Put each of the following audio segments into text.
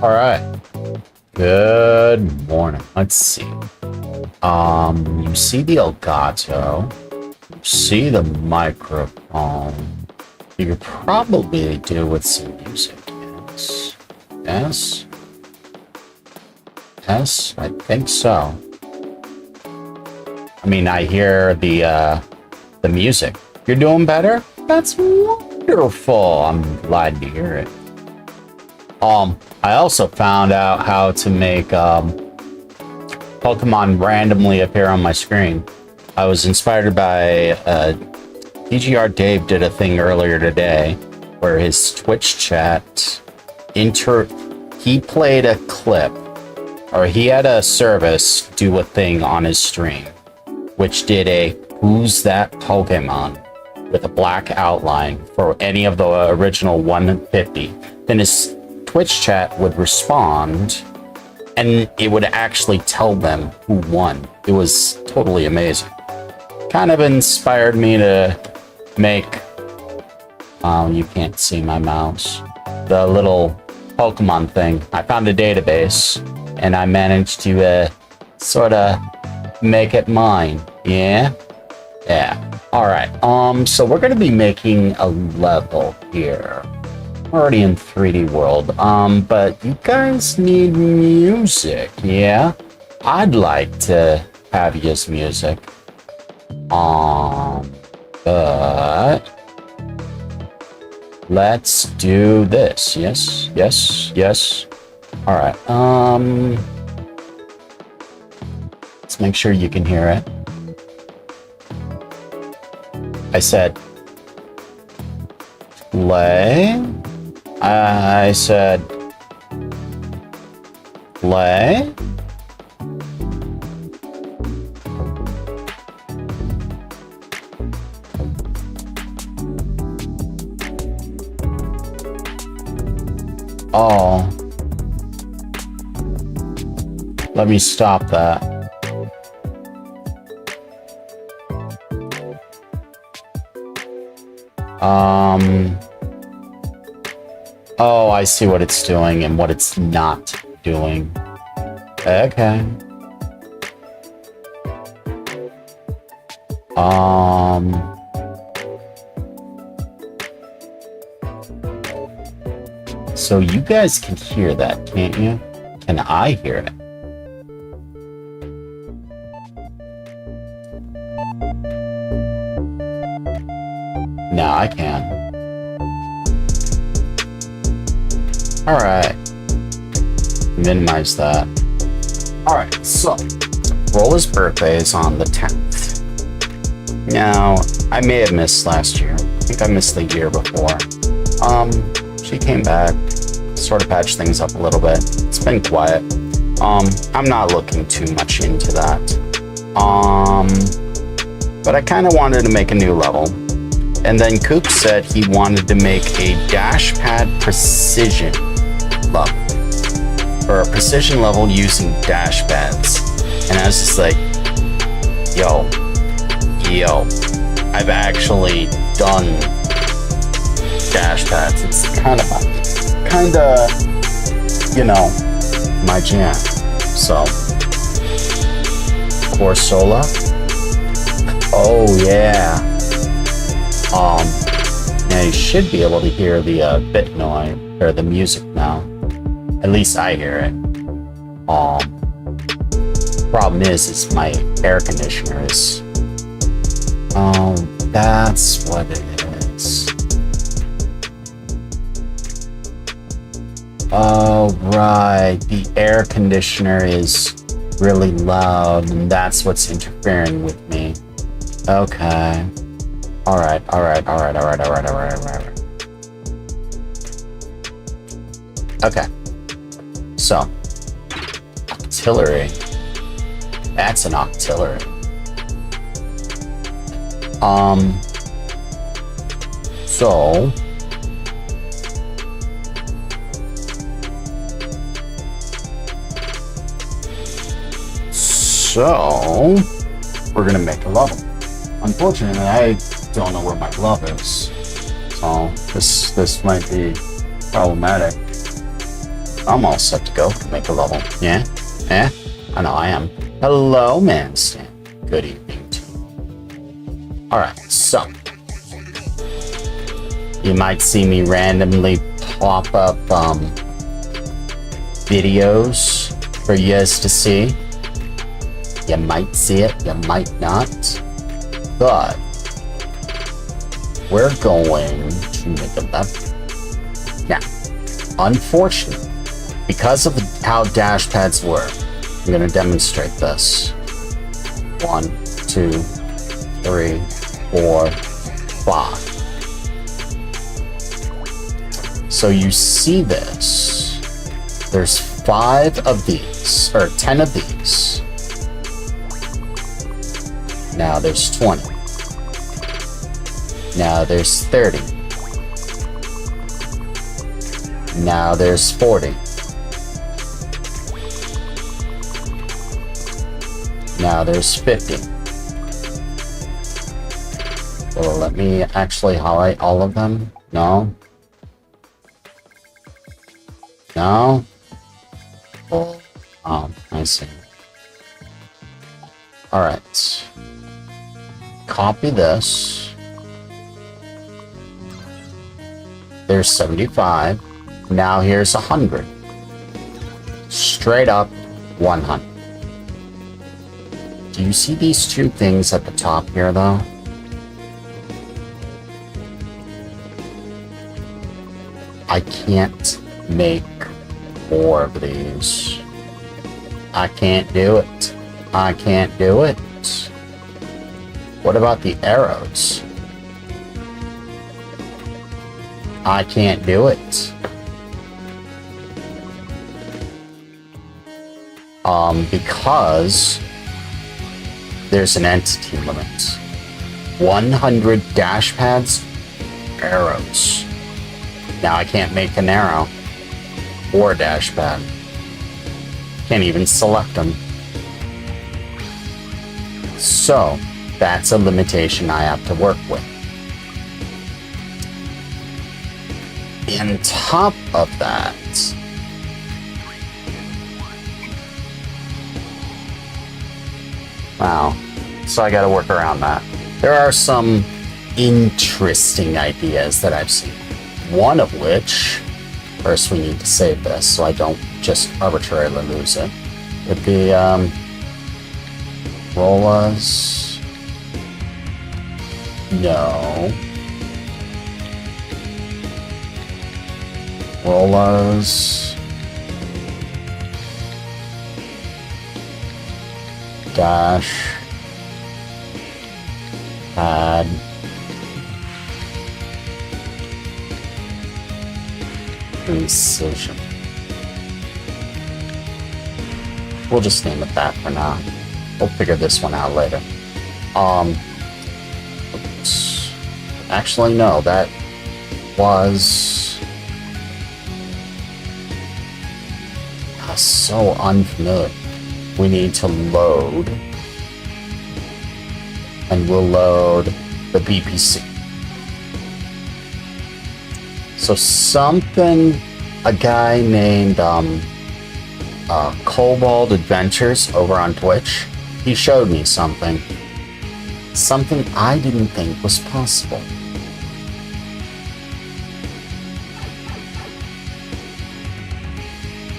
All right. Good morning. Let's see. You see the Elgato. You see the microphone. You could probably do with some music. Yes. Yes. Yes, I think so. I mean, I hear the music. You're doing better? That's wonderful. I'm glad to hear it. I also found out how to make Pokemon randomly appear on my screen. I was inspired by DGR Dave did a thing earlier today where his Twitch chat he played a clip, or he had a service do a thing on his stream, which did a "Who's that Pokemon?" with a black outline for any of the original 150. Then his Twitch chat would respond, and it would actually tell them who won. It was totally amazing. Kind of inspired me to make, you can't see my mouse, the little Pokemon thing. I found a database, and I managed to sort of make it mine. Yeah? Yeah. Alright, so we're going to be making a level here. Already in 3D world, but you guys need music, yeah? I'd like to have you use music. But let's do this. Yes, yes, yes. Alright, let's make sure you can hear it. I said play. I said play. Oh. Let me stop that. Oh, I see what it's doing and what it's not doing. Okay. So you guys can hear that, can't you? Can I hear it? No, I can. Alright. Minimize that. Alright, so Rola's birthday is on the 10th. Now, I may have missed last year. I think I missed the year before. She came back, sort of patched things up a little bit. It's been quiet. I'm not looking too much into that. But I kind of wanted to make a new level. And then Coop said he wanted to make a dashpad precision level. Or a precision level using dashpads. And I was just like, yo, I've actually done dashpads. It's kind of, you know, my jam. So, Corsola. Oh yeah. Now you should be able to hear the bit noise or the music now. At least I hear it. Problem is my air conditioner is. Oh, that's what it is. Oh right, the air conditioner is really loud, and that's what's interfering with me. Okay. Alright. Okay. So, artillery. That's an artillery. So, we're gonna make a level. Unfortunately, I don't know where my glove is. So, this might be problematic. I'm all set to go. Make a level. Yeah? Yeah? I know I am. Hello, man. Stan. Good evening to you. Alright, so. You might see me randomly pop up videos for you guys to see. You might see it, you might not. But we're going to make a level. Now, unfortunately, because of how dashpads work, I'm going to demonstrate this. 1, 2, 3, 4, 5. So you see this. There's 5 of these, or 10 of these. Now there's 20. Now there's 30. Now there's 40. Now there's 50. Well, let me actually highlight all of them. No. No? Oh, I see. Alright. Copy this. There's 75. Now here's 100. Straight up 100. Do you see these 2 things at the top here, though? I can't make 4 of these. I can't do it. I can't do it. What about the arrows? I can't do it. Because there's an entity limit. 100 dashpads, arrows. Now I can't make an arrow or a dashpad. Can't even select them. So that's a limitation I have to work with. On top of that, wow, so I gotta work around that. There are some interesting ideas that I've seen. One of which, first we need to save this so I don't just arbitrarily lose it. Would be Rola's. No. Rola's. Dash. Pad. Precision. We'll just name it that for now. We'll figure this one out later. Oops. Actually, no, that was so unfamiliar. We need to load, and we'll load the BPC. So something, a guy named Cobalt Adventures over on Twitch, he showed me something I didn't think was possible.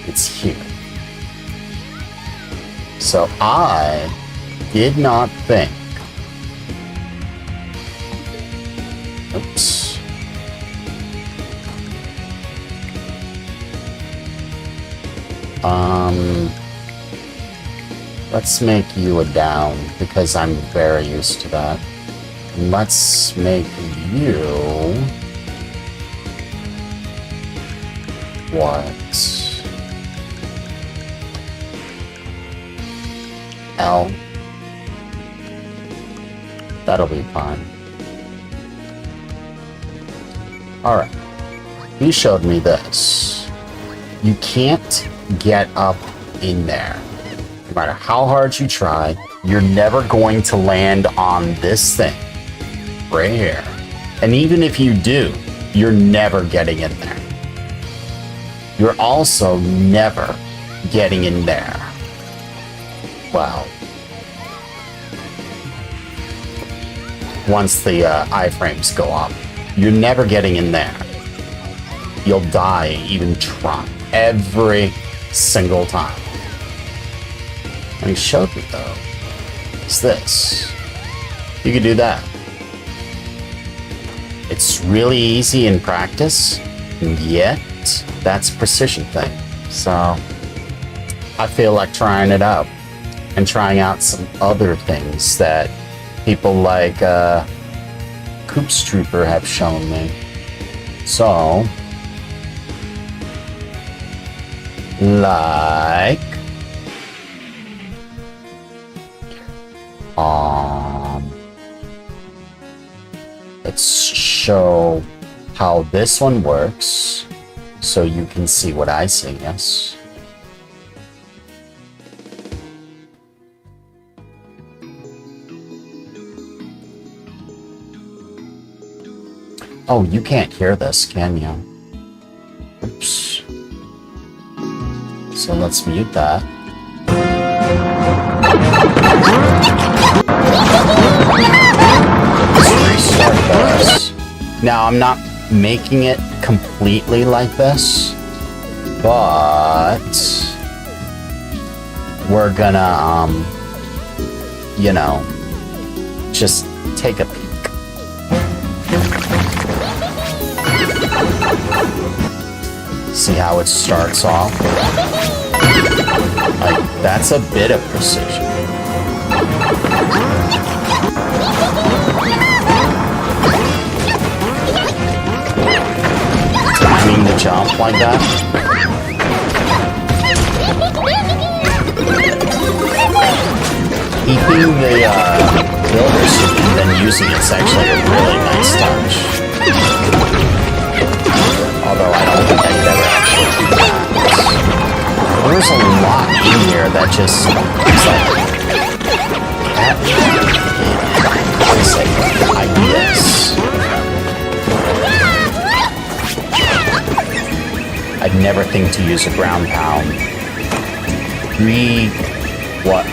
It's here. So I did not think. Oops. Let's make you a down, because I'm very used to that. And let's make you... what? L. That'll be fine. Alright. He showed me this. You can't get up in there. No matter how hard you try, you're never going to land on this thing. Right here. And even if you do, you're never getting in there. you're also never getting in there. Well, once the iframes go up, you're never getting in there. You'll die even trying every single time. What he showed me though is this. You can do that. It's really easy in practice, and yet that's a precision thing. So I feel like trying it out and trying out some other things that people like Coops Trooper have shown me. So, like, let's show how this one works so you can see what I see, yes? Oh, you can't hear this, can you? Oops. So let's mute that. Let's restart this. Now, I'm not making it completely like this, but we're gonna, you know, just take a peek. See how it starts off? Like, that's a bit of precision. Timing the jump like that. Keeping the builder suit and then using it's actually a really nice touch. Although I don't think I could ever actually do that. There's a lot in here that just is like ideas. I'd never think to use a ground pound.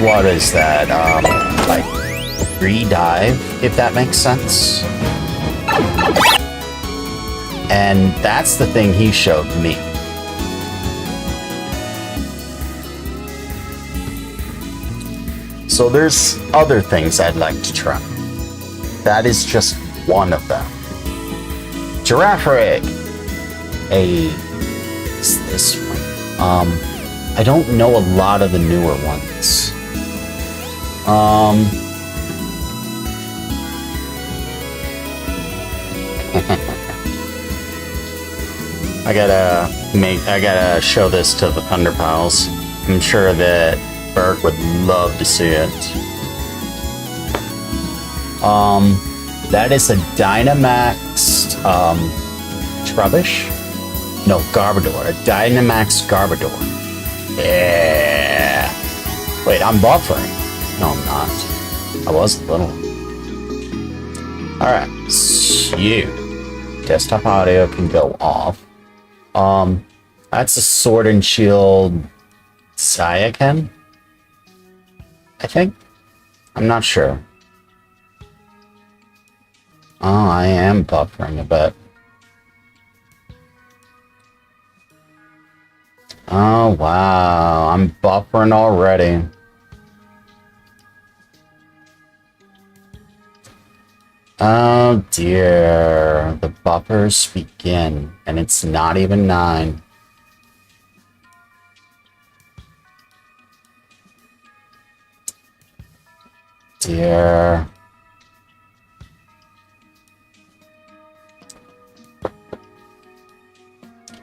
What is that? Like re-dive, if that makes sense. And that's the thing he showed me. So there's other things I'd like to try. That is just one of them. Giraffe rig. Is this one? I don't know a lot of the newer ones. I gotta show this to the Thunder Pals. I'm sure that Bert would love to see it. That is a Dynamax, Trubbish? No, Garbodor. A Dynamax Garbodor. Yeah. Wait, I'm buffering. No, I'm not. I was a little. Alright, so desktop audio can go off. That's a Sword and Shield Saiyaken, I think. I'm not sure. Oh, I am buffering a bit. Oh, wow. I'm buffering already. Oh, dear. The buffers begin, and it's not even 9. Dear.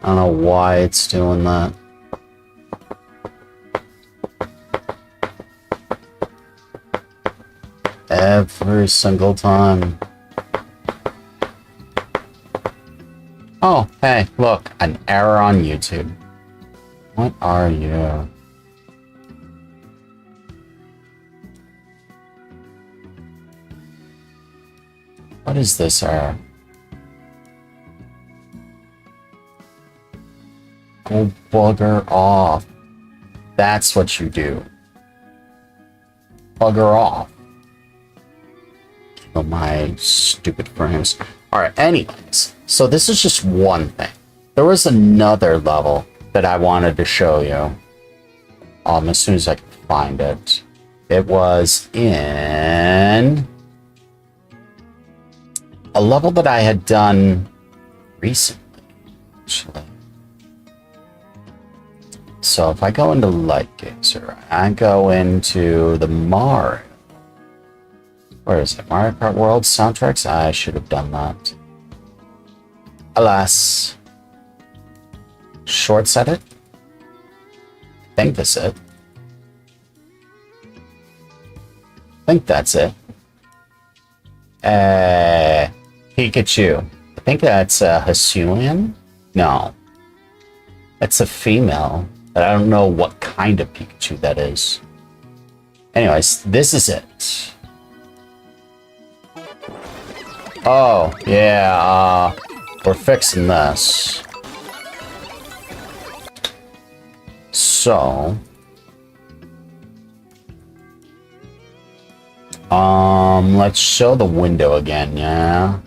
I don't know why it's doing that. Every single time. Oh, hey, look, an error on YouTube. What are you? What is this error? Oh, bugger off. That's what you do. Bugger off. Kill my stupid frames. Alright, anyways. So this is just one thing. There was another level that I wanted to show you. As soon as I can find it. It was in a level that I had done recently, actually. So if I go into Lightgazer, I go into the Mario. Where is it? Mario Kart World soundtracks? I should have done that. Alas. Short set it? I think that's it. I think that's it. Pikachu. I think that's a Hisuian? No. That's a female. But I don't know what kind of Pikachu that is. Anyways, this is it. Oh, yeah, we're fixing this. So, let's show the window again, yeah?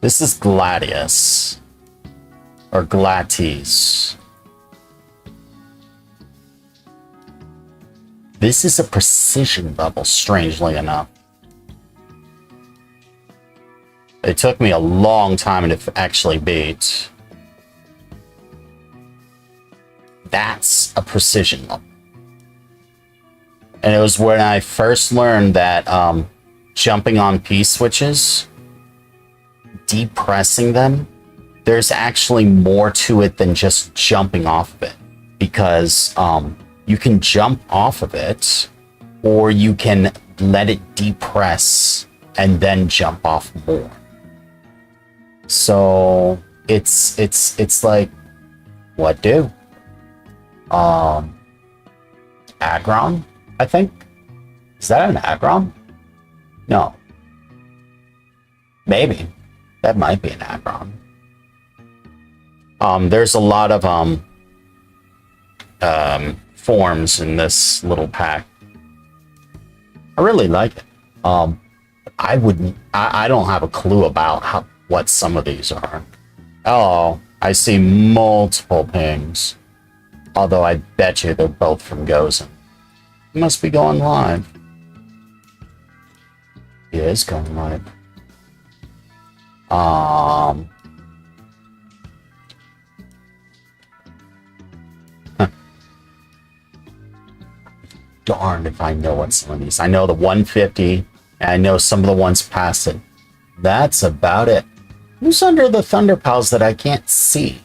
This is Gladius. Or Glatis. This is a precision level, strangely enough. It took me a long time to actually beat. That's a precision level. And it was when I first learned that jumping on P-switches, depressing them, there's actually more to it than just jumping off of it. Because you can jump off of it, or you can let it depress and then jump off more. So it's like, what do? Aggron, I think. Is that an Aggron? No. Maybe. That might be an Aggron. There's a lot of forms in this little pack. I really like it. I don't have a clue about what some of these are. Oh, I see multiple pings. Although I bet you they're both from Gozen. It must be going live. It is going live. Darned if I know what some of these. I know the 150, and I know some of the ones past it. That's about it. Who's under the Thunder Pals that I can't see?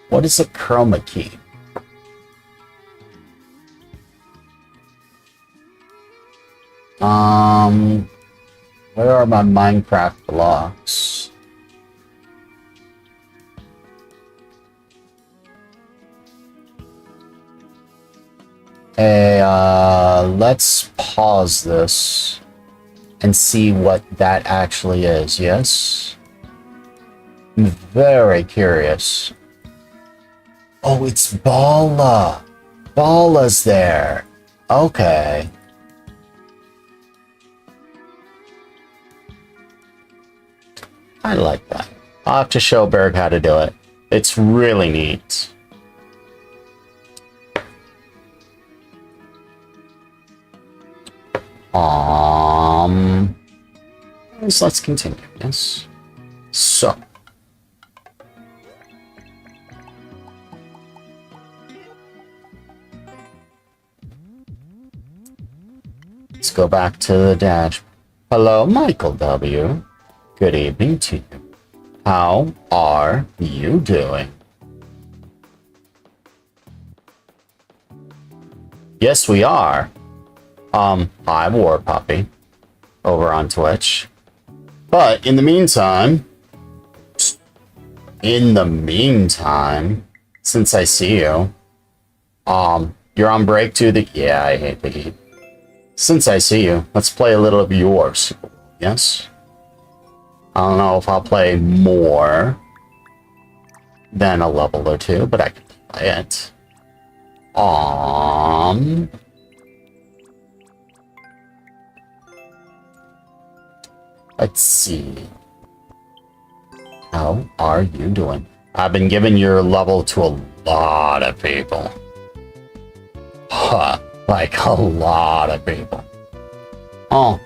What is a chroma key? Where are my Minecraft blocks? Hey, let's pause this and see what that actually is, yes? I'm very curious. Oh, it's Bala. Bala's there. Okay. I like that. I'll have to show Berg how to do it. It's really neat. So let's continue, yes? So. Let's go back to the dash. Hello, Michael W. Good evening to you. How are you doing? Yes, we are. Hi, War Puppy, over on Twitch. But in the meantime, since I see you, you're on break too. Yeah, I hate the heat. Since I see you, let's play a little of yours. Yes. I don't know if I'll play more than a level or two, but I can play it. Let's see. How are you doing? I've been giving your level to a lot of people. Huh, like a lot of people. Oh,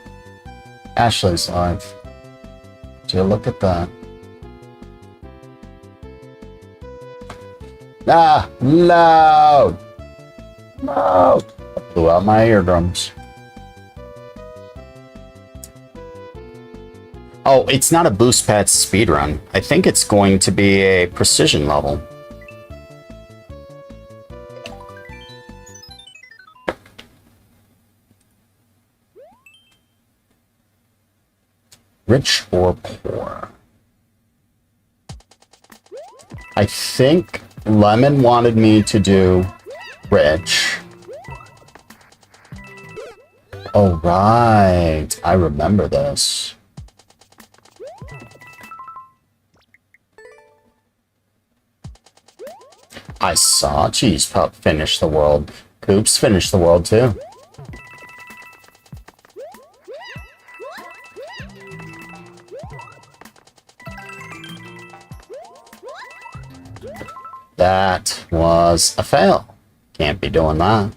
Ashley's live. Did you look at that? Ah, loud! Loud! I blew out my eardrums. Oh, it's not a boost pad speedrun. I think it's going to be a precision level. Rich or poor? I think Lemon wanted me to do rich. Oh, right. I remember this. I saw Cheese Pup finish the world. Coops finished the world too. That was a fail. Can't be doing that.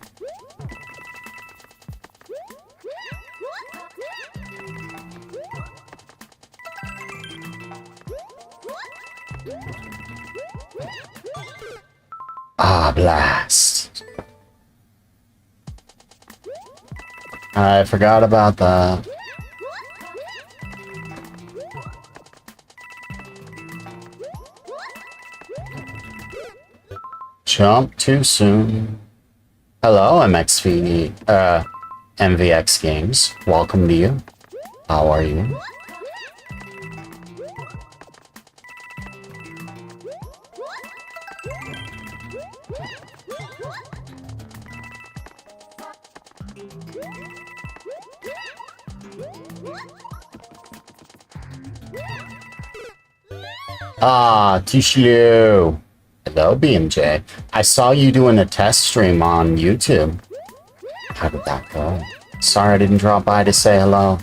Ah, blast. I forgot about that. Jump too soon. Hello, MVX Games. Welcome to you. How are you? Ah, Tishloo. Hello, BMJ. I saw you doing a test stream on YouTube. How did that go? Sorry I didn't drop by to say hello.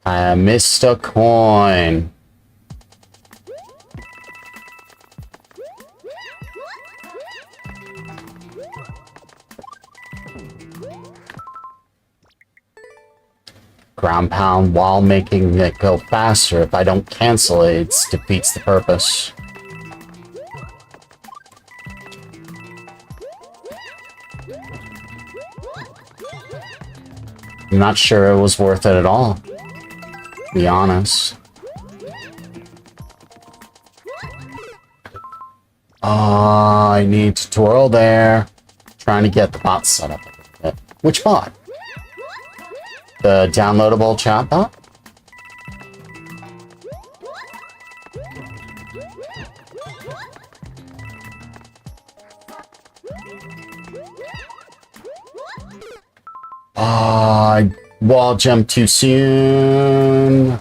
I missed a coin. Ground pound while making it go faster. If I don't cancel it, it defeats the purpose. I'm not sure it was worth it at all, to be honest. Oh, I need to twirl there. Trying to get the bot set up a little bit. Which bot? The downloadable chatbot? I wall jump too soon.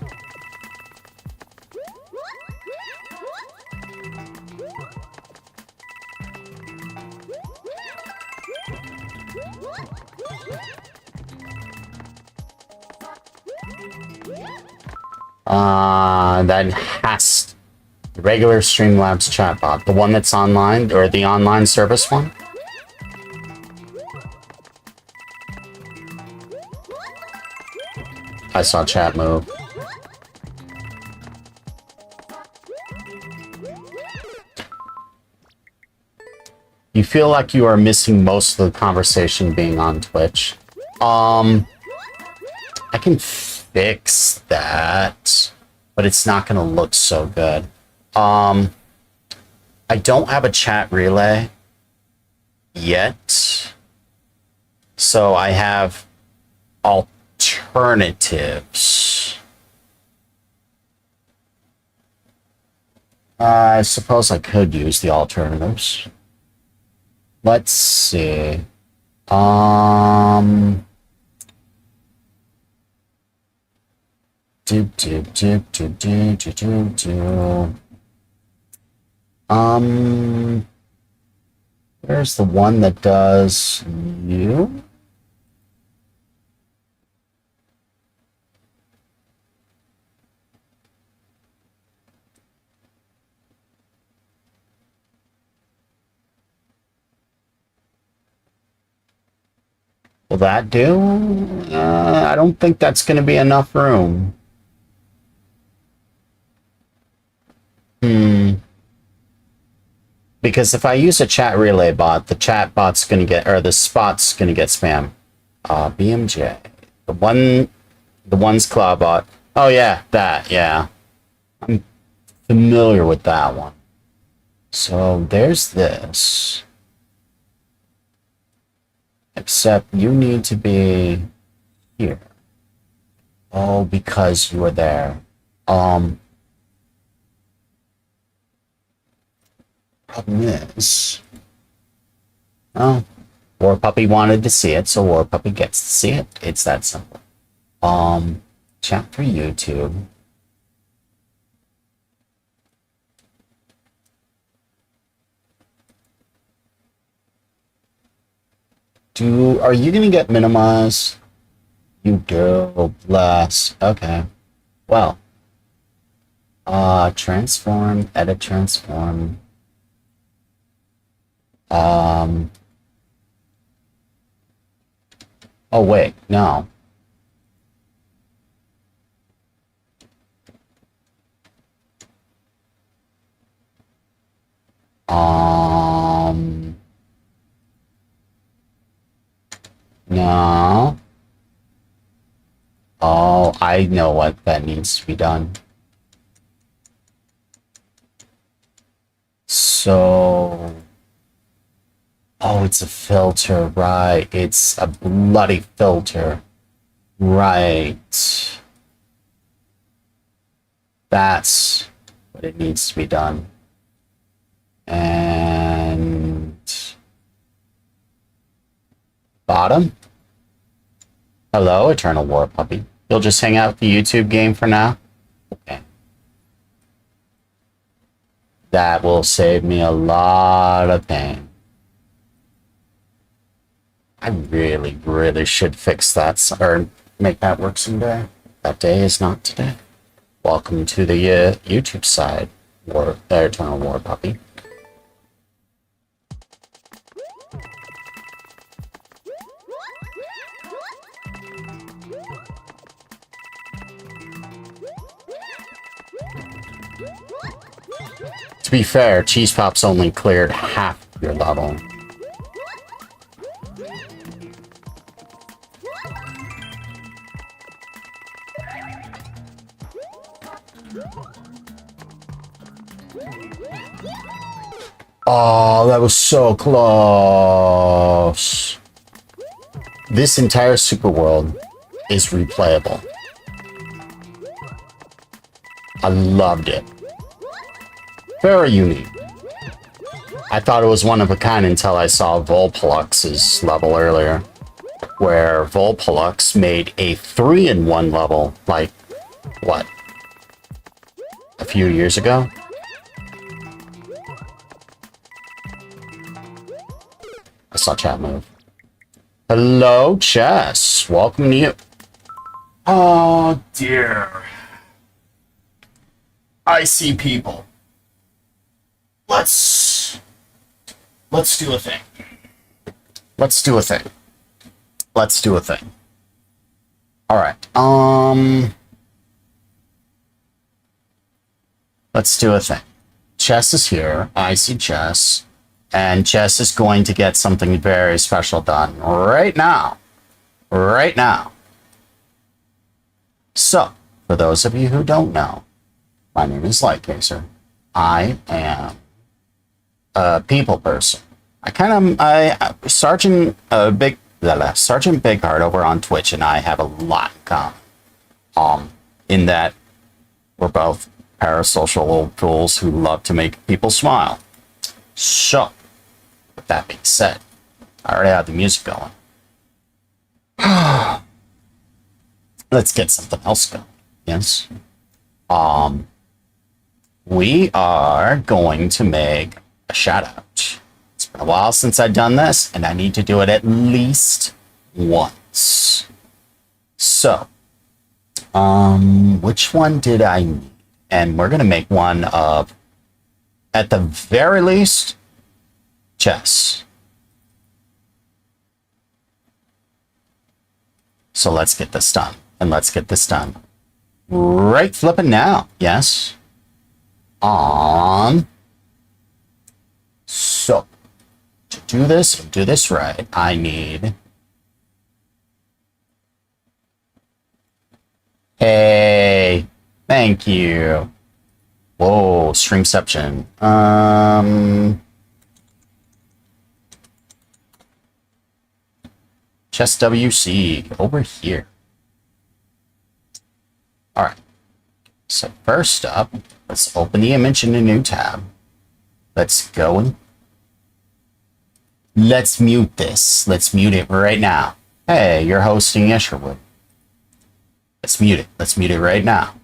That has the regular Streamlabs chatbot, the one that's online, or the online service one. I saw chat move. You feel like you are missing most of the conversation being on Twitch. I can fix that, but it's not going to look so good. I don't have a chat relay yet, so I have alternatives. I suppose I could use the alternatives. Let's see. Do, do, do, do, do, do, do, do. Where's the one that does you? Will that do? I don't think that's going to be enough room. Because if I use a chat relay bot, the chat bot's going to get, or the spot's going to get spam. BMJ. The one's Clawbot. Oh yeah, that, yeah. I'm familiar with that one. So there's this. Except you need to be here. Oh, because you were there. Problem is, oh, War Puppy wanted to see it, so War Puppy gets to see it. It's that simple. Chat for YouTube. Are you gonna get minimized? You do, bless. Okay. Well. Transform, edit transform. Oh wait, no. No. Oh, I know what that needs to be done. So... Oh, it's a filter, right. It's a bloody filter. Right. That's what it needs to be done. And... Bottom? Hello, Eternal War Puppy. You'll just hang out with the YouTube game for now? Okay. That will save me a lot of pain. I really, really should fix that, or make that work someday. That day is not today. Welcome to the YouTube side, Eternal War Puppy. To be fair, Cheese Pop's only cleared half your level. Oh, that was so close. This entire super world is replayable. I loved it. Very unique. I thought it was one of a kind until I saw Volplux's level earlier, where Volplux made a 3-in-1 level, like, what, a few years ago? I saw chat move. Hello, Chess. Welcome to you. Oh, dear. I see people. Let's do a thing. Let's do a thing. Let's do a thing. All right. Let's do a thing. Chess is here. I see Chess. And Chess is going to get something very special done right now. Right now. So, for those of you who don't know, my name is Lightgazer. I am a people person. Sergeant Bigheart over on Twitch and I have a lot in common. In that we're both parasocial fools who love to make people smile. So, with that being said, I already have the music going. Let's get something else going. Yes. We are going to make a shout out. It's been a while since I've done this, and I need to do it at least once. So, which one did I need? And we're gonna make one of, at the very least, chess. So let's get this done, and let's get this done right flipping now. Yes. So to do this right, I need, hey, thank you. Whoa, streamception. Chess WC over here. All right. So first up, let's open the image in a new tab. Let's go and let's mute this. Let's mute it right now. Hey, you're hosting Isherwood. Let's mute it. Let's mute it right now.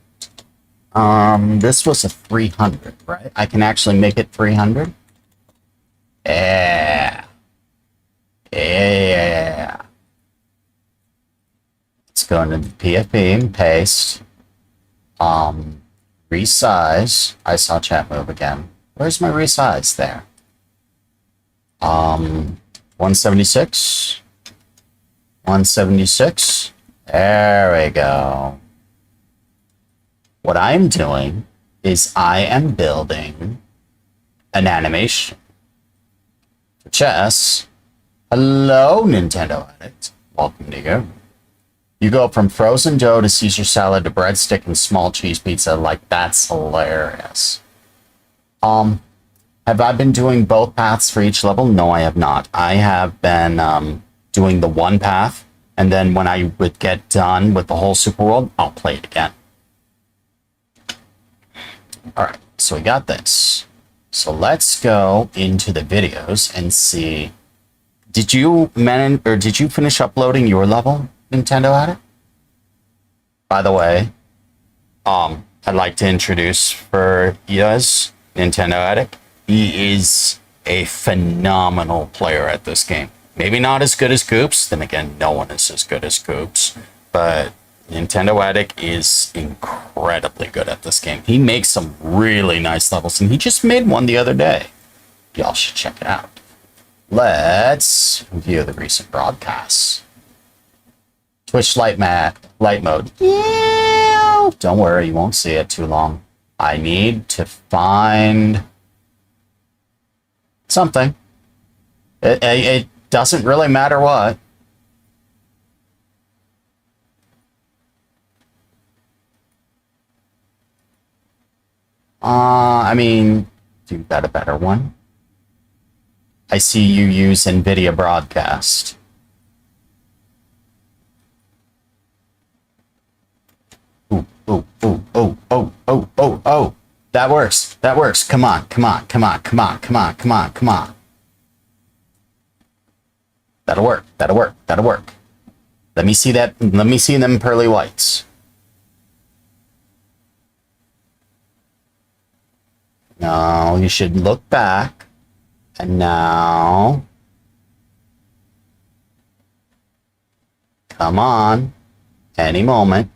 This was a 300, right? I can actually make it 300. Yeah. Yeah. Let's go into the PFP and paste. Resize. I saw chat move again. Where's my resize there? 176. 176. There we go. What I'm doing is I am building an animation for chess. Hello, Nintendo Addict. Welcome to you. You go from frozen dough to Caesar salad to breadstick and small cheese pizza. Like, that's hilarious. Have I been doing both paths for each level? No, I have not. I have been doing the one path, and then when I would get done with the whole super world, I'll play it again. All right, so we got this. So let's go into the videos and see. Did you finish uploading your level, Nintendo Addict? By the way, I'd like to introduce for you guys Nintendo Addict. He is a phenomenal player at this game. Maybe not as good as Goops. Then again, no one is as good as Goops. But Nintendo Addict is incredibly good at this game. He makes some really nice levels, and he just made one the other day. Y'all should check it out. Let's view the recent broadcasts. Twitch light mode. Yeah. Don't worry, you won't see it too long. I need to find something. It doesn't really matter what. I mean, do that a better one. I see you use NVIDIA Broadcast. Ooh, ooh, ooh, oh, oh, oh, oh, oh. That works. That works. Come on, come on, come on, come on, come on, come on, come on. That'll work. That'll work. That'll work. Let me see that. Let me see them pearly whites. No, you should look back. And now, come on, any moment.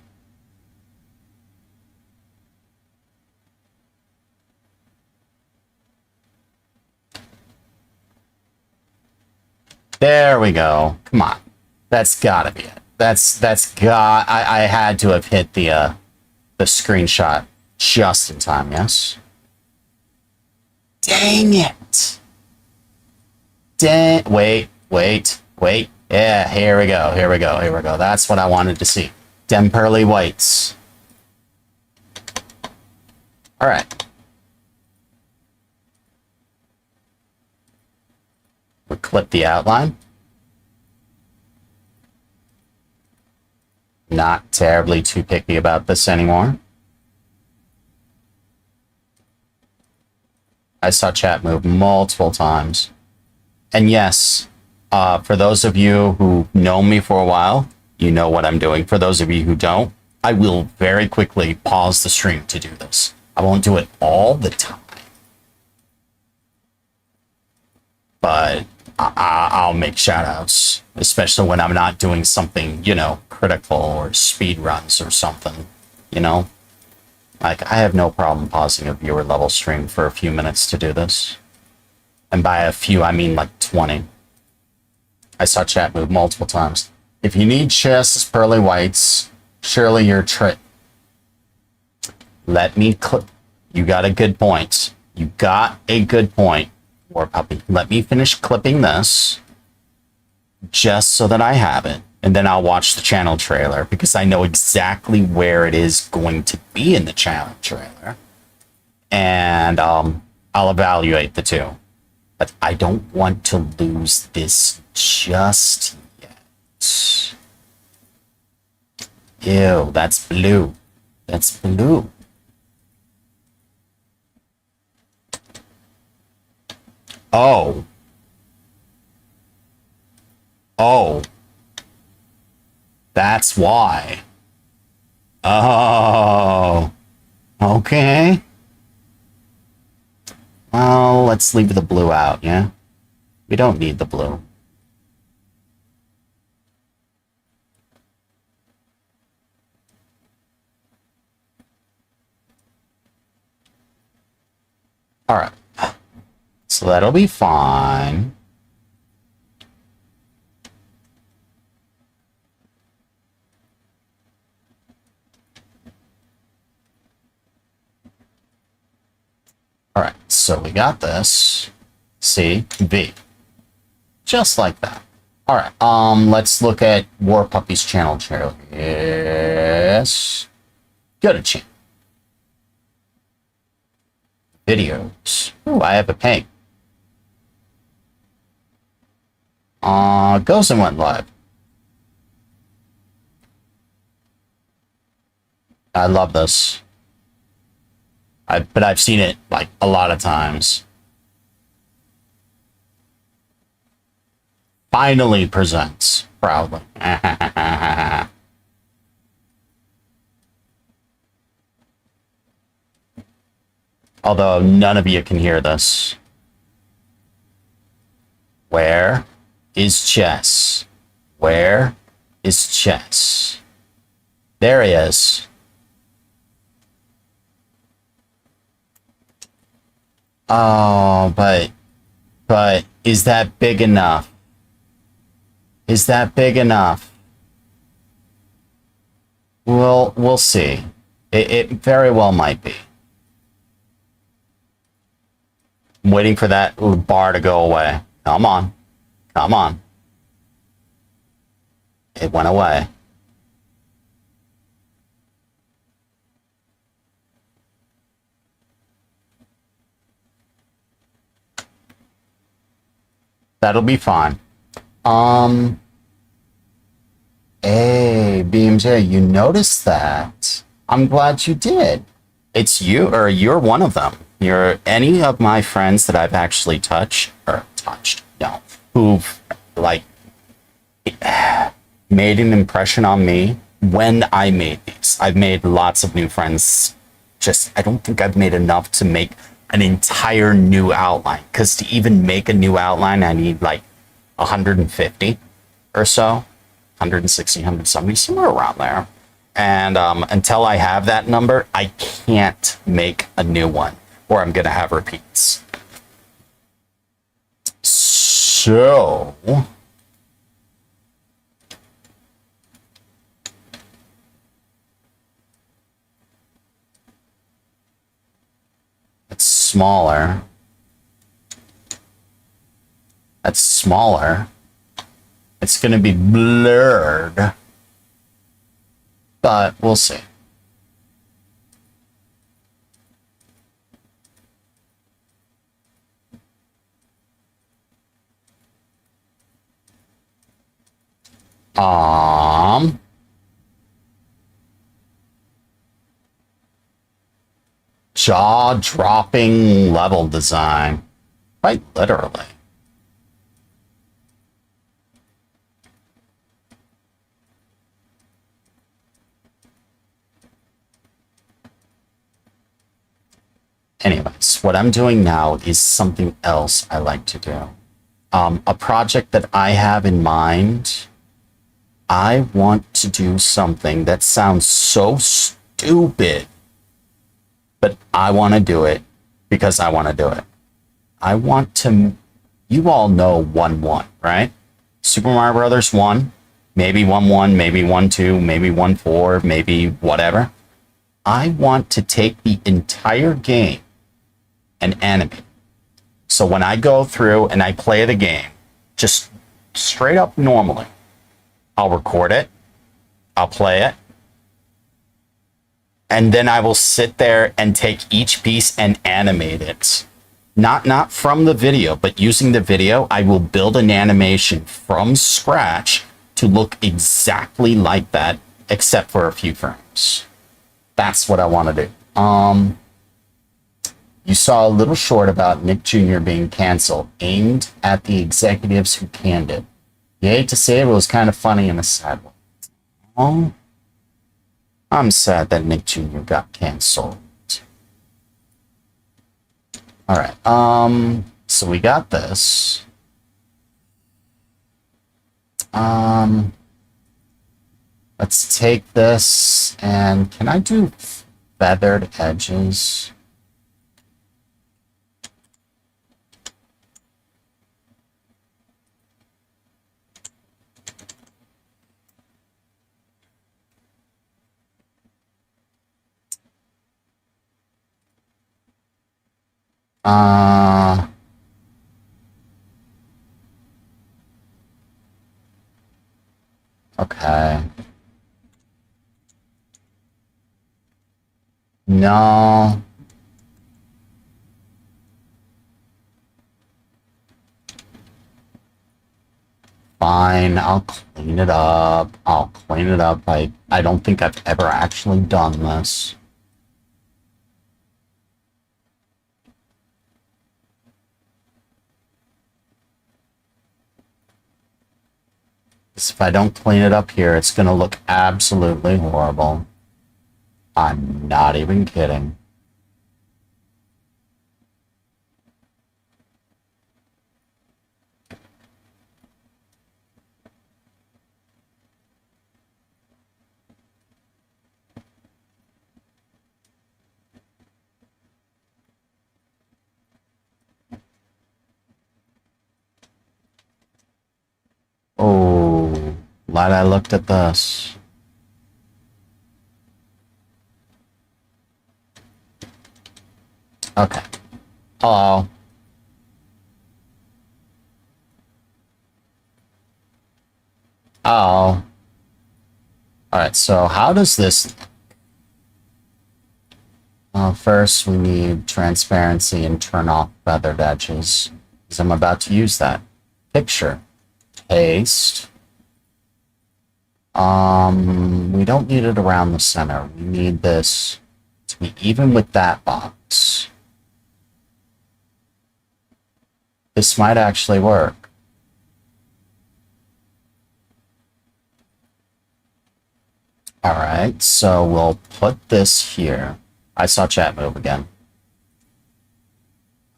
There we go. Come on, that's gotta be it. I had to have hit the screenshot just in time. Yes. Dang it. Wait. Yeah, here we go. That's what I wanted to see. Dem pearly whites. All right. We'll clip the outline. Not terribly too picky about this anymore. I saw chat move multiple times. And yes, for those of you who know me for a while, you know what I'm doing. For those of you who don't, I will very quickly pause the stream to do this. I won't do it all the time. But I'll make shoutouts, especially when I'm not doing something, you know, critical or speed runs or something, you know? Like, I have no problem pausing a viewer level stream for a few minutes to do this. And by a few, I mean like 20. I saw chat move multiple times. If you need chests, pearly whites, surely you're let me clip. You got a good point. You got a good point, War Puppy. Let me finish clipping this just so that I have it. And then I'll watch the channel trailer because I know exactly where it is going to be in the channel trailer. And I'll evaluate the two. But I don't want to lose this just yet. Ew, that's blue. That's blue. Oh. Oh. That's why. Oh. Okay. Well, let's leave the blue out, yeah? We don't need the blue. All right. So that'll be fine. All right, so we got this. C, V. Just like that. All right, let's look at War Puppy's channel trailer. Yes. Go to channel. Videos. Oh, I have a ping. Goes and went live. I love this. But I've seen it like a lot of times. Finally presents proudly. Although none of you can hear this. Where is Chess? Where is Chess? There he is. Oh, but is that big enough? Is that big enough? We'll see. It very well might be. I'm waiting for that bar to go away. Come on. Come on. It went away. That'll be fine. Hey, BMJ, you noticed that. I'm glad you did. It's you, or you're one of them. You're any of my friends that I've actually touched, no, who've, like, made an impression on me when I made these. I've made lots of new friends. Just, I don't think I've made enough to make an entire new outline, because to even make a new outline, I need like 150 or so, 160, 170, somewhere around there. And until I have that number, I can't make a new one, or I'm going to have repeats. So it's smaller. That's smaller. It's going to be blurred, but we'll see. jaw-dropping level design. Quite literally. Anyways, what I'm doing now is something else I like to do. A project that I have in mind. I want to do something that sounds so stupid, but I want to do it because I want to do it. I want to, you all know 1-1, right? Super Mario Brothers 1, maybe 1-1, maybe 1-2, maybe 1-4, maybe whatever. I want to take the entire game and animate. So when I go through and I play the game, just straight up normally, I'll record it, I'll play it, and then I will sit there and take each piece and animate it. Not from the video, but using the video, I will build an animation from scratch to look exactly like that, except for a few frames. That's what I want to do. You saw a little short about Nick Jr. being canceled, aimed at the executives who canned it. You hate to say it, but it was kind of funny in a sad way. Oh, I'm sad that Nick Jr. got canceled. All right. So we got this. Let's take this and can I do feathered edges? Okay. No. Fine, I'll clean it up. I don't think I've ever actually done this. If I don't clean it up here, it's going to look absolutely horrible. I'm not even kidding. Oh, glad I looked at this. Okay. Hello. Oh. Alright, so how does this... first, we need transparency and turn off feathered edges, because I'm about to use that. Picture. Paste. We don't need it around the center. We need this to be even with that box. This might actually work. Alright, so we'll put this here. I saw chat move again.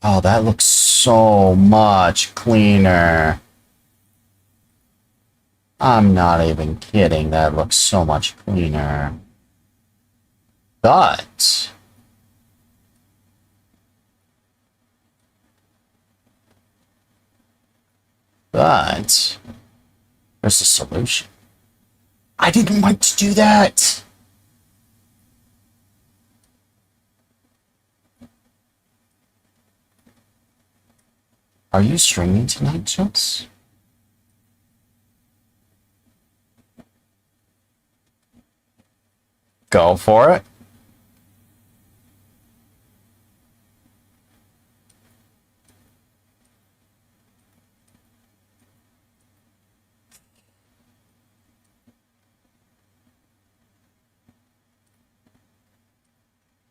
Oh, that looks so much cleaner. I'm not even kidding. That looks so much cleaner. But... there's a solution. I didn't want to do that! Are you streaming tonight, Chucks? Go for it.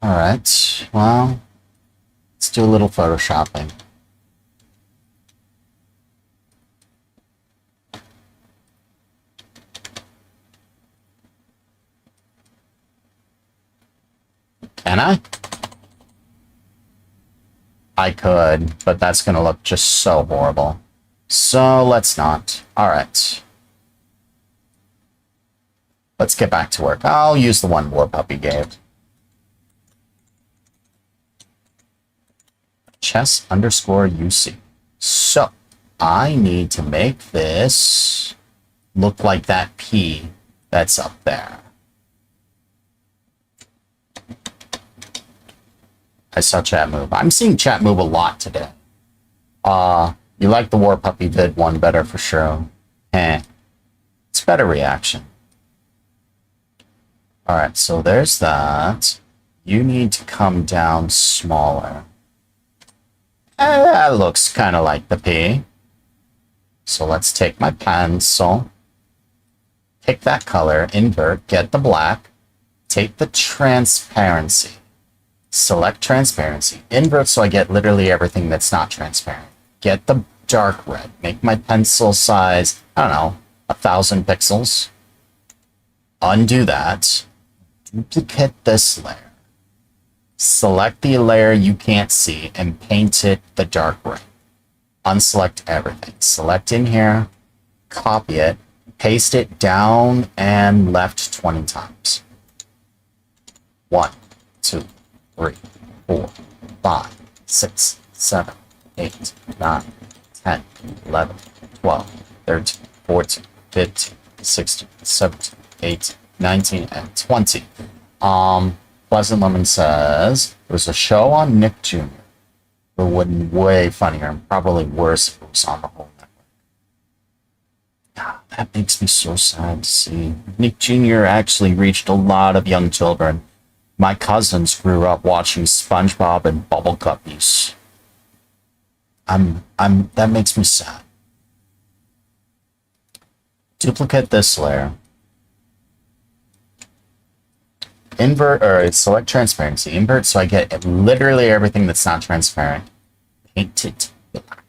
Alright, well, let's do a little photoshopping. Can I? I could, but that's gonna look just so horrible. So let's not. Alright. Let's get back to work. I'll use the one War Puppy gave. Chess underscore UC. So, I need to make this look like that P that's up there. I saw chat move. I'm seeing chat move a lot today. You like the War Puppy vid one better for sure. It's better reaction. Alright, so there's that. You need to come down smaller. That looks kind of like the P. So let's take my pencil, pick that color, invert, get the black, take the transparency, select transparency, invert so I get literally everything that's not transparent. Get the dark red, make my pencil size, I don't know, 1,000 pixels. Undo that, duplicate this layer. Select the layer you can't see and paint it the dark red. Unselect everything. Select in here, copy it, paste it down and left 20 times. 1, 2, 3, 4, 5, 6, 7, 8, 9, 10, 11, 12, 13, 14, 15, 16, 17, 18, 19, and 20. Pleasant Lemon says, there was a show on Nick Jr. It would be way funnier and probably worse if it was on the whole network. God, that makes me so sad to see. Nick Jr. actually reached a lot of young children. My cousins grew up watching SpongeBob and Bubble Guppies. That makes me sad. Duplicate this layer. Invert, or select transparency. Invert so I get literally everything that's not transparent. Paint it black.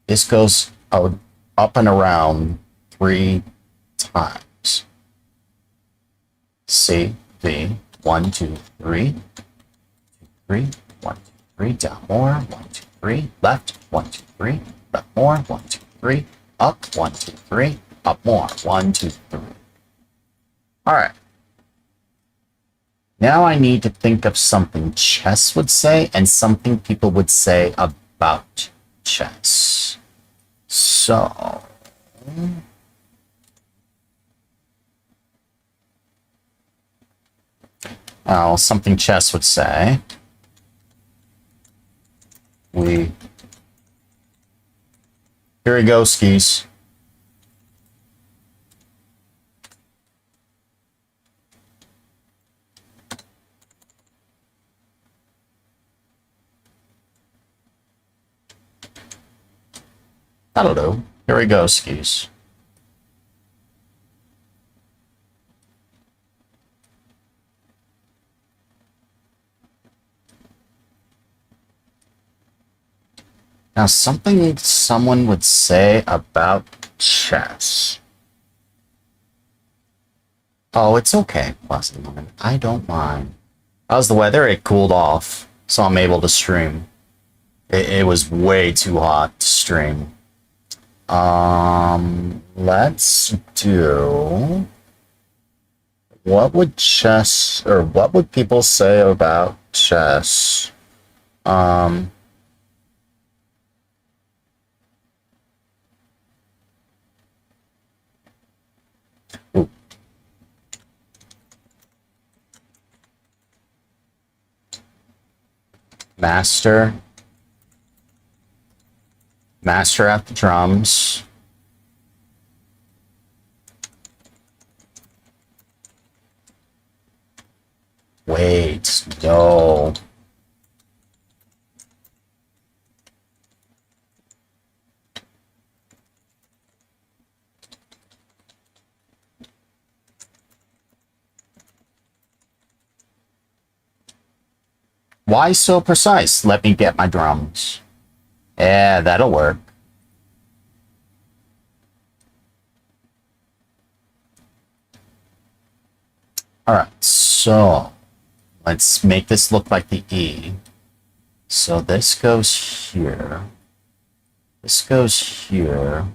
This goes up and around 3 times. C, V, 1, 2, 3, 2, 3, 1, 2, 3, down more, 1, 2, 3, left, 1, 2, 3, left more, 1, 2, 3, up, 1, 2, 3, up more, 1, 2, 3. Alright. Now I need to think of something chess would say and something people would say about chess. So... something chess would say. Here we go, skis. That'll do. Here we go, skis. Now, something someone would say about chess. Oh, it's okay, Pleasant Lemon. I don't mind. How's the weather? It cooled off, so I'm able to stream. It was way too hot to stream. Let's do... What would chess, or what would people say about chess? Master at the drums. Wait, no. Why so precise? Let me get my drums. Yeah, that'll work. All right, so let's make this look like the E. So this goes here. This goes here.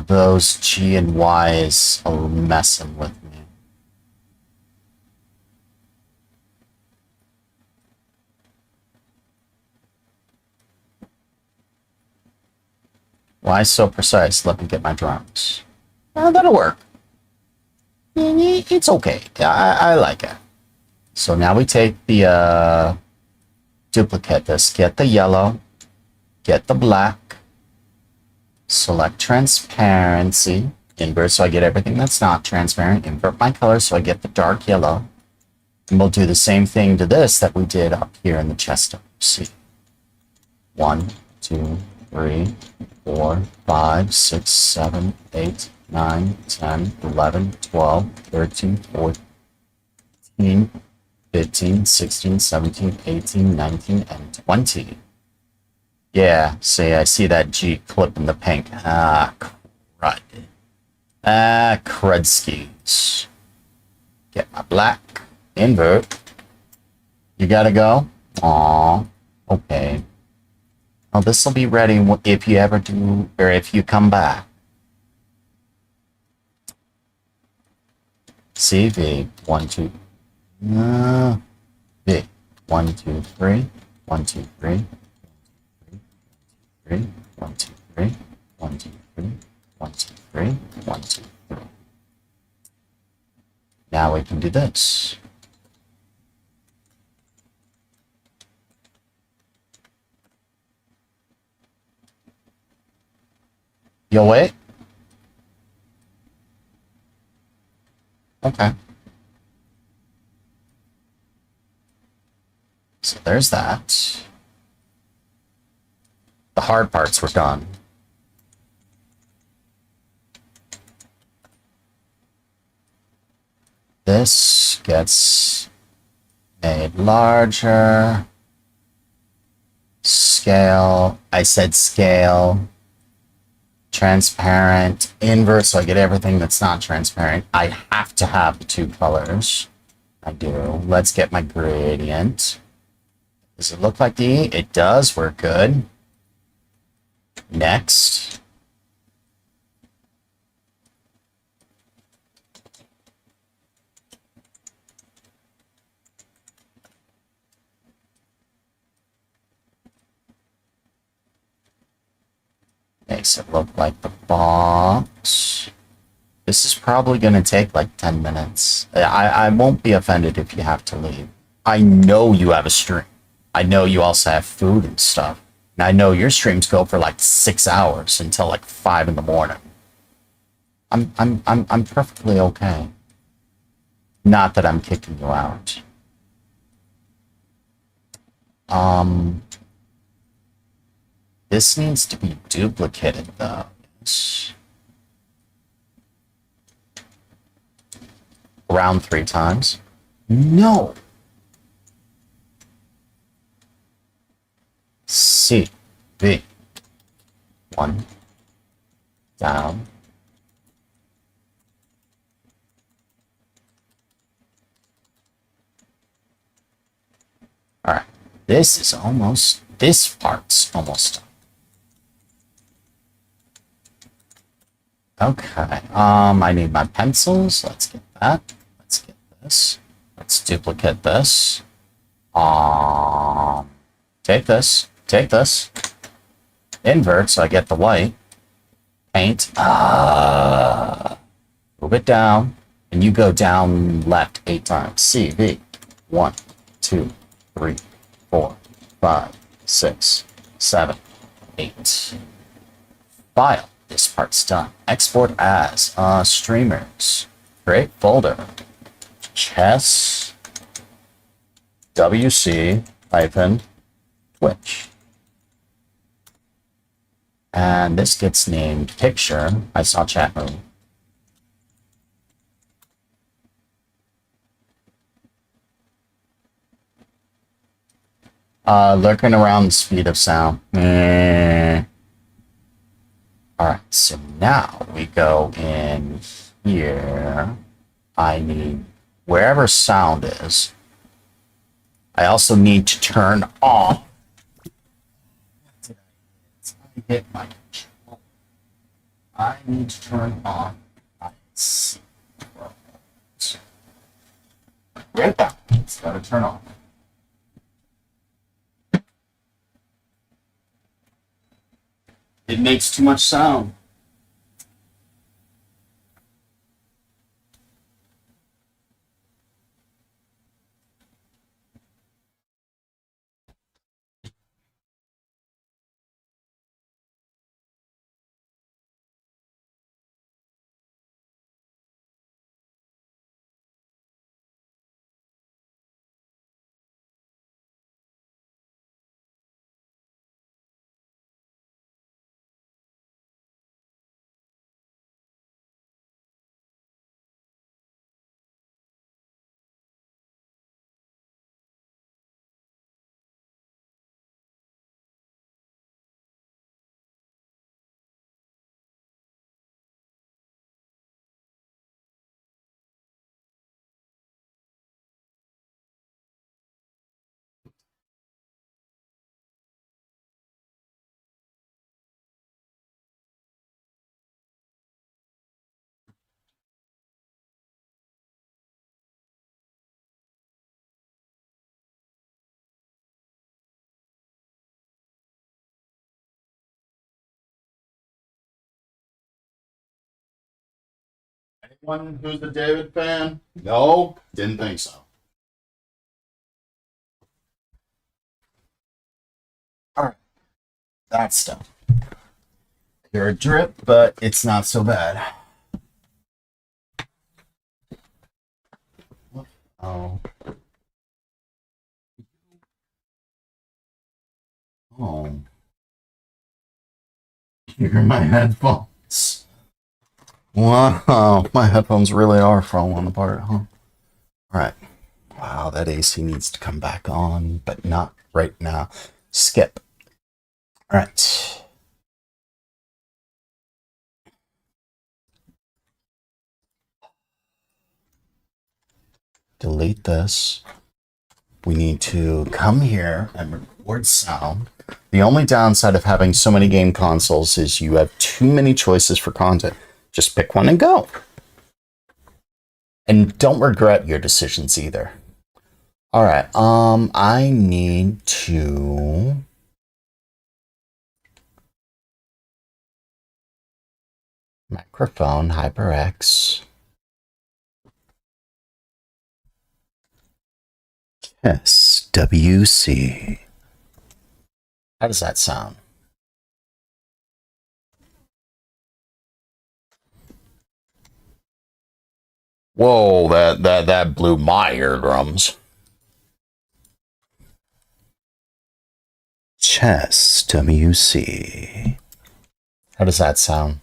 Those G and Y's are messing with me. Why so precise? Let me get my drums. That'll work. It's okay. I like it. So now we take the duplicate this. Get the yellow. Get the black. Select transparency. Invert so I get everything that's not transparent. Invert my color so I get the dark yellow. And we'll do the same thing to this that we did up here in the chest of C. 1, 2, 3, 4, 5, 6, 7, 8, 9, 10, 11, 12, 13, 14, 15, 16, 17, 18, 19, and 20. Yeah, see, I see that G clip in the pink. Ah, crud. Ah, crudskis. Get my black. Invert. You gotta go? Aw, okay. Well, this will be ready if you ever do, or if you come back. CV 1, 2, V 1, 2, 3, 1, 2, 3, 3, 1, 2, 3, 1, 2, 3, 1, 2, 3, 1, 2, 3. Now we can do this. You'll wait? Okay. So there's that. The hard parts were done. This gets made larger. Scale. I said scale. Transparent. Invert so I get everything that's not transparent. I have to have the two colors. I do. Let's get my gradient. Does it look like the E? It does. We're good. Next. Makes it look like the box. This is probably going to take like 10 minutes. I won't be offended if you have to leave. I know you have a stream. I know you also have food and stuff. And I know your streams go for like 6 hours until like 5 in the morning. I'm perfectly okay. Not that I'm kicking you out. This needs to be duplicated though. Around 3 times. No. C, V, 1, down. All right, this part's almost done. Okay, I need my pencils. Let's get that. Let's get this. Let's duplicate this. Take this. Take this. Invert so I get the white. Paint. Move it down. And you go down left 8 times. C, V. 1, 2, 3, 4, 5, 6, 7, 8. File. This part's done. Export as streamers. Create folder. Chess. WC. hyphen Twitch. And this gets named picture. I saw chat room. Lurking around the speed of sound. Alright, so now we go in here. I need wherever sound is. I also need to turn off. I hit my control. I need to turn off. I see. Right back. It's got to turn off. It makes too much sound. Anyone who's a David fan? No, didn't think so. Alright, that's done. You're a drip, but it's not so bad. Oh. Oh. Here are my headphones. Wow, my headphones really are falling apart, huh? Alright. Wow, that AC needs to come back on, but not right now. Skip. Alright. Delete this. We need to come here and record sound. The only downside of having so many game consoles is you have too many choices for content. Just pick one and go. And don't regret your decisions either. All right, I need to microphone HyperX. SWC. How does that sound? Whoa, that blew my eardrums. Chess WC. How does that sound?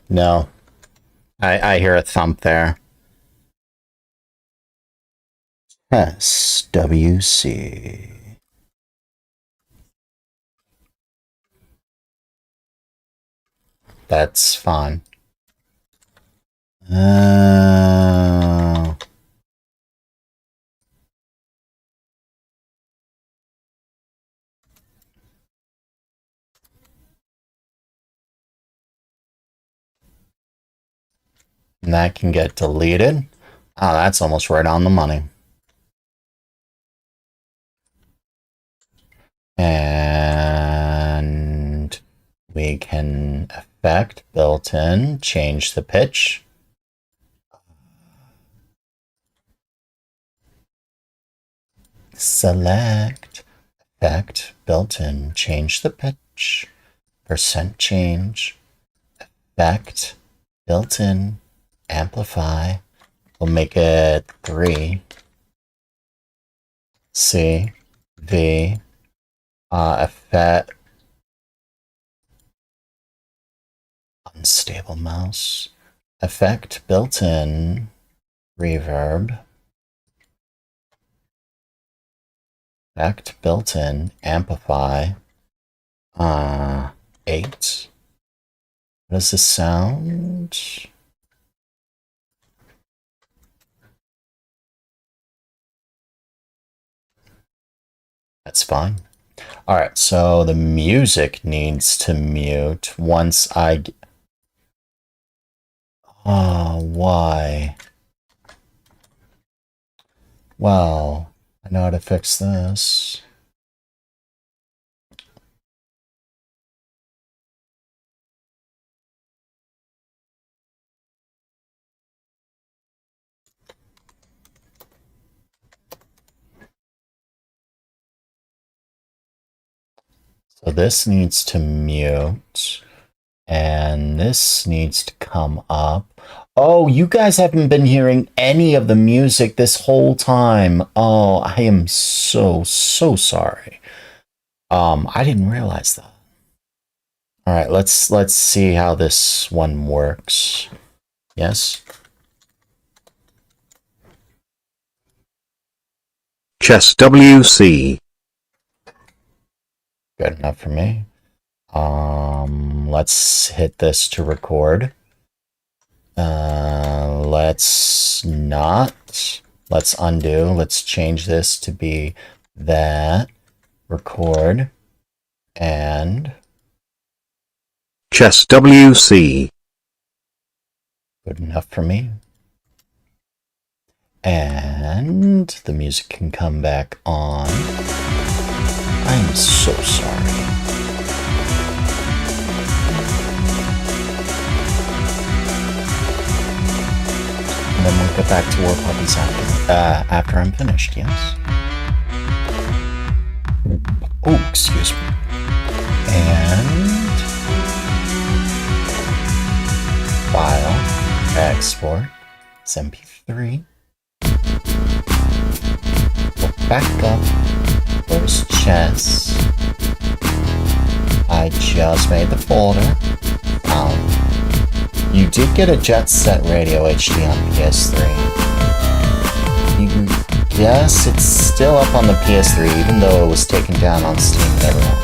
No. I hear a thump there. SWC. That's fine. And that can get deleted. Oh, that's almost right on the money. And we can effect built-in, change the pitch. Select, effect, built-in, change the pitch, percent change, effect, built-in amplify. We'll make it 3. C, V, effect, unstable mouse, effect built-in, reverb, effect built-in, amplify, 8. What does this sound? That's fine. All right, so the music needs to mute once I... Oh, why? Well, I know how to fix this. So this needs to mute, and this needs to come up. Oh, you guys haven't been hearing any of the music this whole time. Oh, I am so sorry. I didn't realize that. All right, let's see how this one works. Yes. Chess WC. Good enough for me. Let's hit this to record. Let's not. Let's undo. Let's change this to be that. Record. And Chess WC. good enough for me. And the music can come back on. I'm so sorry. And then we'll get back to War Puppies after I'm finished, yes? Oh, excuse me. And file, export, it's MP3. Go back up. Where's chess? I just made the folder. You did get a Jet Set Radio HD on PS3. You guess it's still up on the PS3, even though it was taken down on Steam and everything.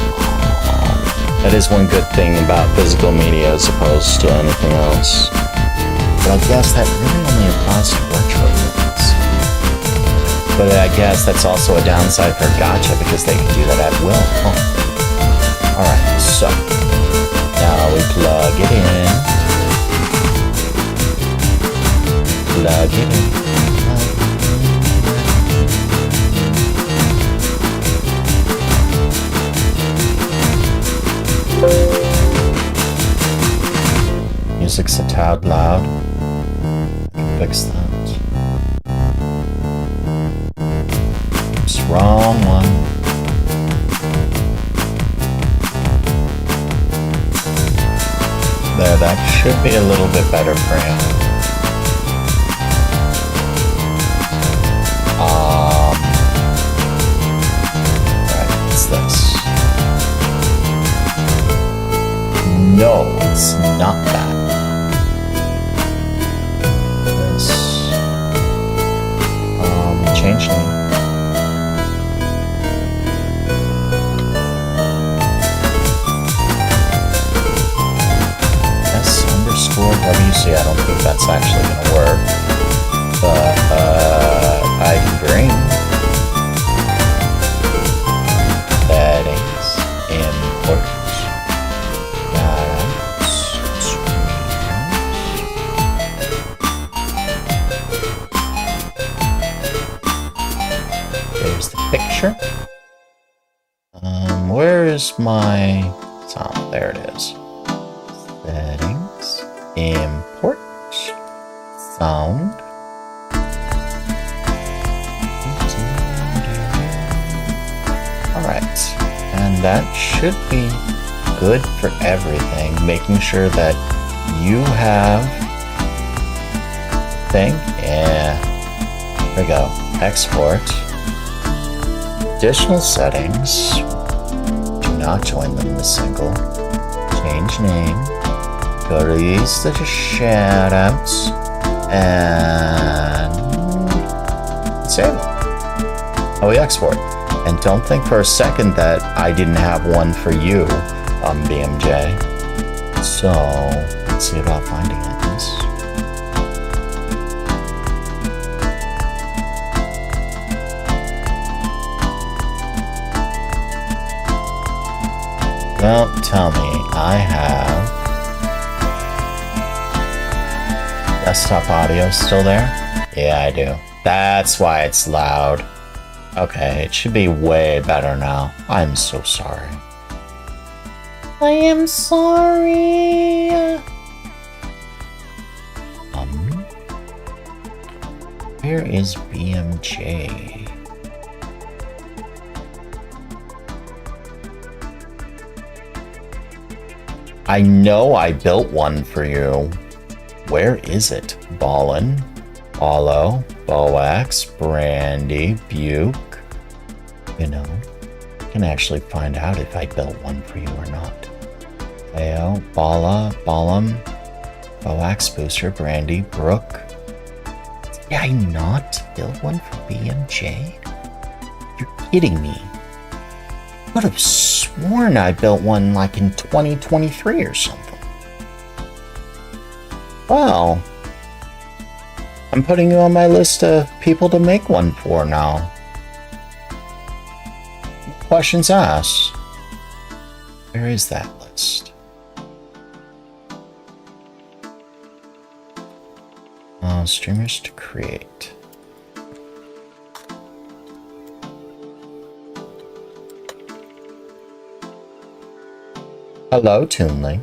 That is one good thing about physical media as opposed to anything else. But I guess that really only applies to retro movies. But I guess that's also a downside for Gacha because they can do that at will. Alright, so now we plug it in. Plug it in. Music's a tad loud. I can fix that. Oops, wrong one. There, that should be a little bit better for you. Right, it's this. No, it's not that. This. Change name. S_WC, I don't think that's actually gonna work. But, I can bring settings, import, there's the picture. Where is my sound? There it is. Settings, import, sound. Alright, and that should be good for everything, making sure that you have thing? Yeah. There we go. Export. Additional settings. Do not join them in the single. Change name. Go to these to shoutouts. And save it. Oh, we export. And don't think for a second that I didn't have one for you on BMJ. So, let's see about finding it. Don't tell me I have desktop audio still there? Yeah, I do. That's why it's loud. Okay, it should be way better now. I'm so sorry. I am sorry. Where is BMJ? I know I built one for you. Where is it? Ballin, Olo, Boax, Brandy, Buke. You know, I can actually find out if I built one for you or not. Leo, Bala, Balam, Boax, Booster, Brandy, Brooke. Did I not build one for BMJ? You're kidding me. I could have sworn I built one like in 2023 or something. Well, I'm putting you on my list of people to make one for now. Questions asked. Where is that list? Streamers to create. Hello, ToonLink.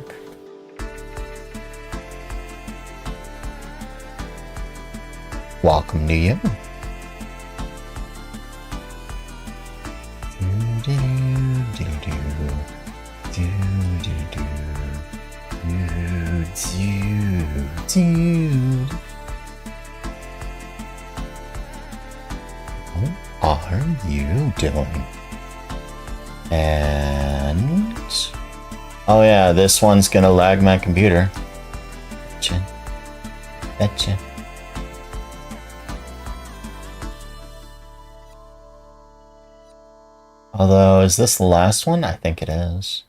Welcome to you. What are you doing? And oh yeah, this one's gonna lag my computer. Betcha. Although, is this the last one? I think it is.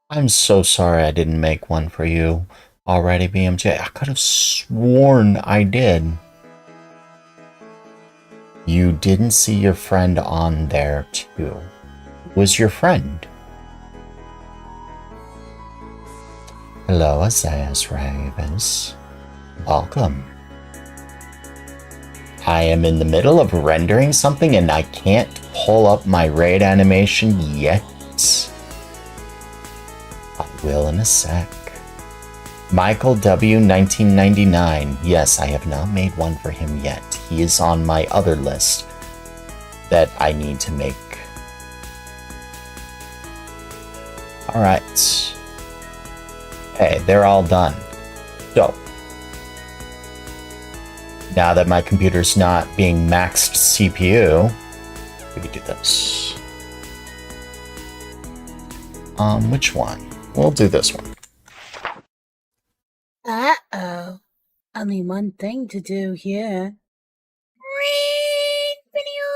I'm so sorry I didn't make one for you already, BMJ. I could have sworn I did. You didn't see your friend on there too. Who was your friend? Hello, Azaz Ravens. Welcome. I am in the middle of rendering something and I can't pull up my raid animation yet. I will in a sec. Michael W. 1999. Yes, I have not made one for him yet. He is on my other list that I need to make. Alright. Hey, they're all done. So, now that my computer's not being maxed CPU, we can do this. Which one? We'll do this one. Uh-oh. Only one thing to do here. Read video!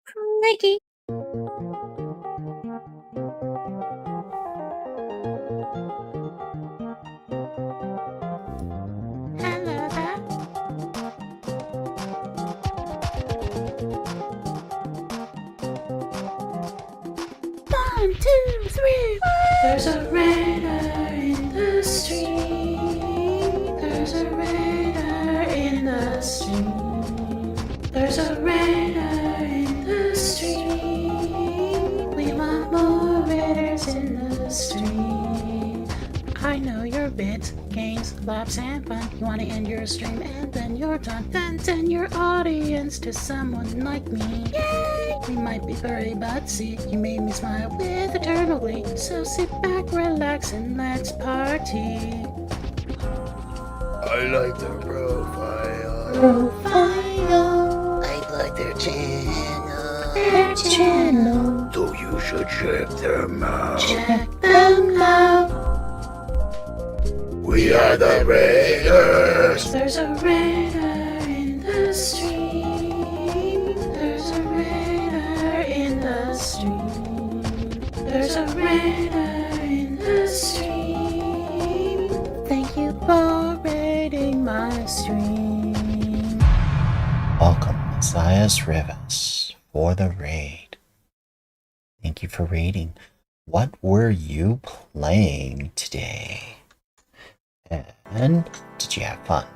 Crikey. Hello there. 1, 2, 3. There's a radar in the stream. There's a radar in the stream. There's a radar in the stream. We want more raiders in the stream. I know your bits, games, laps, and fun. You want to end your stream and then you're done. Then send your audience to someone like me. Yay! We might be very butsy. You made me smile with eternal glee. So sit back, relax, and let's party. I like their profile. Profile. I like their channel. Their channel. So you should check them out. Check them out. We are the Raiders. There's a raider in the stream. There's a raider in the stream. There's a raider in the stream. Thank you for raiding my stream. Welcome, Messiah's Rivers, for the raid. Thank you for raiding. What were you playing today? And did you have fun?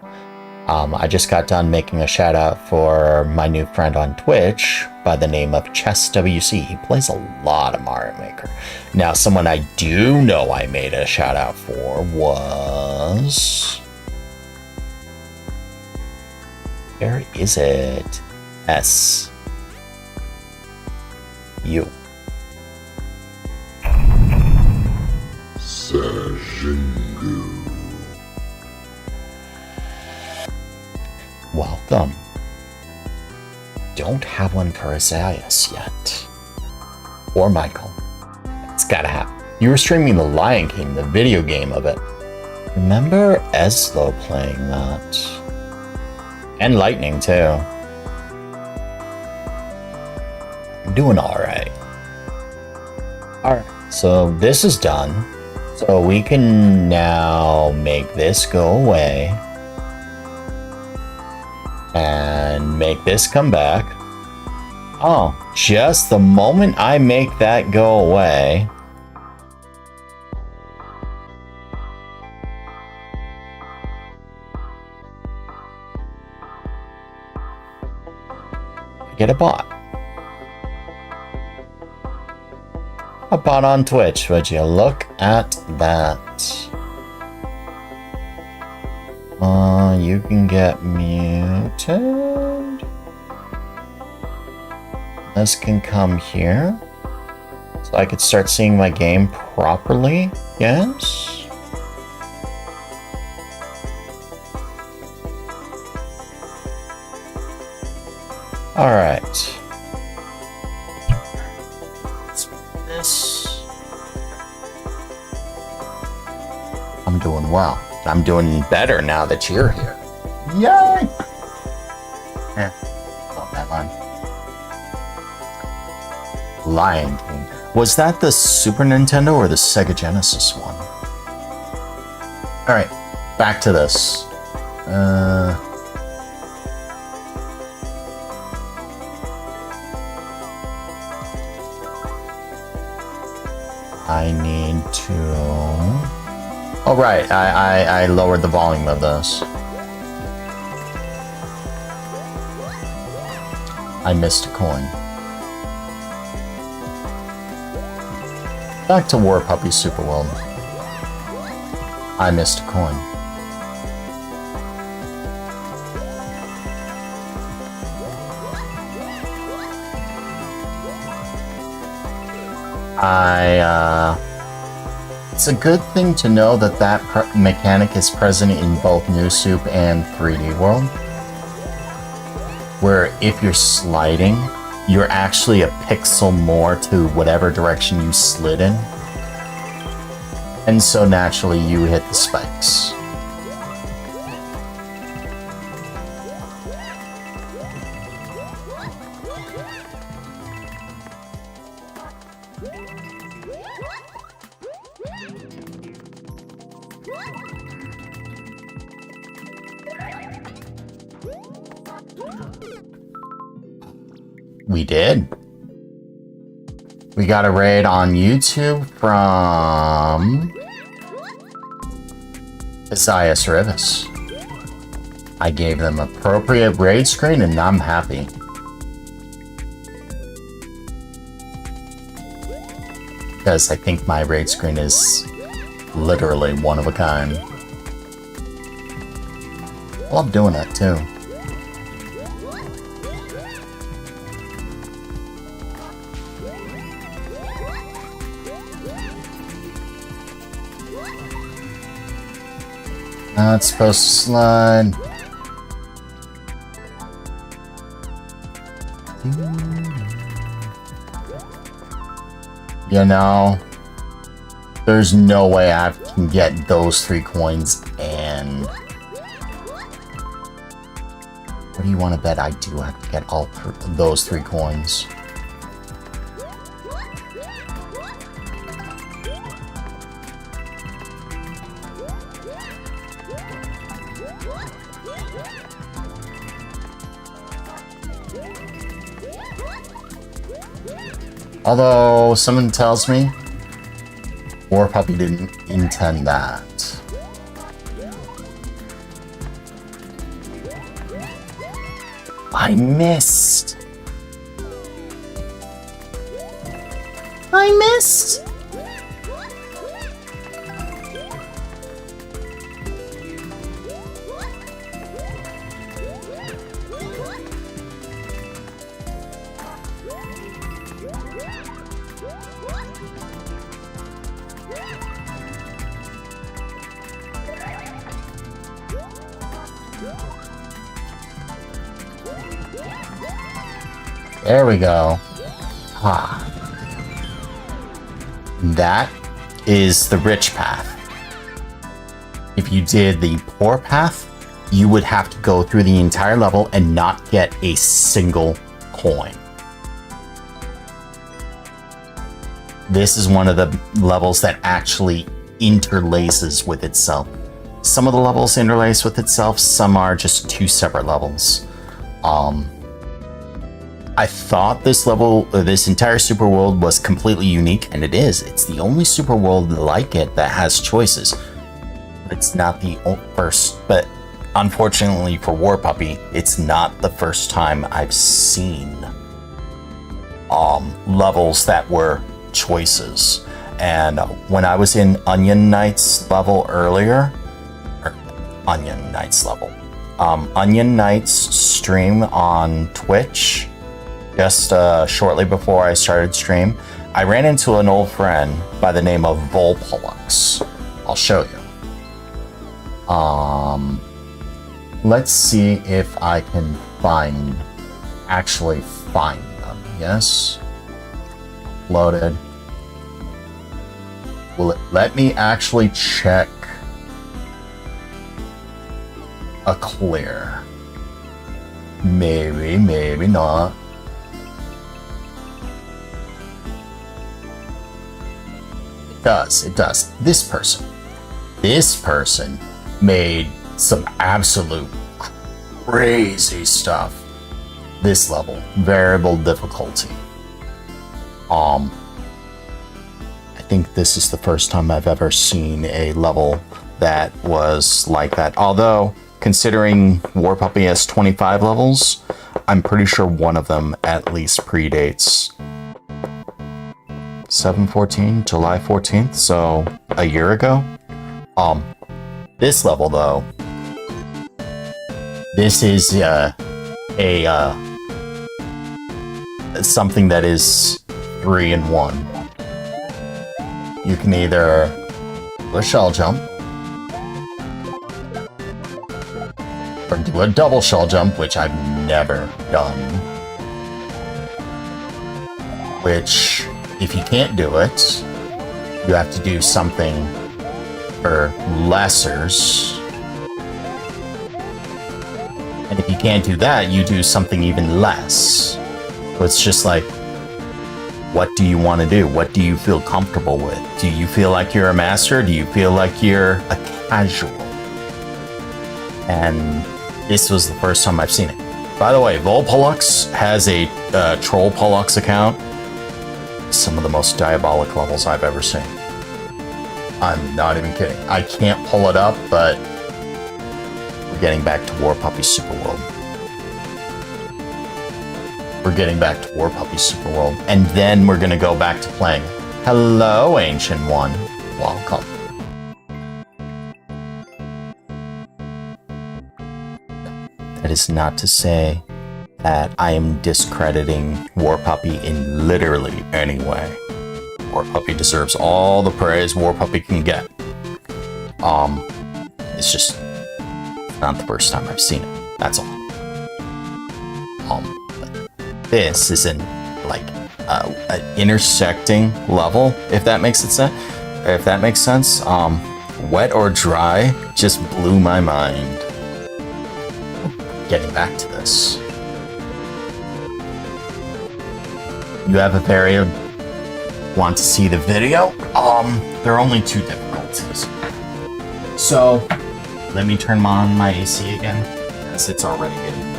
I just got done making a shout out for my new friend on Twitch by the name of ChessWC. He plays a lot of Mario Maker. Now, someone I do know I made a shout out for was... Where is it? S. You. Smm2. Welcome. Don't have one for Azalias yet. Or Michael. It's gotta happen. You were streaming The Lion King, the video game of it. Remember Eslo playing that? And Lightning, too. I'm doing alright. Alright, so this is done. So we can now make this go away. And make this come back. Oh, just the moment I make that go away. I get a bot. A bot on Twitch, would you look at that? You can get muted. This can come here. So I could start seeing my game properly. Yes. Alright. This. I'm doing well. I'm doing better now that you're here. Yay! Yeah, love that line. Lion King. Was that the Super Nintendo or the Sega Genesis one? Alright, back to this. I need to... Oh, right, I lowered the volume of this. I missed a coin. Back to War Puppy Super World. I missed a coin. It's a good thing to know that that mechanic is present in both New Soup and 3D World. Where if you're sliding, you're actually a pixel more to whatever direction you slid in. And so naturally you hit the spikes. We did. We got a raid on YouTube from Isaias Rivas. I gave them appropriate raid screen and I'm happy. Because I think my raid screen is literally one of a kind. I love doing that too. Not supposed to slide. You know, there's no way I can get those 3 coins, and what do you want to bet I do have to get all those 3 coins? Although, someone tells me War Puppy didn't intend that. I missed! I missed! There we go. Ah. That is the rich path. If you did the poor path, you would have to go through the entire level and not get a single coin. This is one of the levels that actually interlaces with itself. Some of the levels interlace with itself, some are just 2 separate levels. I thought this level, this entire super world was completely unique, and it is. It's the only super world like it that has choices. It's not the first, but unfortunately for War Puppy, it's not the first time I've seen levels that were choices. And when I was in Onion Knight's level earlier, Onion Knight's stream on Twitch, just shortly before I started stream, I ran into an old friend by the name of Volpollux. I'll show you. Let's see if I can actually find them. Yes. Loaded. Will it let me actually check a clear? Maybe, maybe not. It does. This person made some absolute crazy stuff. This level, variable difficulty. I think this is the first time I've ever seen a level that was like that. Although, considering War Puppy has 25 levels, I'm pretty sure one of them at least predates 7/14, July 14th, so a year ago. This level though, this is something that is 3 in 1. You can either do a shell jump or do a double shell jump, which I've never done. Which, if you can't do it, you have to do something for lessers. And if you can't do that, you do something even less. So it's just like, what do you want to do? What do you feel comfortable with? Do you feel like you're a master? Do you feel like you're a casual? And this was the first time I've seen it. By the way, Volpollux has a Troll Pollux account. Some of the most diabolic levels I've ever seen. I'm not even kidding. I can't pull it up, but we're getting back to War Puppy Super World. We're getting back to War Puppy Super World, and then we're gonna go back to playing. Hello, Ancient One. Welcome. That is not to say that I am discrediting War Puppy in literally any way. War Puppy deserves all the praise War Puppy can get. It's just Not the first time I've seen it. That's all. This is an intersecting level, if that makes sense. Wet or dry just blew my mind. Getting back to this. You have a variant. Want to see the video? There are only 2 difficulties. So, let me turn on my AC again, as it's already getting weird.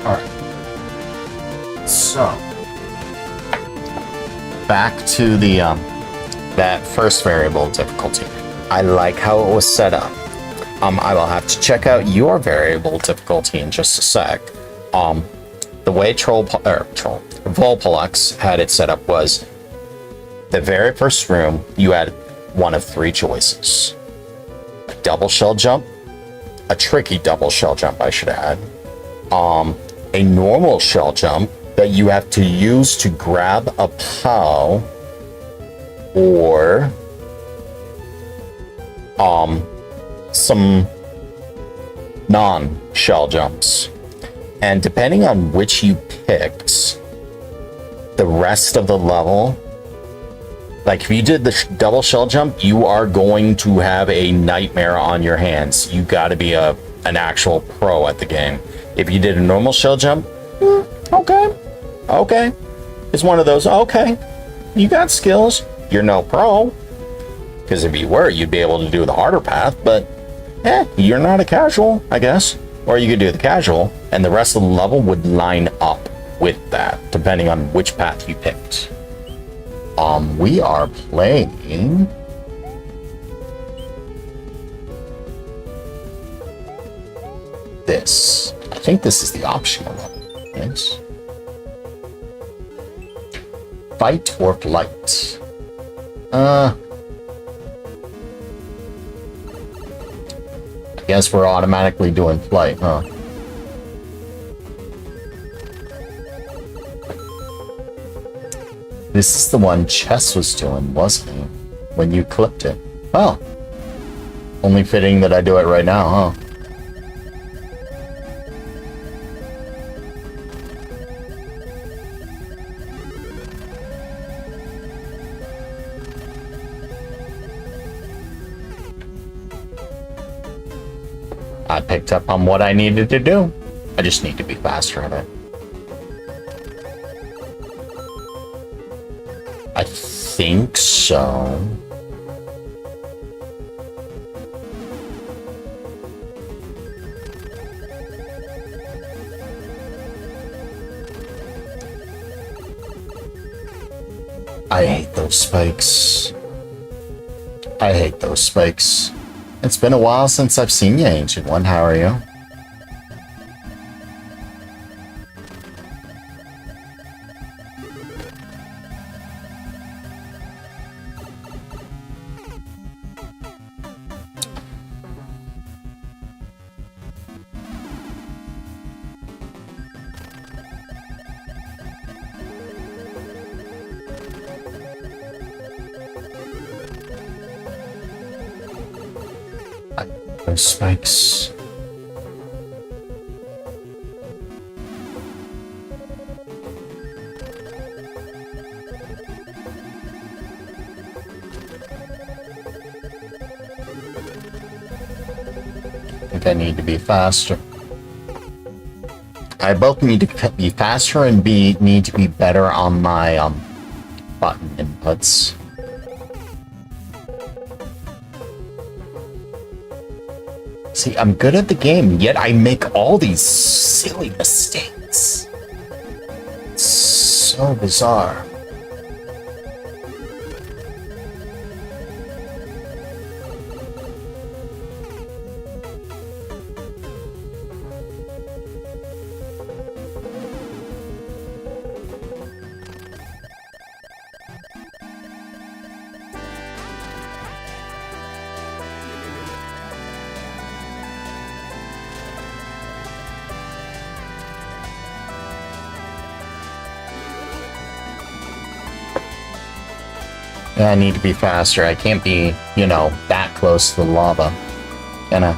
Alright. So, back to the, that first variable difficulty. I like how it was set up. I will have to check out your variable difficulty in just a sec. The way Volpolux had it set up was the very first room, you had one of 3 choices. A double shell jump, a tricky double shell jump, I should add, a normal shell jump that you have to use to grab a POW, or some non-shell jumps. And depending on which you picked, the rest of the level, like if you did the double shell jump, you are going to have a nightmare on your hands. You got to be an actual pro at the game. If you did a normal shell jump, okay. It's one of those, okay, you got skills. You're no pro. Because if you were, you'd be able to do the harder path, but you're not a casual, I guess. Or you could do the casual, and the rest of the level would line up with that, depending on which path you picked. We are playing this. I think this is the optional level. Yes. Fight or flight. I guess we're automatically doing flight, huh? This is the one Chess was doing, wasn't he? When you clipped it. Well, only fitting that I do it right now, huh? I picked up on what I needed to do. I just need to be faster at it. I think so. I hate those spikes. I hate those spikes. It's been a while since I've seen you, Ancient One. How are you? Those spikes. I think I need to be faster. I both need to be faster and need to be better on my button inputs. See, I'm good at the game, yet I make all these silly mistakes. It's so bizarre. Yeah, I need to be faster. I can't be, you know, that close to the lava. Can I?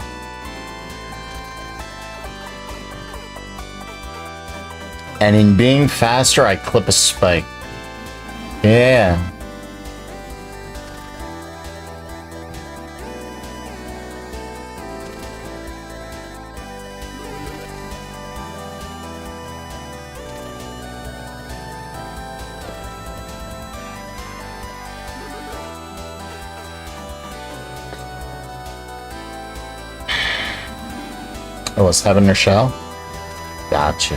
And in being faster, I clip a spike. Yeah. Oh, was Heaven or Shell? Gotcha.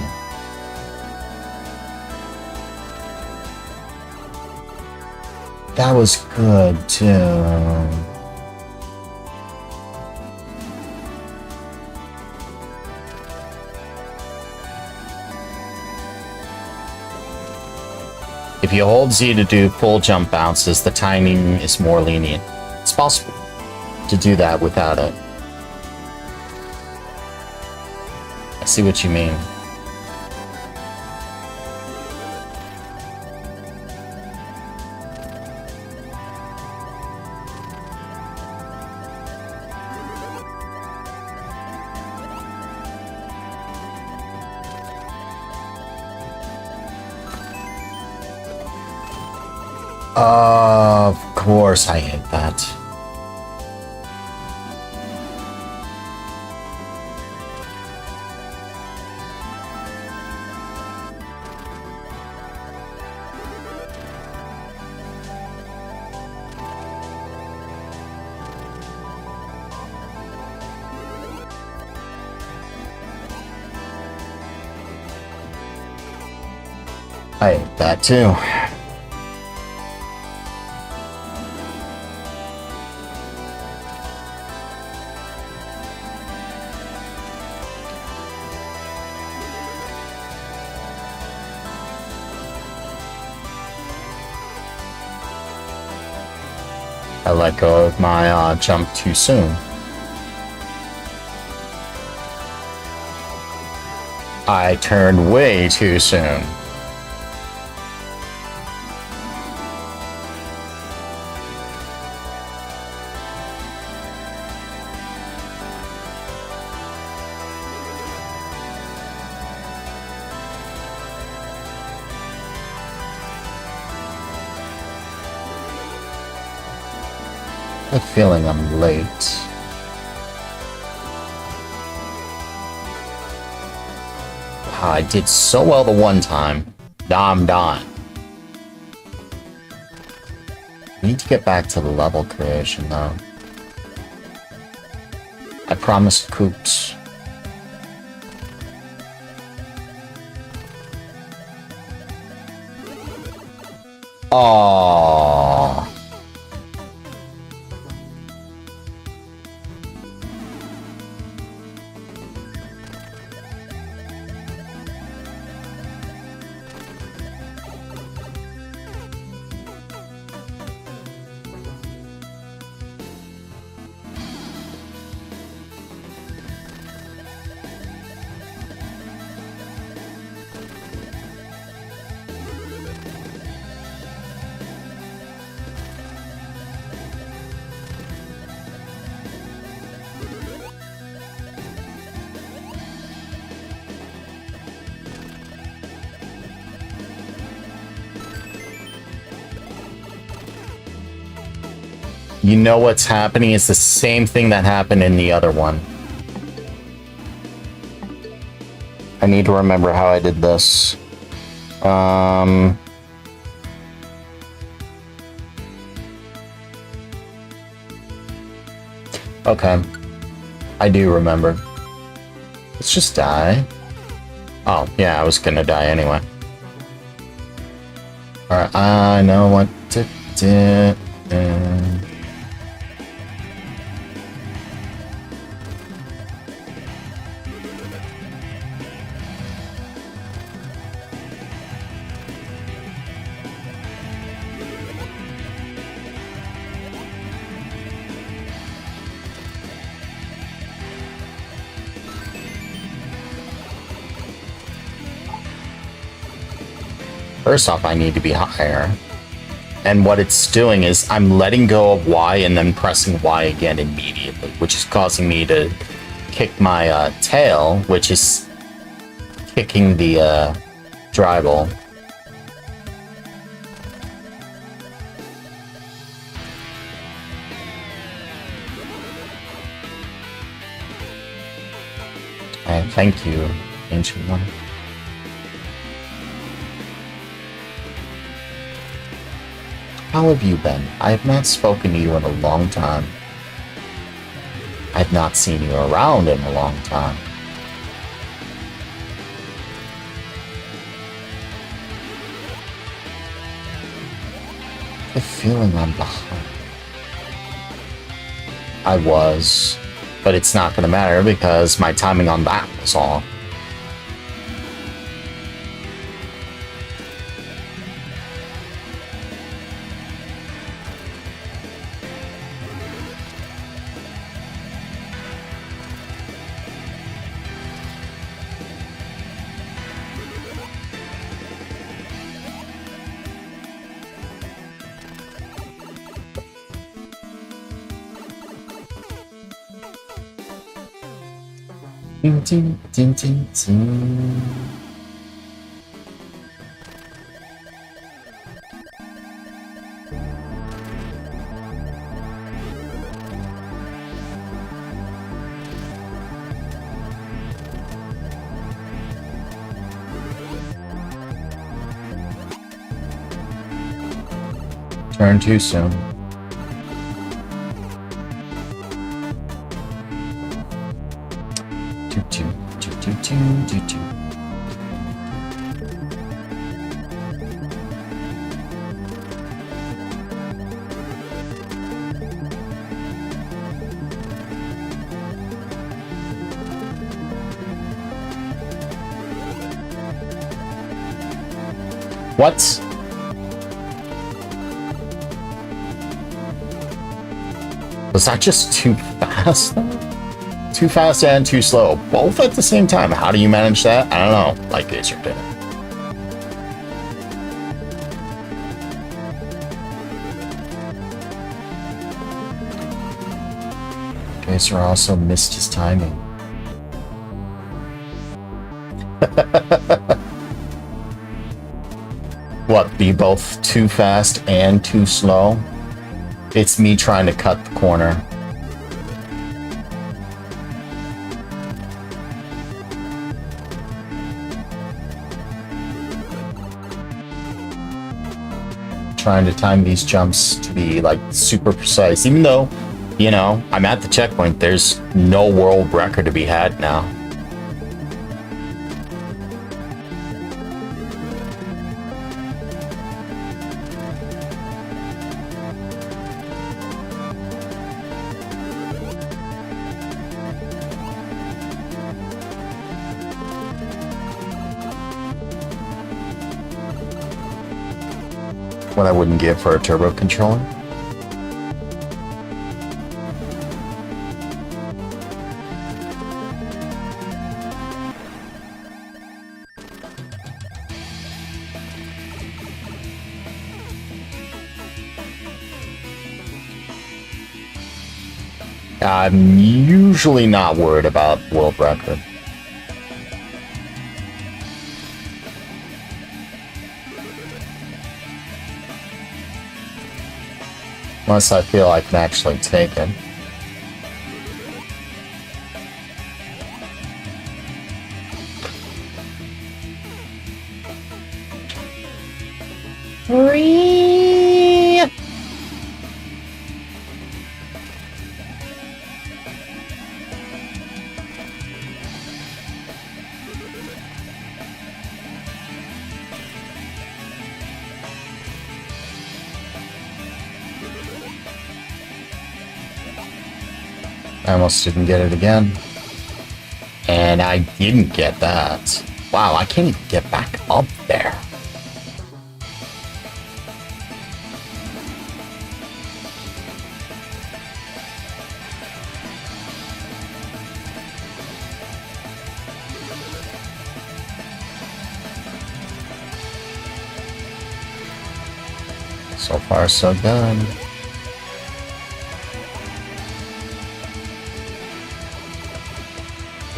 That was good, too. If you hold Z to do full jump bounces, the timing is more lenient. It's possible to do that without it. I see what you mean. Of course I hate that. I hate that too. I let go of my jump too soon. I turned way too soon. I have a feeling I'm late. Wow, I did so well the one time. Now I'm done. I need to get back to the level creation though. I promised Coops. Aww. You know what's happening? It's the same thing that happened in the other one. I need to remember how I did this. Okay. I do remember. Let's just die. Oh, yeah, I was gonna die anyway. Alright, I know what to do. First off, I need to be higher. And what it's doing is I'm letting go of Y and then pressing Y again immediately, which is causing me to kick my tail, which is kicking the dribble. And thank you, Ancient One. How have you been? I have not spoken to you in a long time. I have not seen you around in a long time. The feeling I'm behind. I was, but it's not going to matter because my timing on that was off. Ding, ding, ding, ding, ding. Turn too soon. What? Was that just too fast? Too fast and too slow, both at the same time. How do you manage that? I don't know. Lightgazer did it. Gazer also missed his timing. What, be both too fast and too slow? It's me trying to cut the corner. Trying to time these jumps to be like super precise, even though, you know, I'm at the checkpoint. There's no world record to be had now. What I wouldn't give for a turbo controller. I'm usually not worried about world record. Unless I feel I can actually take it. I almost didn't get it again. And I didn't get that. Wow, I can't even get back up there. So far, so good.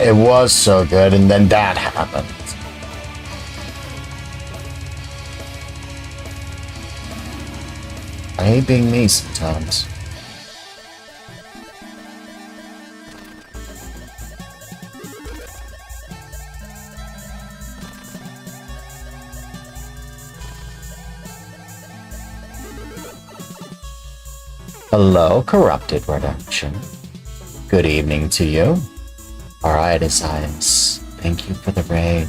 It was so good, and then that happened. I hate being me sometimes. Hello, Corrupted Redemption. Good evening to you. Alright, Isaias. Thank you for the raid.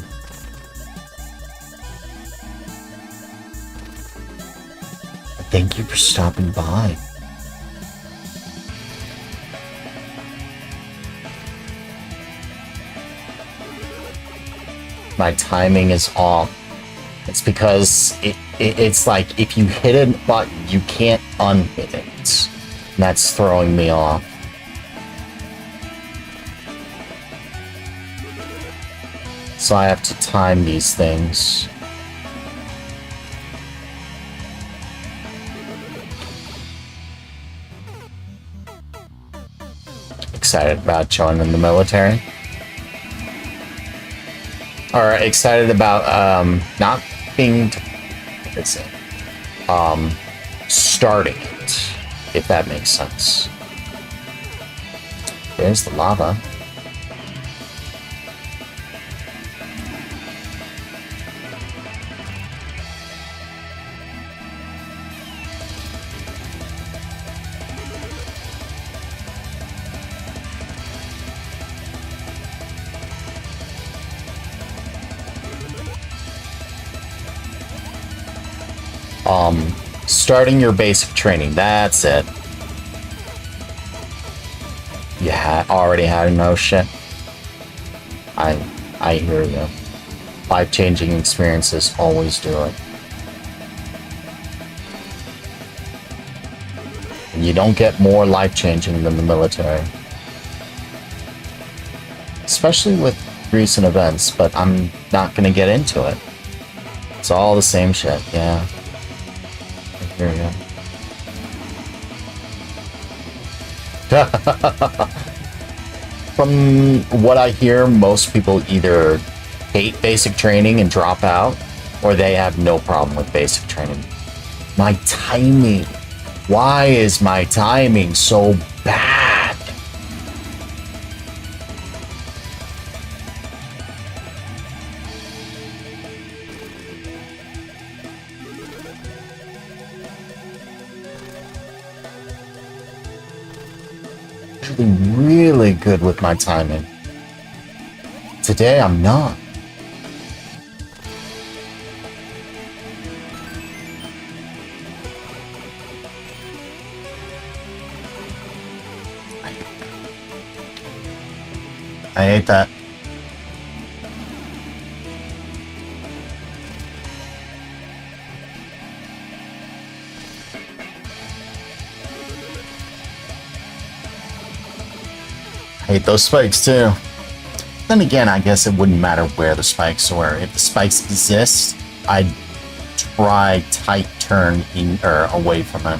Thank you for stopping by. My timing is off. It's because it's like if you hit a button, you can't unhit it. And that's throwing me off. So I have to time these things. Excited about joining the military. Or excited about not being starting it, if that makes sense. There's the lava. Starting your basic training, that's it. You already had no shit. I hear you. Life-changing experiences always do it. And you don't get more life-changing than the military. Especially with recent events, but I'm not gonna get into it. It's all the same shit, yeah. Here we go. From what I hear, most people either hate basic training and drop out, or they have no problem with basic training. My timing. Why is my timing so bad? Really good with my timing. Today I'm not. I hate that. Hate those spikes too. Then again, I guess it wouldn't matter where the spikes were. If the spikes exist, I'd try tight turn in or away from it.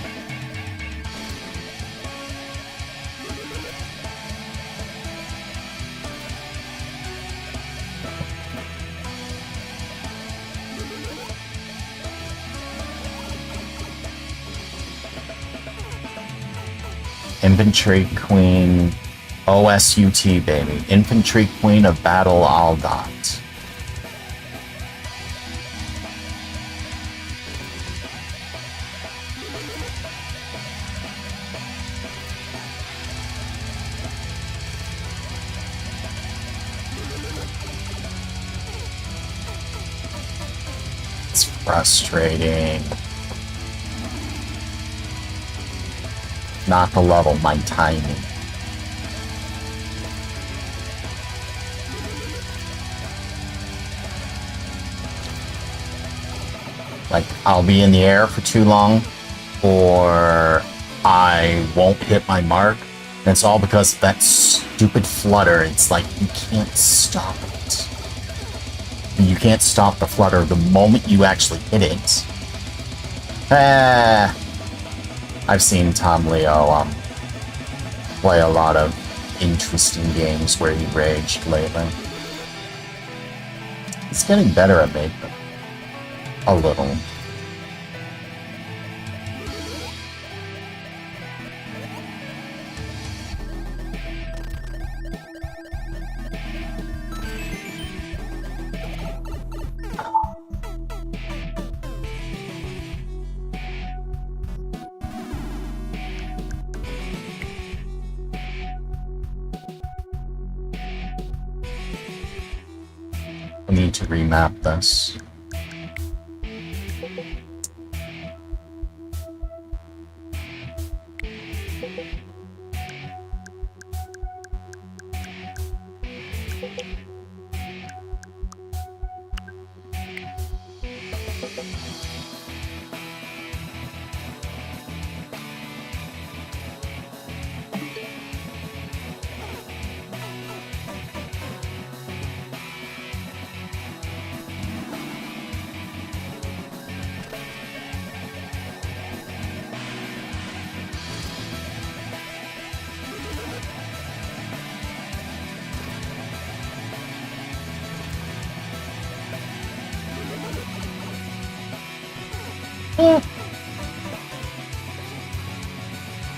Infantry Queen. OSUT, baby. Infantry Queen of Battle Aldat. It's frustrating. Not the level, my timing. Like, I'll be in the air for too long, or I won't hit my mark. And it's all because of that stupid flutter. It's like, you can't stop it. You can't stop the flutter the moment you actually hit it. I've seen Tom Leo play a lot of interesting games where he raged lately. He's getting better at making them. A little. I need to remap this.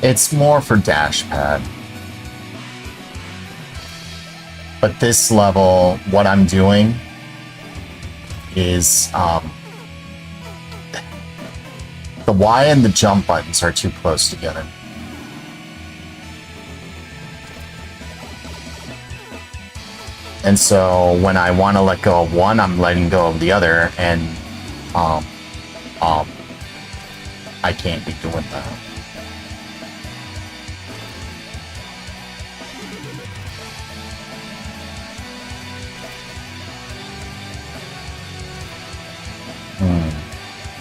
It's more for dashpad. But this level, what I'm doing is the Y and the jump buttons are too close together. And so when I want to let go of one, I'm letting go of the other, and I can't be doing that.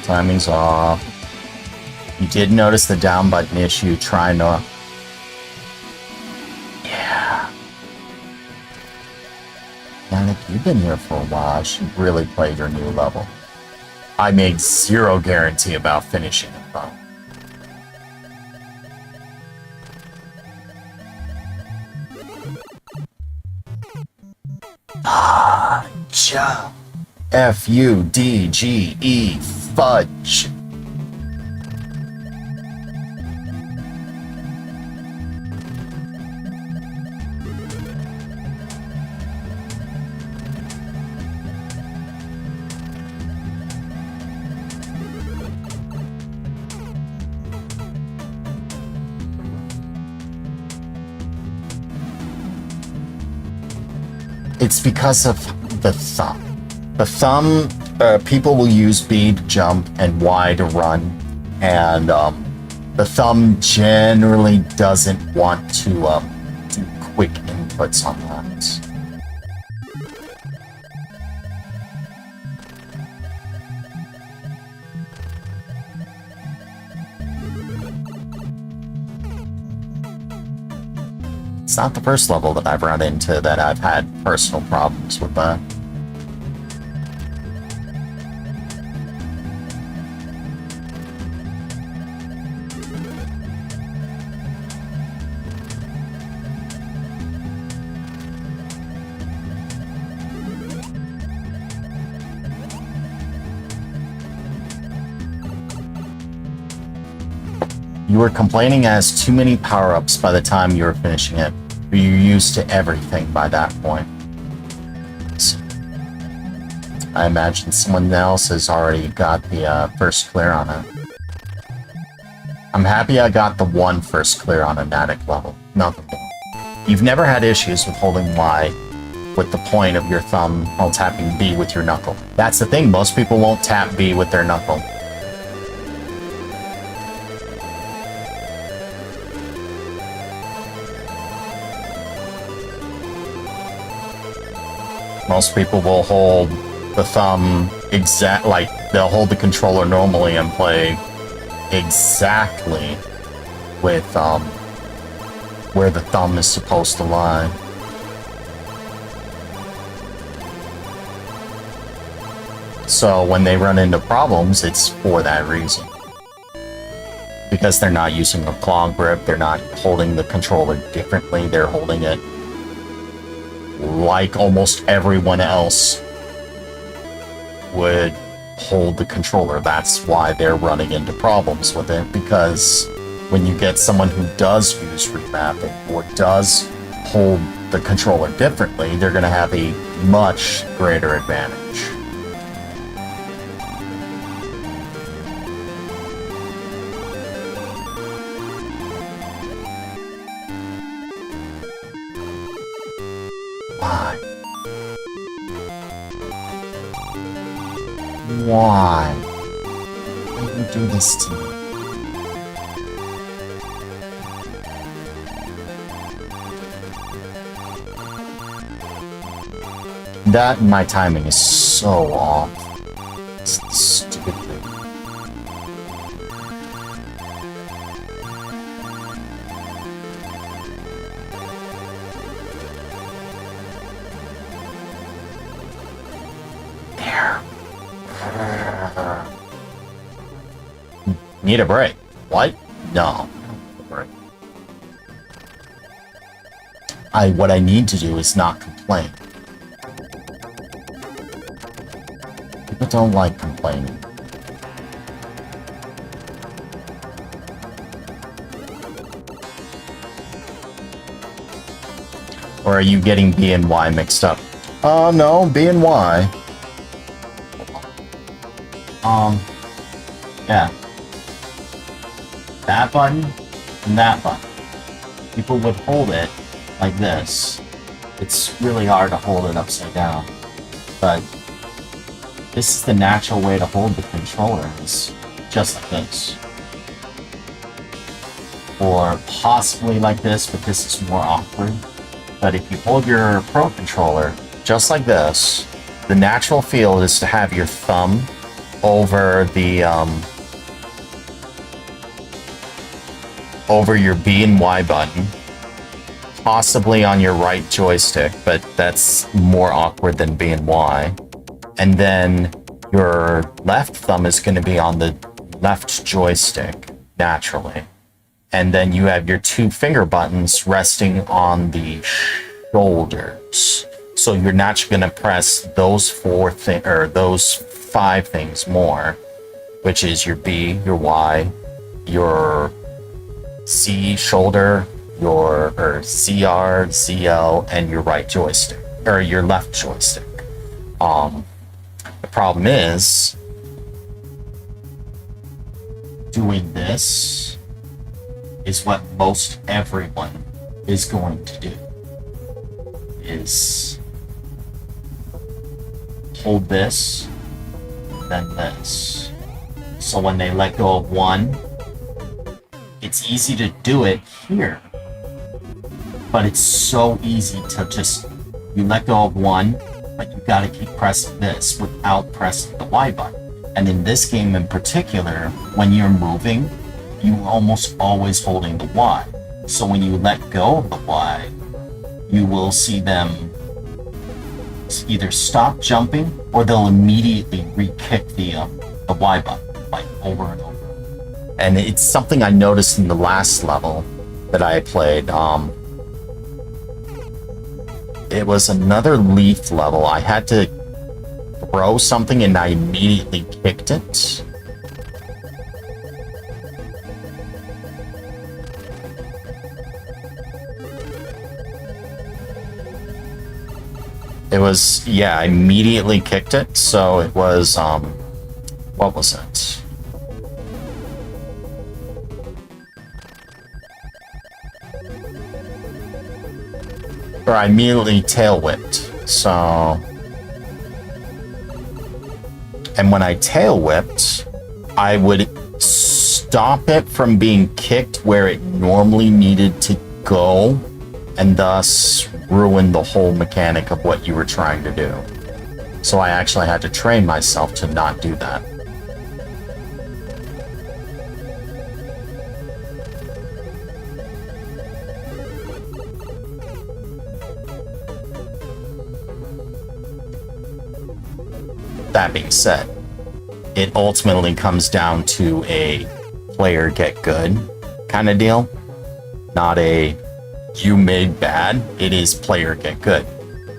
Timing's off. You did notice the down button issue trying to... Yeah. Manic, you've been here for a while. I should really play your new level. I made zero guarantee about finishing it, though. F-U-D-G-E, fudge. It's because of the thumb. The thumb, people will use B to jump and Y to run, and the thumb generally doesn't want to do quick inputs on that. It's not the first level that I've run into that I've had personal problems with that. You were complaining as too many power-ups by the time you were finishing it. You're used to everything by that point. So, I imagine someone else has already got the first clear on it. I'm happy I got the one first clear on a Natick level. Nothing more. You've never had issues with holding Y with the point of your thumb while tapping B with your knuckle. That's the thing, most people won't tap B with their knuckle. Most people will hold the thumb like they'll hold the controller normally and play exactly with where the thumb is supposed to lie. So when they run into problems, it's for that reason. because they're not using a claw grip, they're not holding the controller differently, they're holding it like almost everyone else would hold the controller. That's why they're running into problems with it, because when you get someone who does use remapping or does hold the controller differently, they're going to have a much greater advantage. Why? Why? Why do you do this to me? That and my timing is so off. It's the stupid thing. There. Need a break. What? No. Break. What I need to do is not complain. People don't like complaining. Or are you getting B and Y mixed up? No, B and Y. Yeah. That button and that button. People would hold it like this. It's really hard to hold it upside down. But this is the natural way to hold the controller, is just like this. Or possibly like this, but this is more awkward. But if you hold your Pro controller just like this, the natural feel is to have your thumb over the over your B and Y button, possibly on your right joystick, but that's more awkward than B and Y. And then your left thumb is going to be on the left joystick, naturally. And then you have your two finger buttons resting on the shoulders. So you're naturally going to press those those 5 things more, which is your B, your Y, your C shoulder, your CR, ZL, and your right joystick, or your left joystick. The problem is doing this is what most everyone is going to do, is hold this, then this. So when they let go of one, it's easy to do it here, but it's so easy to just, you let go of one, but you gotta keep pressing this without pressing the Y button. And in this game in particular, when you're moving, you're almost always holding the Y. So when you let go of the Y, you will see them either stop jumping or they'll immediately re-kick the Y button, like over and over. And it's something I noticed in the last level that I played. It was another Leaf level. I had to throw something and I immediately kicked it. It was, yeah, I immediately kicked it. So it was, what was it? Or I immediately tail whipped. So, and when I tail whipped, I would stop it from being kicked where it normally needed to go, and thus ruin the whole mechanic of what you were trying to do. So I actually had to train myself to not do that. That being said, it ultimately comes down to a player get good kind of deal. Not a you made bad, it is player get good.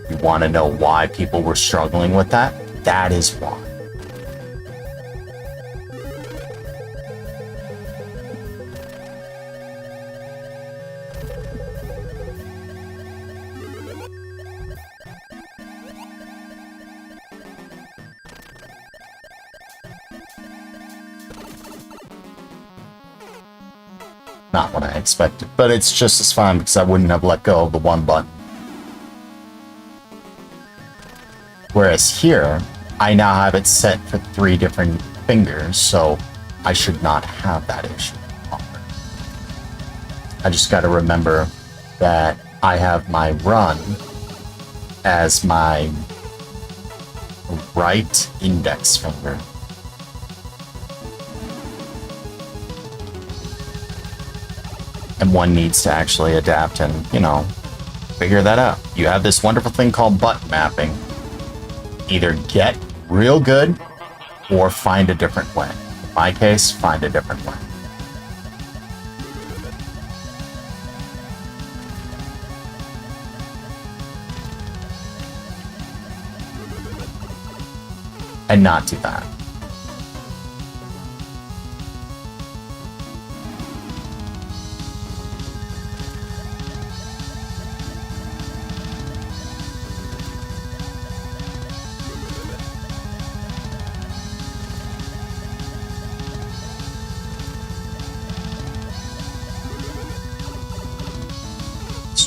You want to know why people were struggling with that? That is why. Not what I expected, but it's just as fine because I wouldn't have let go of the one button. Whereas here, I now have it set for 3 different fingers, so I should not have that issue. I just got to remember that I have my run as my right index finger. And one needs to actually adapt and, you know, figure that out. You have this wonderful thing called button mapping. Either get real good or find a different way. In my case, find a different way. And not do that.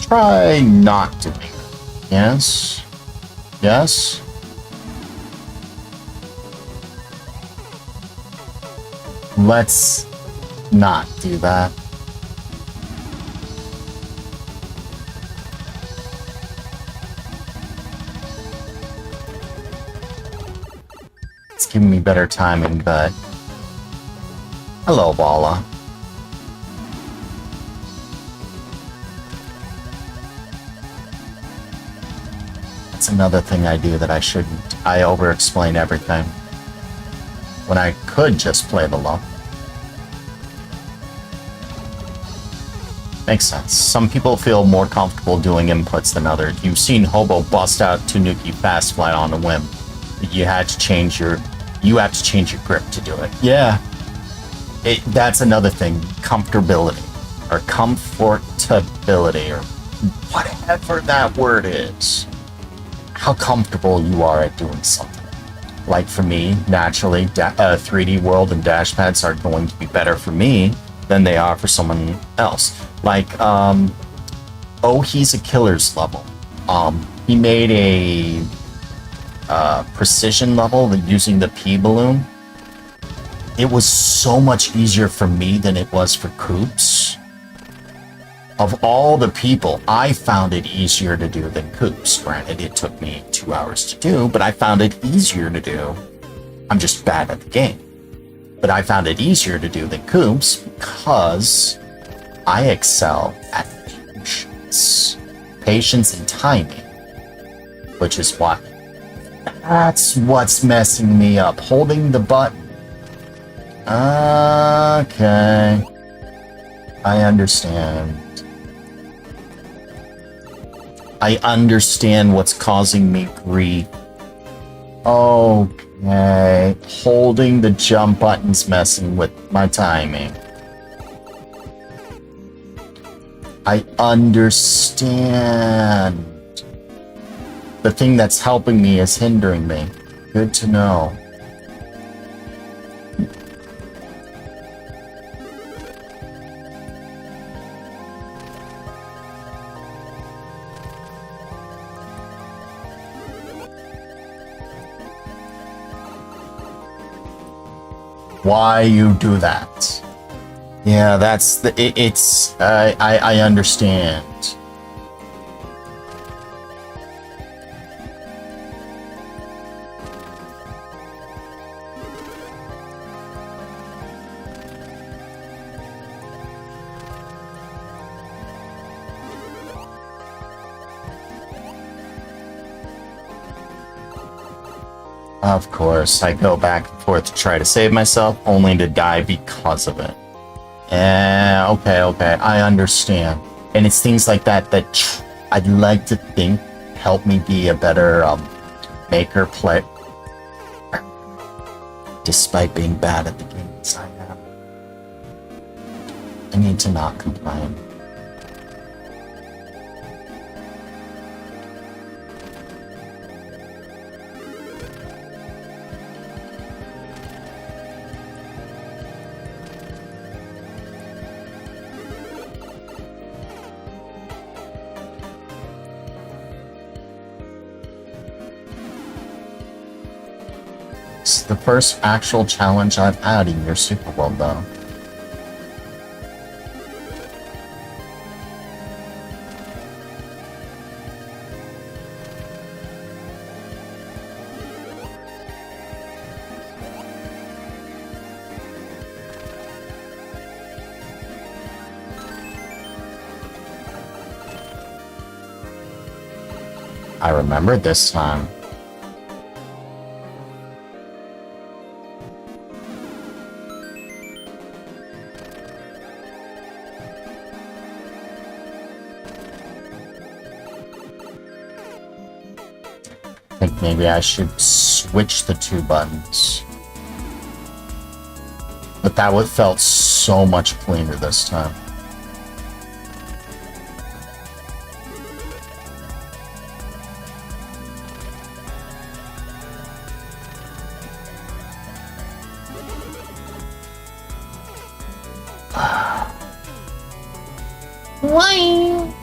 Try not doing it. Yes. Yes. Let's not do that. It's giving me better timing, but... Hello, Rola. That's another thing I do that I shouldn't. I over-explain everything when I could just play the low. Makes sense. Some people feel more comfortable doing inputs than others. You've seen Hobo bust out Tanuki fast flat on a whim. You have to change your grip to do it. Yeah. That's another thing. Comfortability. Or comfortability. Or whatever that word is. How comfortable you are at doing something. Like for me, naturally, 3D World and dashpads are going to be better for me than they are for someone else. Like, Oh He's a Killer's level. He made a precision level using the P balloon. It was so much easier for me than it was for Koops. Of all the people, I found it easier to do than Koops. Granted, it took me 2 hours to do, but I found it easier to do. I'm just bad at the game. But I found it easier to do than Koops because I excel at patience. Patience and timing. Which is what... That's what's messing me up. Holding the button. Okay. I understand. I understand what's causing me grief. Okay. Holding the jump button's messing with my timing. I understand. The thing that's helping me is hindering me. Good to know. Why you do that? Yeah, that's the. I understand. Of course, I go back and forth to try to save myself, only to die because of it. Okay, I understand. And it's things like that that I'd like to think help me be a better maker play. Despite being bad at the games I am. I need to not complain. It's the first actual challenge I've had in your Super World, though. I remember this time. I think maybe I should switch the two buttons. But that would felt so much cleaner this time. Why?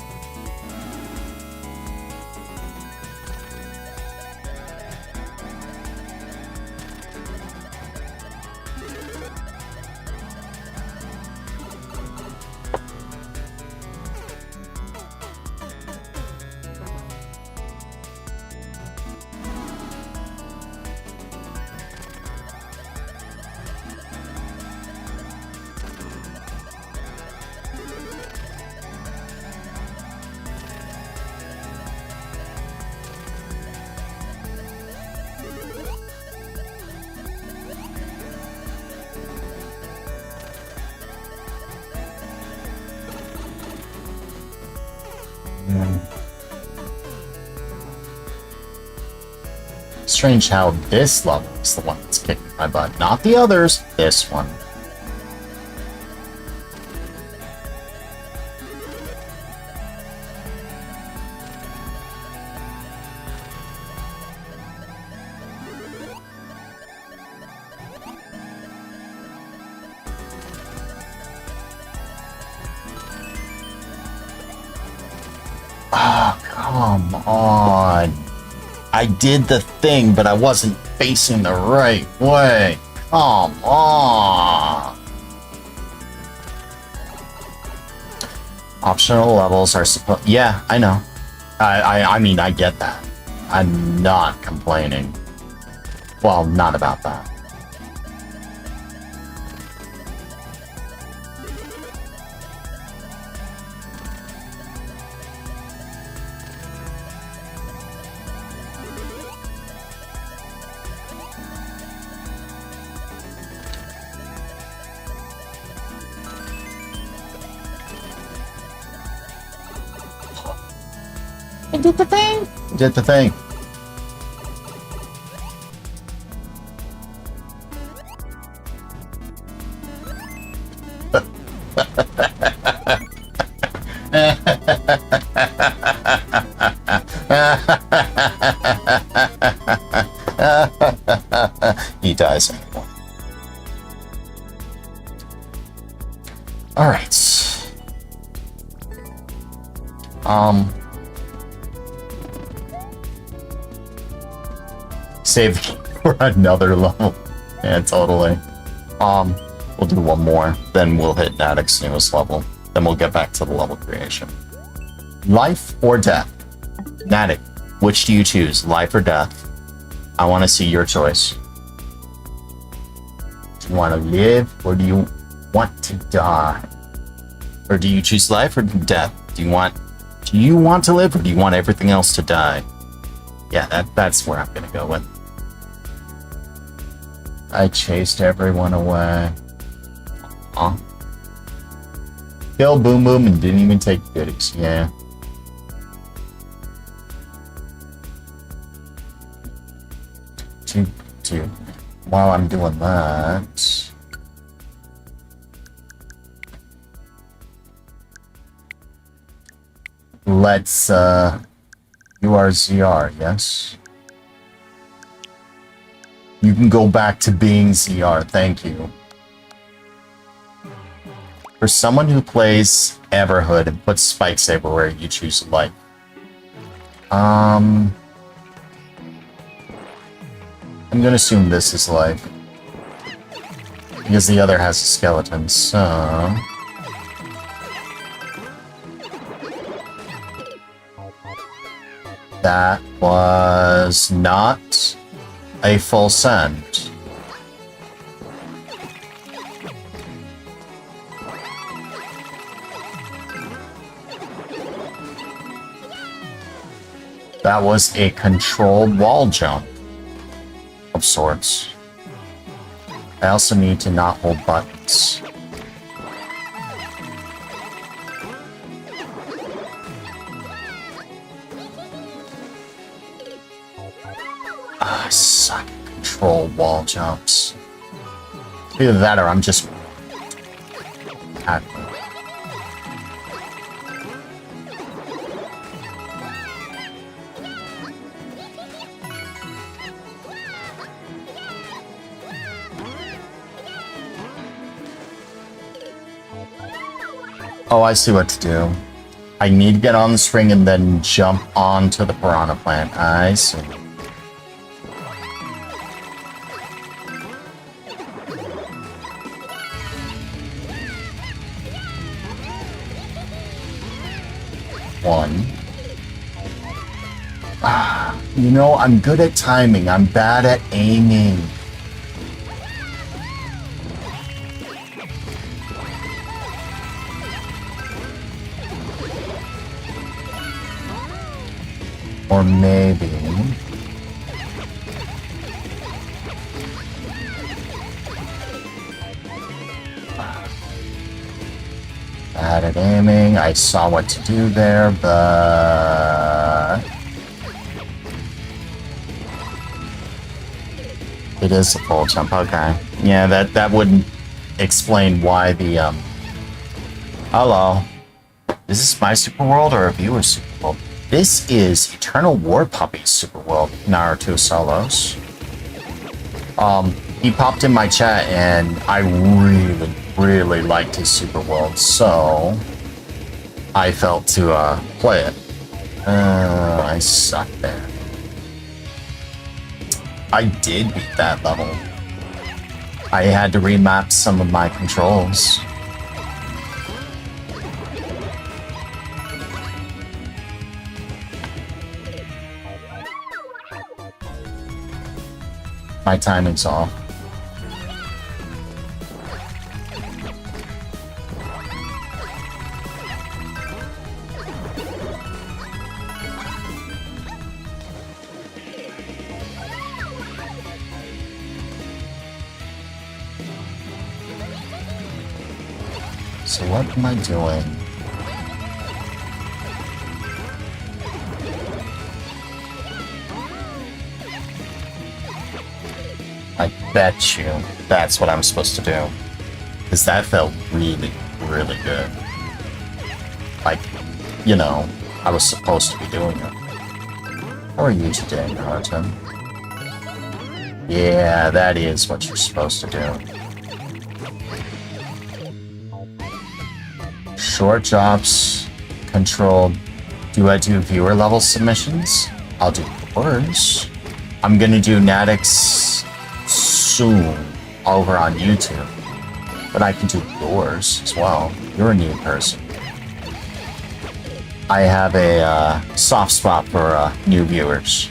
Strange how this level is the one that's kicking my butt, not the others, this one. Oh, come on. I did the thing, but I wasn't facing the right way. Come on. Optional levels are supposed... Yeah, I know. I mean, I get that. I'm not complaining. Well, not about that. I did the thing. Did the thing. He dies anymore. All right. Save for another level. Yeah, totally. We'll do one more, then we'll hit Nadic's newest level. Then we'll get back to the level creation. Life or death? Nadic, which do you choose, life or death? I want to see your choice. Do you want to live, or do you want to die? Or do you choose life or death? Do you want to live, or do you want everything else to die? Yeah, that's where I'm gonna go with. I chased everyone away. Kill Boom Boom and didn't even take goodies. Yeah. Two. While I'm doing that, let's you are ZR, yes? You can go back to being ZR, thank you. For someone who plays Everhood and puts spikes everywhere, you choose life. I'm gonna assume this is life. Because the other has a skeleton, so... That was not a full send. That was a controlled wall jump of sorts. I also need to not hold buttons. I suck at control wall jumps. Either that or I'm just... Oh, I see what to do. I need to get on the string and then jump onto the piranha plant. I see. One. You know, I'm good at timing. I'm bad at aiming. Or maybe... Bad at aiming. I saw what to do there, but... It is a full jump, okay. Yeah, that wouldn't explain why the, Hello. Is this my super world or a viewer's super world? This is Eternal War Puppy's super world, Naruto Solos. He popped in my chat and I really liked his super world, so I felt to play it. I suck there. I did beat that level. I had to remap some of my controls. My timing's off. So what am I doing? I bet you that's what I'm supposed to do. Because that felt really good. Like, you know, I was supposed to be doing it. How are you today, Naruto? Yeah, that is what you're supposed to do. Short jobs, controlled. Do I do viewer level submissions? I'll do yours. I'm gonna do Natix soon over on YouTube, but I can do yours as well. You're a new person. I have a soft spot for new viewers.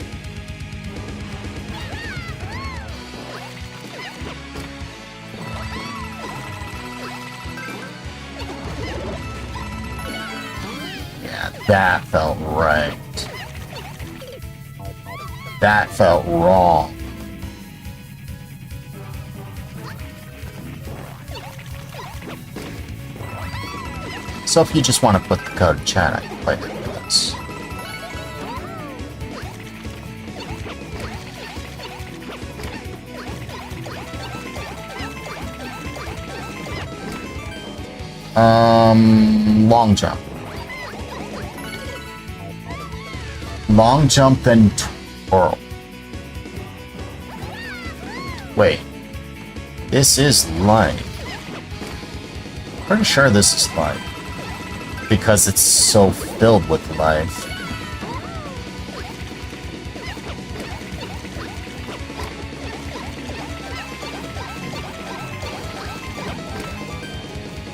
Yeah, that felt right. That felt wrong. So if you just want to put the code in chat, I can play it with us. Long jump. Long jump, then twirl. Wait. This is light. Pretty sure this is light. Because it's so filled with life.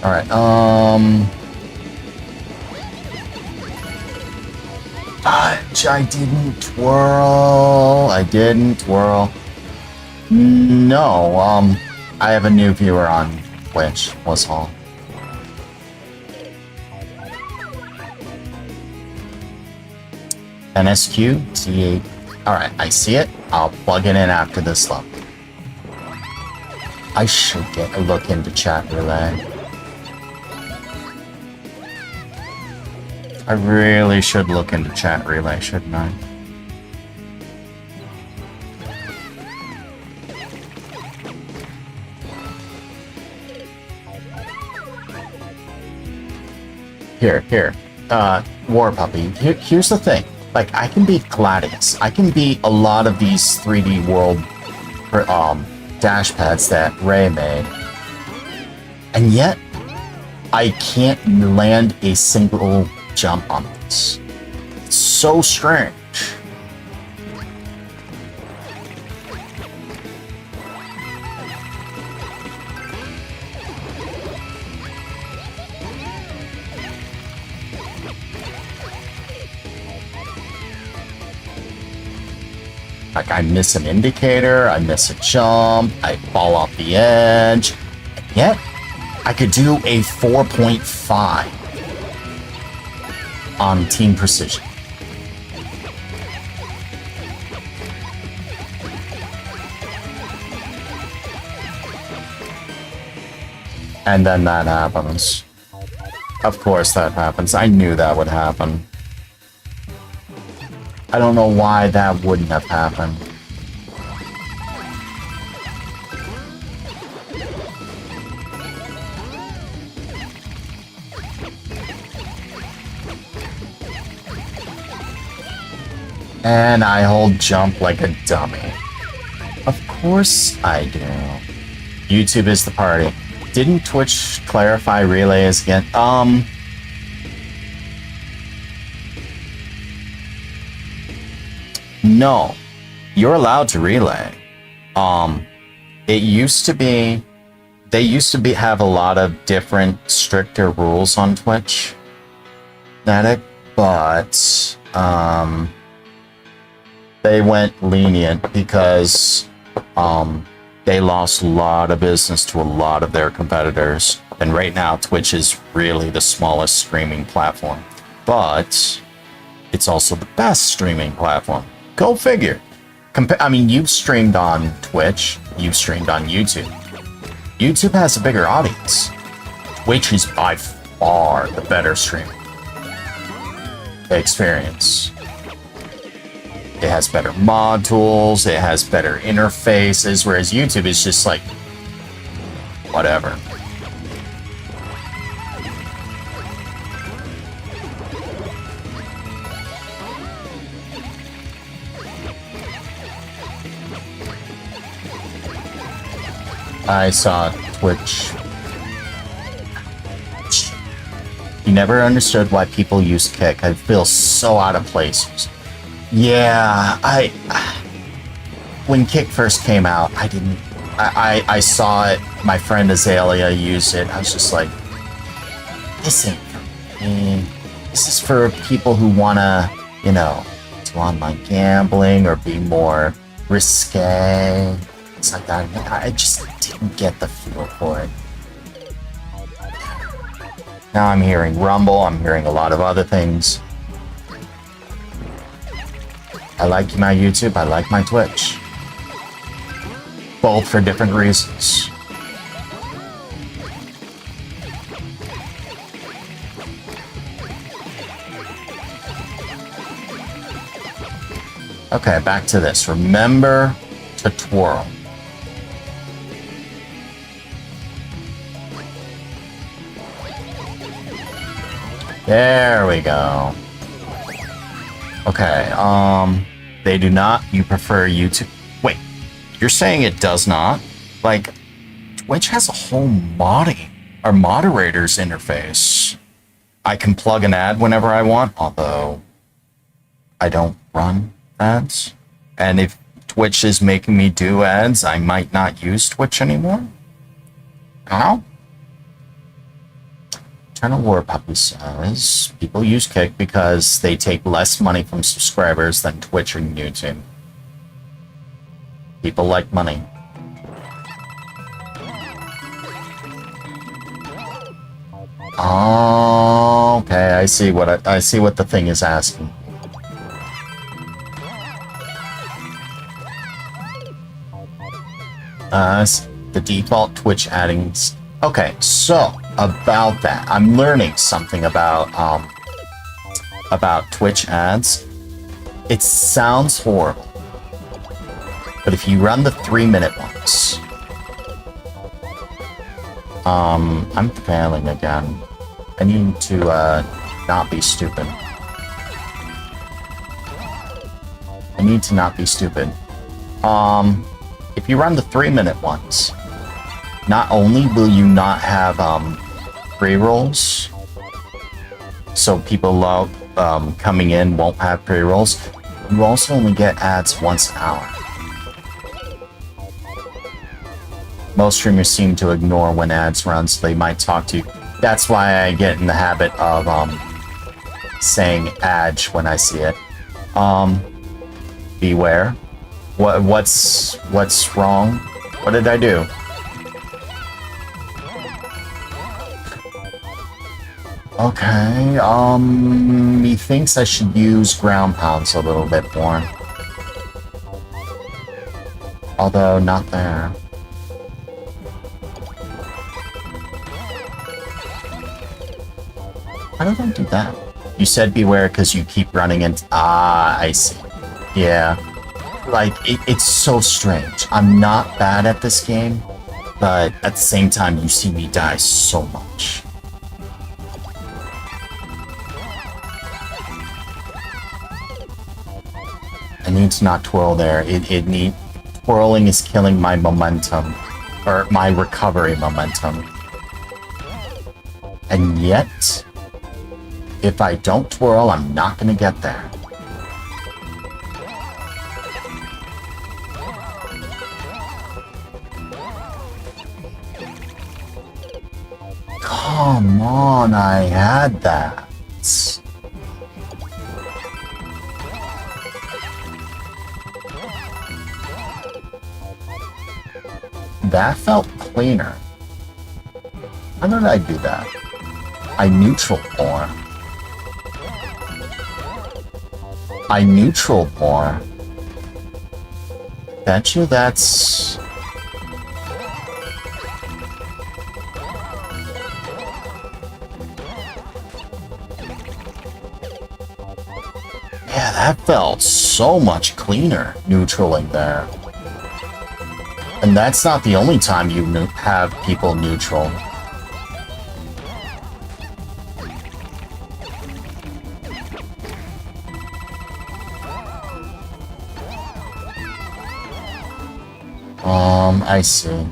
Alright, I didn't twirl. I didn't twirl. No, I have a new viewer on Twitch, was all. NSQ T8. Alright, I see it. I'll plug it in after this level. I should get a look into chat relay. I really should look into chat relay, shouldn't I? Here. War Puppy. Here's the thing. Like, I can beat Gladius. I can beat a lot of these 3D world dash pads that Ray made. And yet, I can't land a single jump on this. It's so strange. Like, I miss an indicator, I miss a jump, I fall off the edge, and yet I could do a 4.5 on Team Precision. And then that happens. Of course that happens. I knew that would happen. I don't know why that wouldn't have happened. And I hold jump like a dummy. Of course I do. YouTube is the party. Didn't Twitch clarify relay is again? No. You're allowed to relay. It used to be... They used to have a lot of different, stricter rules on Twitch. But, they went lenient because, they lost a lot of business to a lot of their competitors. And right now, Twitch is really the smallest streaming platform. But it's also the best streaming platform. Go figure. I mean, you've streamed on Twitch. You've streamed on YouTube. YouTube has a bigger audience. Twitch is by far the better streaming experience. It has better mod tools, it has better interfaces, whereas YouTube is just like, whatever. I saw Twitch. You never understood why people use Kick. I feel so out of place. Yeah, when Kick first came out, I saw it, my friend Azalea used it, I was just like, this ain't for me. This is for people who wanna, you know, do online gambling or be more risque. It's like that. I just didn't get the feel for it. Now I'm hearing Rumble, I'm hearing a lot of other things. I like my YouTube, I like my Twitch. Both for different reasons. Okay, back to this. Remember to twirl. There we go. Okay, they do not. You prefer YouTube? Wait, you're saying it does not? Like, Twitch has a whole modding or moderators interface. I can plug an ad whenever I want, although I don't run ads. And if Twitch is making me do ads, I might not use Twitch anymore. I don't know. Eternal War Puppy says people use Kick because they take less money from subscribers than Twitch and YouTube. People like money. Oh, okay. I see what I see what the thing is asking. The default Twitch adding. Okay, so about that, I'm learning something about Twitch ads. It sounds horrible, but if you run the 3-minute ones, I'm failing again. I need to not be stupid. I need to not be stupid. If you run the 3-minute ones, not only will you not have pre-rolls, so people coming in won't have pre-rolls, you also only get ads once an hour. Most streamers seem to ignore when ads run, so they might talk to you. That's why I get in the habit of saying ad when I see it. Beware. What's wrong? What did I do? Okay, he thinks I should use ground pounds a little bit more. Although, not there. How did I do that? You said beware because you keep running into... Ah, I see. Yeah. Like, it's so strange. I'm not bad at this game, but at the same time, you see me die so much. I need to not twirl there. Twirling is killing my momentum, or my recovery momentum. And yet, if I don't twirl, I'm not gonna get there. Come on, I had that. That felt cleaner. How did I do that? I neutral more. I neutral more. Bet you that's... Yeah, that felt so much cleaner, neutraling there. And that's not the only time you have people neutral. I see.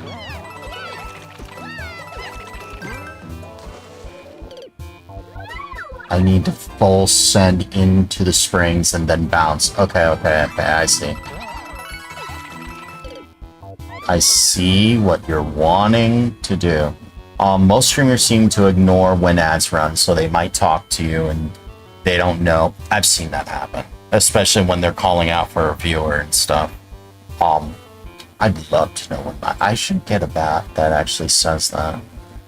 I need to full send into the springs and then bounce. Okay, I see. I see what you're wanting to do. Most streamers seem to ignore when ads run, so they might talk to you and they don't know. I've seen that happen, especially when they're calling out for a viewer and stuff. I'd love to know when I should get a bat that actually says that.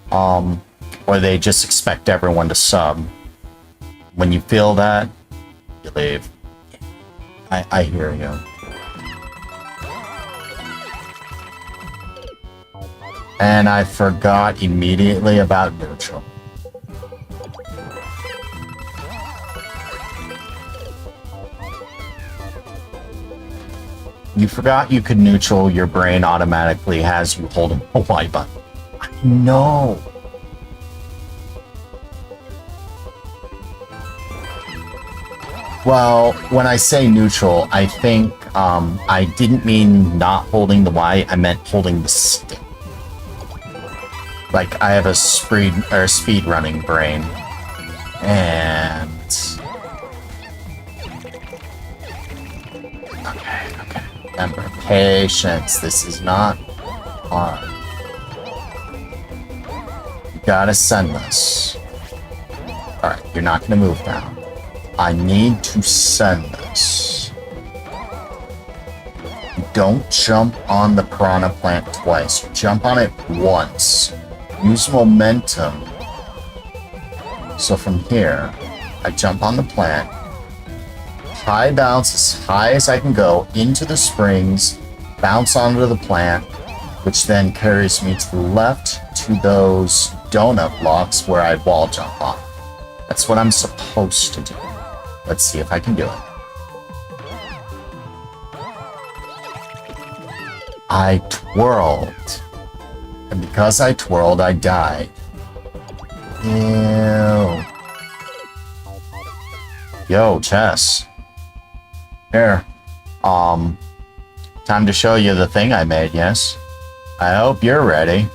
Or they just expect everyone to sub. When you feel that, you leave. I hear you. And I forgot immediately about neutral. You forgot you could neutral. Your brain automatically has you holding a Y button. No. Well, when I say neutral, I think I didn't mean not holding the Y. I meant holding the stick. Like I have a speed running brain, and okay. Remember, patience. This is not hard. You gotta send this. All right, you're not gonna move now. I need to send this. You don't jump on the piranha plant twice. You jump on it once. Use momentum. So from here, I jump on the plant. High bounce as high as I can go into the springs. Bounce onto the plant, which then carries me to the left to those donut blocks where I wall jump on. That's what I'm supposed to do. Let's see if I can do it. I twirled. And because I twirled, I died. Ew. Yo, Chess. Here. Time to show you the thing I made, yes? I hope you're ready.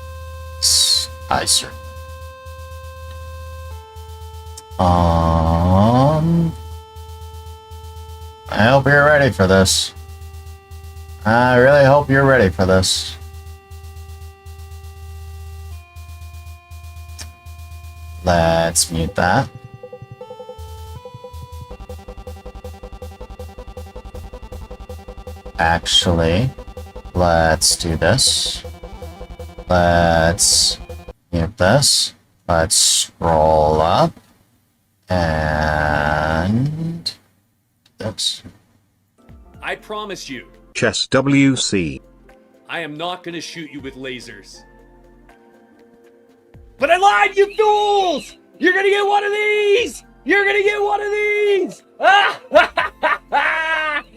I certainly. I hope you're ready for this. I really hope you're ready for this. Let's mute that. Actually, let's do this. Let's mute this. Let's scroll up. And this. I promise you, Chess WC. I am not gonna shoot you with lasers. But I lied, you fools! You're gonna get one of these! You're gonna get one of these!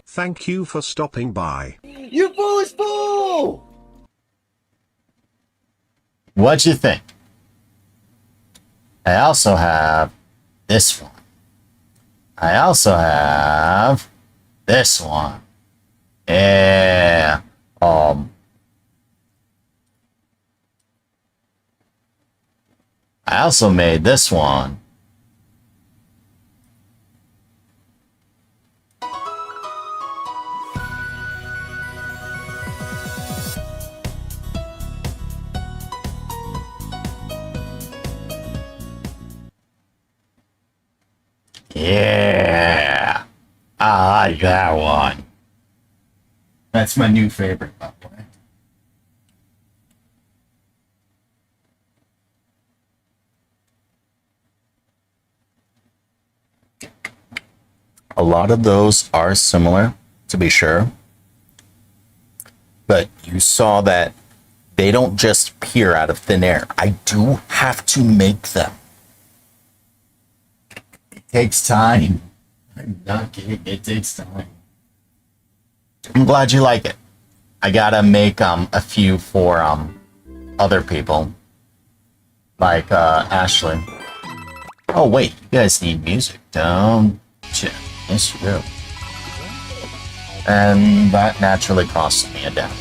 Thank you for stopping by. You foolish fool! What'd you think? I also have this one. I also have this one. Yeah. I also made this one. Yeah. I like that one. That's my new favorite, by the way. A lot of those are similar, to be sure. But you saw that they don't just appear out of thin air. I do have to make them. It takes time. I'm not kidding. It takes time. I'm glad you like it. I gotta make a few for other people. Like Ashley. Oh wait, you guys need music, don't you? Yes, you do. And that naturally costs me a dab.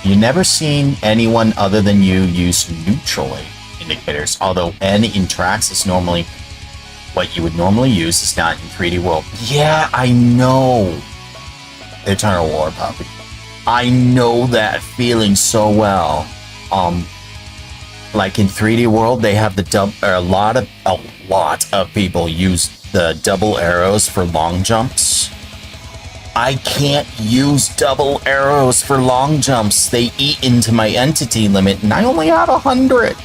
You never seen anyone other than you use neutral indicators, although N in tracks is normally what you would normally use, is not in 3D World. Yeah, I know. Eternal War Puppy. I know that feeling so well. Like in 3D World, they have the a lot of people use the double arrows for long jumps. I can't use double arrows for long jumps. They eat into my entity limit, and I only have 100.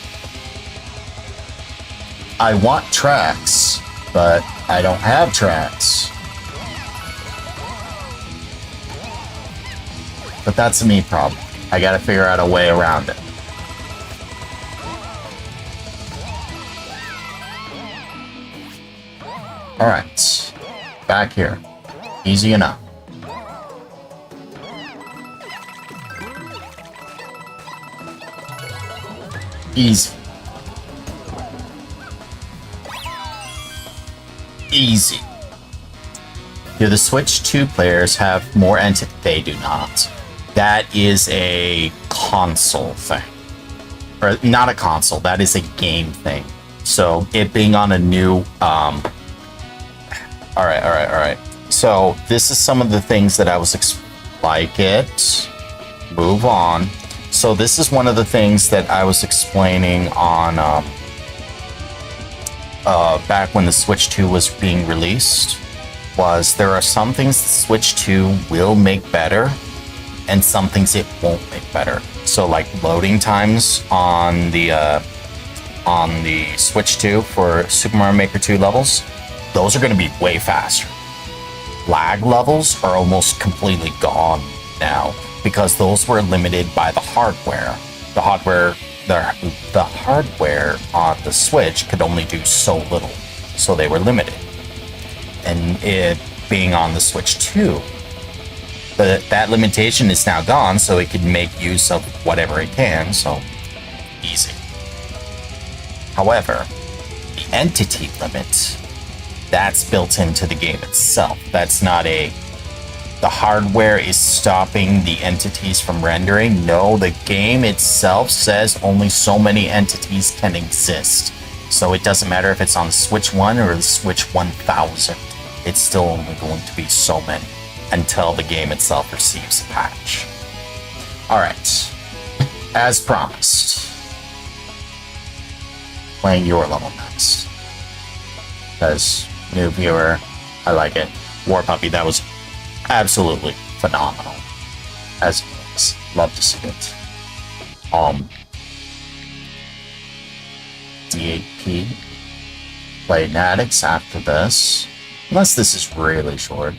I want tracks, but I don't have tracks. But that's a me problem. I gotta figure out a way around it. Alright, back here. Easy enough. Easy. Easy. Do the Switch 2 players have more They do not. That is a console thing. Or not a console, that is a game thing. So it being on a new Alright. So this is some of the things that I was like it. Move on. So this is one of the things that I was explaining on back when the Switch 2 was being released, was there are some things the Switch 2 will make better and some things it won't make better. So like loading times on the Switch 2 for Super Mario Maker 2 levels, those are going to be way faster. Lag levels are almost completely gone now because those were limited by the hardware. The hardware on the Switch could only do so little, so they were limited. And it being on the Switch 2, that limitation is now gone, so it can make use of whatever it can, so easy. However, the entity limit, that's built into the game itself. That's not the hardware is stopping the entities from rendering. No, the game itself says only so many entities can exist. So it doesn't matter if it's on the Switch 1 or the Switch 1000. It's still only going to be so many until the game itself receives a patch. Alright, as promised, playing your level next. Because, new viewer, I like it. War Puppy, that was absolutely phenomenal. As always, love to see it. D8P. Play Nadix after this. Unless this is really short.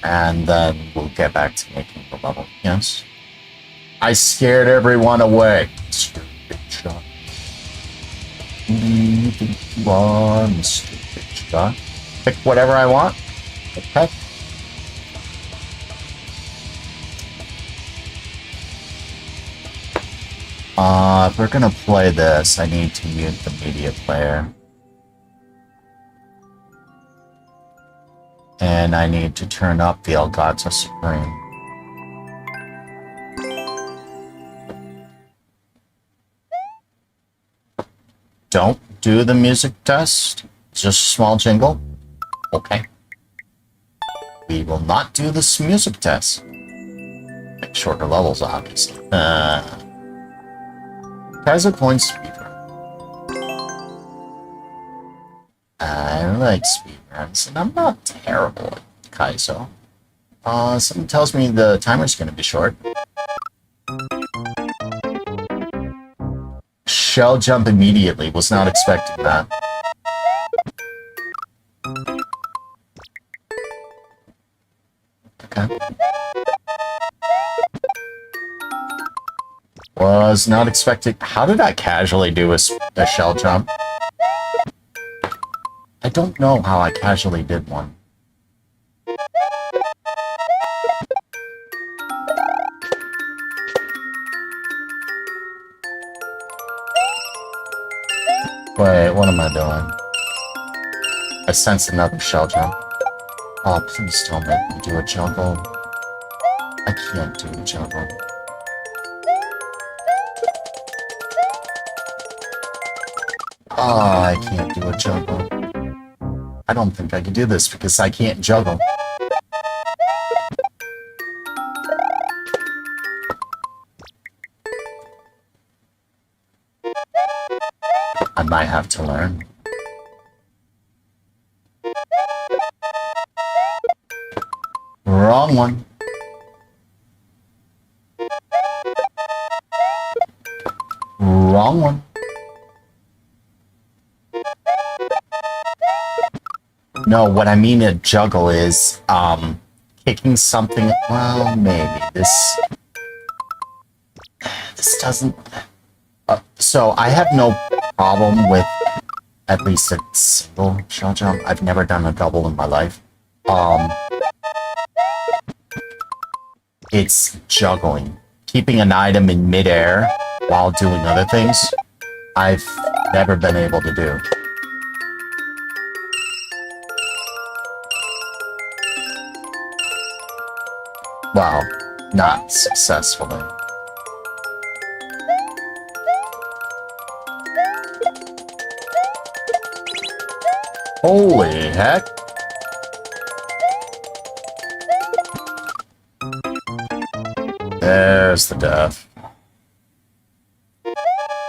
And then we'll get back to making the level. Yes? I scared everyone away. Stupid shot. Who do you think you are, Mr. Bitch Shot? Pick whatever I want. Okay. If we're gonna play this, I need to mute the media player. And I need to turn up the Elgato Supreme. Don't do the music test. Just a small jingle. Okay. We will not do this music test. Like shorter levels, obviously. Kaiser Coins speedrun. I like speedruns, and I'm not terrible at Kaizo. Something tells me the timer's gonna be short. Shell jump immediately. Was not expecting that. Okay. Was not expecting. How did I casually do a shell jump? I don't know how I casually did one. Wait, what am I doing? I sense another shell jump. Oh, please don't make me do a juggle. I can't do a juggle. Oh, I can't do a juggle. I don't think I can do this because I can't juggle. I might have to learn. Wrong one. Wrong one. No, what I mean to juggle is, kicking something, well, maybe. This doesn't, so I have no problem with at least a single shell jump. I've never done a double in my life. It's juggling. Keeping an item in midair while doing other things. I've never been able to do. Well, not successfully. Holy heck! There's the death.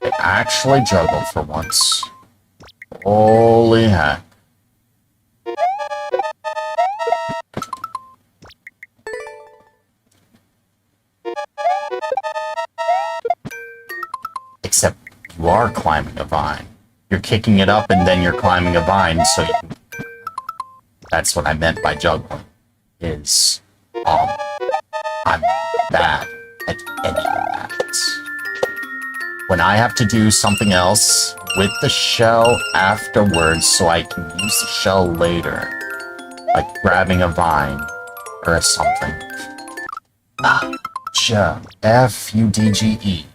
I actually juggled for once. Holy heck. Except you are climbing a vine. You're kicking it up and then you're climbing a vine, so you... That's what I meant by juggling. Is, I'm bad at any of that. When I have to do something else with the shell afterwards so I can use the shell later, like grabbing a vine or something. F-U-D-G-E.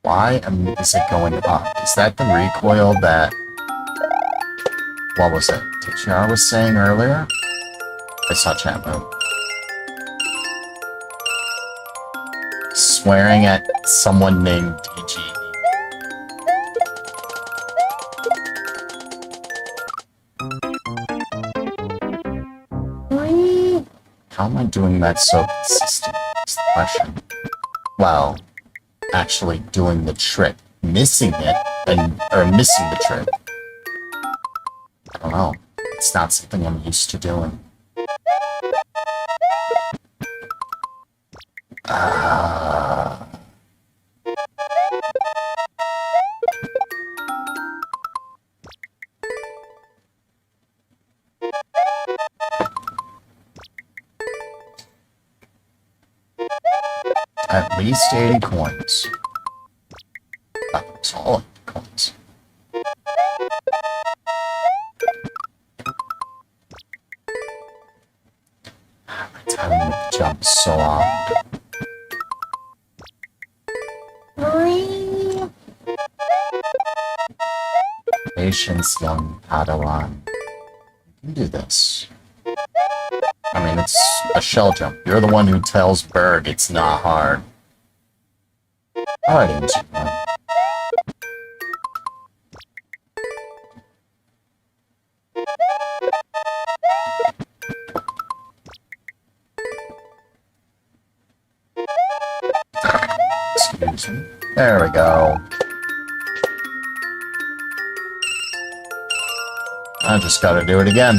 Why is it going up? Is that the recoil that... What was it? TGR was saying earlier? I saw chat move. Swearing at someone named DG. How am I doing that so consistent? Is the question. Well, actually doing the trick. Missing it, or missing the trick. I don't know. It's not something I'm used to doing. At least 80 coins. That's all coins. My timing with the jump is so off. Patience, young Padawan. You can do this. I mean, it's a shell jump. You're the one who tells Berg it's not hard. Alright, Ancient One. Excuse me. There we go. I just gotta do it again.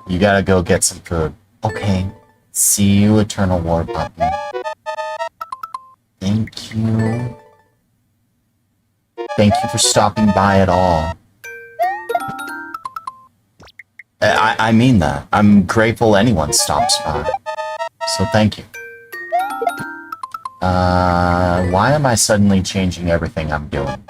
You gotta go get some food. Okay. See you, Eternal War Puppy. Thank you. Thank you for stopping by at all. I mean that. I'm grateful anyone stops by. So thank you. Why am I suddenly changing everything I'm doing?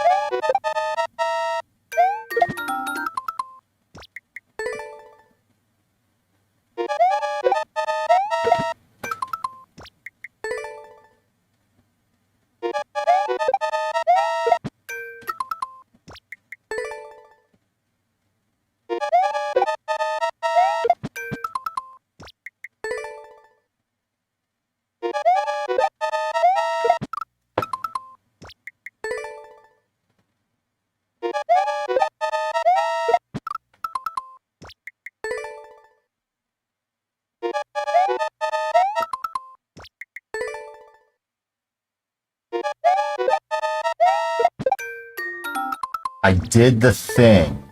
I did the thing,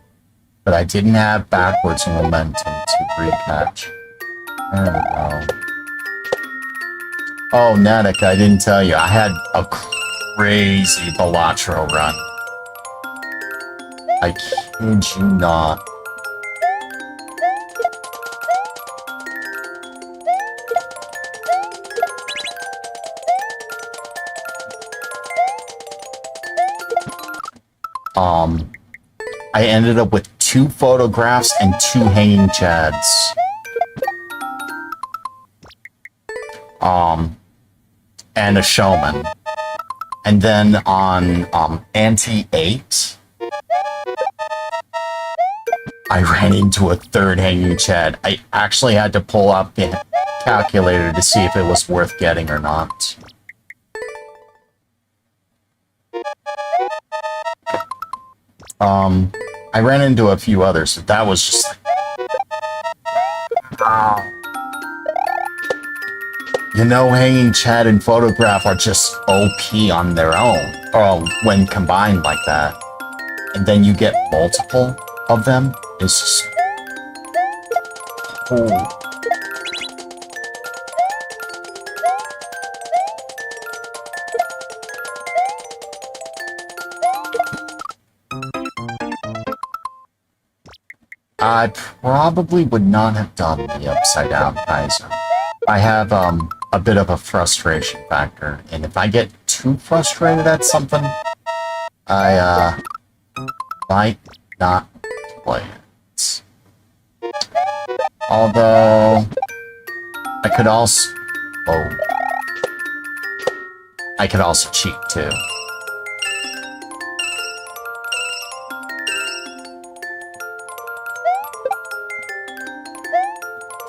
but I didn't have backwards momentum to recatch. There we go. Oh, Natic, I didn't tell you. I had a crazy Balatro run. I kid you not. I ended up with 2 photographs and 2 hanging chads. And a showman. And then on Ante 8, I ran into a 3rd hanging chad. I actually had to pull up the calculator to see if it was worth getting or not. I ran into a few others, but that was just like, wow. You know, hanging chat and photograph are just OP on their own, or when combined like that. And then you get multiple of them, it's just... Ooh. I probably would not have done the upside down Kaiser. I have a bit of a frustration factor, and if I get too frustrated at something, I might not play it. Although I could also cheat too.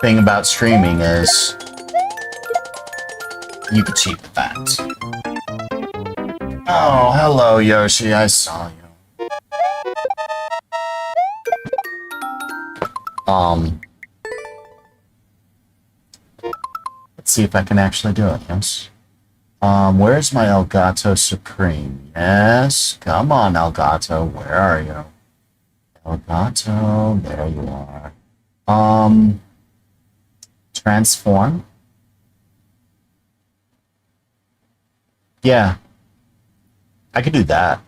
Thing about streaming is you could cheat with that. Oh, hello Yoshi, I saw you. Let's see if I can actually do it, yes. Where's my Elgato Supreme? Yes, come on Elgato, where are you? Elgato, there you are. Transform. Yeah. I could do that.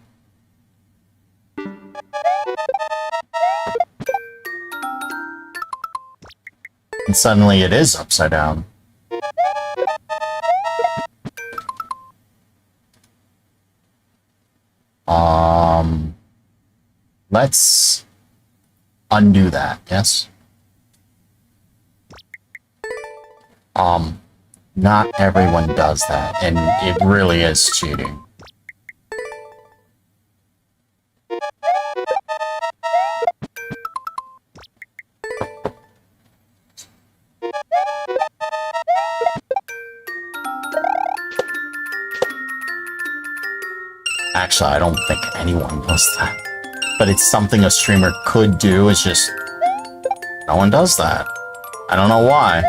And suddenly it is upside down. Let's undo that, yes? Not everyone does that, and it really is cheating. Actually, I don't think anyone does that. But it's something a streamer could do, it's just... no one does that. I don't know why.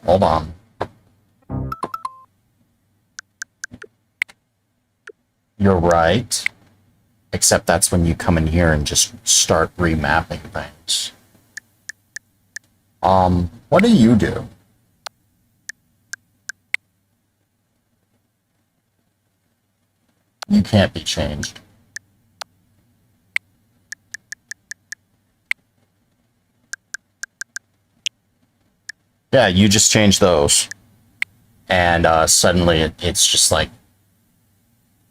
Hold on. You're right. Except that's when you come in here and just start remapping things. What do you do? You can't be changed. Yeah, you just change those. And suddenly it's just like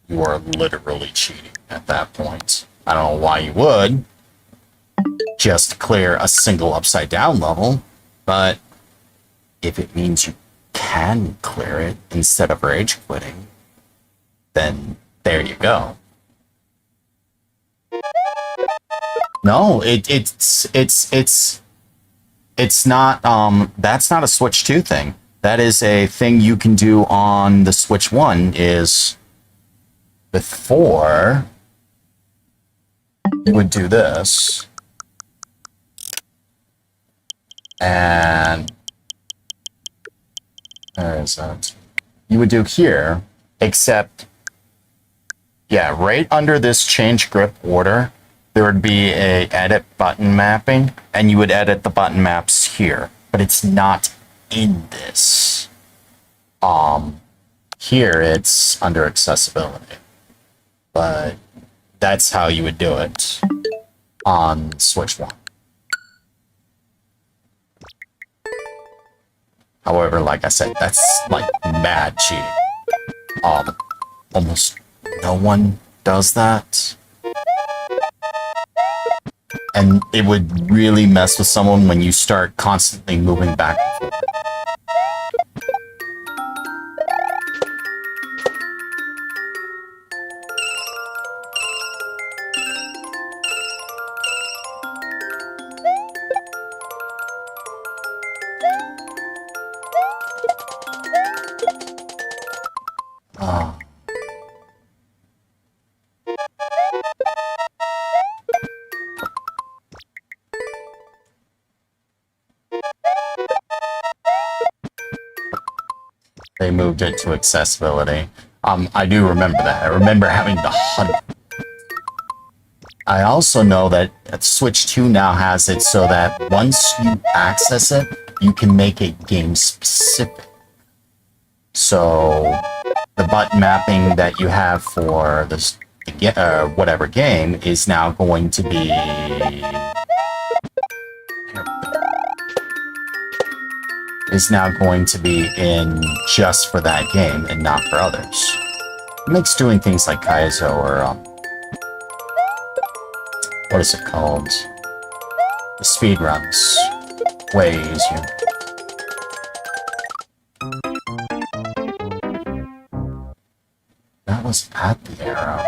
you are literally cheating at that point. I don't know why you would. Just clear a single upside down level, but if it means you can clear it instead of rage quitting, then there you go. No, it's not, that's not a Switch 2 thing. That is a thing you can do on the Switch 1 is before you would do this. And where is that? You would do here, except, yeah, right under this change grip order, there would be a edit button mapping, and you would edit the button maps here, but it's not in this. Here it's under accessibility, but that's how you would do it. on Switch 1. However, like I said, that's like mad cheating. Almost no one does that. And it would really mess with someone when you start constantly moving back and forth. They moved it to accessibility. I do remember that. I remember having the hunt. I also know that Switch 2 now has it so that once you access it, you can make it game specific. So the button mapping that you have for this whatever game is now going to be in just for that game and not for others. It makes doing things like Kaizo or what is it called? The speedruns way easier. That was at the arrow.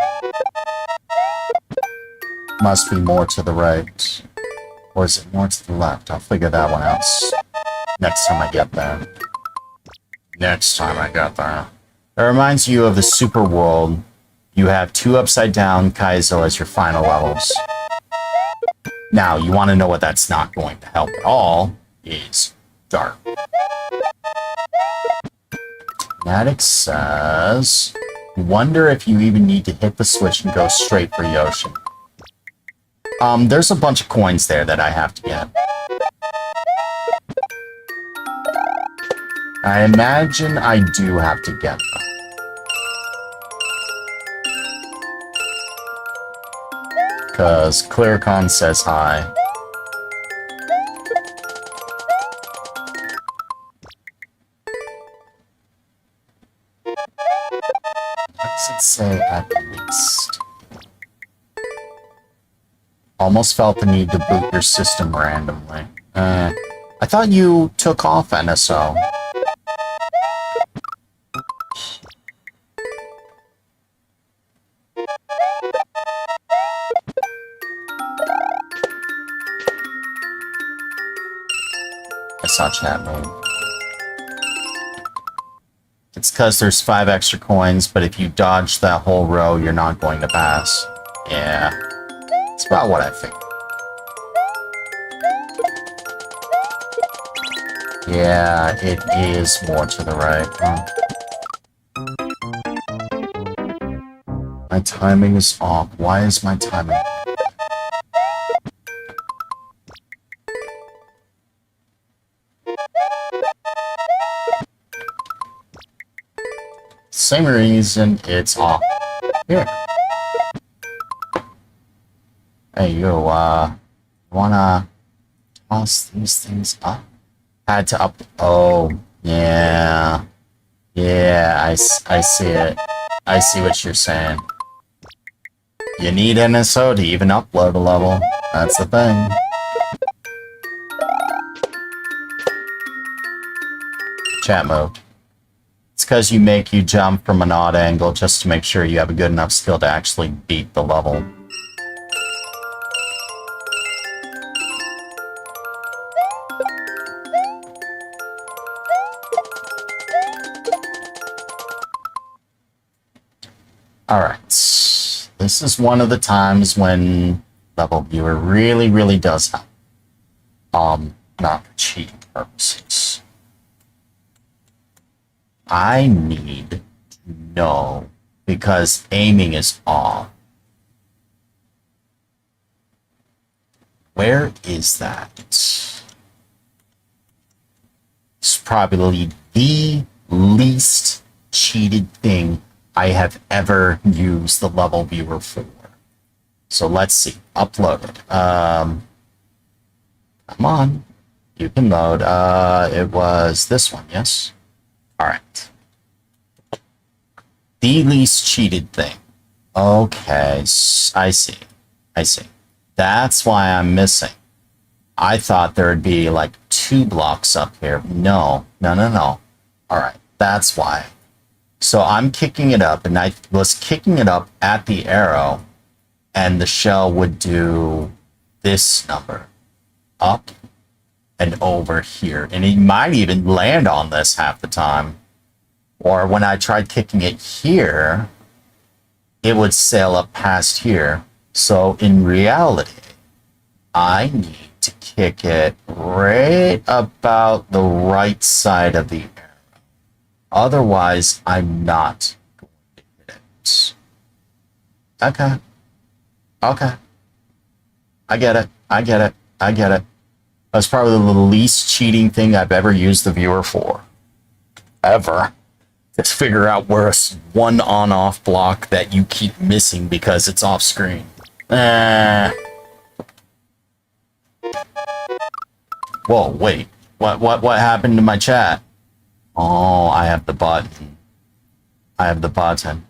Must be more to the right. Or is it more to the left? I'll figure that one out next time I get there. It reminds you of the Super World. You have 2 upside down Kaizo as your final levels. Now, you want to know what that's not going to help at all is dark. Maddox says, wonder if you even need to hit the switch and go straight for Yoshi. There's a bunch of coins there that I have to get. I imagine I do have to get them. Because ClearCon says hi. What does it say at least? Almost felt the need to boot your system randomly. I thought you took off NSO. I saw chat mode. It's because there's 5 extra coins, but if you dodge that whole row, you're not going to pass. Yeah. It's about what I think. Yeah, it is more to the right. Huh? My timing is off. Why is my timing off? Same reason it's off. Here. Hey, you, wanna toss these things up? Had to up. Oh, yeah. Yeah, I see it. I see what you're saying. You need NSO to even upload a level. That's the thing. Chat mode. It's because you jump from an odd angle just to make sure you have a good enough skill to actually beat the level. Alright. This is one of the times when level viewer really does help. Not for cheating purposes. I need to know, because aiming is off. Where is that? It's probably the least cheated thing I have ever used the level viewer for. So let's see. Uploaded. Come on. You can load. It was this one, yes? Alright. The least cheated thing. Okay, I see. I see. That's why I'm missing. I thought there would be like 2 blocks up here. No. Alright, that's why. So I'm kicking it up, and I was kicking it up at the arrow, and the shell would do this number. Up and over here. And it might even land on this half the time. Or when I tried kicking it here, it would sail up past here. So in reality, I need to kick it right about the right side of the arrow. Otherwise, I'm not going to hit it. Okay. Okay. I get it. I get it. I get it. That's probably the least cheating thing I've ever used the viewer for. Ever. To figure out where one on-off block that you keep missing because it's off screen. Whoa, wait. What happened to my chat? Oh, I have the button. I have the button.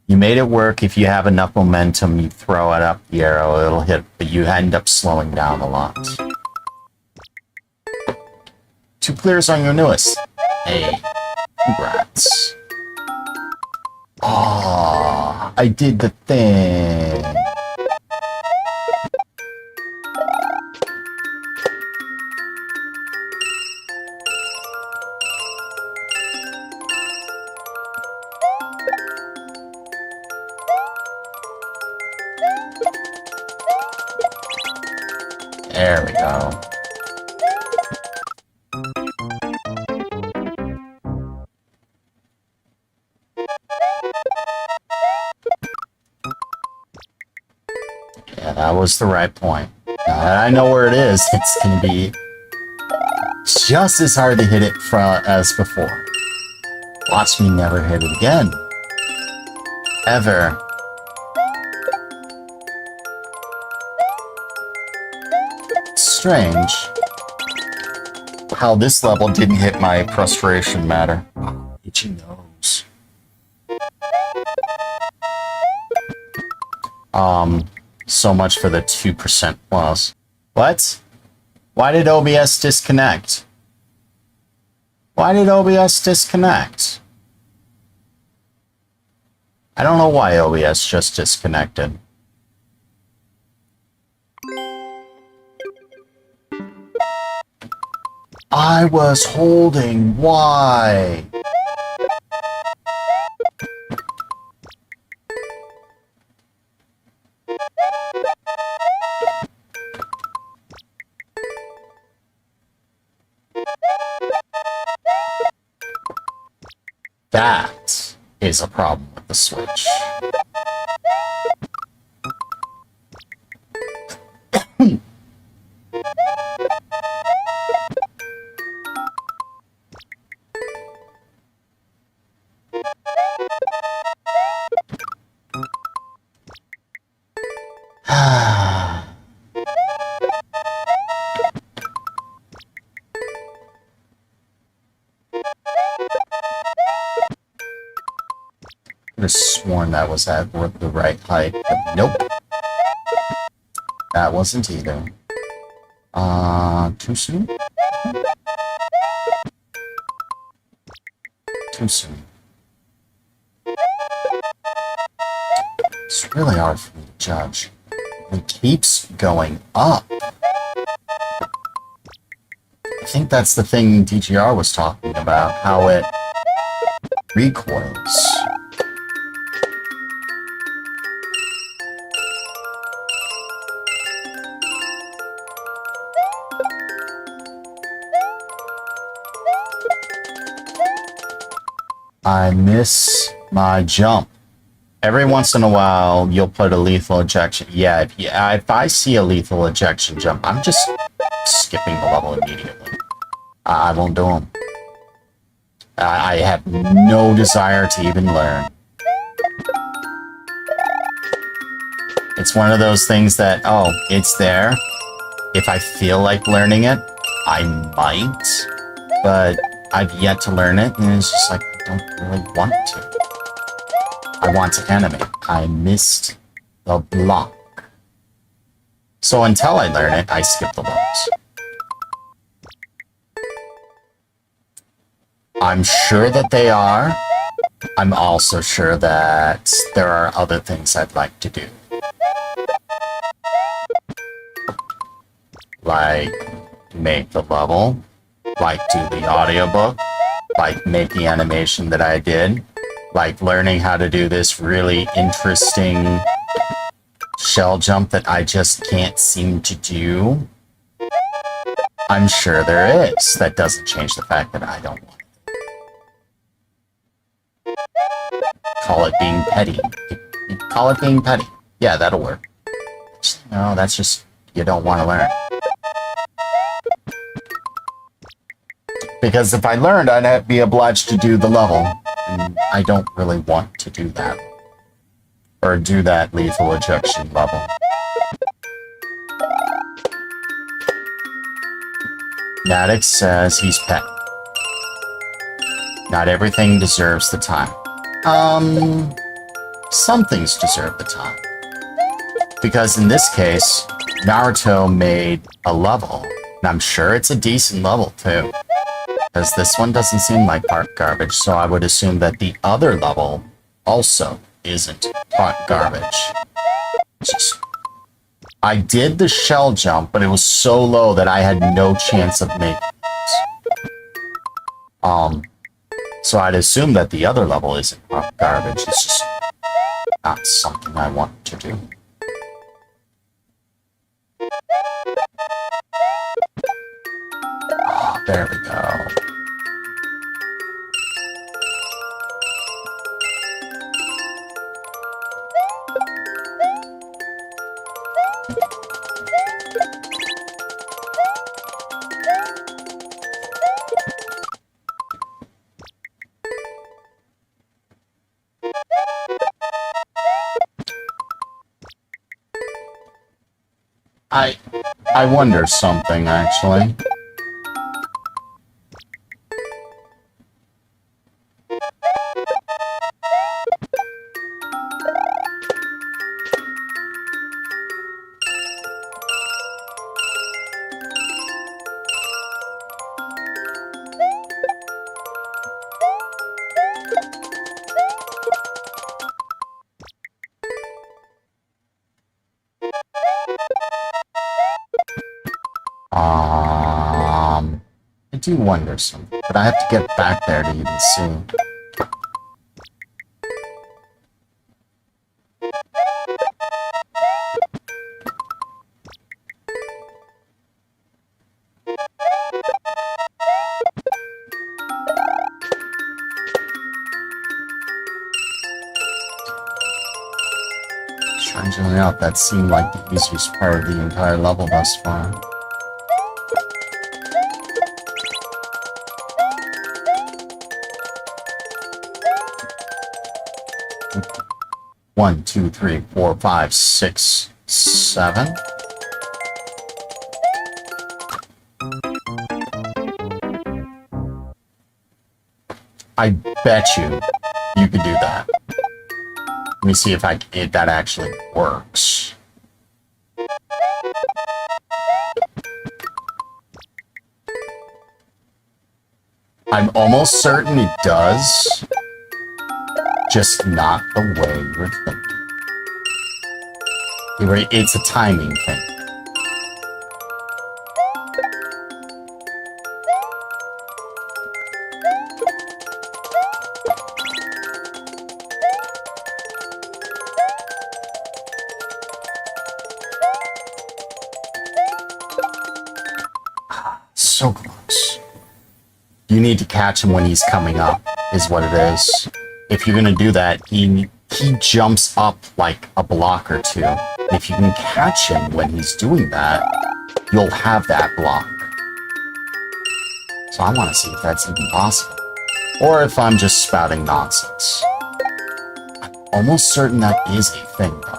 You made it work. If you have enough momentum, you throw it up the arrow, it'll hit, but you end up slowing down a lot. 2 clears on your newest. Hey, congrats. Oh, I did the thing. There we go. Yeah, that was the right point. Now that I know where it is, it's going to be just as hard to hit it as before. Watch me never hit it again. Ever. Strange how this level didn't hit my frustration matter. Itchy nose. So much for the 2% plus. What? Why did OBS disconnect? Why did OBS disconnect? I don't know why OBS just disconnected. I was holding. Why? That is a problem with the Switch. I could have sworn that was at the right height, but nope. That wasn't either. Too soon? Too soon. It's really hard for me to judge. It keeps going up. I think that's the thing DGR was talking about, how it recoils. I miss my jump. Every once in a while, you'll put a lethal ejection. Yeah, if I see a lethal ejection jump, I'm just skipping the level immediately. I won't do them. I have no desire to even learn. It's one of those things that, oh, it's there. If I feel like learning it, I might, but I've yet to learn it, and it's just like, I don't really want to. I want to animate. I missed the block. So until I learn it, I skip the levels. I'm sure that they are. I'm also sure that there are other things I'd like to do. Like make the level, like do the audiobook, like make the animation that I did, like learning how to do this really interesting shell jump that I just can't seem to do. I'm sure there is. That doesn't change the fact that I don't want it. Call it being petty. Call it being petty. Yeah, that'll work. No, that's just, you don't want to learn. Because if I learned, I'd be obliged to do the level. And I don't really want to do that. Or do that lethal ejection level. Maddox says he's pet. Not everything deserves the time. Some things deserve the time. Because in this case, Naruto made a level, and I'm sure it's a decent level too. Because this one doesn't seem like part garbage, so I would assume that the other level also isn't part garbage. Just, I did the shell jump, but it was so low that I had no chance of making it. So I'd assume that the other level isn't part garbage. It's just not something I want to do. Oh, there we go. I wonder something, actually. I do wonder something, but I have to get back there to even see. Strangely enough, that seemed like the easiest part of the entire level thus far. One, two, three, four, five, six, seven. I bet you can do that. Let me see if that actually works. I'm almost certain it does. Just not the way you're thinking. It's a timing thing. So close. You need to catch him when he's coming up, is what it is. If you're gonna do that, he jumps up like a block or two. If you can catch him when he's doing that, you'll have that block. So I want to see if that's even possible. Or if I'm just spouting nonsense. I'm almost certain that is a thing, though.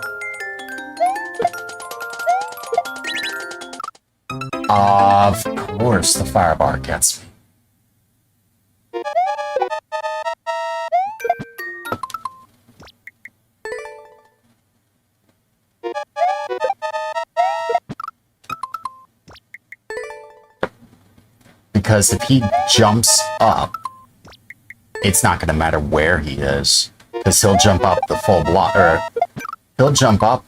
Of course, the fire bar gets me. Because if he jumps up, it's not going to matter where he is. Because he'll jump up the full block, or he'll jump up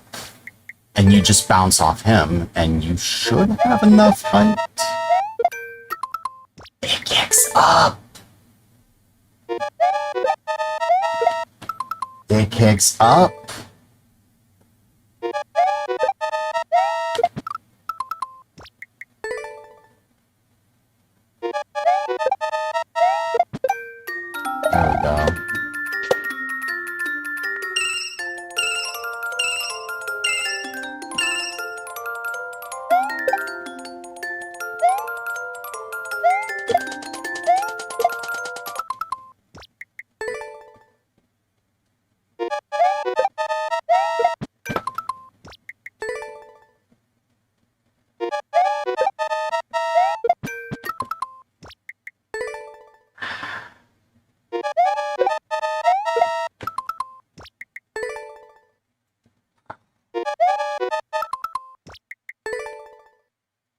and you just bounce off him, and you should have enough height. It kicks up. It kicks up. There we go.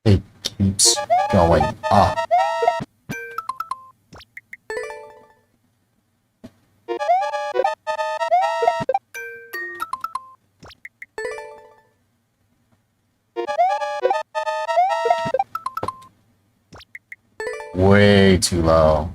It keeps going up. Way too low.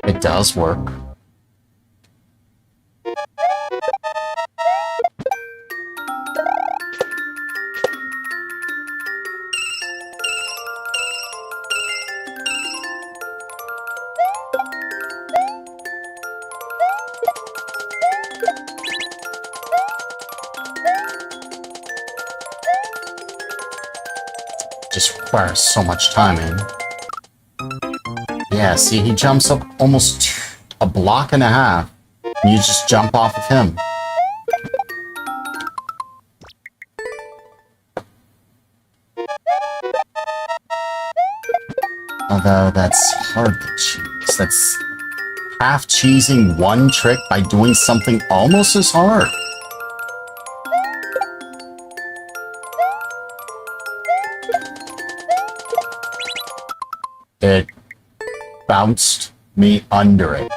It does work. Just requires so much timing. Yeah, see, he jumps up almost a block and a half, and you just jump off of him. Although that's hard to cheese. That's half cheesing one trick by doing something almost as hard. It bounced me under it.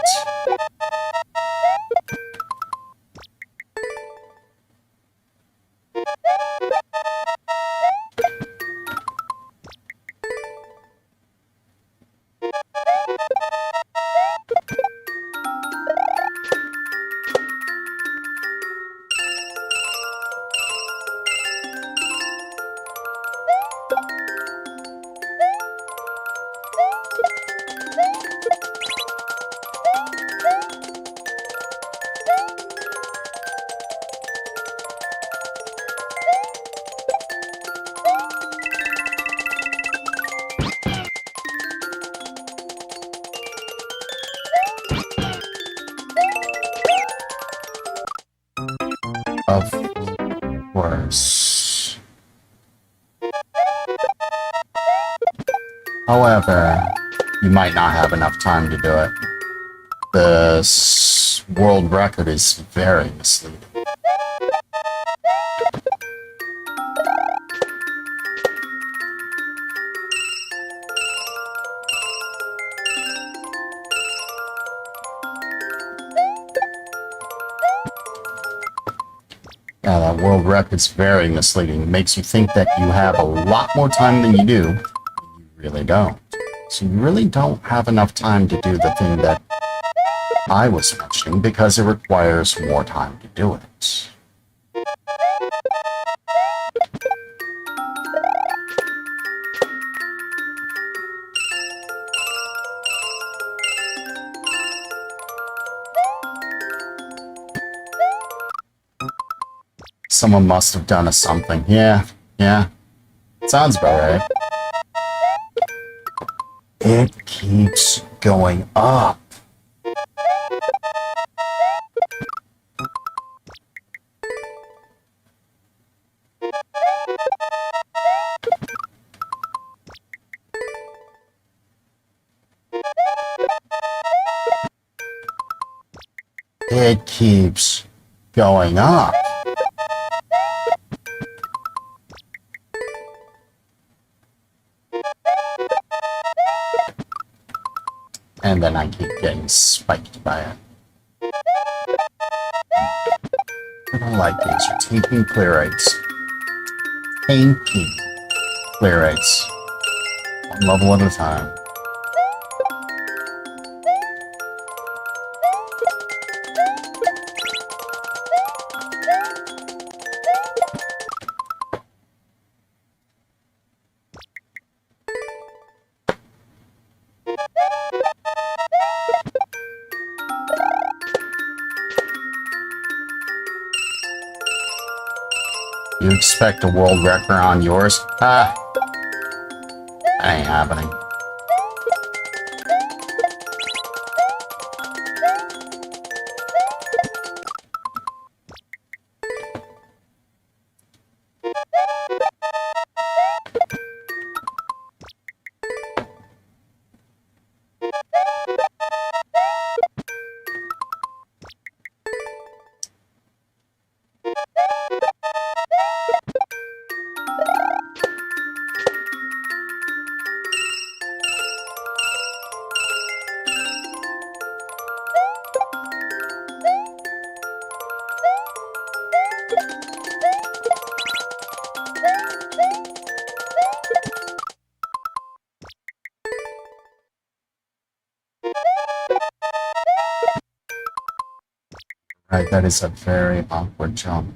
Of course. However, you might not have enough time to do it. The world record is very misleading. Yeah, that world record's very misleading. It makes you think that you have a lot more time than you do. You really don't. So you really don't have enough time to do the thing that I was mentioning because it requires more time to do it. Someone must have done a something. Yeah. Sounds about right. It keeps going up. It keeps going up. And then I keep getting spiked by it. I don't like these. You're taking clear rates. Taking clear rates. One level at a time. You expect a world record on yours? That ain't happening. Right, that is a very awkward jump.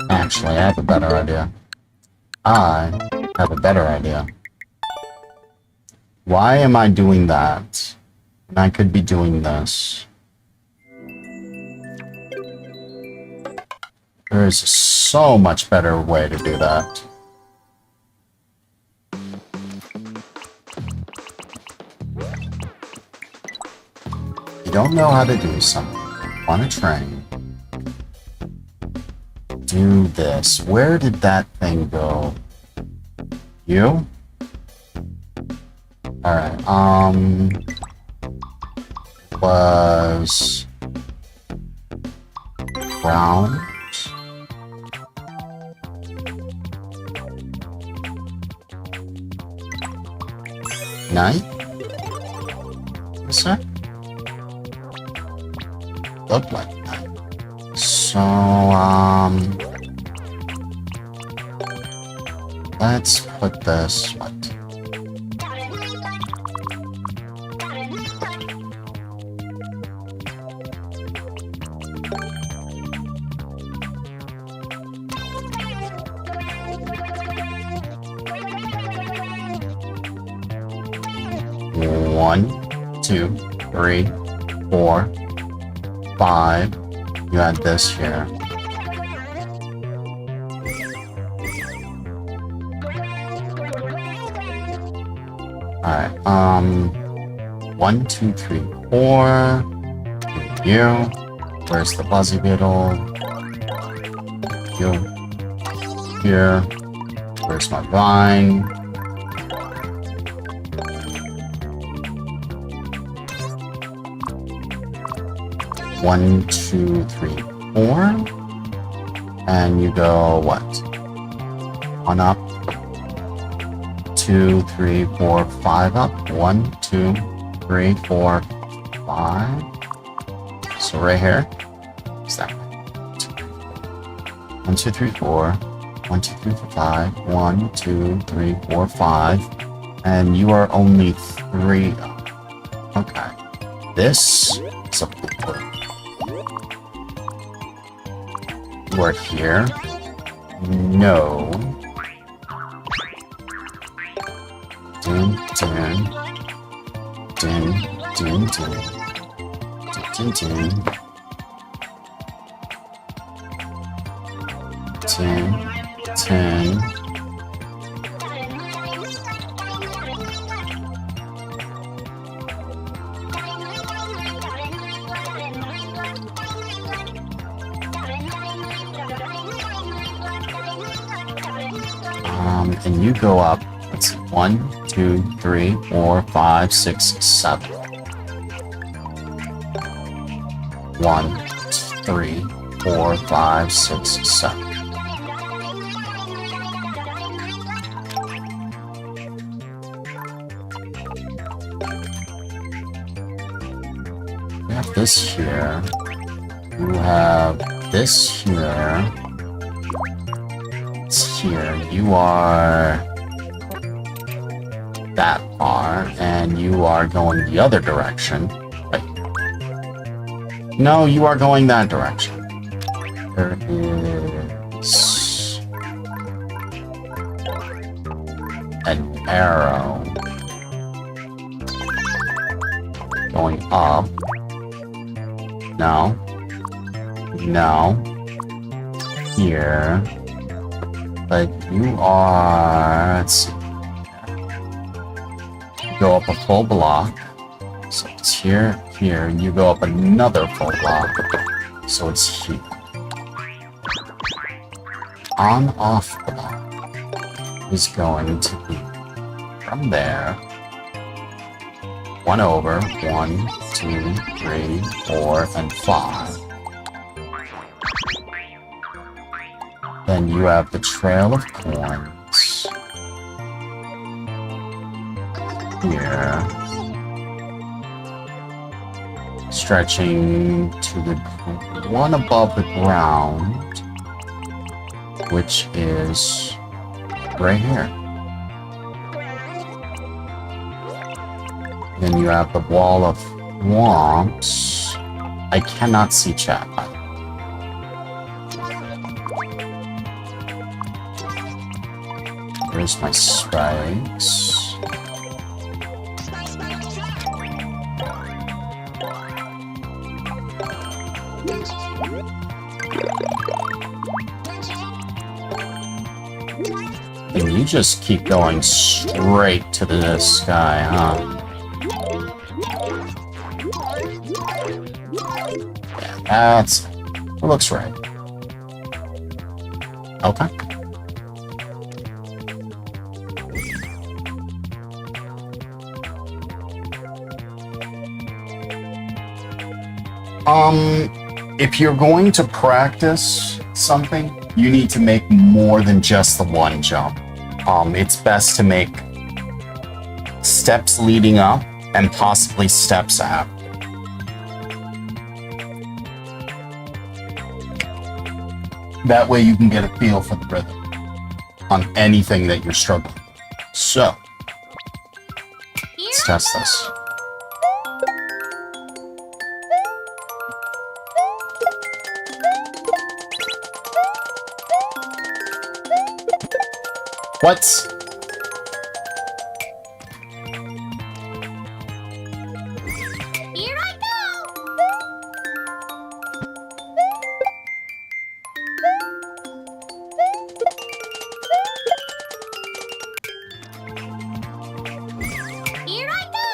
Actually, I have a better idea. Why am I doing that? And I could be doing this. There is so much better way to do that. You don't know how to do something on a train. Do this. Where did that thing go? You? Alright, was round. Night? Is that? Looked like night. So, let's put this, what? One, 2, 3, 4, 5. You add this here. Alright, 1, 2, 3, 4. You. Where's the Buzzy Beetle? You. Here. Where's my vine? 1, 2, 3, 4. And you go what? 1 up. 2, 3, 4, 5 up. 1, 2, 3, 4, 5. So right here. What's that? 1, 2, 3, 4. 1, 2, 3, 4, 5. 1, 2, 3, 4, 5. And you are only 3 up. Okay. This is a blue. You are here. No. Dun, dun. Dun, dun, dun. Dun, dun, dun. 10, 10. And you go up, let's see, 1, 2, 3, 4, 5, 6, 7. 1, 3, 4, 5, 6, 7. You have this here. You have this here. Here, you are that far, and you are going the other direction. Wait. No, you are going that direction. There is an arrow going up. No. No. Here. But you are, let's see, you go up a full block, so it's here, here, and you go up another full block, so it's here. On off block is going to be from there, 1 over, 1, 2, 3, 4, and 5. Then you have the trail of coins here, stretching to the one above the ground, which is right here. Then you have the wall of womps. I cannot see chat. Here's my spikes. And you just keep going straight to the sky, huh? Yeah, it looks right. Okay. If you're going to practice something, you need to make more than just the one jump. It's best to make steps leading up and possibly steps after. That way you can get a feel for the rhythm on anything that you're struggling with. So, let's test this. What? Here I go! Here I go!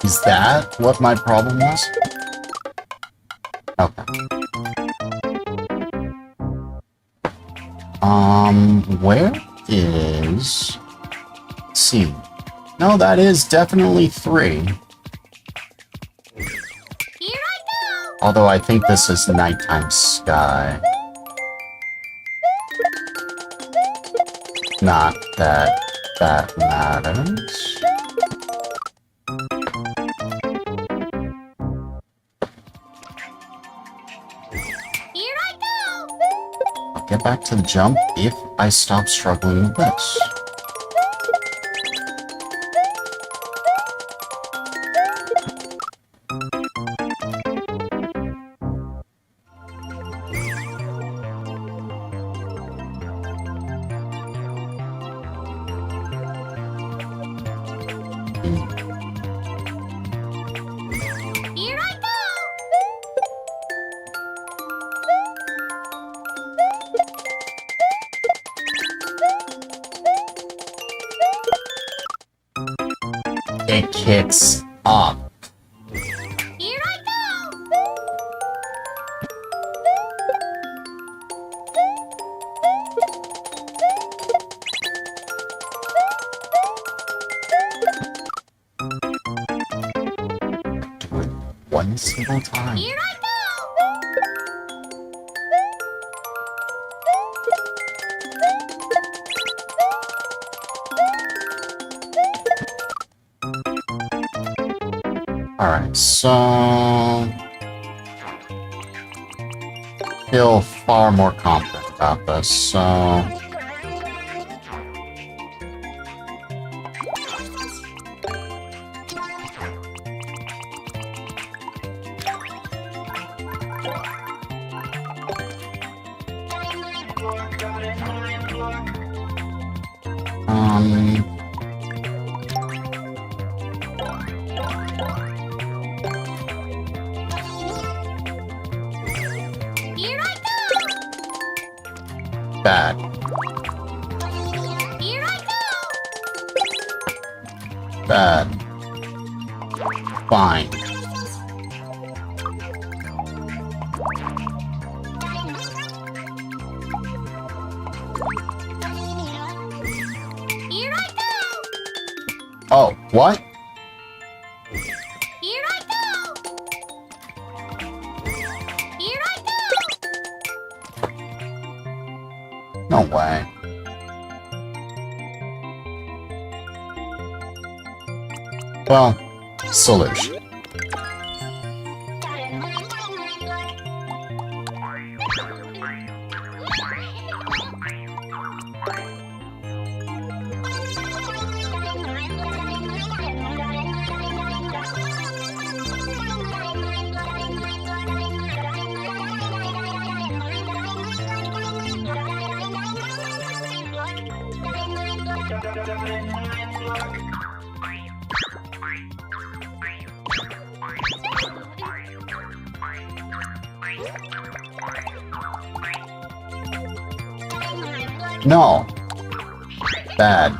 Is that what my problem was? Okay. Where is... Let's see. No, that is definitely 3. Although I think this is nighttime sky. Not that that matters. I'll get back to the jump if I stop struggling with this. It kicks up. Do it one single time. Alright, so... feel far more confident about this, so... Bad. Bad. Fine. Oh, what? No way. Well, solution. No. Bad.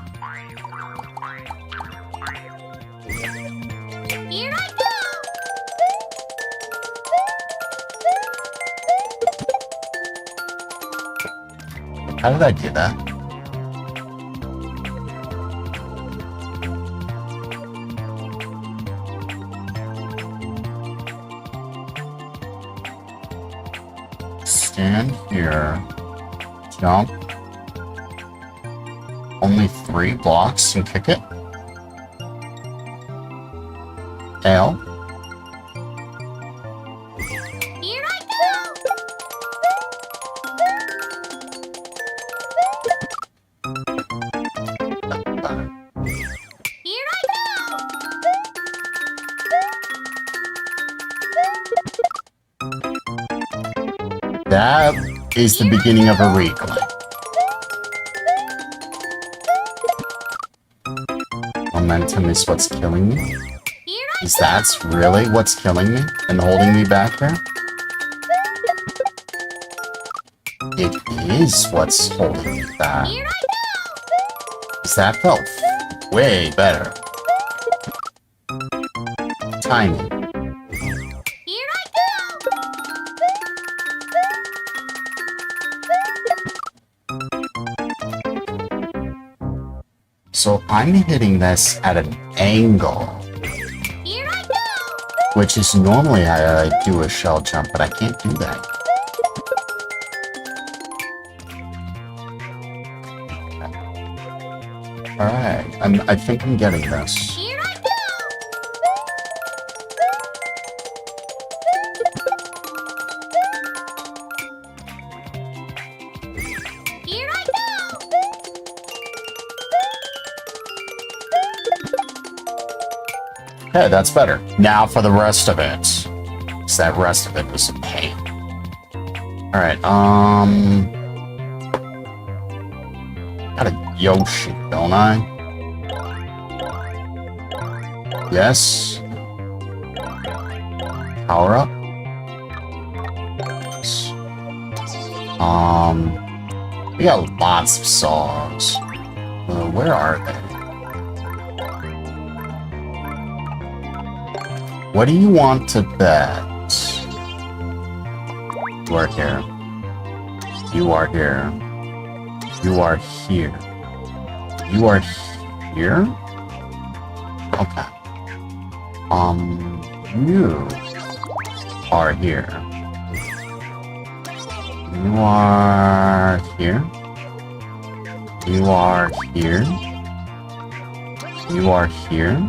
How did I do that? Stand here. Jump. Only 3 blocks and kick it. Tail. That is the beginning of a reclaim. Momentum is what's killing me? Is that really what's killing me and holding me back here? It is what's holding me back. Because that felt way better. Timing. So I'm hitting this at an angle, Here I go! which is normally how I do a shell jump, but I can't do that. Alright, I think I'm getting this. Here I go! Here I go! Okay, that's better. Now for the rest of it. Because that rest of it was a pain. Alright, got a Yoshi, don't I? Yes. Power up. Yes. We got lots of songs. Where are they? What do you want to bet? You are here. You are here. You are here. You are here? Okay. You are here. You are here. You are here. You are here.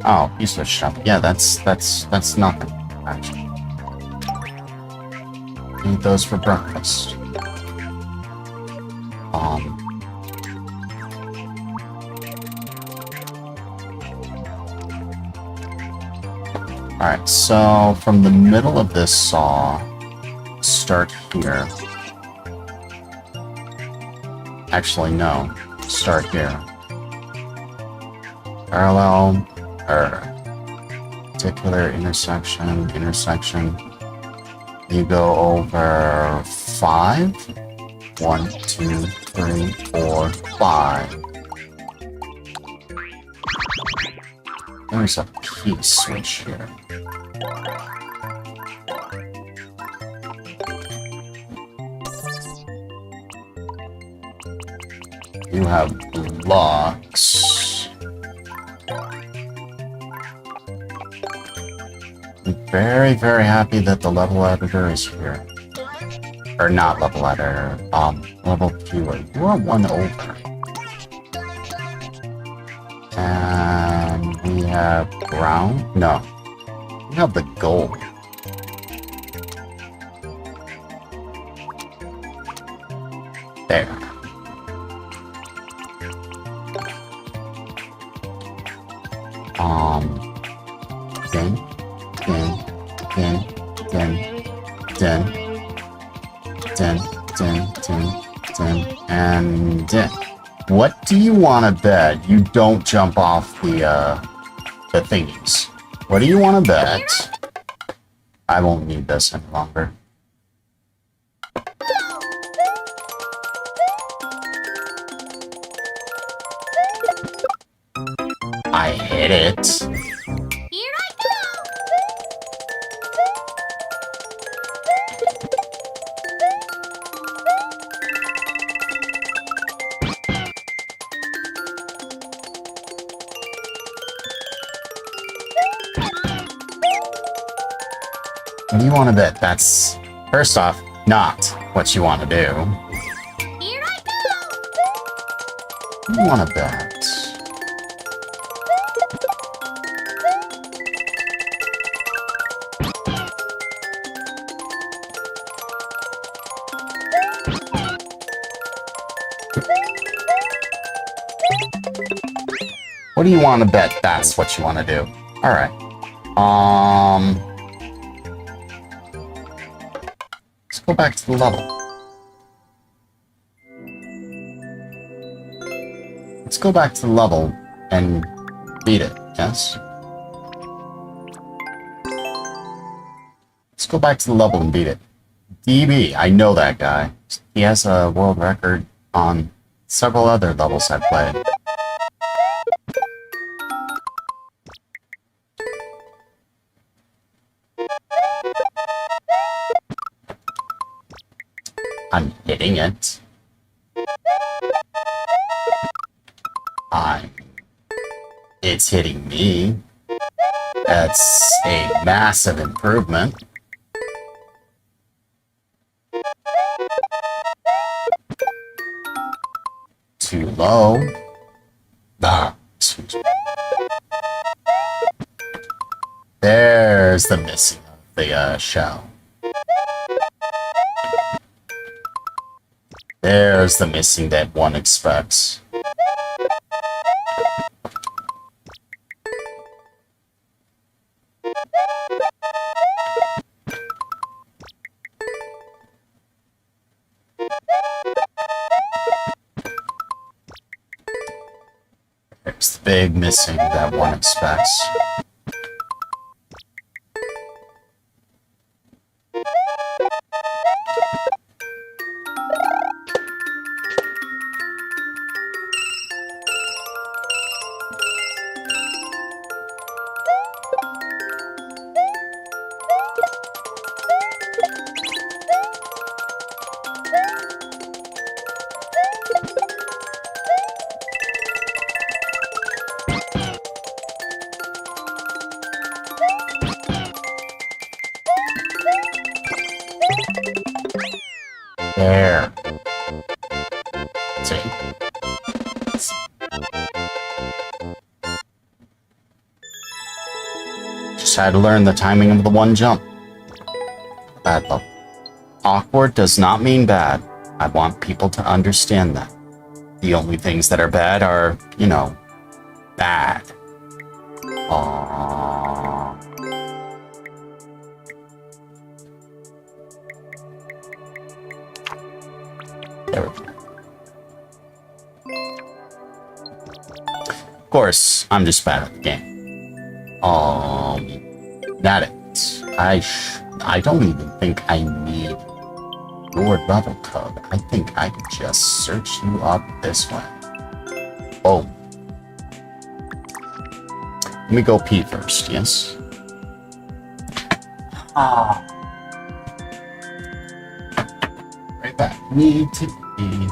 Oh, you switched up. Yeah, that's nothing, actually. Eat those for breakfast. Alright, so from the middle of this saw, start here. Actually, no. Start here. Parallel, particular intersection. You go over 5. 1, 2, 3, 4, 5. There's a key switch here. You have blocks. I'm very, very happy that the level editor is here. Or not level editor, level viewer. You are 1 over. And we have brown? No. We have the gold. There. And what do you want to bet you don't jump off the thingies? What do you want to bet? I won't need this any longer. I hit it. Here I go! What do you want to bet? That's, first off, not what you want to do. Here I go! What do you want to bet? What do you want to bet? That's what you want to do. Alright. Let's go back to the level. Let's go back to the level and beat it, yes? Let's go back to the level and beat it. DB, I know that guy. He has a world record on several other levels I've played. I'm hitting it. It's hitting me. That's a massive improvement. Too low. Excuse me. There's the missing of the shell. There's the missing that one expects. There's the big missing that one expects. There. See? Just had to learn the timing of the one jump. Bad level. Awkward does not mean bad. I want people to understand that. The only things that are bad are, you know, bad. Aww. There we go. Of course, I'm just bad at the game. Not it. I don't even think I need your level code. I think I could just search you up this way. Oh. Let me go pee first, yes? Right back. Need to pee.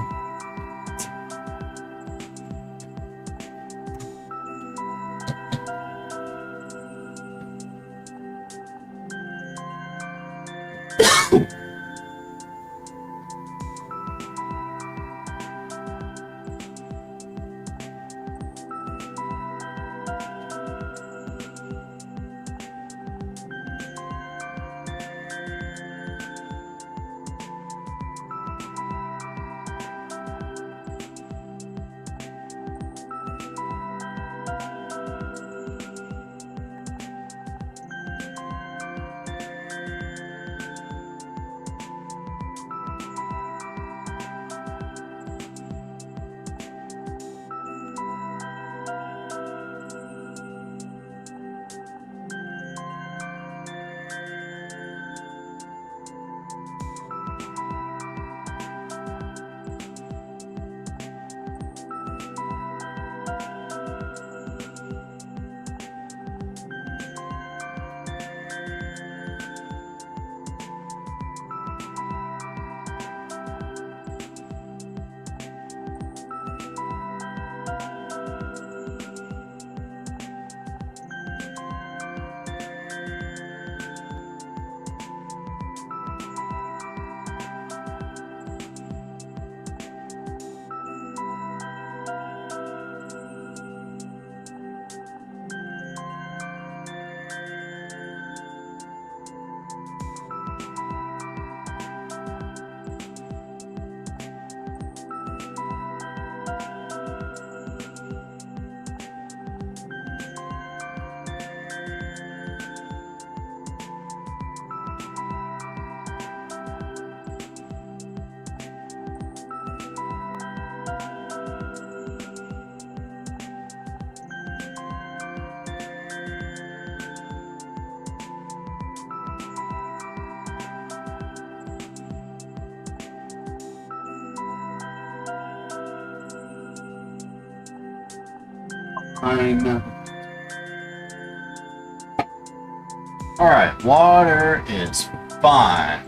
Alright, water is fine.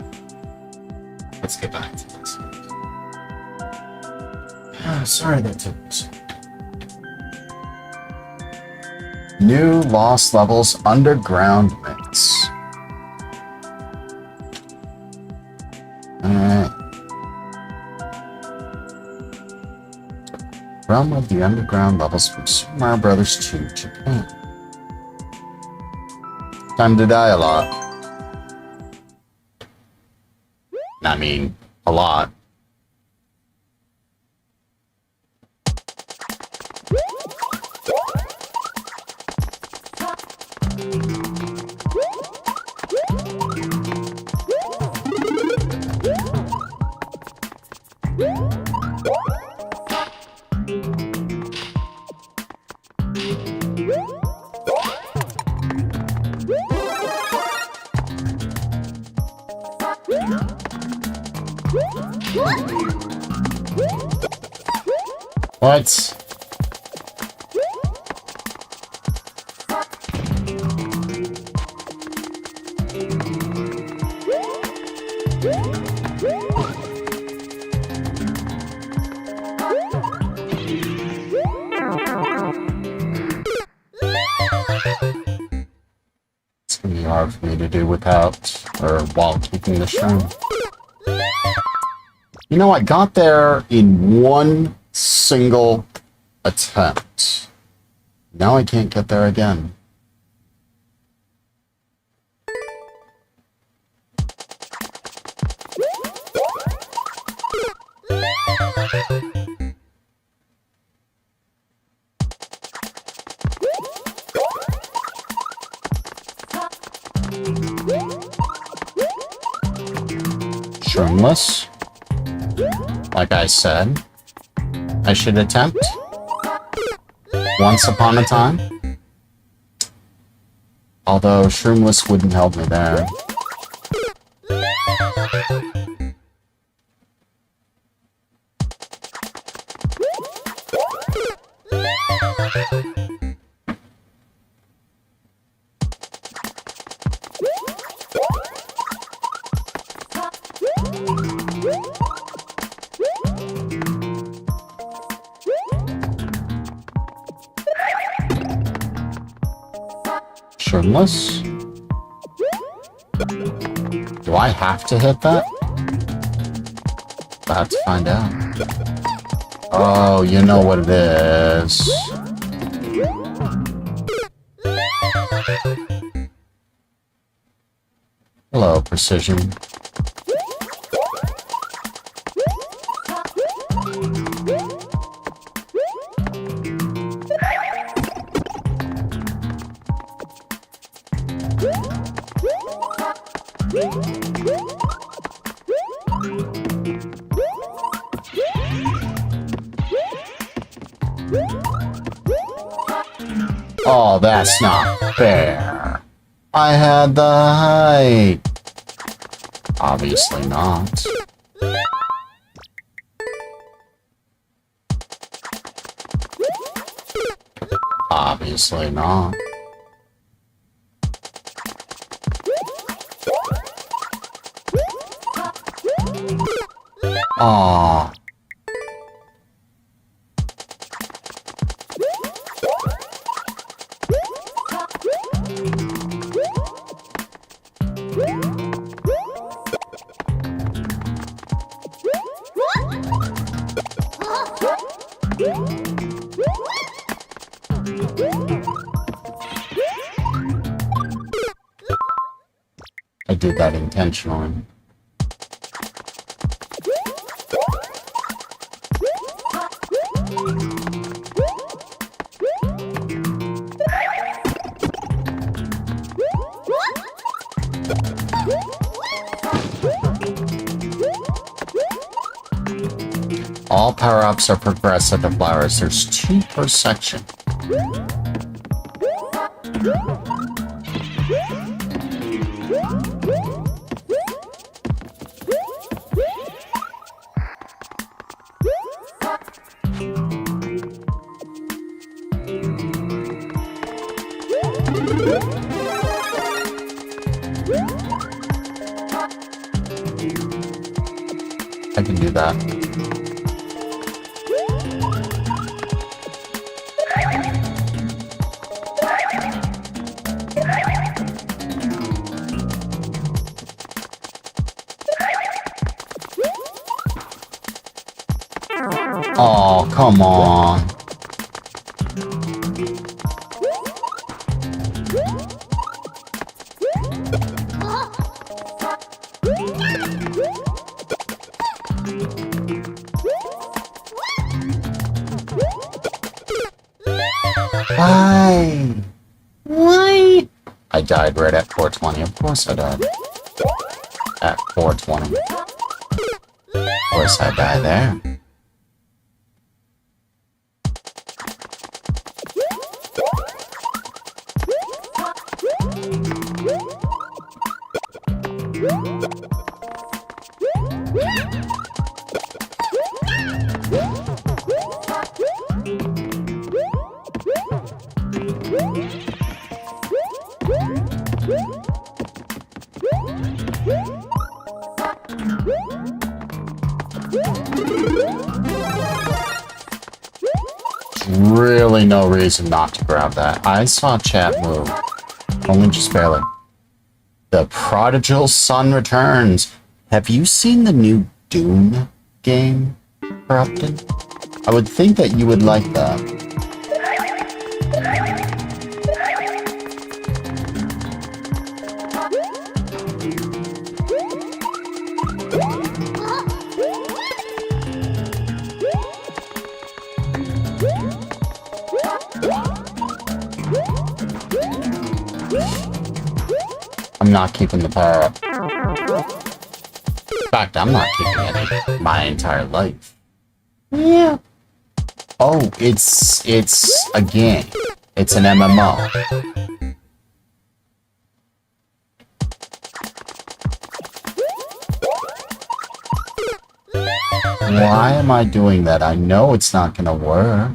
Let's get back to this. Sorry that took so. New lost levels underground mix. Alright. Realm of the underground levels from Super Mario Brothers 2 Japan. Time to die a lot. I mean, a lot. What? It's gonna be hard for me to do without, or while keeping the shroom. You know, I got there in one single attempt. Now I can't get there again. Shroomless. Like I said, I should attempt once upon a time. Although Shroomless wouldn't help me there. Shroomless? Do I have to hit that? I have to find out. Oh, you know what it is. Hello, Precision. Oh, that's not fair. I had the height. Obviously not. Obviously not. Aww. I did that intentionally. All power-ups are progressive to flowers. There's 2 per section. I can do that. Oh, come on. Why? Why? I died right at 420. Of course I died. At 420. Of course I died there. Really no reason not to grab that. I saw chat move. Only just barely. The Prodigal Son returns. Have you seen the new Doom game, Corrupted? I would think that you would like that. I'm not keeping the power up. In fact, I'm not keeping it my entire life. Yeah. Oh, it's a game. It's an MMO. Why am I doing that? I know it's not gonna work.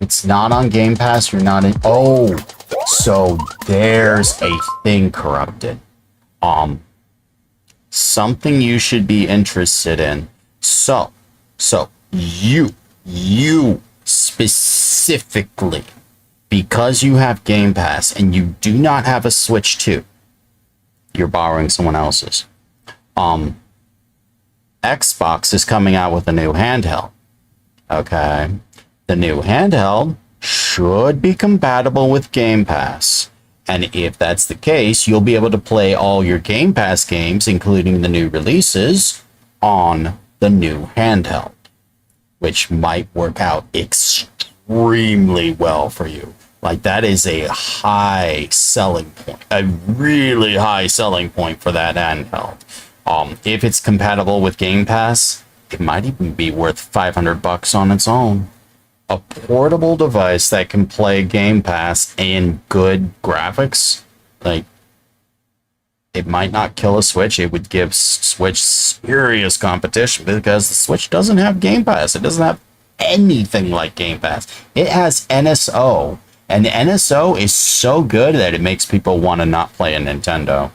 It's not on Game Pass, you're not in... Oh, so there's a thing, Corrupted. Something you should be interested in. So, you specifically, because you have Game Pass and you do not have a Switch 2, you're borrowing someone else's. Xbox is coming out with a new handheld. Okay. The new handheld should be compatible with Game Pass. And if that's the case, you'll be able to play all your Game Pass games, including the new releases, on the new handheld, which might work out extremely well for you. Like, that is a high selling point, a really high selling point for that handheld. If it's compatible with Game Pass, it might even be worth $500 on its own. A portable device that can play Game Pass and good graphics, like, it might not kill a Switch. It would give Switch serious competition because the Switch doesn't have Game Pass. It doesn't have anything like Game Pass. It has NSO, and the NSO is so good that it makes people want to not play a Nintendo.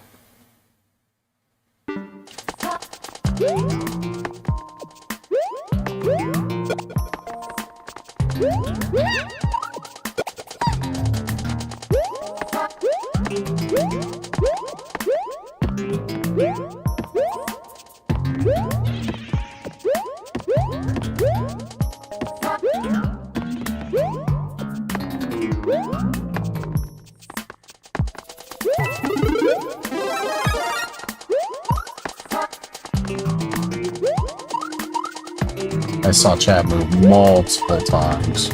I saw chat move multiple times.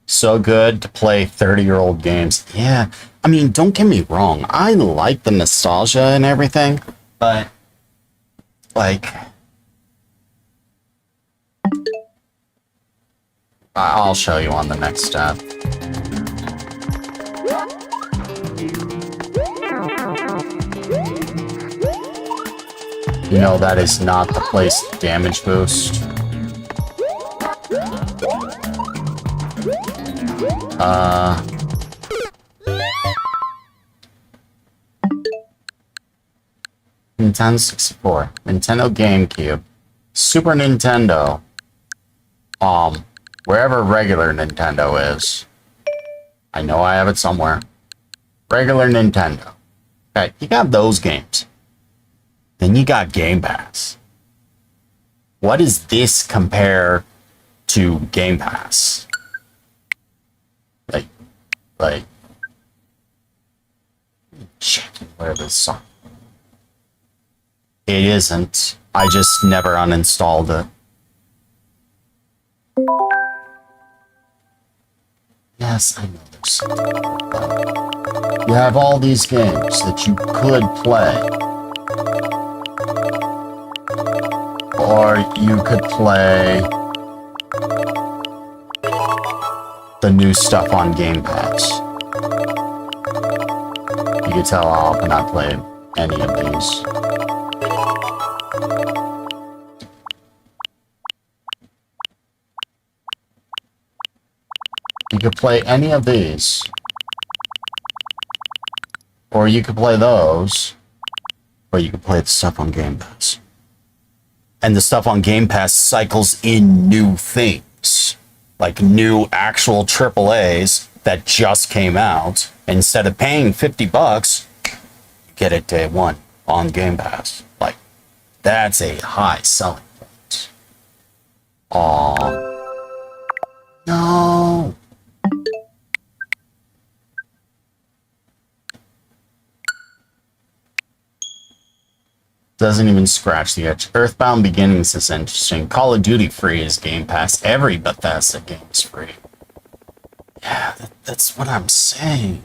So good to play 30-year-old games. Yeah, I mean, don't get me wrong. I like the nostalgia and everything, but, like, I'll show you on the next step. You know that is not the place damage boost. Nintendo 64, Nintendo GameCube, Super Nintendo, wherever regular Nintendo is. I know I have it somewhere. Regular Nintendo. Okay, you got those games. Then you got Game Pass. What does this compare to Game Pass? Like, checking where this song. It isn't. I just never uninstalled it. Yes, I know there's something like that. You have all these games that you could play. Or you could play the new stuff on Game Pass. You can tell how often I play any of these. You could play any of these. Or you could play those. Or you could play the stuff on Game Pass. And the stuff on Game Pass cycles in new things. Like new actual AAAs that just came out. Instead of paying $50, you get it day one on Game Pass. Like, that's a high selling point. No. Doesn't even scratch the itch. Earthbound Beginnings is interesting. Call of Duty free is Game Pass. Every Bethesda game is free. Yeah, that's what I'm saying.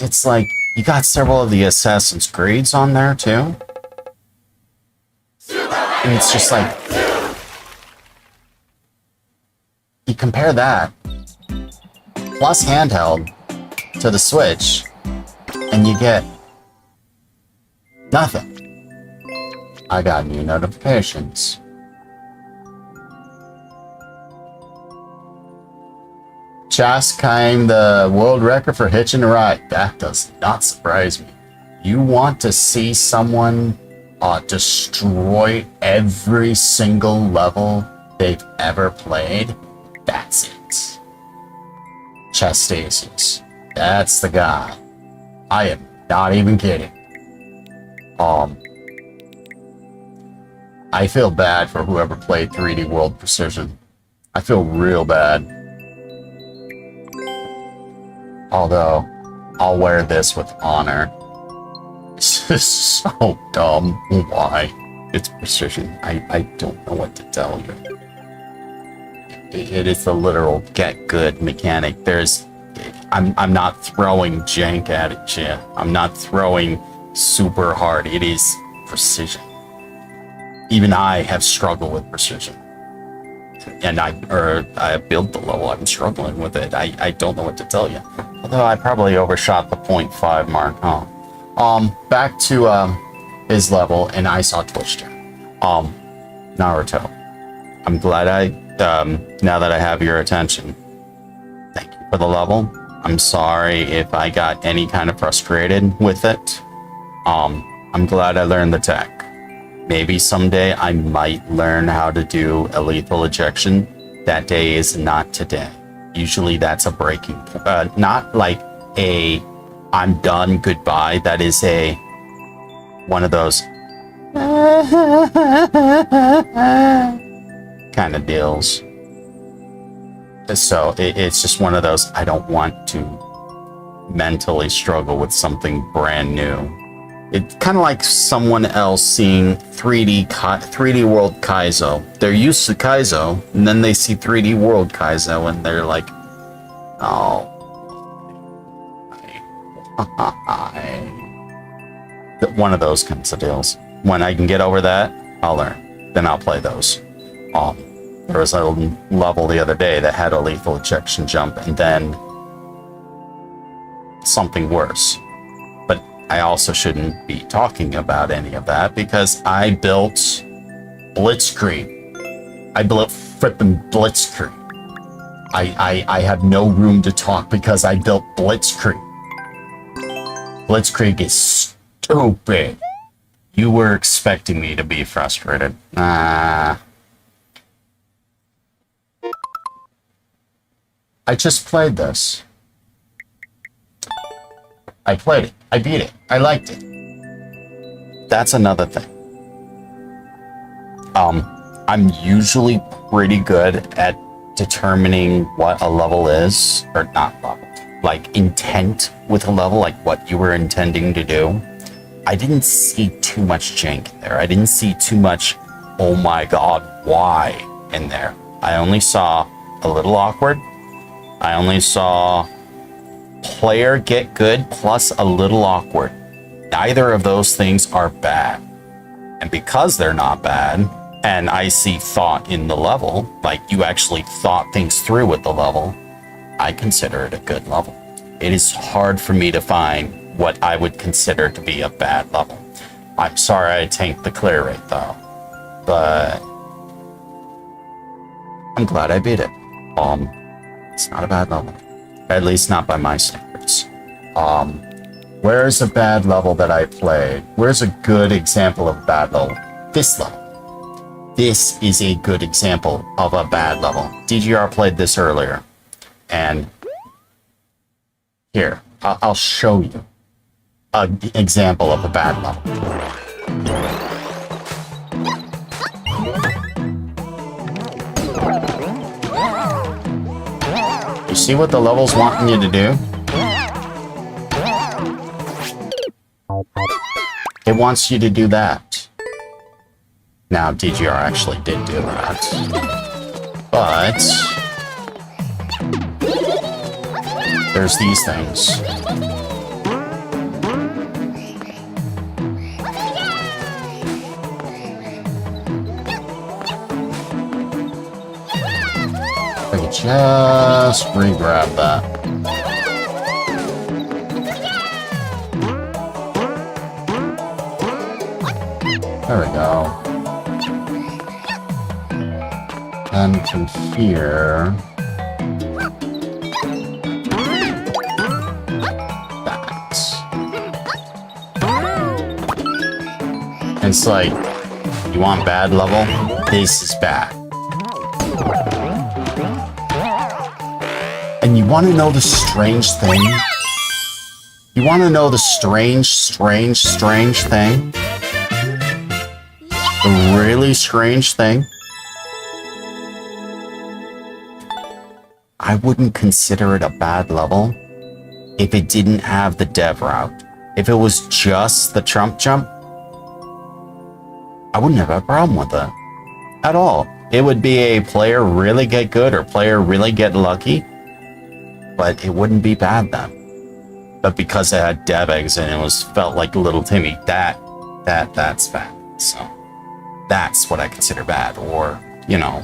It's like, you got several of the Assassin's Creeds on there too. And it's just like, you compare that plus handheld to the Switch, and you get nothing. I got new notifications. Chas came the world record for hitching a ride. That does not surprise me. You want to see someone destroy every single level they've ever played? That's it. Chastasis. That's the guy. I am not even kidding. I feel bad for whoever played 3D World Precision. I feel real bad. Although, I'll wear this with honor. This is so dumb. Why? It's precision. I don't know what to tell you. It is the literal get good mechanic. I'm not throwing jank at it, Jim. I'm not throwing super hard. It is precision. Even I have struggled with precision. And I built the level. I'm struggling with it. I don't know what to tell you. Although I probably overshot the 0.5 mark, huh? Back to his level, and I saw Twitch chat. Naruto. I'm glad now that I have your attention. Thank you for the level. I'm sorry if I got any kind of frustrated with it. I'm glad I learned the tech. Maybe someday I might learn how to do a lethal ejection. That day is not today. Usually that's a breaking point. Not like a I'm done, goodbye. That is one of those kind of deals. So it's just one of those, I don't want to mentally struggle with something brand new. It's kind of like someone else seeing 3D World Kaizo. They're used to Kaizo, and then they see 3D World Kaizo, and they're like, oh. One of those kinds of deals. When I can get over that, I'll learn. Then I'll play those. There was a level the other day that had a lethal ejection jump, and then something worse. But I also shouldn't be talking about any of that because I built Blitzkrieg. I built flippin' Blitzkrieg. I have no room to talk because I built Blitzkrieg. Blitzkrieg is stupid. You were expecting me to be frustrated. I just played this. I played it. I beat it. I liked it. That's another thing. I'm usually pretty good at determining what a level is, or not level, like intent with a level, like what you were intending to do. I didn't see too much jank in there. I didn't see too much, oh my god, why in there. I only saw a little awkward. I only saw player get good plus a little awkward. Neither of those things are bad. And because they're not bad, and I see thought in the level, like you actually thought things through with the level, I consider it a good level. It is hard for me to find what I would consider to be a bad level. I'm sorry I tanked the clear rate though, but I'm glad I beat it. It's not a bad level, at least not by my standards. Where's a bad level that I played? Where's a good example of a bad level? This level. This is a good example of a bad level. DGR played this earlier. And here, I'll show you an example of a bad level. You see what the level's wanting you to do? It wants you to do that. Now, DGR actually did do that. But there's these things. I could just re-grab that. There we go. And from here, that. It's like, you want bad level? This is bad. And you want to know the strange thing? You want to know the strange thing? The really strange thing? I wouldn't consider it a bad level if it didn't have the dev route. If it was just the Trump jump, I wouldn't have a problem with it at all. It would be a player really get good or player really get lucky, but it wouldn't be bad then. But because it had dev eggs and it was felt like Little Timmy, that's bad. So that's what I consider bad, or, you know,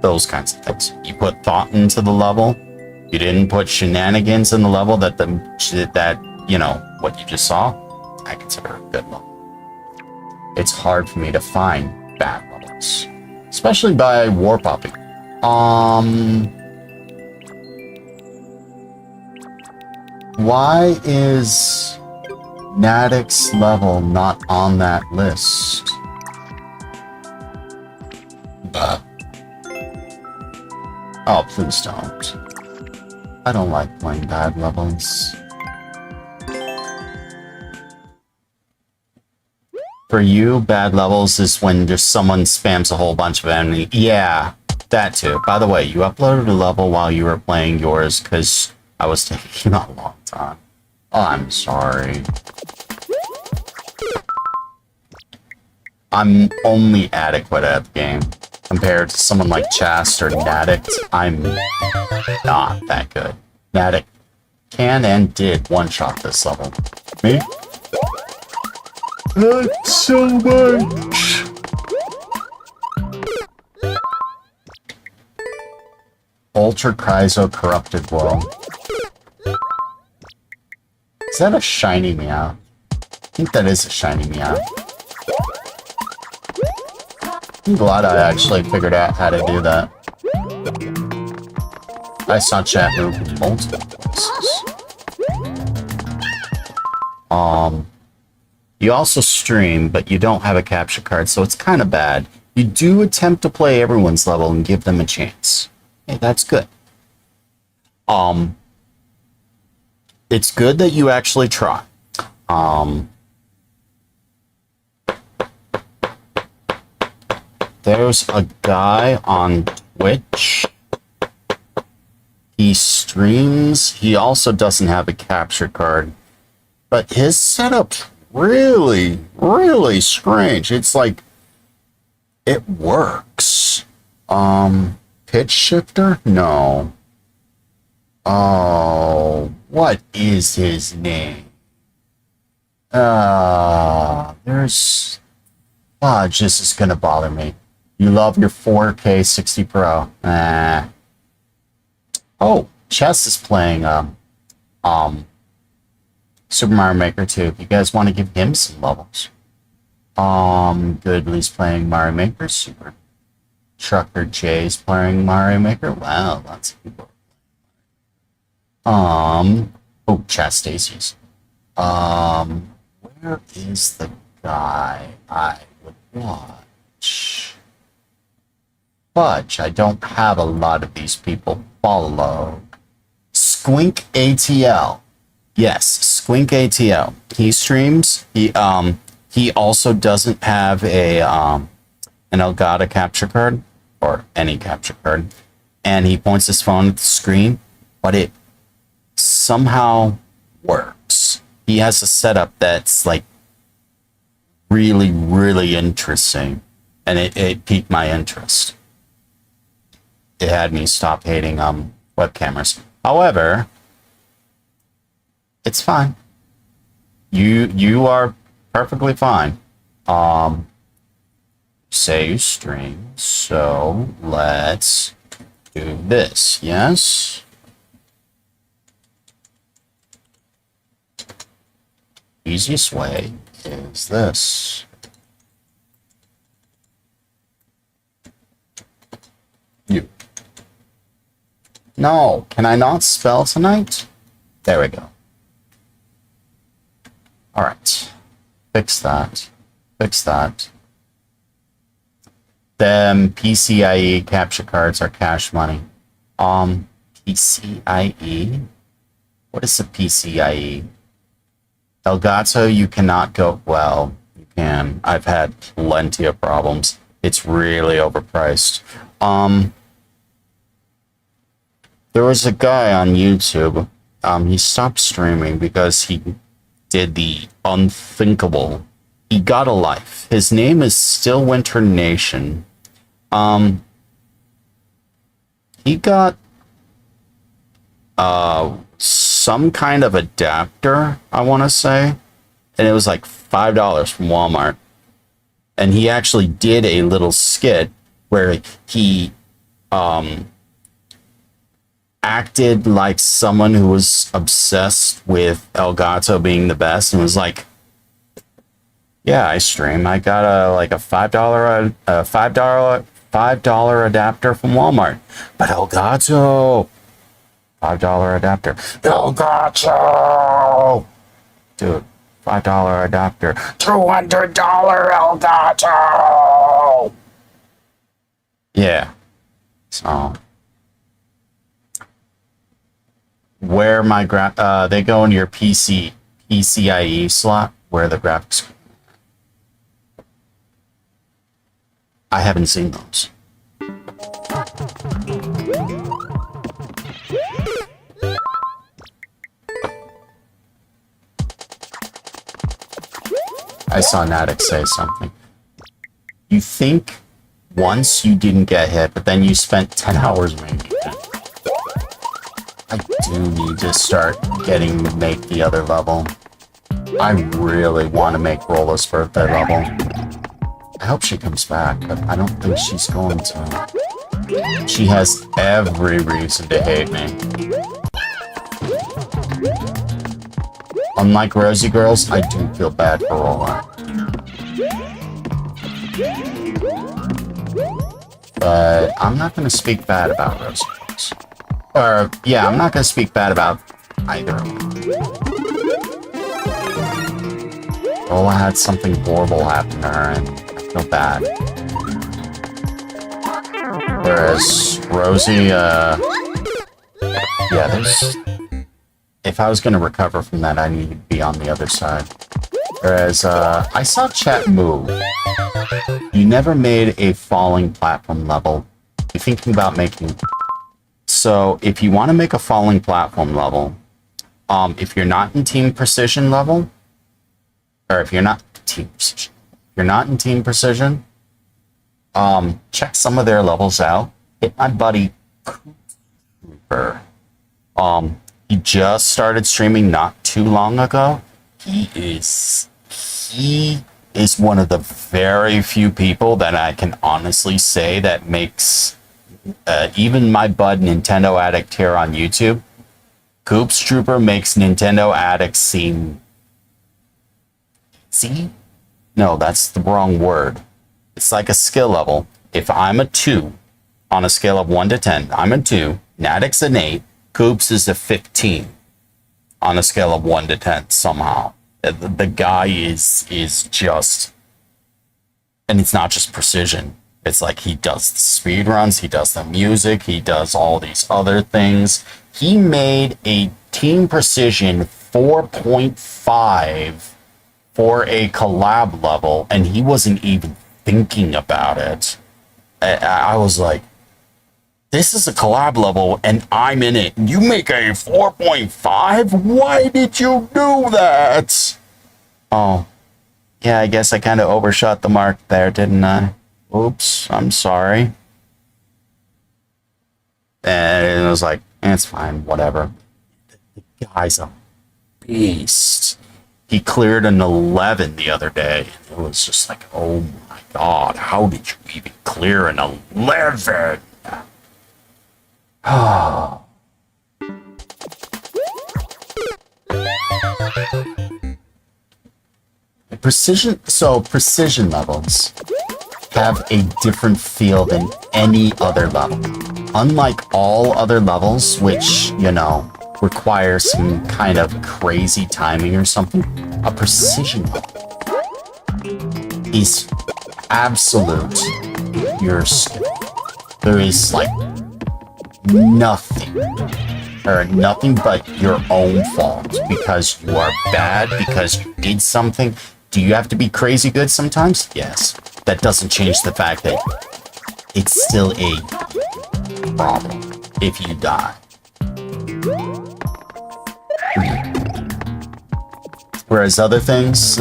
those kinds of things. You put thought into the level. You didn't put shenanigans in the level that you know, what you just saw. I consider it a good level. It's hard for me to find bad levels, especially by war popping. Why is Nadic's level not on that list? Oh, please don't. I don't like playing bad levels. For you, bad levels is when just someone spams a whole bunch of enemy. Yeah, that too. By the way, you uploaded a level while you were playing yours because I was taking a long time. Oh, I'm sorry. I'm only adequate at the game. Compared to someone like Chast or Nadic, I'm not that good. Nadic can and did one-shot this level. Me? Not so much. Ultra Cryzo Corrupted World. Is that a shiny meow? I think that is a shiny meow. I'm glad I actually figured out how to do that. I saw chat move multiple places. You also stream, but you don't have a capture card, so it's kind of bad. You do attempt to play everyone's level and give them a chance. Hey, that's good. it's good that you actually try. There's a guy on Twitch. He streams. He also doesn't have a capture card, but his setup's really, really strange. It's like it works. Pitch shifter? No. Oh, what is his name? There's fudge. This is gonna bother me. You love your 4K 60 Pro. Oh, Chess is playing Super Mario Maker 2. If you guys want to give him some levels. Goodley's playing Mario Maker. Super. Trucker J's playing Mario Maker. Wow, lots of people. Oh, Chastacy's. Where is the guy I would watch? Fudge, I don't have a lot of these people followed. Squink ATL. Yes, Squink ATL. He streams. He also doesn't have a an Elgato capture card or any capture card, and he points his phone at the screen, but it somehow works. He has a setup that's like really, really interesting, and it piqued my interest. It had me stop hating web cameras. However, it's fine. You are perfectly fine. Say you stream, so let's do this. Yes. Easiest way is this. You. No, can I not spell tonight? There we go. All right. Fix that. Fix that. Them PCIe capture cards are cash money. PCIe? What is a PCIe? Elgato, you cannot go. Well, you can. I've had plenty of problems. It's really overpriced. There was a guy on YouTube. He stopped streaming because he did the unthinkable. He got a life. His name is Still Winter Nation. He got some kind of adapter, I want to say, and it was like $5 from Walmart. And he actually did a little skit where he acted like someone who was obsessed with Elgato being the best and was like, yeah, I stream. I got a $5 adapter from Walmart. But Elgato, $5 adapter. Elgato, dude, $5 adapter. $200 Elgato. Yeah. So where my they go in your PCIe slot where the graphics. I haven't seen those. I saw Natix say something. You think once you didn't get hit, but then you spent 10 hours making it. I do need to start make the other level. I really want to make Rola's birthday level. I hope she comes back, but I don't think she's going to. She has every reason to hate me. Unlike Rosie Girls, I do feel bad for Rola. But I'm not going to speak bad about Rosie Girls. Or, yeah, I'm not going to speak bad about either of them. Rola had something horrible happen to her, and I feel bad. Whereas Rosie, yeah, if I was going to recover from that, I need to be on the other side. Whereas, I saw chat move. You never made a falling platform level. You're thinking about making... So, if you want to make a falling platform level, if you're not in Team Precision level, or if you're not Team Precision, if you're not in Team Precision, check some of their levels out. Hit my buddy Cooper. He just started streaming not too long ago. He is one of the very few people that I can honestly say that makes even my bud Nintendo Addict here on YouTube. Coops Trooper makes Nintendo Addict seem... See? No, that's the wrong word. It's like a skill level. If I'm a 2 on a scale of 1 to 10, I'm a 2, Nadic's an 8, Coops is a 15 on a scale of 1 to 10 somehow. The guy is just... And it's not just precision. It's like he does the speed runs, he does the music, he does all these other things. He made a Team Precision 4.5 for a collab level, and he wasn't even thinking about it. I was like, this is a collab level, and I'm in it. You make a 4.5? Why did you do that? Oh, yeah, I guess I kind of overshot the mark there, didn't I? Oops, I'm sorry. And it was like, it's fine, whatever. The guy's a beast. He cleared an 11 the other day. It was just like, oh my god, how did you even clear an 11? Precision levels have a different feel than any other level. Unlike all other levels, which, you know, require some kind of crazy timing or something, a precision level is absolute pure skill. There is like nothing but your own fault because you are bad, because you did something. Do you have to be crazy good sometimes? Yes. That doesn't change the fact that it's still a problem if you die. Whereas other things,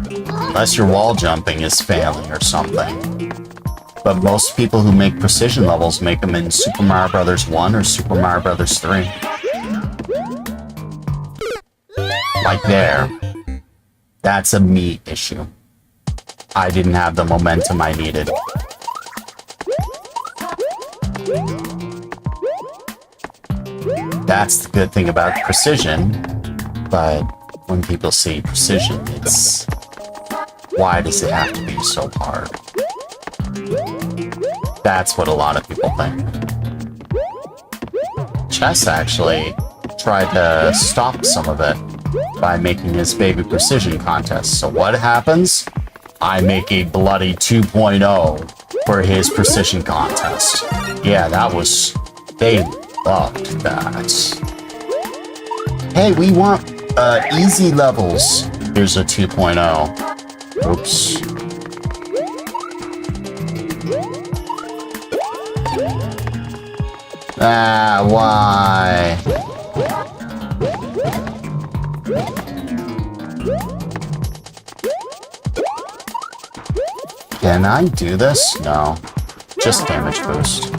unless your wall jumping is failing or something. But most people who make precision levels make them in Super Mario Bros. 1 or Super Mario Bros. 3. Like there. That's a me issue. I didn't have the momentum I needed. That's the good thing about precision, but when people see precision, it's... Why does it have to be so hard? That's what a lot of people think. Chess actually tried to stop some of it by making his baby precision contest. So what happens? I make a bloody 2.0 for his precision contest. Yeah, that was... They loved that. Hey, we want easy levels. Here's a 2.0. Oops. Ah, why? Can I do this? No. Just damage boost.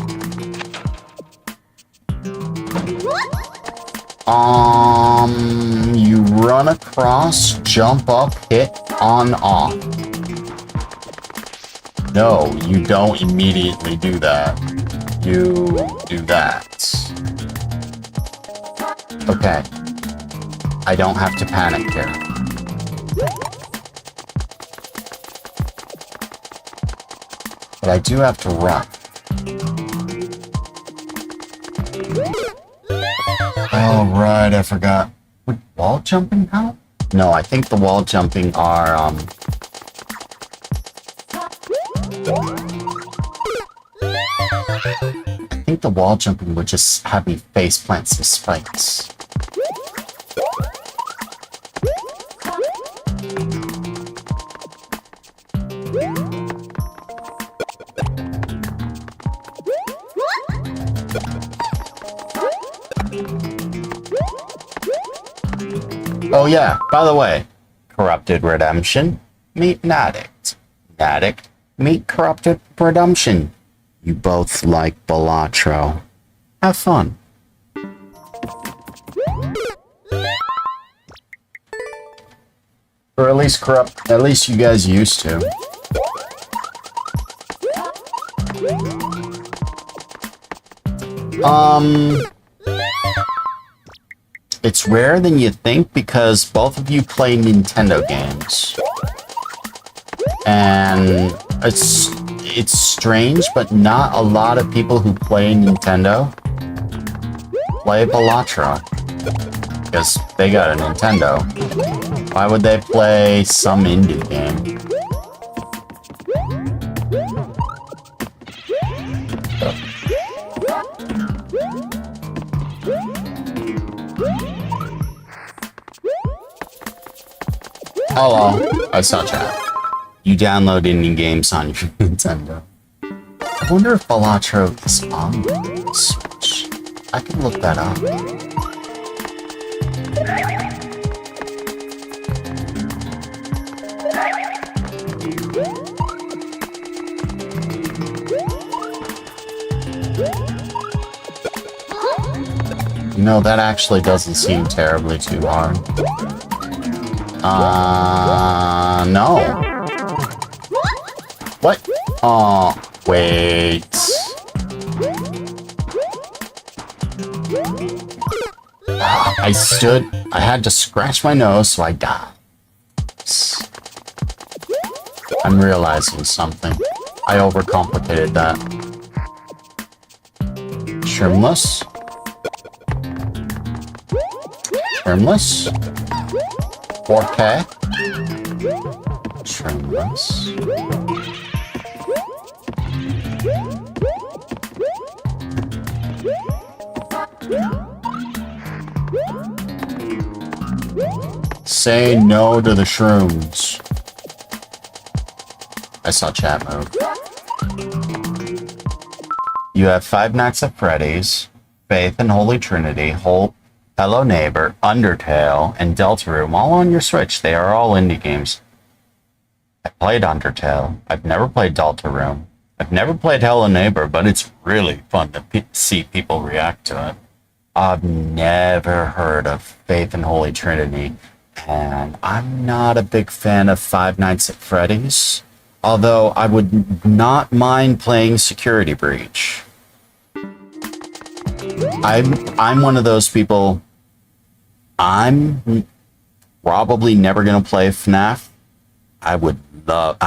You run across, jump up, hit, on, off. No, you don't immediately do that. You do that. Okay. I don't have to panic here. But I do have to run. Oh, right, I forgot. Would wall jumping count? No, I think the wall jumping are, I think the wall jumping would just have me face plant some spikes. Oh yeah, by the way, Corrupted Redemption, meet Nadict. Nadict, meet Corrupted Redemption. You both like Balatro. Have fun. Or at least you guys used to. It's rarer than you think because both of you play Nintendo games. And it's strange, but not a lot of people who play Nintendo play Balatro. Because they got a Nintendo. Why would they play some indie game? Hello, I saw chat. You download indie games on your Nintendo. I wonder if Balatro is on the Switch. I can look that up. You know, that actually doesn't seem terribly too hard. No. What? Oh, wait. I had to scratch my nose, so I died. I'm realizing something. I overcomplicated that. Shrimless? Shrimless? 4K? Shrimless? Say no to the shrooms. I saw chat move. You have Five Nights at Freddy's, Faith and Holy Trinity, Hello Neighbor, Undertale, and Deltarune all on your Switch. They are all indie games. I played Undertale. I've never played Deltarune. I've never played Hello Neighbor, but it's really fun to see people react to it. I've never heard of Faith and Holy Trinity, and I'm not a big fan of Five Nights at Freddy's, although I would not mind playing Security Breach. I'm one of those people. I'm probably never gonna play FNAF. I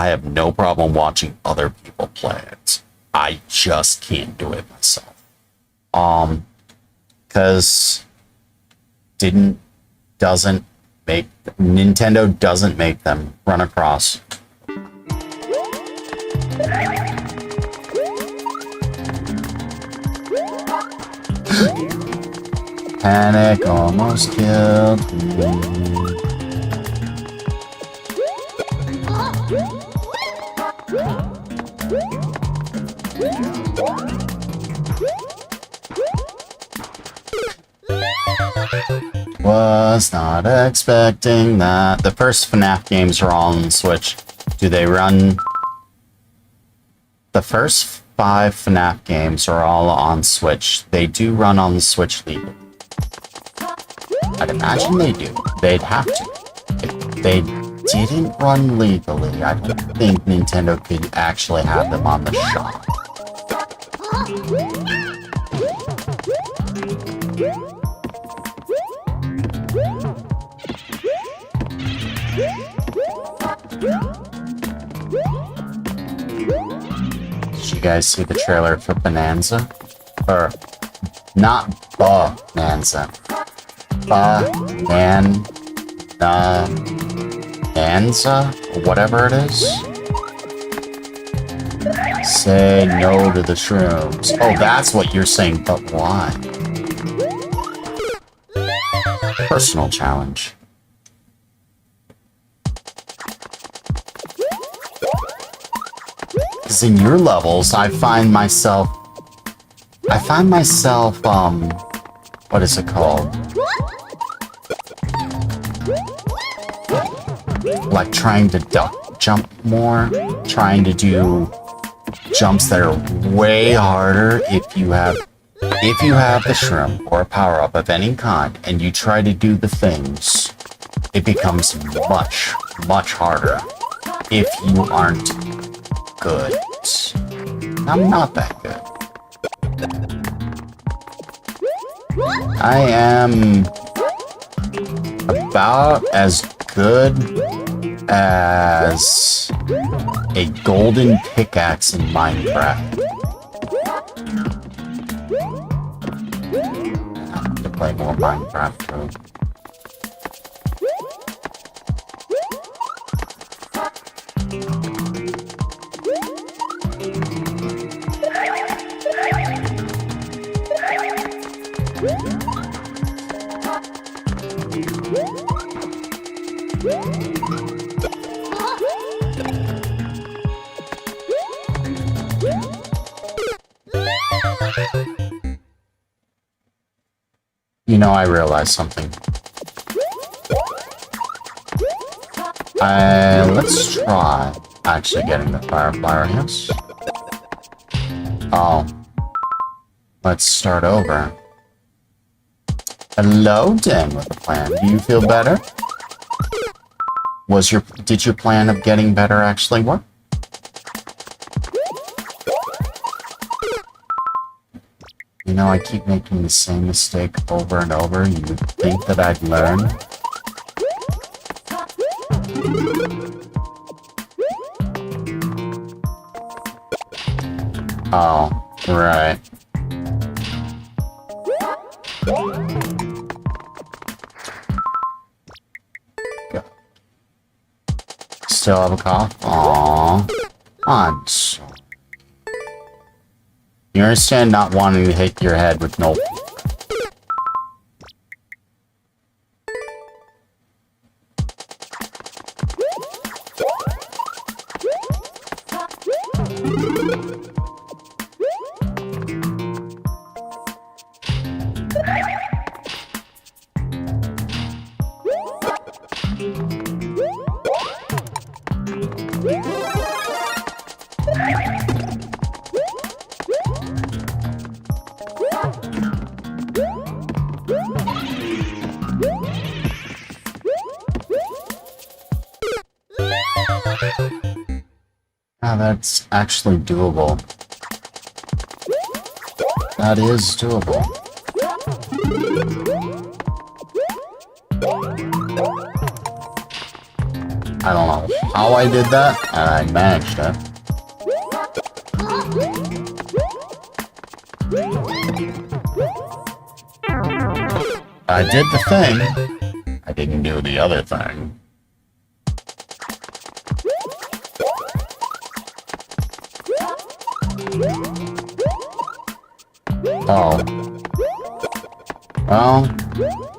have no problem watching other people play it. I just can't do it myself. Because Nintendo doesn't make them run across. Panic almost killed me. Was not expecting that. The first FNAF games are all on the Switch. Do they run? The first 5 FNAF games are all on Switch. They do run on the Switch legally. I'd imagine they do. They'd have to. If they didn't run legally, I don't think Nintendo could actually have them on the shop. Did you guys see the trailer for Bonanza? Or, not Bonanza. Bonanza? Or whatever it is. Say no to the shrooms. Oh, that's what you're saying, but why? Personal challenge. Because in your levels, I find myself, what is it called? Like trying to duck jump more, trying to do jumps that are way harder if you have the shroom or a power-up of any kind and you try to do the things, it becomes much, much harder if you aren't good. I'm not that good. I am about as good as a golden pickaxe in Minecraft. I have to play more Minecraft too. You know, I realized something. Let's try actually getting the firefly, yes. Oh. Let's start over. Hello, Dan with a plan. Do you feel better? Did your plan of getting better actually work? You know, I keep making the same mistake over and over. You would think that I'd learn. Oh, right. Go. Still have a cough? Aww. I'm sorry. You understand not wanting to hit your head with no... That's actually doable. That is doable. I don't know how I did that, and I managed it. I did the thing. I didn't do the other thing. Oh. Well,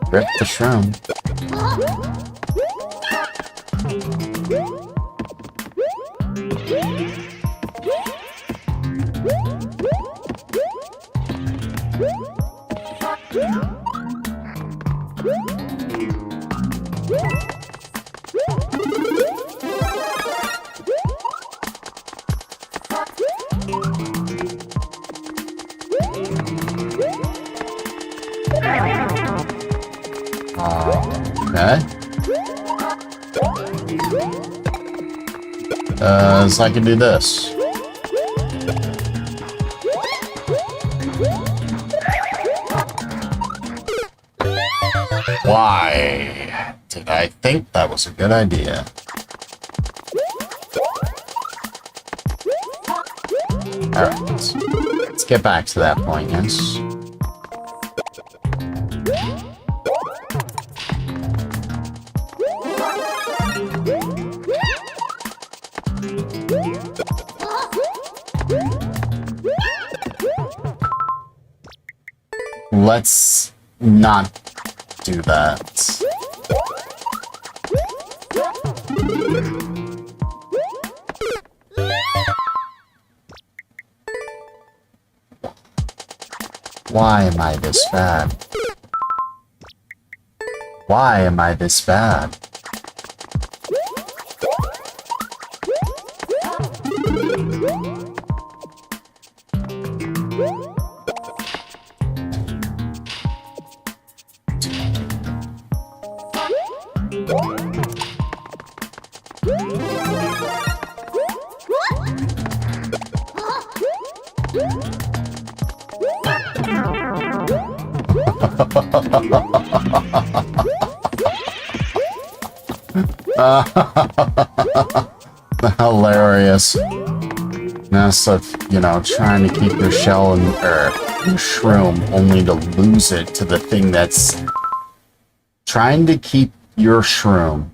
rip the shroom. Okay. So I can do this. Why did I think that was a good idea? Alright, let's get back to that point, yes. let's not do that. Why am I this bad? Why am I this bad? Hilarious. That's trying to keep your shell and your shroom only to lose it to the thing that's trying to keep your shroom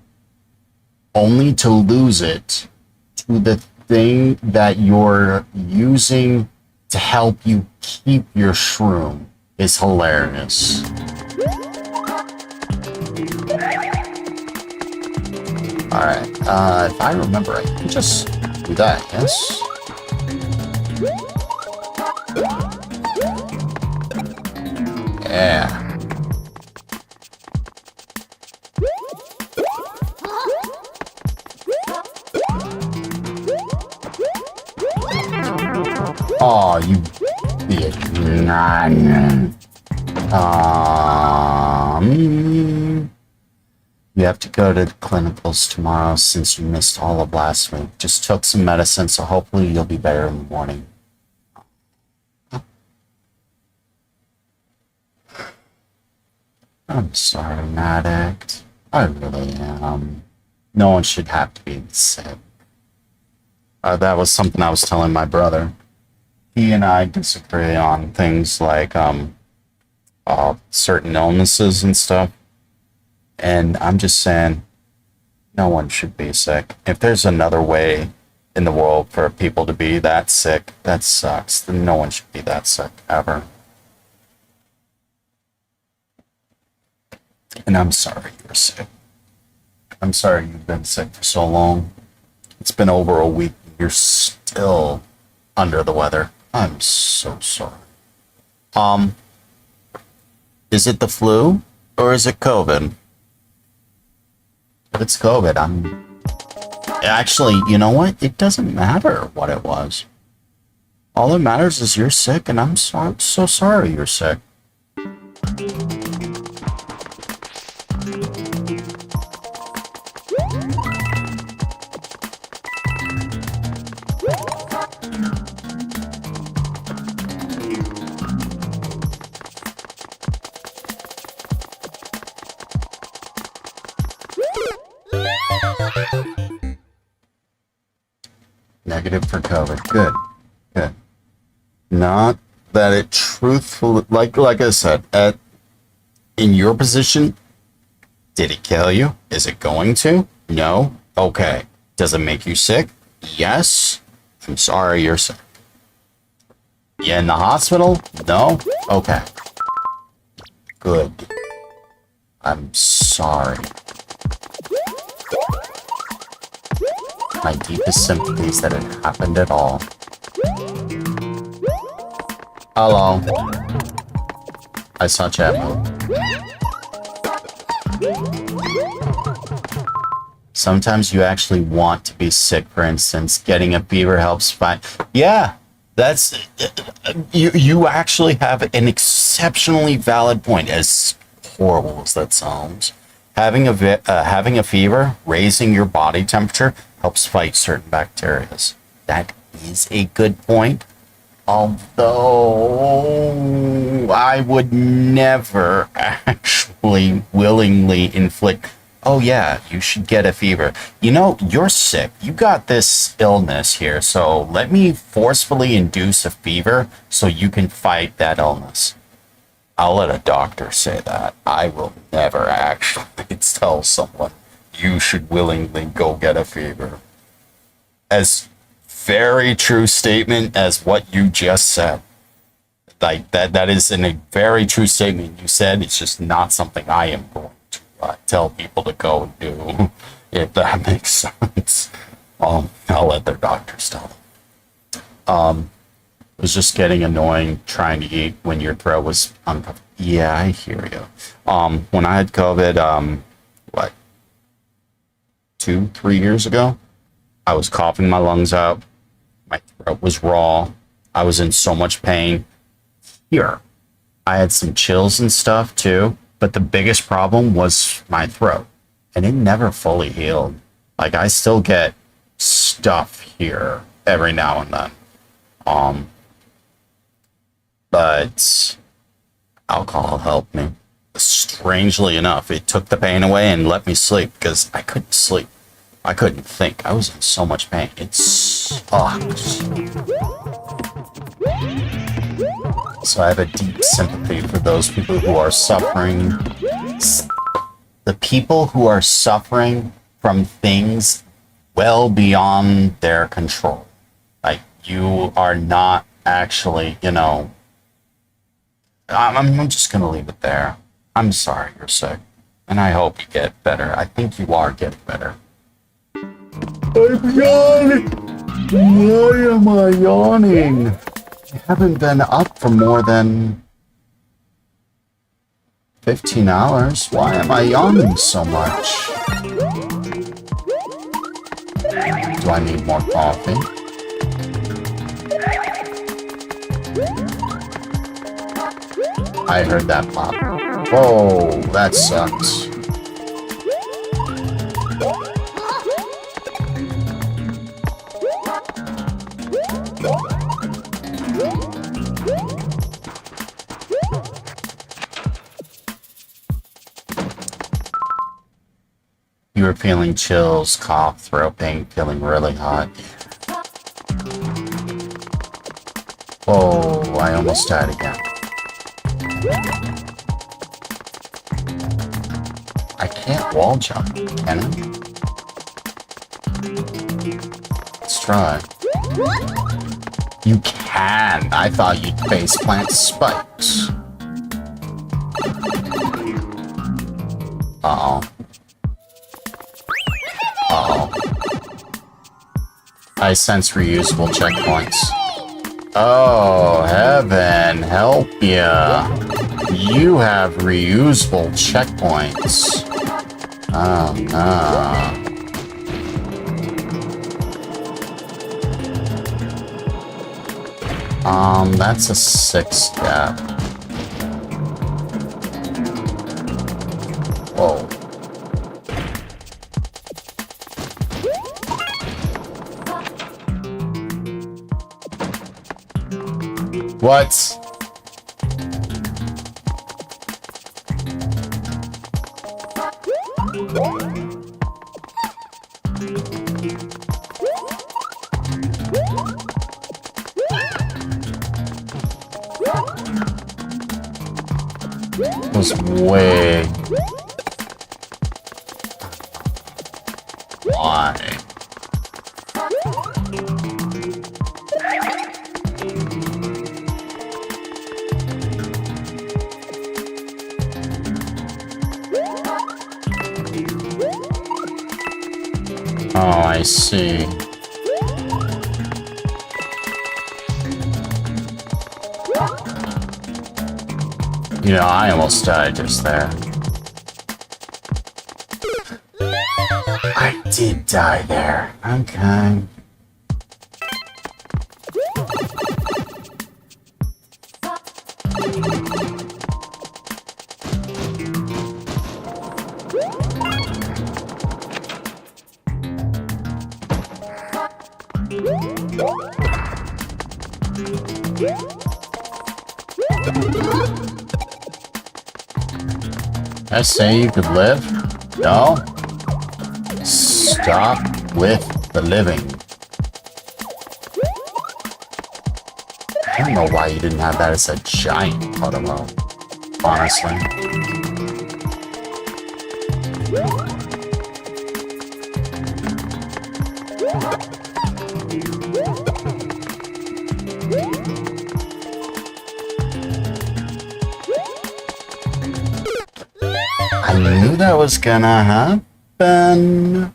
only to lose it to the thing that you're using to help you keep your shroom is hilarious. Alright, if I remember, I can just do that, yes? Yeah. Oh, you bitch. You have to go to the clinicals tomorrow since you missed all of last week. Just took some medicine, so hopefully you'll be better in the morning. I'm sorry, Addict. I really am. No one should have to be sick. That was something I was telling my brother. He and I disagree on things like certain illnesses and stuff. And I'm just saying, no one should be sick. If there's another way in the world for people to be that sick, that sucks. Then no one should be that sick, ever. And I'm sorry you're sick. I'm sorry you've been sick for so long. It's been over a week. You're still under the weather. I'm so sorry. Is it the flu or is it COVID? If it's COVID, actually, you know what? It doesn't matter what it was. All that matters is you're sick, and I'm so sorry you're sick. Negative for COVID. Good. Good. Not that it truthfully, like I said, in your position, did it kill you? Is it going to? No? Okay. Does it make you sick? Yes. I'm sorry you're sick. You in the hospital? No? Okay. Good. I'm sorry. My deepest sympathies that it happened at all. Hello. I saw chat mode. Sometimes you actually want to be sick, for instance. Getting a fever helps fight. Yeah, that's... You actually have an exceptionally valid point, as horrible as that sounds. Having a fever, raising your body temperature, helps fight certain bacteria. That is a good point. Although I would never actually willingly inflict, oh yeah, you should get a fever. You know, you're sick. You got this illness here, so let me forcefully induce a fever so you can fight that illness. I'll let a doctor say that. I will never actually tell someone you should willingly go get a fever. As very true statement as what you just said. like that is a very true statement you said. It's just not something I am going to tell people to go and do, if that makes sense. I'll let their doctors tell them. It was just getting annoying trying to eat when your throat was uncovered. Yeah, I hear you. When I had COVID, what, 2-3 years ago, I was coughing my lungs out. My throat was raw. I was in so much pain. Here, I had some chills and stuff too, but the biggest problem was my throat, and it never fully healed. Like, I still get stuff here every now and then. But alcohol helped me. Strangely enough, it took the pain away and let me sleep, because I couldn't sleep. I couldn't think. I was in so much pain. It sucks. So I have a deep sympathy for those people who are suffering. The people who are suffering from things well beyond their control. Like, you are not actually, you know... I'm just going to leave it there. I'm sorry you're sick. And I hope you get better. I think you are getting better. I'm yawning! Why am I yawning? I haven't been up for more than 15 hours. Why am I yawning so much? Do I need more coffee? I heard that pop. Whoa, that sucks. You were feeling chills, cough, throat pain, feeling really hot. Whoa, I almost died again. I can't wall jump, can I? Let's try. You can! I thought you'd face plant spikes. Uh-oh. Uh-oh. I sense reusable checkpoints. Oh, heaven help ya. You have reusable checkpoints. Oh, no. That's a 6 gap. Whoa. What? Was way. Why? Oh, I see. You know, I almost died just there. I did die there. Okay. I say you could live? No? Stop with the living. I don't know why you didn't have that as a giant Potamo, honestly. that was gonna happen.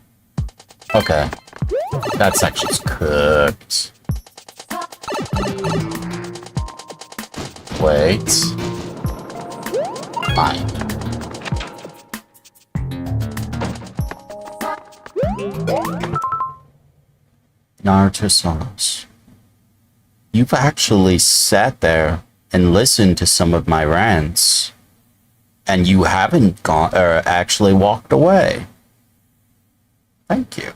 Okay. That section's cooked. Wait. Fine. Naruto songs. You've actually sat there and listened to some of my rants, and you haven't gone or actually walked away. Thank you.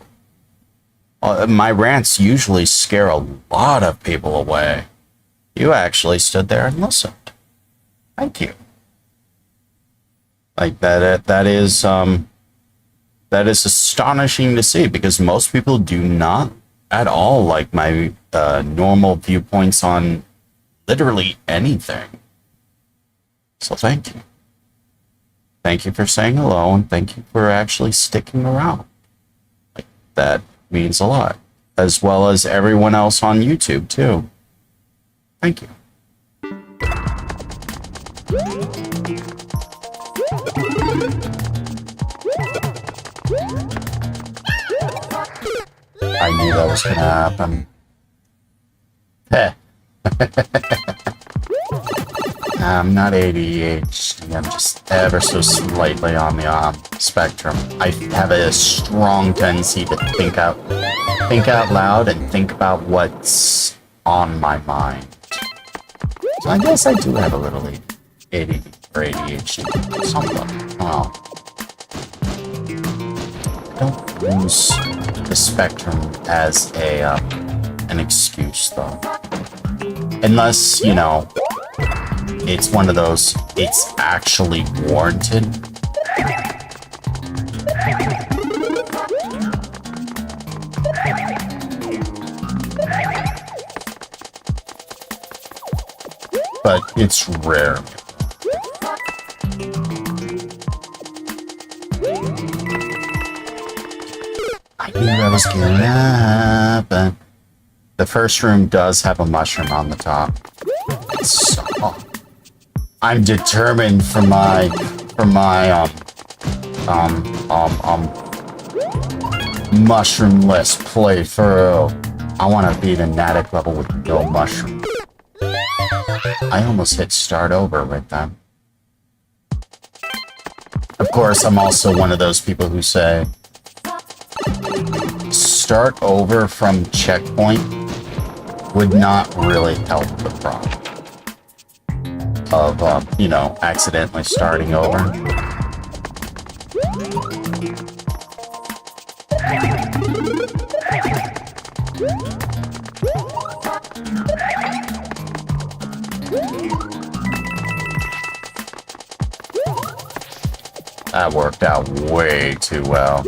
My rants usually scare a lot of people away. You actually stood there and listened. Thank you. Like that is astonishing to see, because most people do not at all like my normal viewpoints on literally anything. So thank you. Thank you for saying hello, and thank you for actually sticking around. Like, that means a lot. As well as everyone else on YouTube, too. Thank you. I knew that was gonna happen. Heh. I'm not ADHD, I'm just ever so slightly on the spectrum. I have a strong tendency to think out loud and think about what's on my mind. So I guess I do have a little ADD or ADHD. Somewhat. Well, I don't use the spectrum as an excuse, though. Unless, you know, it's one of those, it's actually warranted. But it's rare. I knew that was gonna happen. The first room does have a mushroom on the top. So I'm determined for my mushroomless playthrough. I want to beat a Natick level with no mushroom. I almost hit start over with them. Of course, I'm also one of those people who say start over from checkpoint would not really help the problem of, you know, accidentally starting over. That worked out way too well.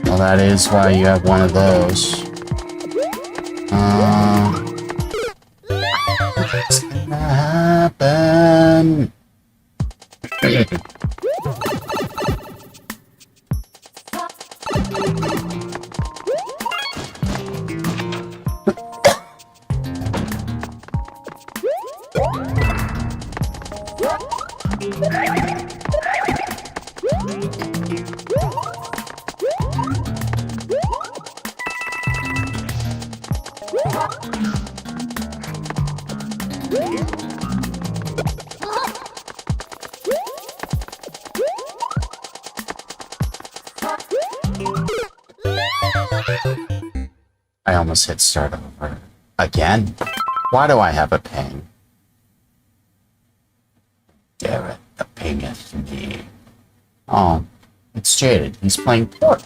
Well, that is why you have one of those. What's gonna happen? I almost hit start over. Again? Why do I have a ping? Damn it, the pingeth me. Oh, it's Jaded. He's playing port.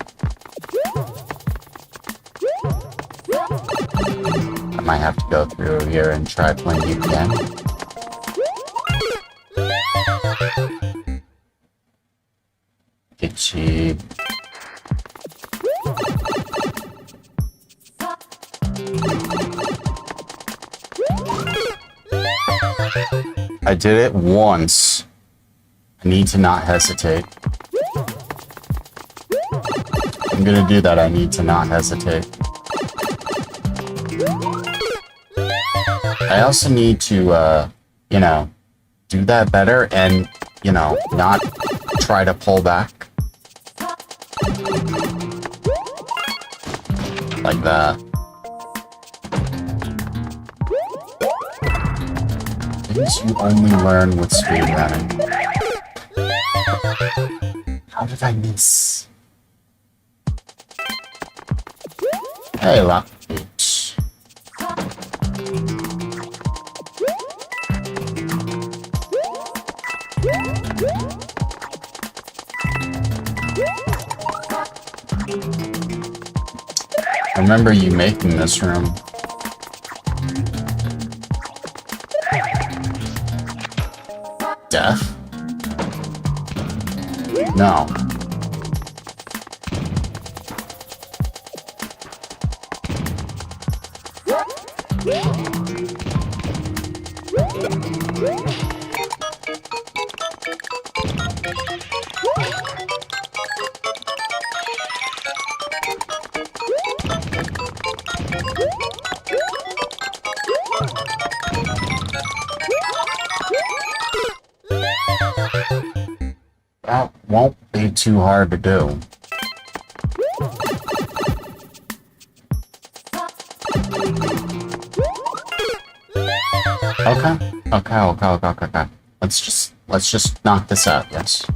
I might have to go through here and try playing you again. Itchy. I did it once. I need to not hesitate. I'm gonna do that. I need to not hesitate. I also need to, you know, do that better and, you know, not try to pull back. Like that. Things you only learn with speedrunning. How did I miss? Hey, lock bitch. I remember you making this room. Death? No. That won't be too hard to do. Okay. Let's just knock this out, yes.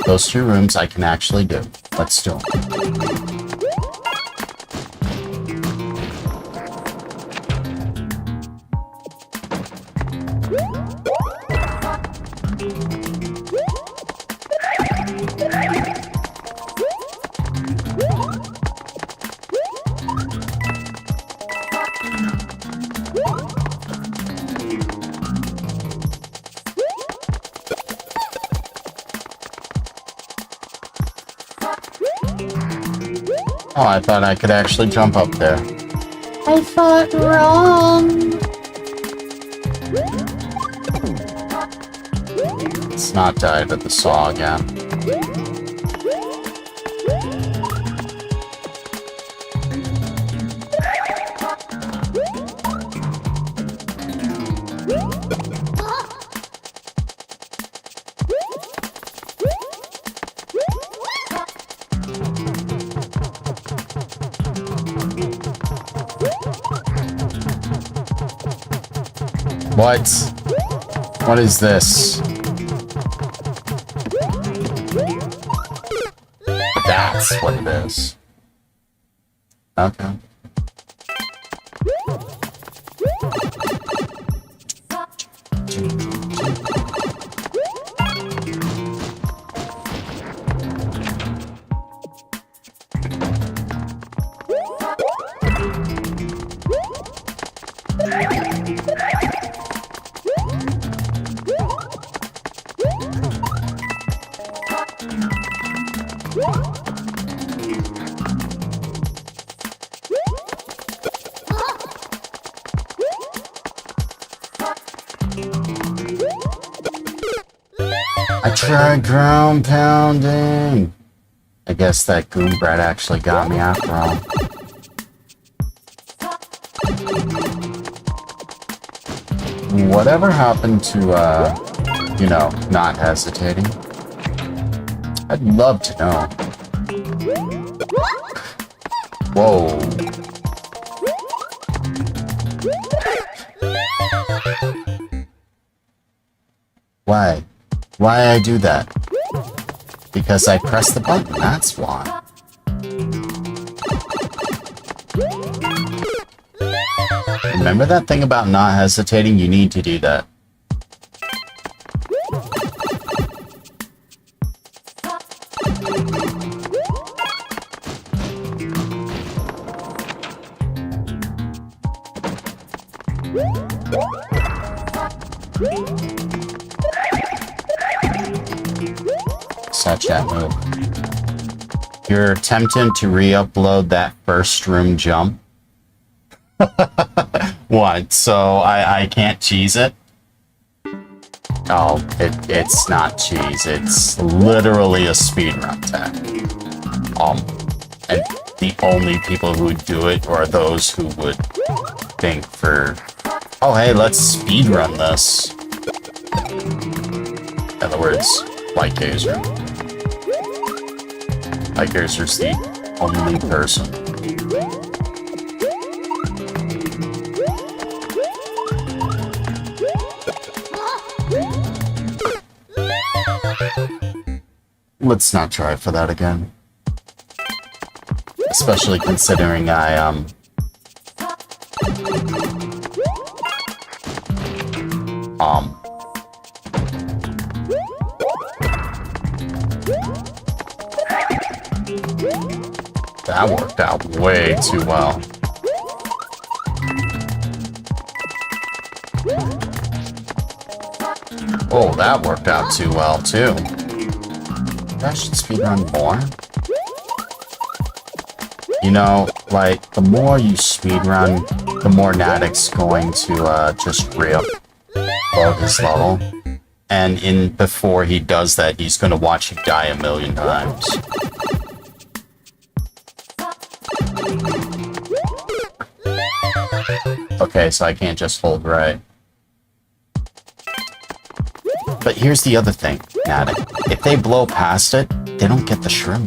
Those 2 rooms I can actually do. Let's do them. Oh, I thought I could actually jump up there. I thought wrong. Let's not dive at the saw again. What? What is this? That's what it is. Okay. I tried ground pounding. I guess that goon bread actually got me after all. Whatever happened to, you know, not hesitating? I'd love to know. Whoa. Why? Why I do that? Because I pressed the button, that's why. Remember that thing about not hesitating? You need to do that. Such that move. You're attempting to re-upload that first room jump. What? So I can't cheese it? Oh, it's not cheese. It's literally a speedrun tech. And the only people who would do it are those who would think for Oh, hey, let's speedrun this. In other words, Lightgazer. Lightgazer's the only person. Let's not try for that again. Especially considering I, that worked out way too well. Oh, that worked out too well, too. I should speedrun more. You know, like, the more you speedrun, the more Nadic's going to, just re-up above his level. And before he does that, he's gonna watch you die 1,000,000 times. Okay, so I can't just hold right. But here's the other thing, Nadic. If they blow past it, they don't get the shroom.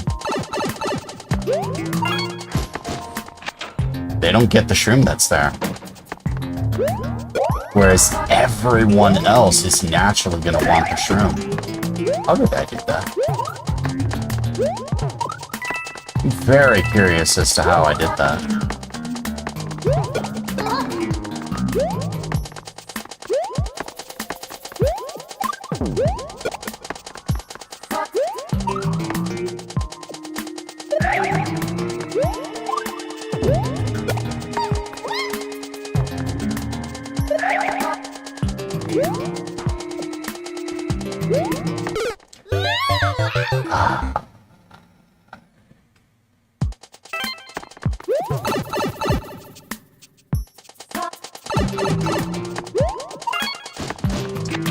They don't get the shroom that's there. Whereas everyone else is naturally going to want the shroom. How did I do that? I'm very curious as to how I did that.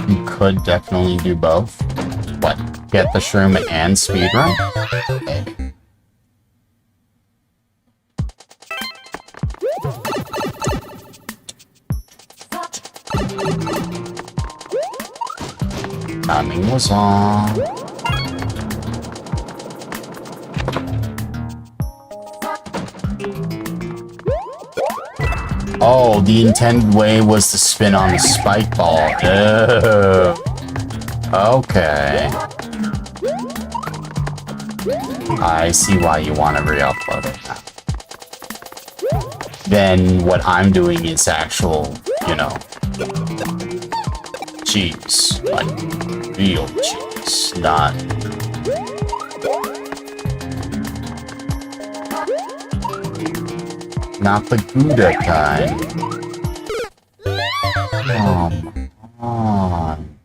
You could definitely do both. What? Get the shroom and speedrun? Okay. Timing was on. Oh, the intended way was to spin on the spike ball. Oh. Okay. I see why you want to re-upload it now. Then what I'm doing is actual, you know, cheese. Like, real cheese. Not... Not the Gouda kind. Come on.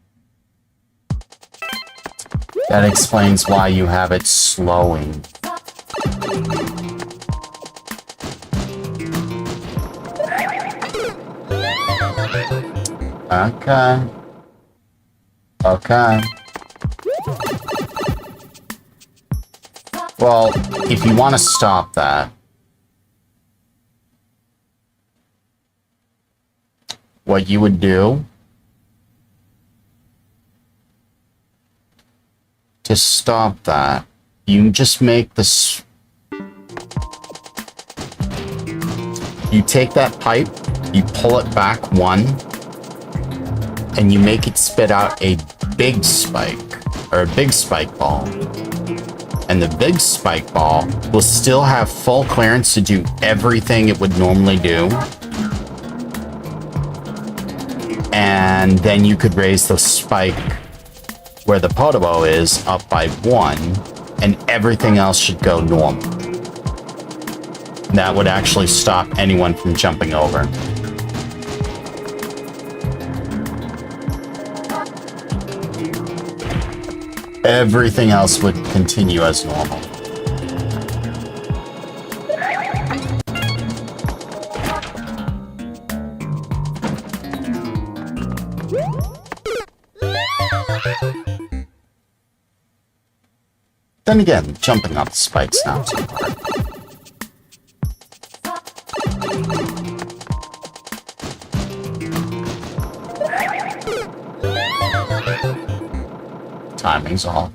That explains why you have it slowing. Okay. Okay. Well, if you want to stop that, what you would do to stop that, you just make this. You take that pipe, you pull it back one, and you make it spit out a big spike, or a big spike ball. And the big spike ball will still have full clearance to do everything it would normally do. And then you could raise the spike where the Podobo is up by 1, and everything else should go normal. That would actually stop anyone from jumping over. Everything else would continue as normal. Then again, jumping off the spike's not too hard. timing's off.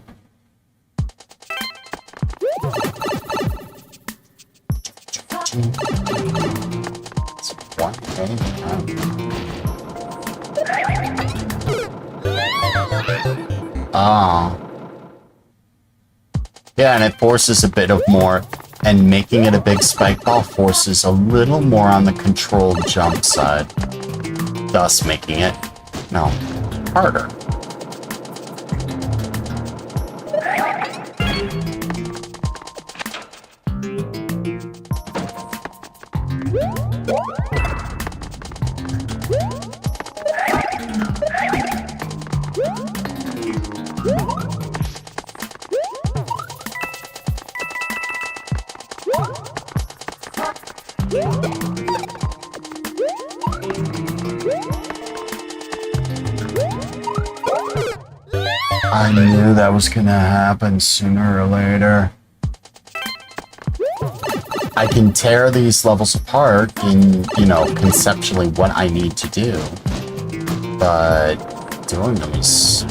It's one thing. Oh. Yeah, and it forces a bit of more, and making it a big spike ball forces a little more on the controlled jump side, thus making it, no, harder. I knew that was gonna happen sooner or later. I can tear these levels apart in, you know, conceptually what I need to do. But doing them is...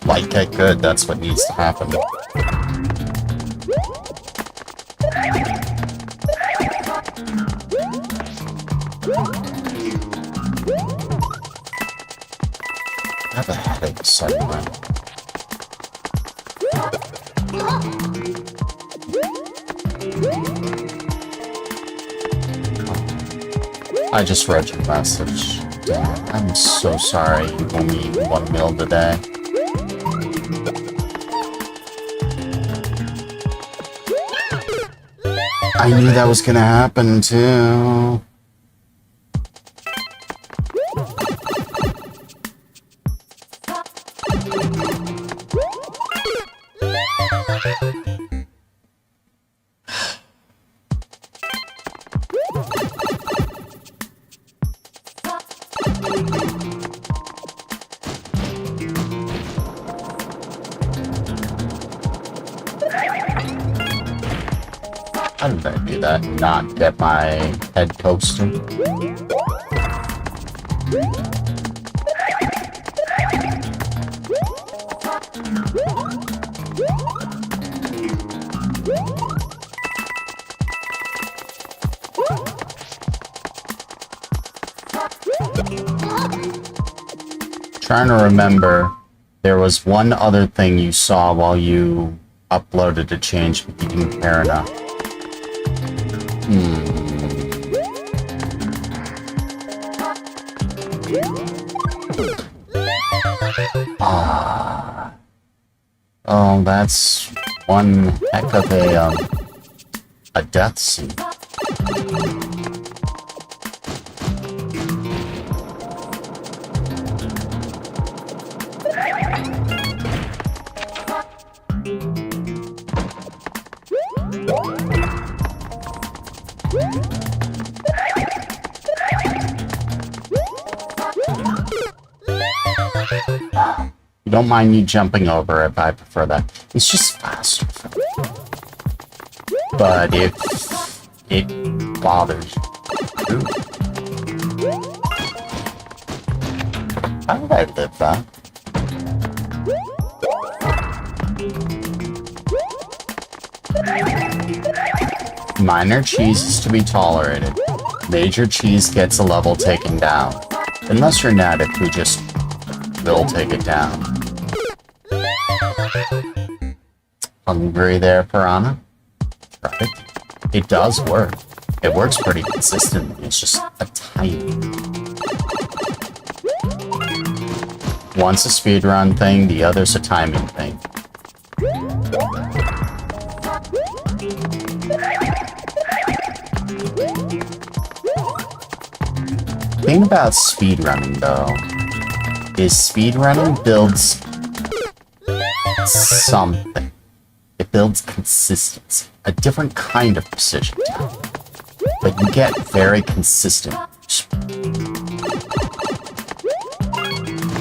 Light get good, that's what needs to happen. I have a headache somewhere. I just read your message. Damn, I'm so sorry you only eat 1 meal today. I knew that was gonna happen too. How did I do that? Not get my head coasting? Trying to remember, there was one other thing you saw while you uploaded a change, but you didn't care enough. Oh, that's one heck of a death scene. Don't mind me jumping over it, but I prefer that. It's just faster for me. But if it bothers you, how did I live that? Minor cheese is to be tolerated. Major cheese gets a level taken down. Unless you're Natic, who just will take it down. Hungry there, Piranha? Right. It does work. It works pretty consistently. It's just a tiny. One's a speedrun thing, the other's a timing thing. The thing about speedrunning, though, is speedrunning builds something. It builds consistency, a different kind of precision. But you get very consistent.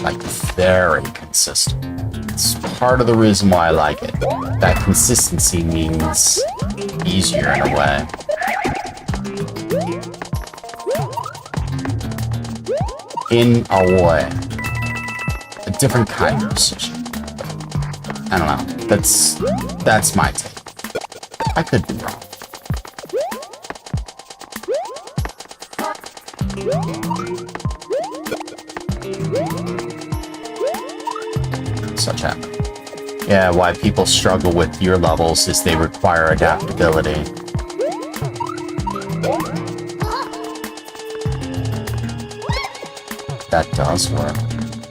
Like, very consistent. It's part of the reason why I like it. That consistency means easier in a way. in a way. A different kind of decision. I don't know. That's my take. I could be wrong. Such happen. Yeah, why people struggle with your levels is they require adaptability. That does work.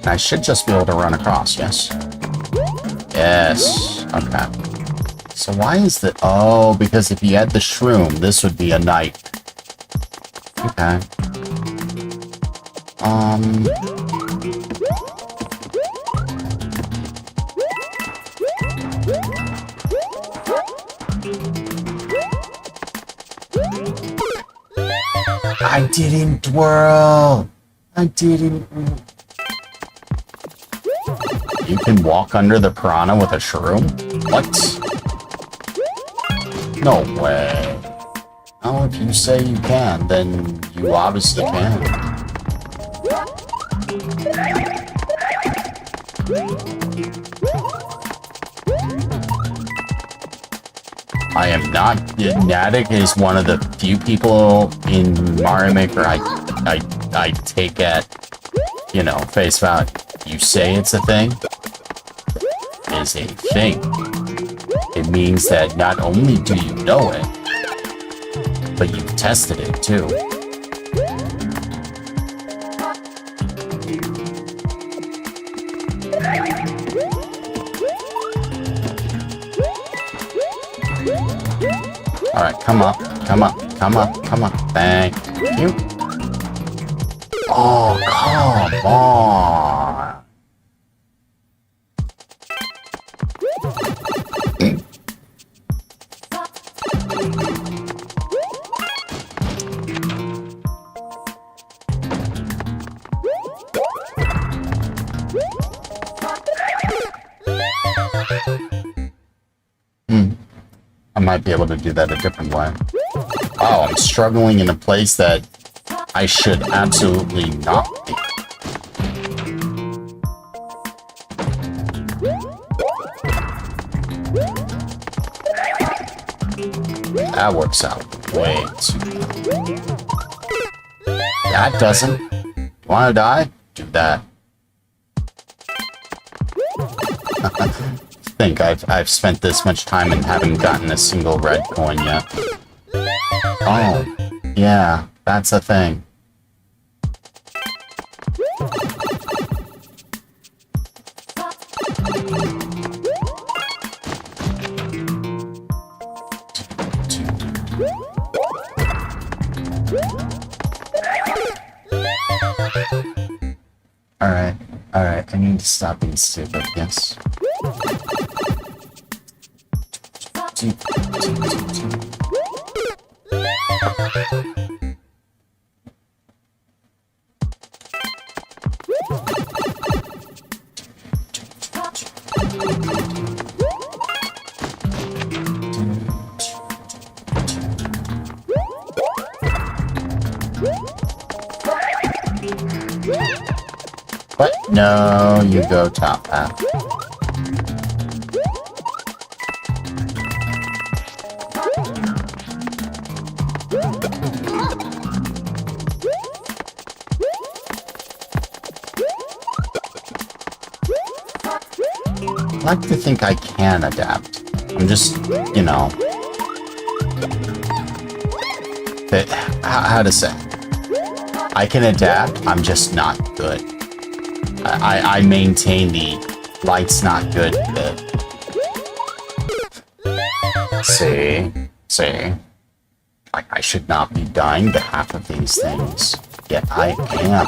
I should just be able to run across, yes? Yes. Okay. So why is that? Oh, because if you had the shroom, this would be a knight. Okay. I didn't twirl. I didn't. You can walk under the piranha with a shroom? What? No way. Oh, if you say you can, then you obviously can. I am not. Natic is one of the few people in Mario Maker I take at, you know, face value. You say it's a thing, is a thing. It means that not only do you know it, but you've tested it too. Alright, come up, come up, come up, come up. Thank you. Oh, come on. I might be able to do that a different way. Oh, I'm struggling in a place that I should absolutely not be. That works out way too well. That doesn't. You wanna die? Do that. I think I've spent this much time and haven't gotten a single red coin yet. Oh, yeah, that's a thing. Alright, I need to stop being stupid, yes. What? No, you go top path. I like to think I can adapt. I'm just, you know... How to say? I can adapt, I'm just not good. I maintain the light's not good bit. See? Like, I should not be dying to half of these things. Yet I am.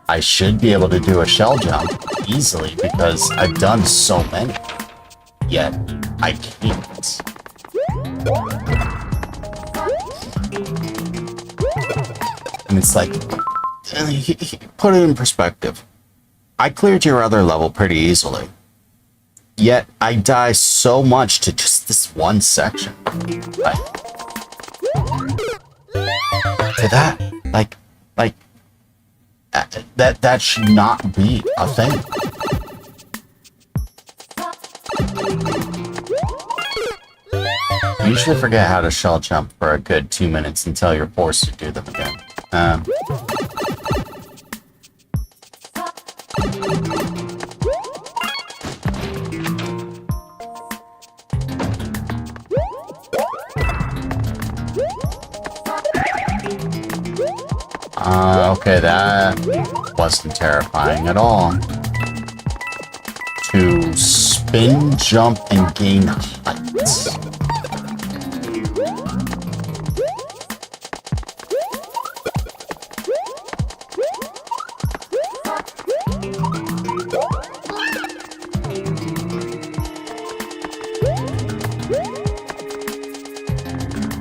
I should be able to do a shell jump easily because I've done so many. Yet, I can't. And it's like, put it in perspective. I cleared your other level pretty easily. Yet, I die so much to just this one section. To that, like, That should not be a thing. I usually forget how to shell jump for a good 2 minutes until you're forced to do them again. Okay, that wasn't terrifying at all. To spin, jump, and gain height.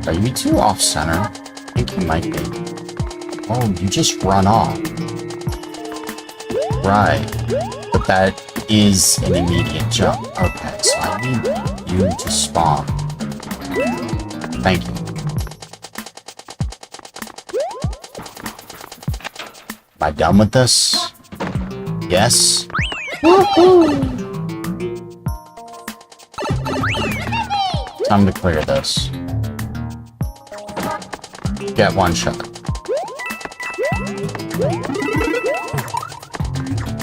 Are you two off center? I think you might be. Oh, you just run off. Right. But that is an immediate jump. Okay, so I need you to spawn. Thank you. Am I done with this? Yes? Woohoo! Time to clear this. Get one shot.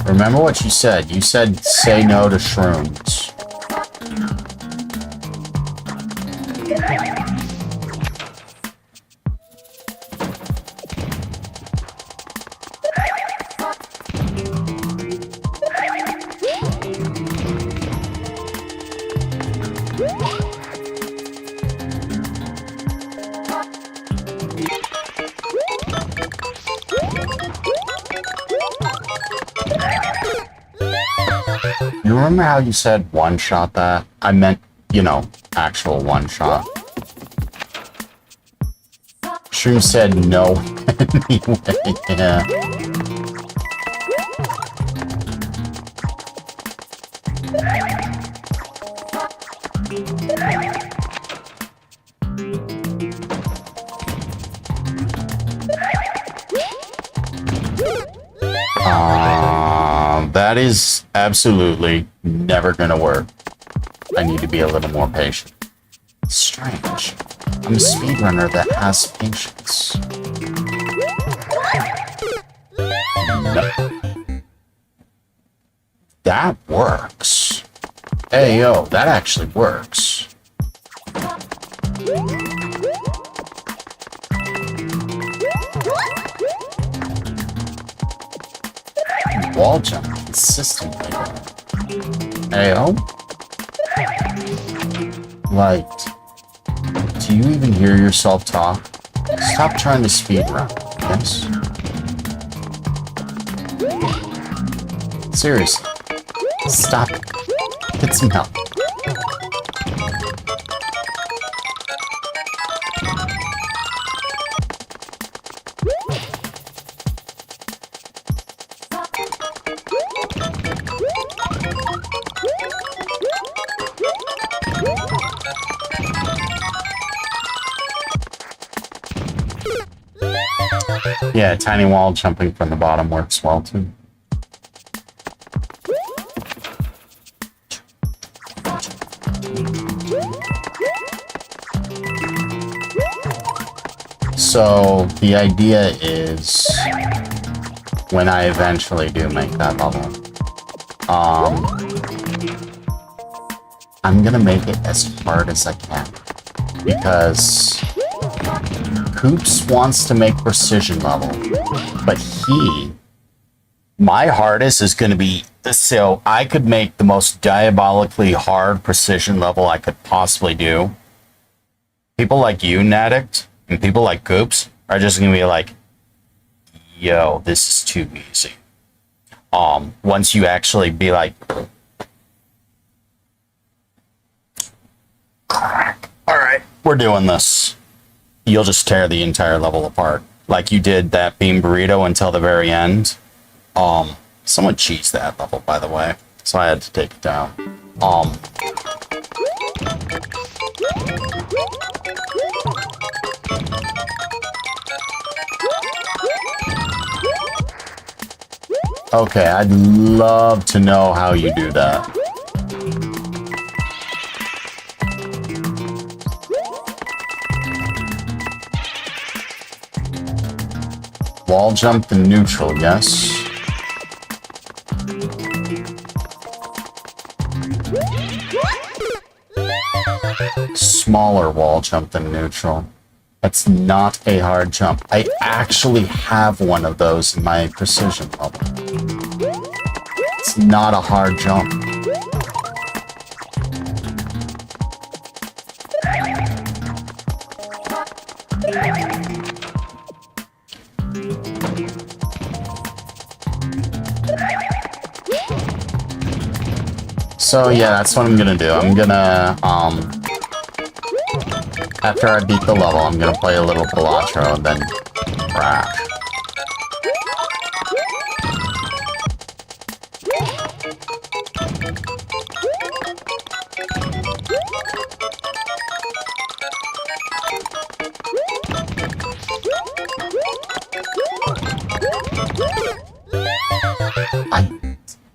Remember what you said. You said say no to shrooms. You remember how you said one-shot that? I meant, you know, actual one-shot. Shroom said no anyway, yeah. That is absolutely never gonna work. I need to be a little more patient. Strange. I'm a speedrunner that has patience. No. That works. Hey, yo, that actually works. Wall jump consistently. Ayo? Like, do you even hear yourself talk? Stop trying to speedrun, yes? Seriously. Stop it. Get some help. Yeah, tiny wall jumping from the bottom works well too. So the idea is when I eventually do make that level, I'm gonna make it as hard as I can because Coops wants to make precision level, but my hardest is going to be, so I could make the most diabolically hard precision level I could possibly do. People like you, Nadict, and people like Coops are just going to be like, yo, this is too easy. Once you actually be like, crack, all right, we're doing this. You'll just tear the entire level apart. Like you did that bean burrito until the very end. Someone cheesed that level, by the way. So I had to take it down. Okay, I'd love to know how you do that. Wall jump to neutral, yes. Smaller wall jump than neutral. That's not a hard jump. I actually have one of those in my precision level. It's not a hard jump. So yeah, that's what I'm gonna do. I'm gonna, after I beat the level, I'm gonna play a little Pilotro and then crash.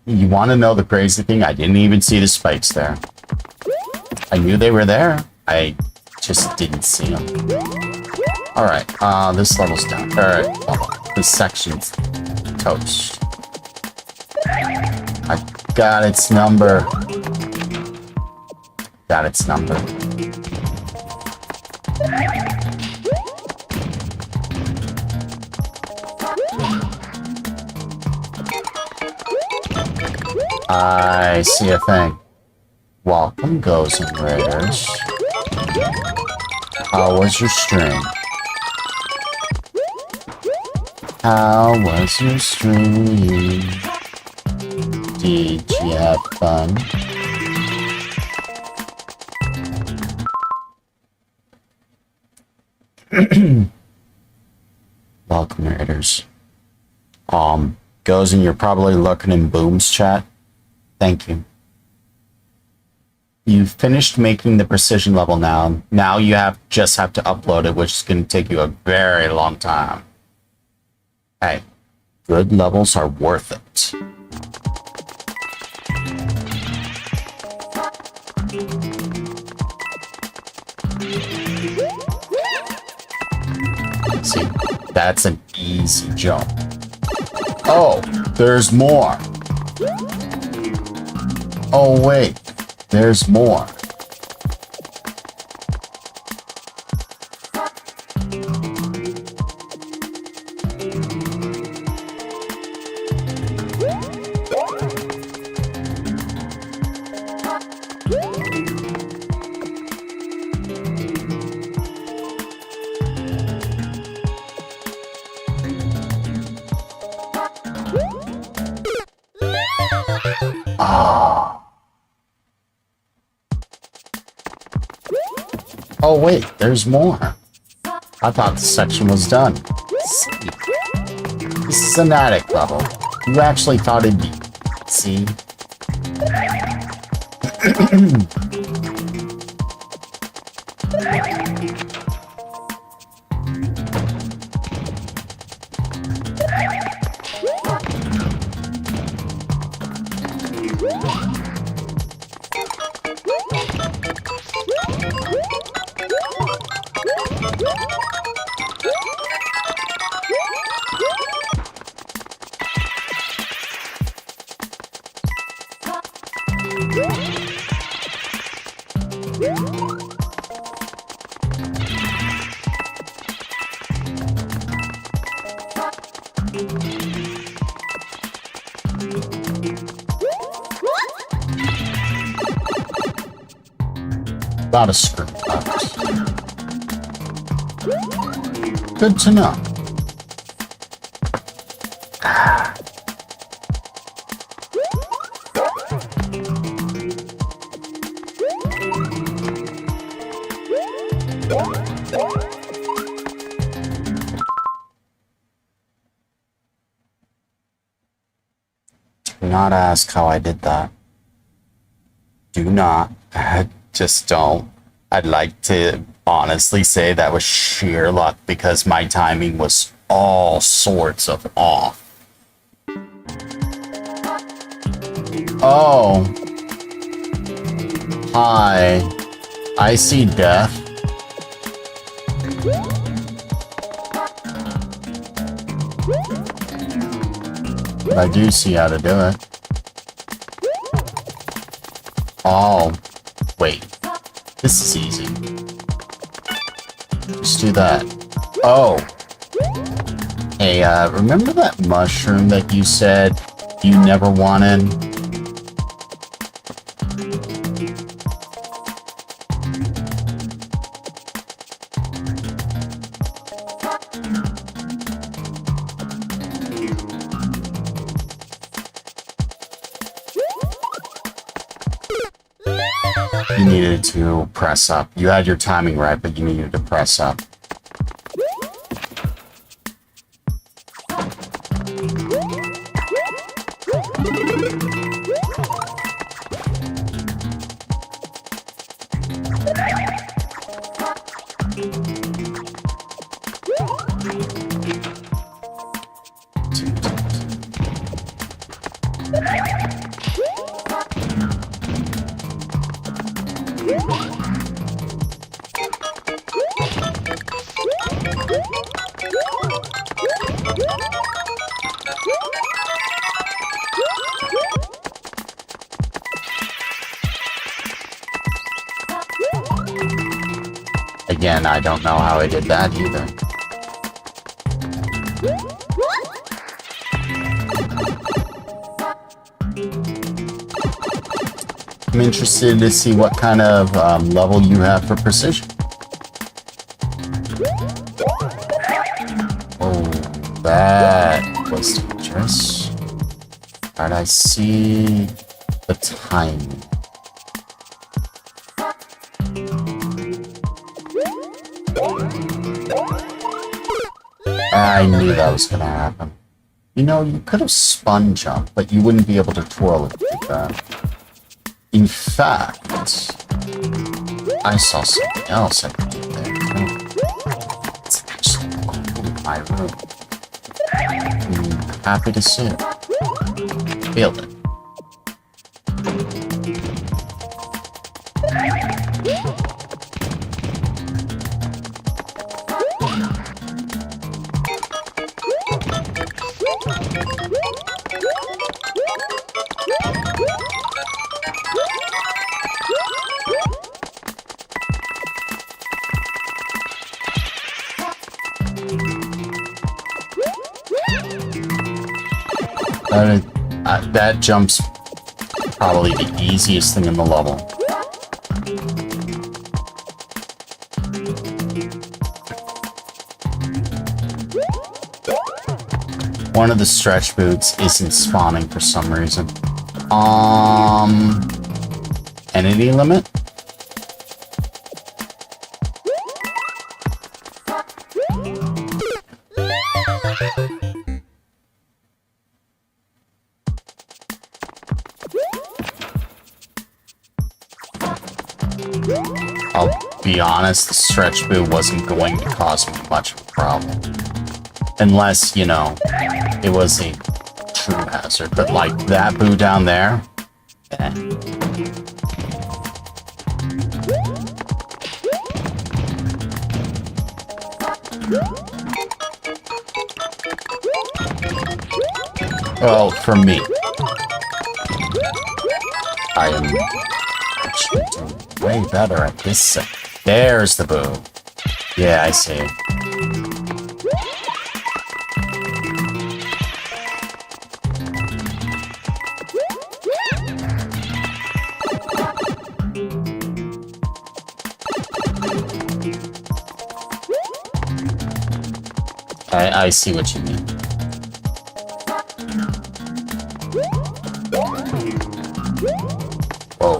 You want to know the crazy thing? I didn't even see the spikes there. I knew they were there. I just didn't see them. Alright, this level's done. Alright, this section's toast. I got its number. Got its number. I see a thing. Welcome, Goes and Raiders. How was your stream? How was your stream? Did you have fun? Welcome, Raiders. Goes and you're probably looking in Boom's chat. Thank you. You've finished making the precision level now. Now you just have to upload it, which is going to take you a very long time. Hey, good levels are worth it. See, that's an easy jump. Oh, there's more. Oh, wait. There's more. Oh wait, there's more. I thought the section was done. See, this is an attic level. You actually thought it'd be... See? About a script left. Good to know. Do not ask how I did that. Do not. Just don't. I'd like to honestly say that was sheer luck because my timing was all sorts of off. Oh. Hi. I see death. But I do see how to do it. Oh. Wait. This is easy. Just do that. Oh. Hey, remember that mushroom that you said you never wanted? You needed to press up. You had your timing right, but you needed to press up. Again, I don't know how I did that either. I'm interested to see what kind of level you have for precision. Oh, that was dangerous. Alright, I see the timing. I knew that was gonna happen. You know, you could have spun jumped, but you wouldn't be able to twirl it like that. In fact, I saw something else I could do there. It's actually cool in my room. I'm happy to see it. Feel it. That jump's probably the easiest thing in the level. One of the stretch boots isn't spawning for some reason. Entity limit? I'll be honest, the stretch boot wasn't going to cause me much of a problem. Unless, you know, it was a true hazard. But like that boo down there, eh. Well, for me, I am actually doing way better at this set. There's the boo. Yeah, I see. I see what you mean. Whoa.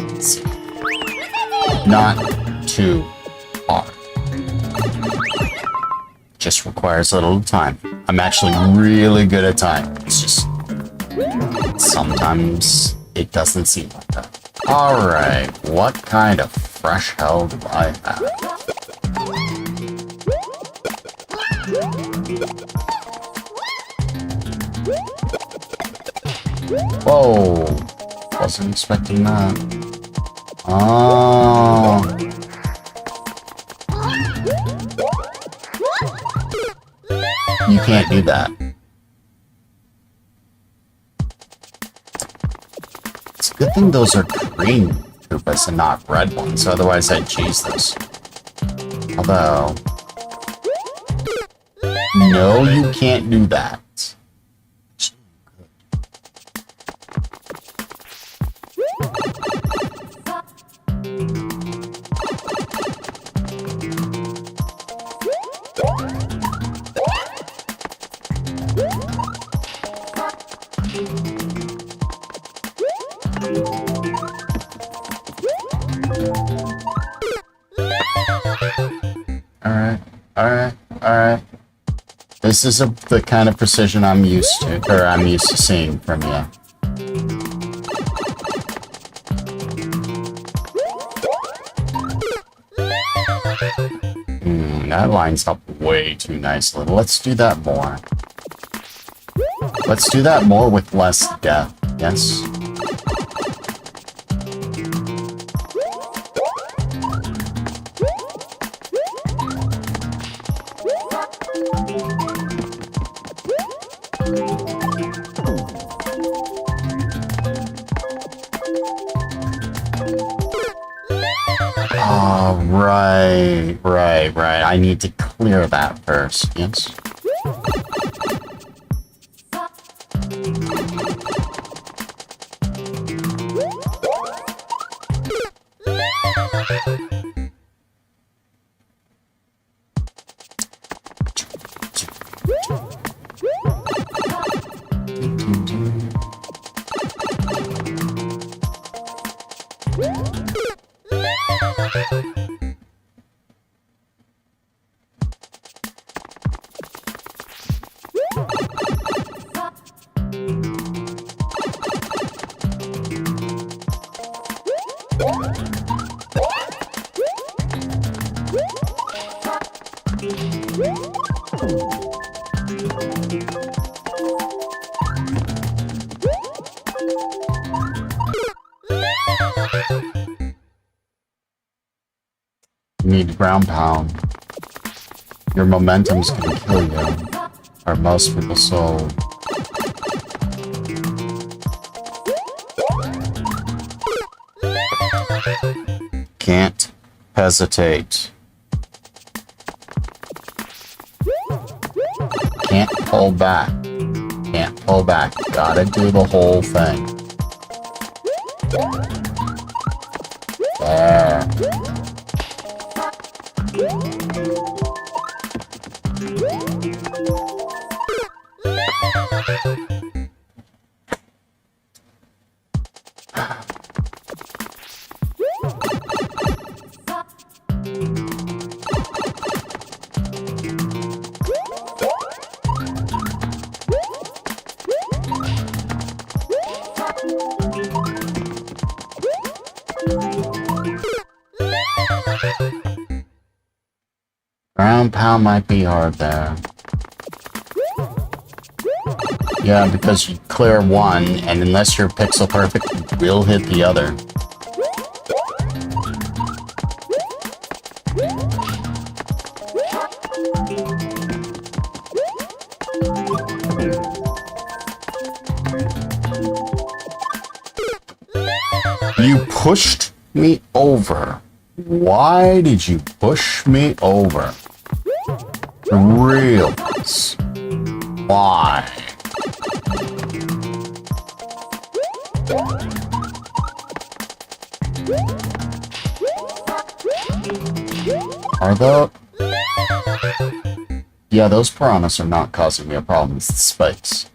Let's see. Not too hard. Just requires a little time. I'm actually really good at time. It's just sometimes it doesn't seem like that. Alright, what kind of fresh hell do I have? Whoa! Wasn't expecting that. Oh. You can't do that. It's a good thing those are green Koopas and not red ones, otherwise I'd cheese this. Although... No, you can't do that. Alright. This is the kind of precision I'm used to, or I'm used to seeing from you. That lines up way too nicely. Let's do that more. Let's do that more with less death, yes? Oh, right. I need to clear that first, yes? You need ground pound. Your momentum's gonna kill you. Or most people so. Can't hesitate. Can't pull back. Can't pull back. Gotta do the whole thing. There. Ground pound might be hard there. Yeah, because you clear one, and unless you're pixel perfect, you will hit the other. You pushed me over. Why did you push me over? Real. Why? Are those? Yeah, those piranhas are not causing me a problem. It's the spikes.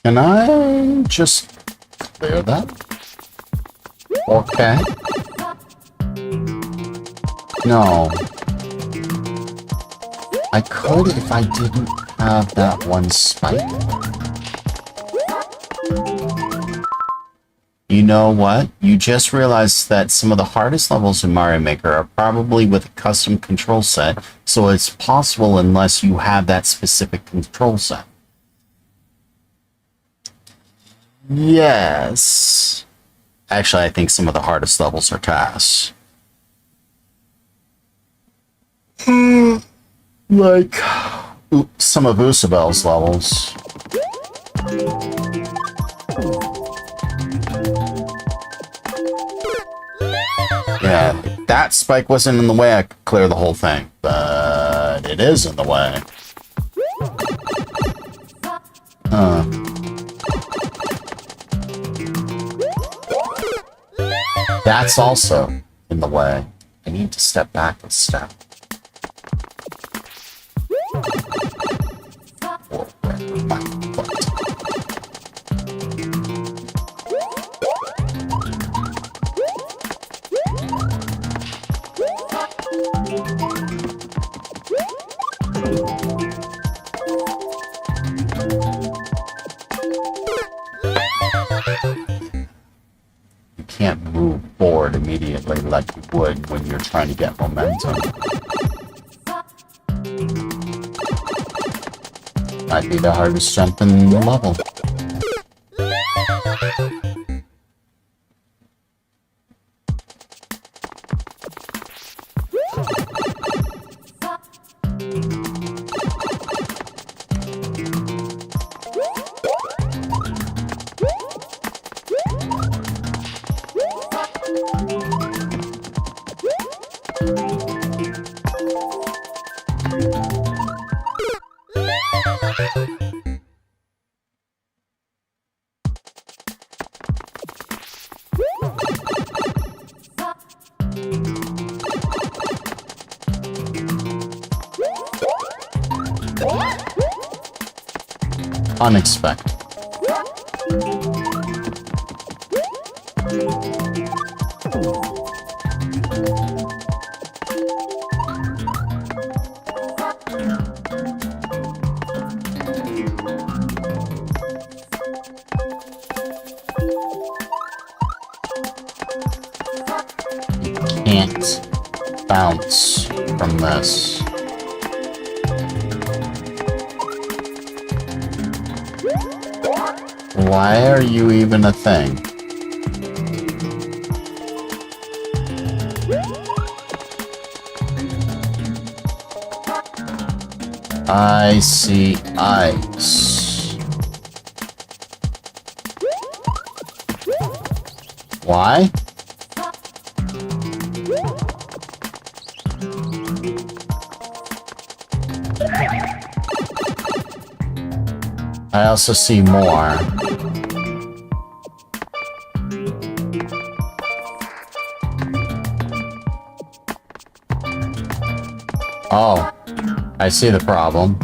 Can I just clear that? Okay. No. I could if I didn't have that one spike. You know what? You just realized that some of the hardest levels in Mario Maker are probably with a custom control set, so it's possible unless you have that specific control set. Yes. Actually, I think some of the hardest levels are tasks. Like some of Usabel's levels. Yeah, if that spike wasn't in the way, I could clear the whole thing. But it is in the way. That's also in the way. I need to step back a step. Whoa, where my foot? You can't move forward immediately like you would when you're trying to get momentum. Might be the hardest jump in the level. Unexpected. You can't bounce from this. Why are you even a thing? I see ice. Why? I also see more. Oh, I see the problem.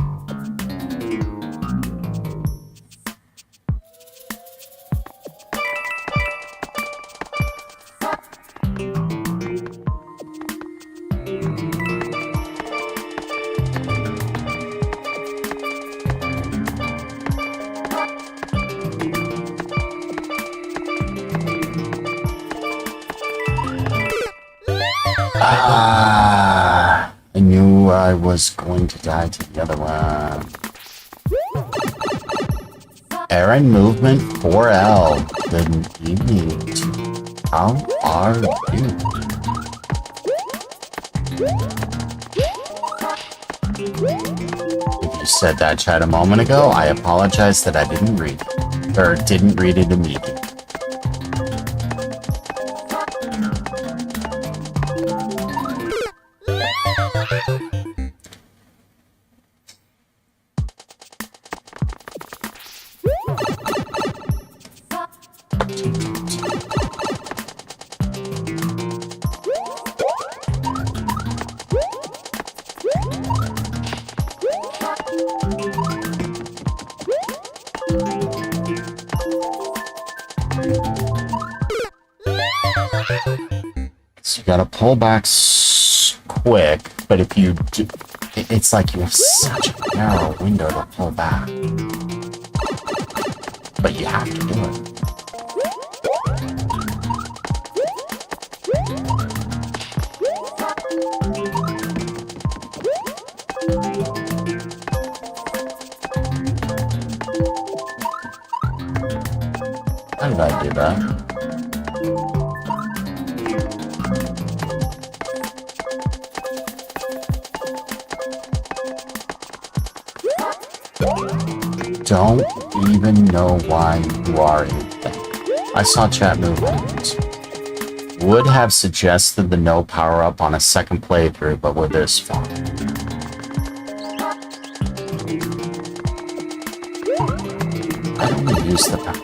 I knew I was going to die to the other one. Air and movement 4L. Good evening. How are you? If you said that chat a moment ago, I apologize that I didn't read it. Or didn't read it immediately. gotta pull back quick, but if you do, it's like you have such a narrow window to pull back. But you have to do it. How did I do that? Don't even know why you are in it. I saw chat movement. Would have suggested the no power up on a second playthrough, but we're this far. I don't use the power.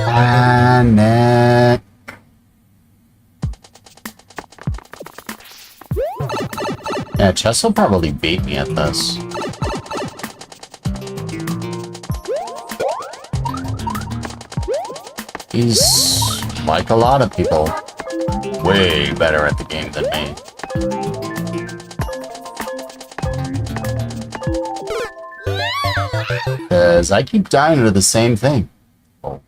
Panic. Yeah, Chess will probably beat me at this. He's, like a lot of people, way better at the game than me. Because I keep dying to the same thing. Oh.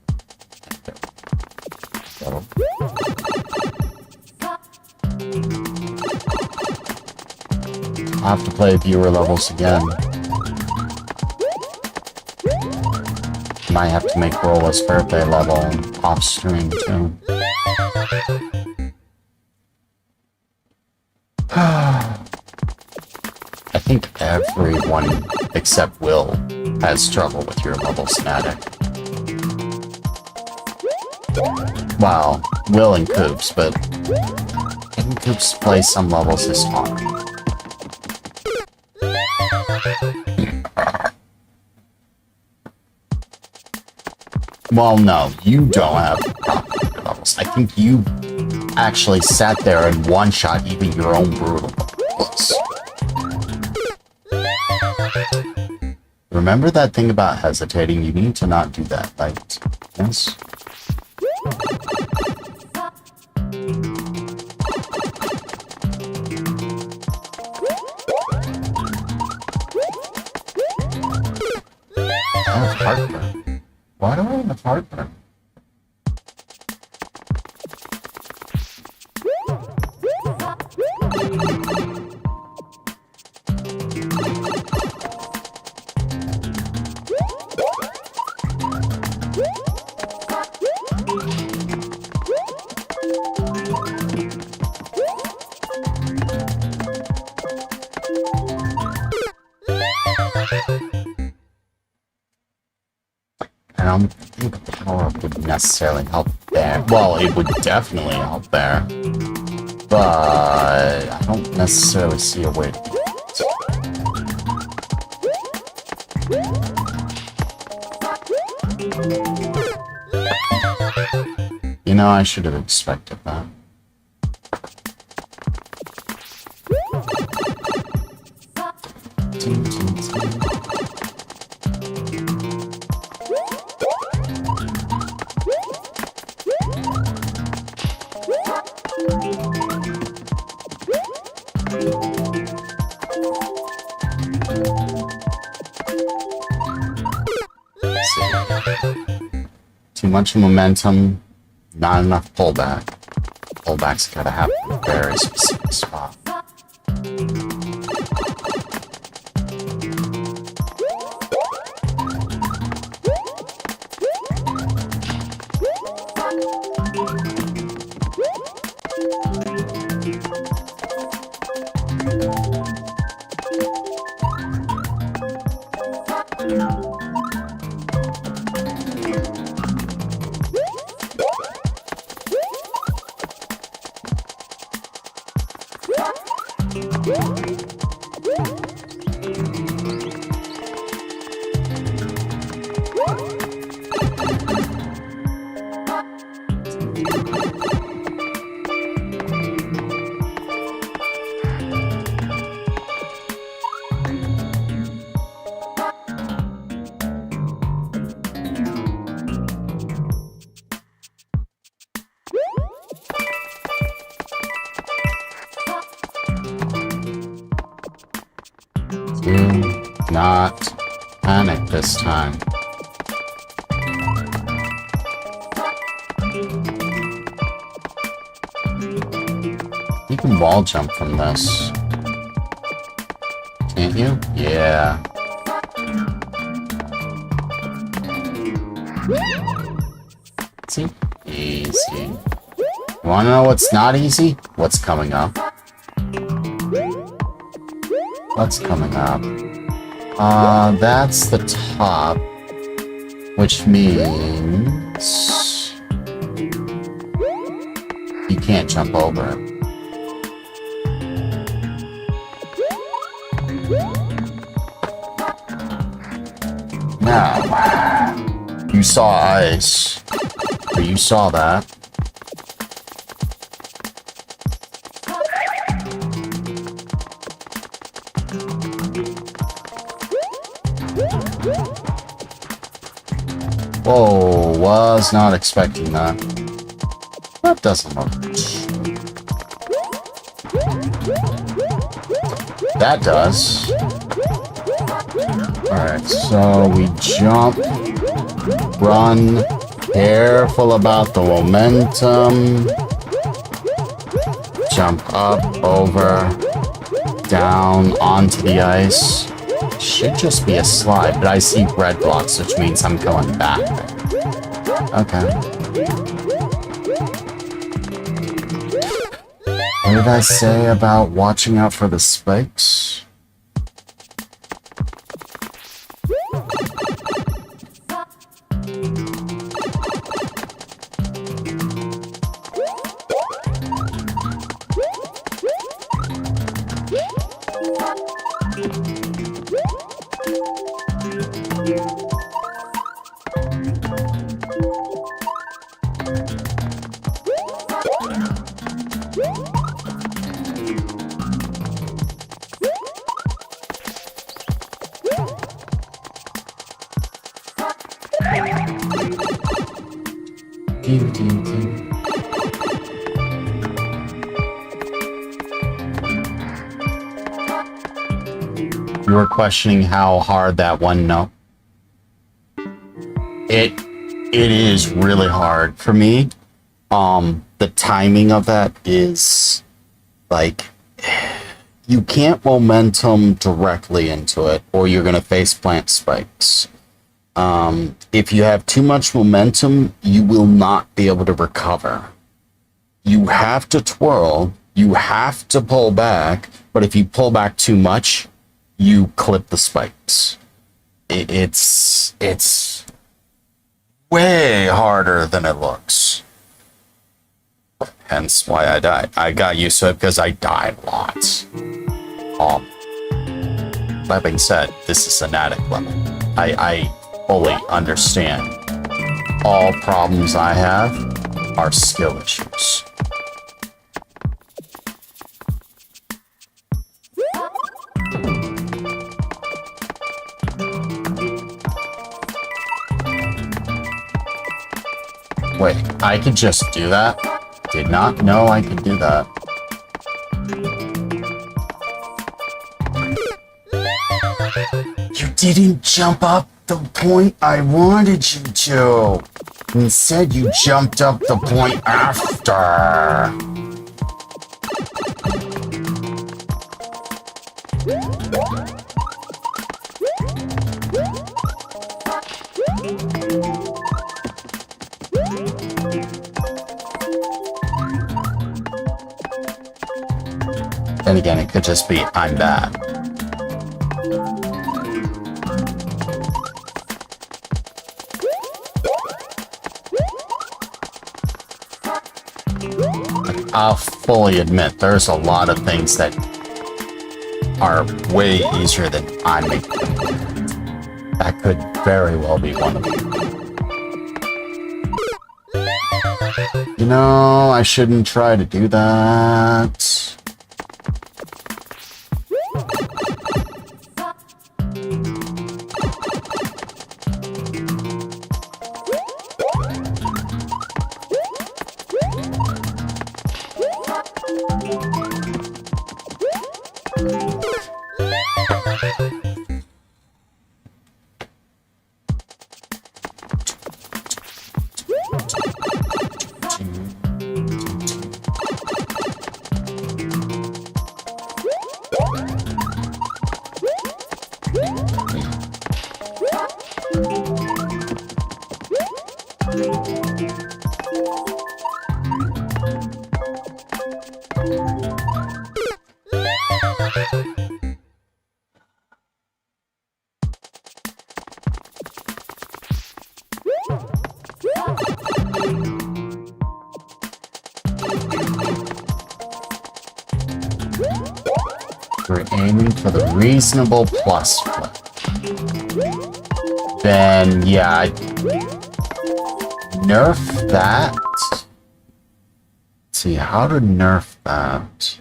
I'll have to play viewer levels again. Might have to make Rola's birthday level off stream too. I think everyone except Will has trouble with your level static. Well, Will and Coops, but can Coops play some levels this time? Well, no, you don't have problem with your levels. I think you actually sat there and one-shot even your own brutal levels. Remember that thing about hesitating? You need to not do that, right? Yes? I have heartburn. Why do I have heartburn? I don't think power up would necessarily help there. Well, it would definitely help there. But I don't necessarily see a way to do it. You know, I should have expected that. Too much momentum, not enough pullback. Pullback's gotta happen in a very specific spot. not panic this time. You can wall jump from this. Can't you? Yeah. See? Easy. You wanna know what's not easy? What's coming up? What's coming up? That's the top. Which means... you can't jump over it. Now, you saw ice. Or you saw that. Whoa, was not expecting that. That doesn't look... that does. Alright, so we jump, run, careful about the momentum, jump up, over, down, onto the ice. Should just be a slide, but I see red blocks, which means I'm going back. Okay. What did I say about watching out for the spikes? You were questioning how hard that one no. It is really hard for me. The timing of that is like you can't momentum directly into it or you're gonna face plant spikes. If you have too much momentum, you will not be able to recover. You have to twirl, you have to pull back, but if you pull back too much, you clip the spikes. It's way harder than it looks. Hence why I died. I got used to it because I died lots. That being said, this is an attic level. I fully understand. All problems I have are skill issues. Wait, I could just do that? Did not know I could do that. You didn't jump up the point I wanted you to. Instead, you jumped up the point after. And again, it could just be, I'm bad. I'll fully admit, there's a lot of things that are way easier than I'm making. That could very well be one of them. You know, I shouldn't try to do that. We're aiming for the reasonable plus flip. Then, yeah, I'd nerf that. Let's see, how to nerf that?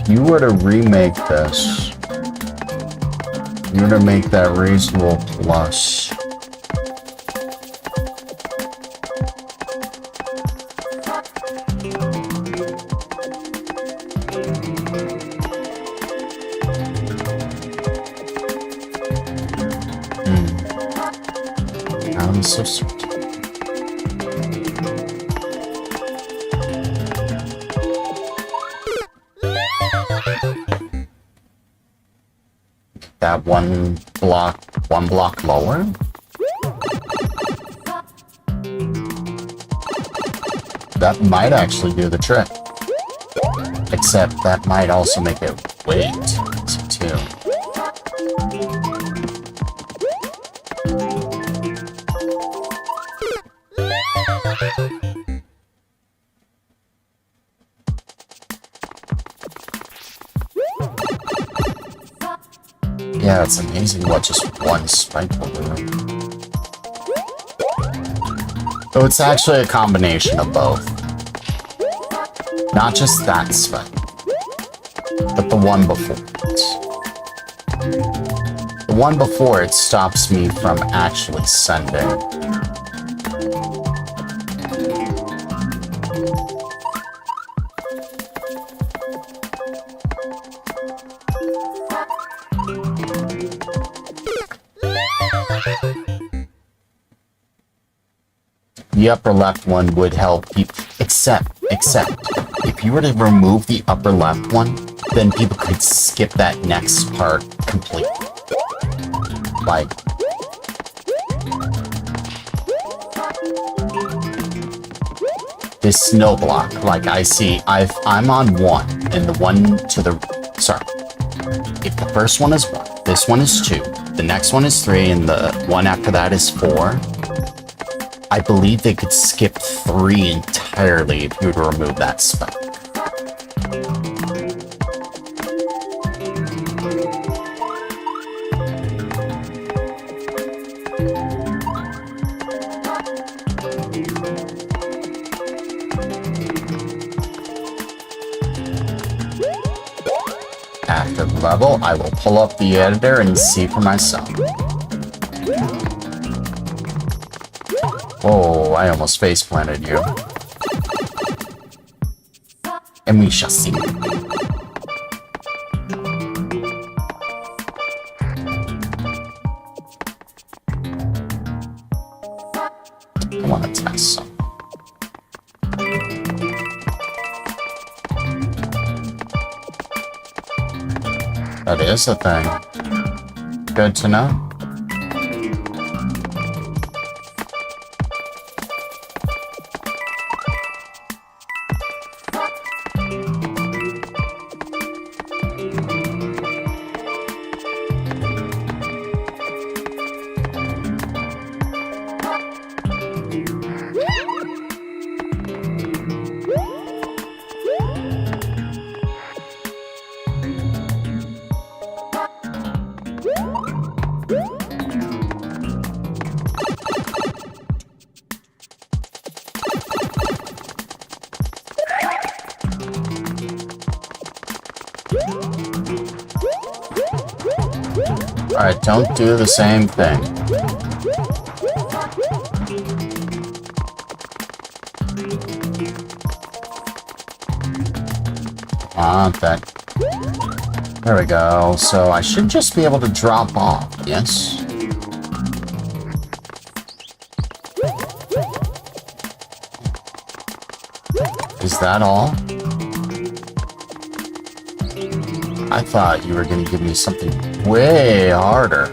If you were to remake this, you were to make that reasonable plus. I'm so sweet. That one block lower? That might actually do the trick. Except that might also make it way too easy too. Yeah, it's amazing what just one spike will do. So it's actually a combination of both. Not just that spike, but the one before it. The one before it stops me from actually sending. The upper left one would help people, except, if you were to remove the upper left one, then people could skip that next part completely. Like, this snow block, like I see, I'm on one, and the one to the, sorry. If the first one is 1, this one is 2, the next one is 3, and the one after that is 4, I believe they could skip 3 entirely if you were to remove that spell. After the level, I will pull up the editor and see for myself. Oh, I almost face planted you. And we shall see. I want to test some. That is a thing. Good to know. Alright, don't do the same thing. That. There we go. So I should just be able to drop off, yes? Is that all? I thought you were going to give me something way harder.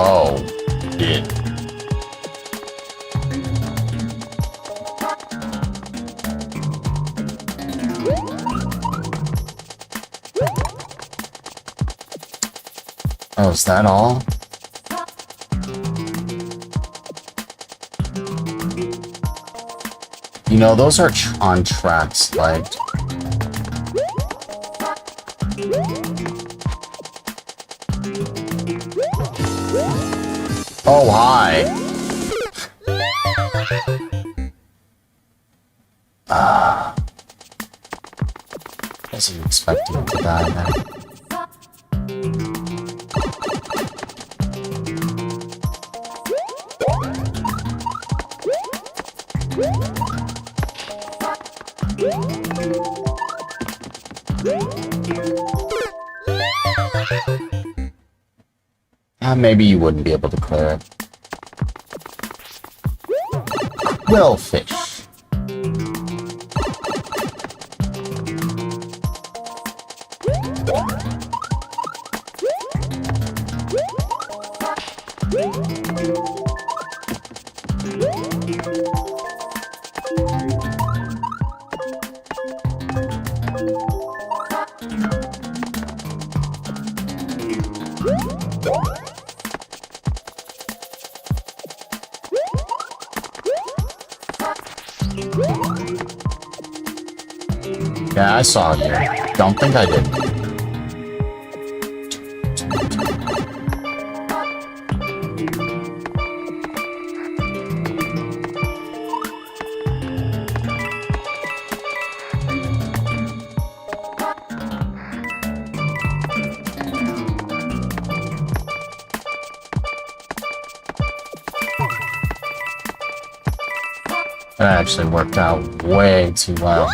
Oh, yeah. Oh, is that all? You know, those are on tracks, like... Oh, hi. Wasn't expecting to die there. Maybe you wouldn't be able to clear it. Quillfish. Yeah, I saw it here. Don't think I did. That actually worked out way too well.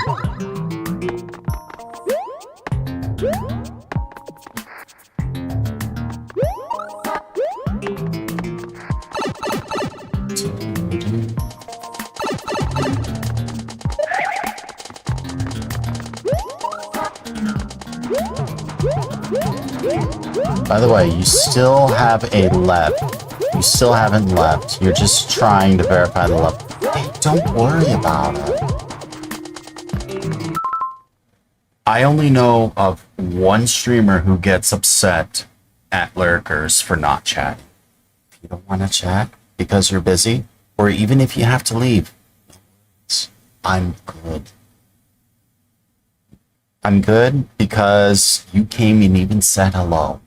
By the way, you still have a left. You still haven't left. You're just trying to verify the left. Hey, don't worry about it. I only know of one streamer who gets upset at lurkers for not chatting. If you don't want to chat because you're busy, or even if you have to leave, I'm good. I'm good because you came and even said hello.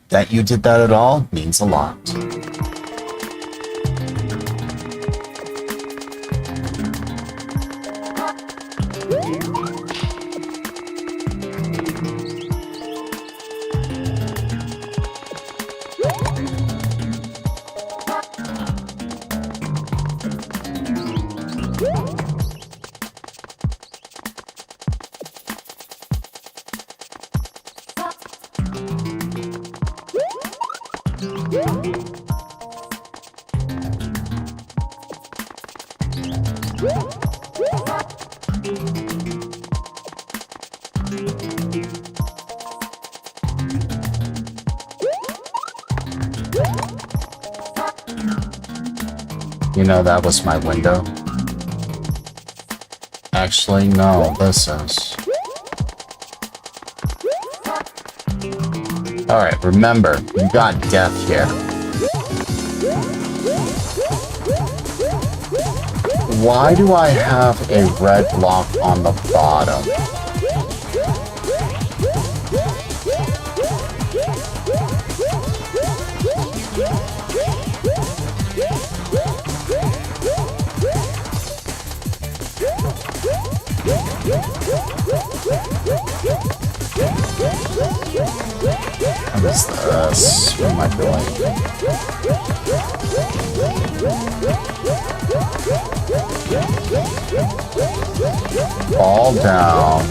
That you did that at all means a lot. You know, that was my window. Actually, no, this is. Alright, remember, you got death here. Why do I have a red block on the bottom? What is this? What am I doing? Fall down.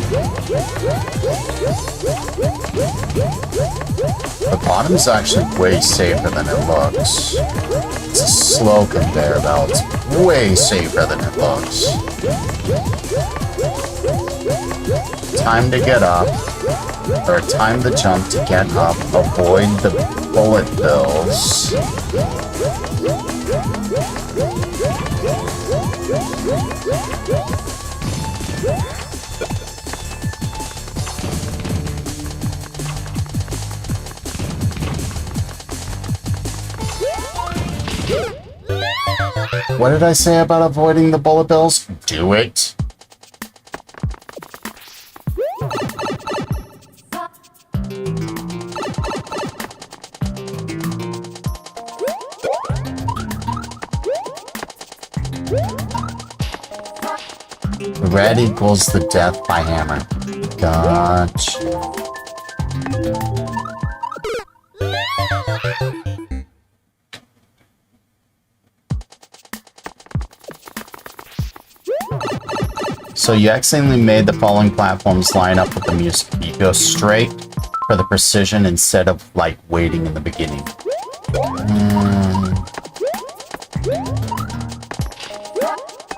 The bottom is actually way safer than it looks. It's a slow conveyor belt's way safer than it looks. Time to get up, or time to jump to get up, avoid the bullet bills. What did I say about avoiding the bullet bills? Do it. Red equals the death by hammer. Gotcha. So you accidentally made the following platforms line up with the music. You go straight for the precision instead of, like, waiting in the beginning.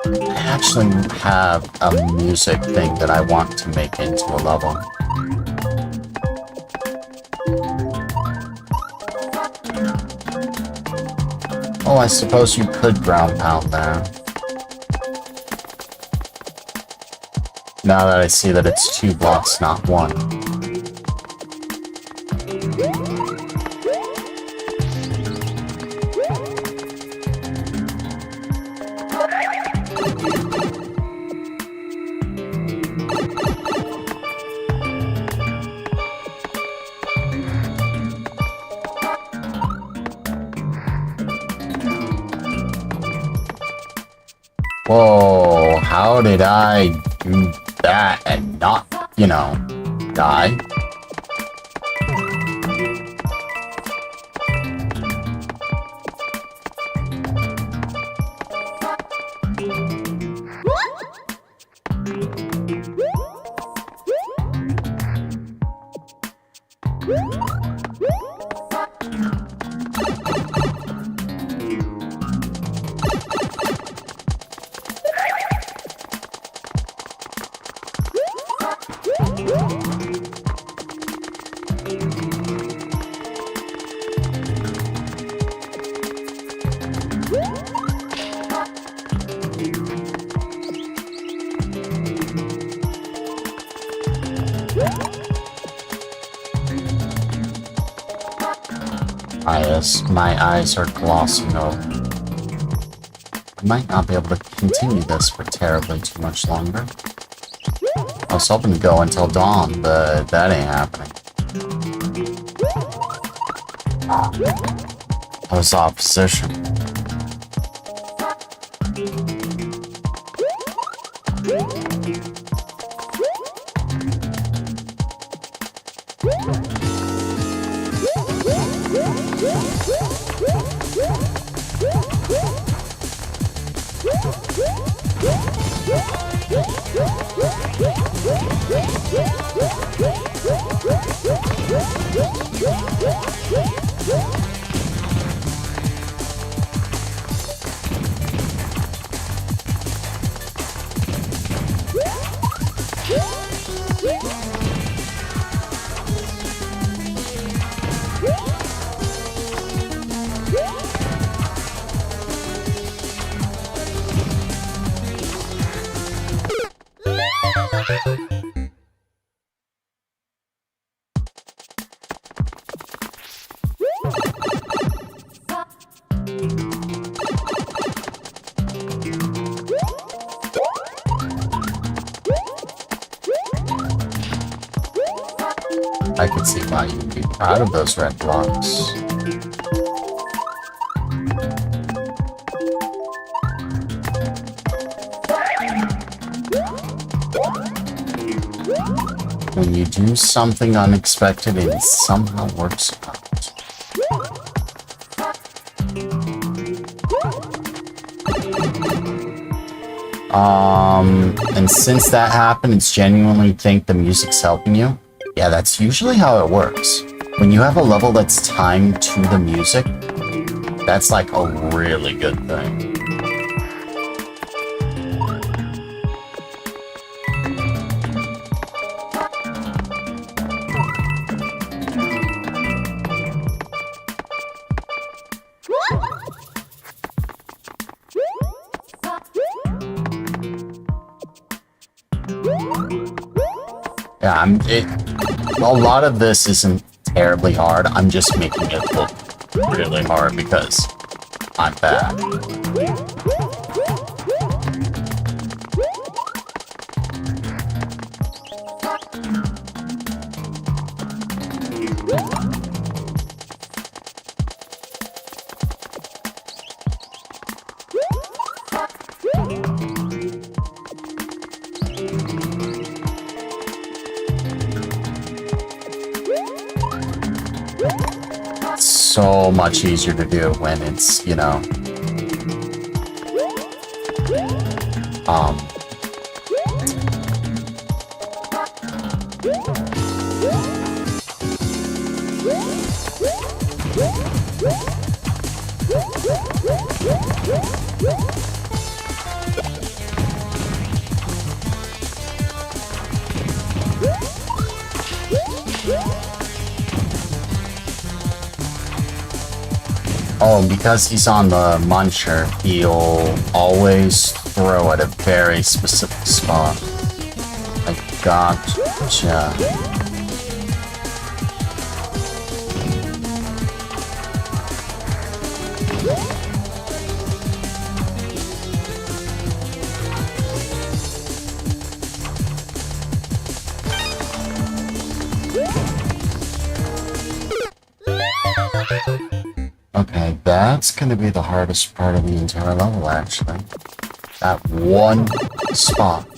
I actually have a music thing that I want to make into a level. Oh, I suppose you could ground pound there. Now that I see that it's 2 blocks, not 1. Whoa, how did I do that and not, you know, die? My eyes are glossing over. I might not be able to continue this for terribly too much longer. I was hoping to go until dawn, but that ain't happening. I was off position. I can see why you'd be proud of those red blocks. When you do something unexpected, it somehow works out. And since that happened, it's genuinely think the music's helping you. Yeah, that's usually how it works. When you have a level that's timed to the music, That's like a really good thing. Yeah, a lot of this isn't terribly hard. I'm just making it look really hard because I'm bad. So much easier to do when it's, you know, oh, and because he's on the muncher, he'll always throw at a very specific spot. I gotcha. Okay, that's gonna be the hardest part of the entire level, actually. That one spot.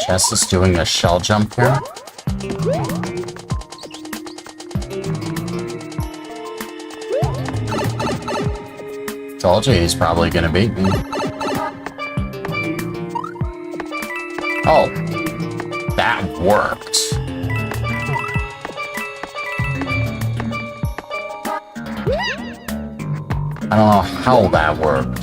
Chess is doing a shell jump here. Told you he's probably gonna beat me. Oh, that worked. I don't know how that worked.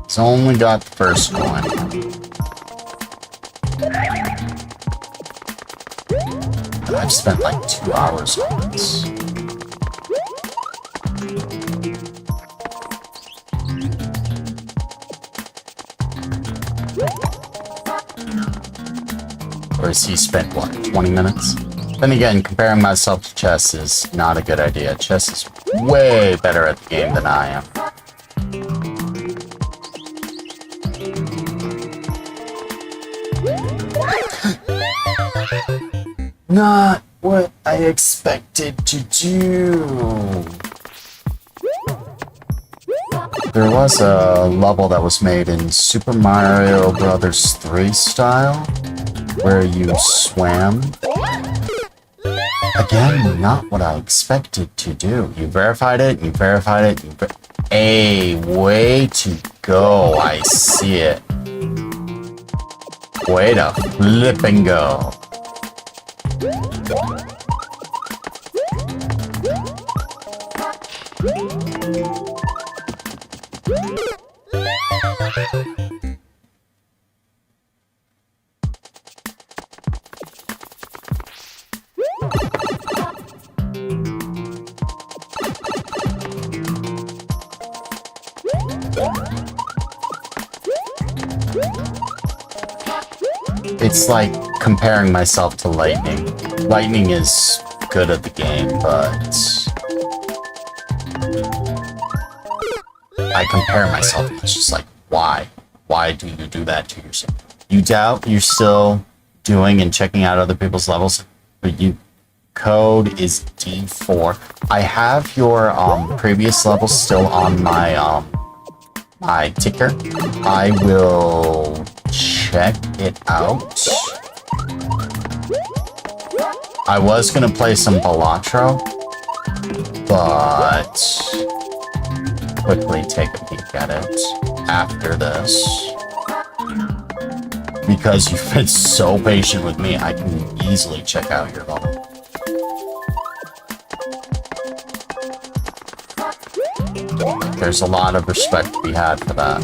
It's only got the first one. I've spent like 2 hours on this. Whereas he spent, what, 20 minutes? Then again, comparing myself to Chess is not a good idea. Chess is way better at the game than I am. Not what I expected to do. There was a level that was made in Super Mario Bros. 3 style, where you swam. Again, not what I expected to do. You verified it, you verified it, Hey, way to go. I see it. Way to flip and go. It's like comparing myself to Lightning. Lightning is good at the game, but I compare myself. It's just like, why? Why do you do that to yourself? You doubt you're still doing and checking out other people's levels, but you Code is D4. I have your previous level still on my my ticker. I will check it out. I was gonna play some Balatro, but quickly take a peek at it after this. Because you've been so patient with me, I can easily check out your level. There's a lot of respect to be had for that.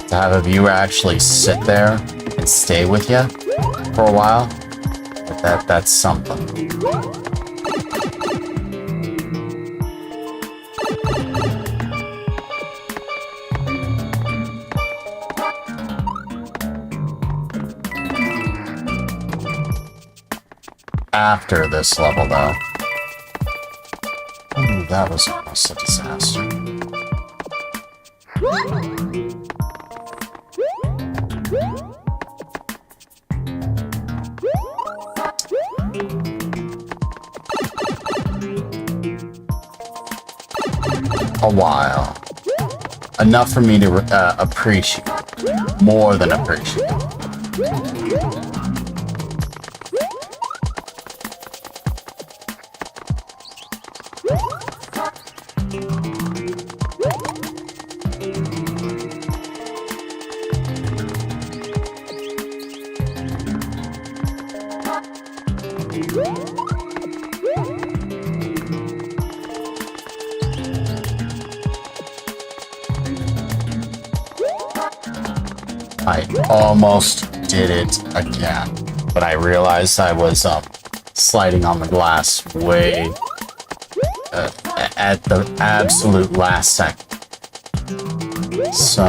To have a viewer actually sit there and stay with you for a while, that's something. After this level, though. Ooh, that was almost a disaster. A while. Enough for me to appreciate. More than appreciate. I almost did it again, but I realized I was sliding on the glass way at the absolute last second. So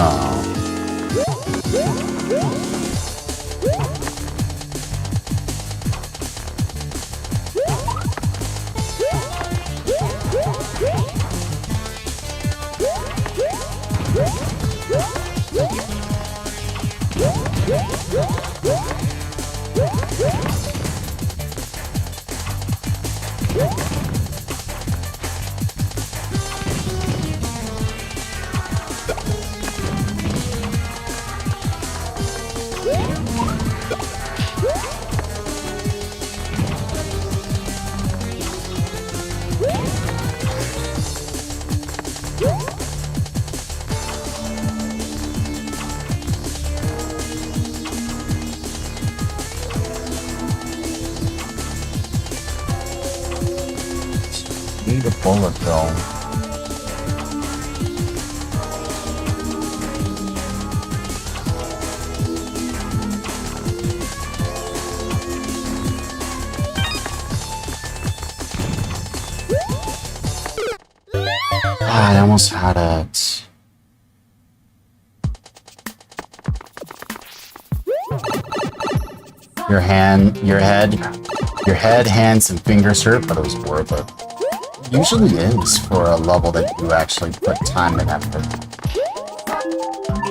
need a bullet though. I almost had it. Your head, hands, and fingers hurt, but it was worth it. Usually is for a level that you actually put time and effort.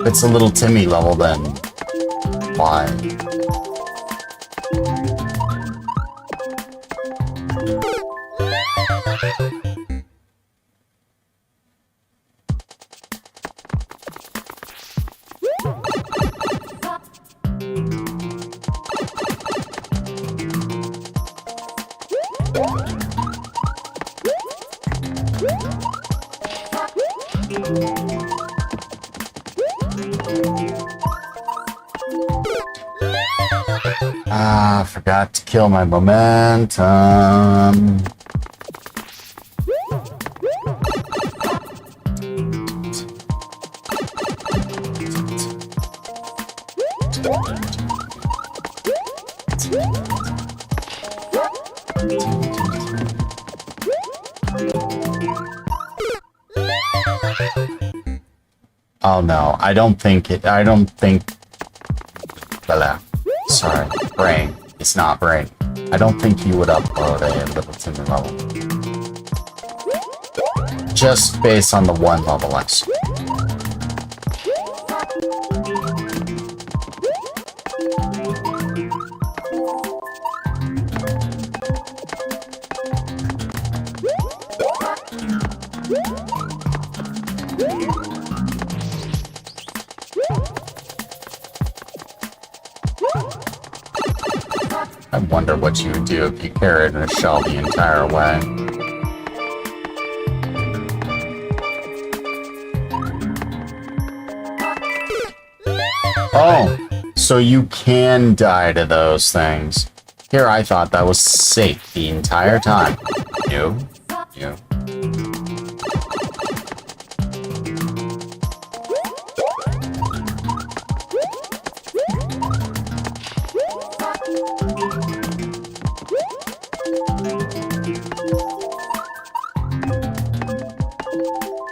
If it's a little Timmy level, then why? Ah, forgot to kill my momentum. Oh no, I don't think. Sorry, brain. It's not brain. I don't think you would upload a little Timmy level. Just based on the one level I saw. I wonder what you would do if you carried a shell the entire way. Oh, so you can die to those things. Here, I thought that was safe the entire time. You.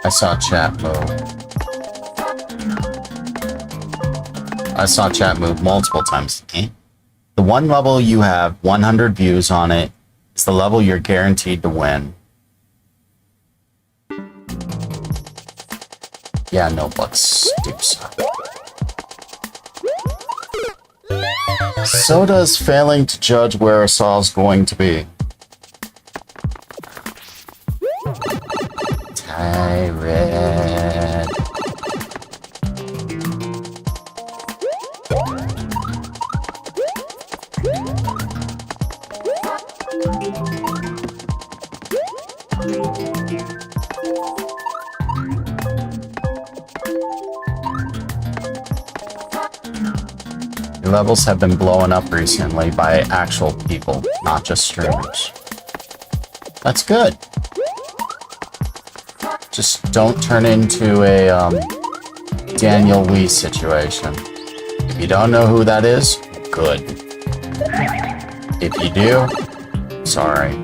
I saw chat move. I saw chat move multiple times. The one level you have 100 views on it is the level you're guaranteed to win. Yeah, no but stoops. So does failing to judge where a saw's going to be. Tyrant. Levels have been blowing up recently by actual people, not just streamers. That's good. Just don't turn into a Daniel Wee situation. If you don't know who that is, good. If you do, sorry.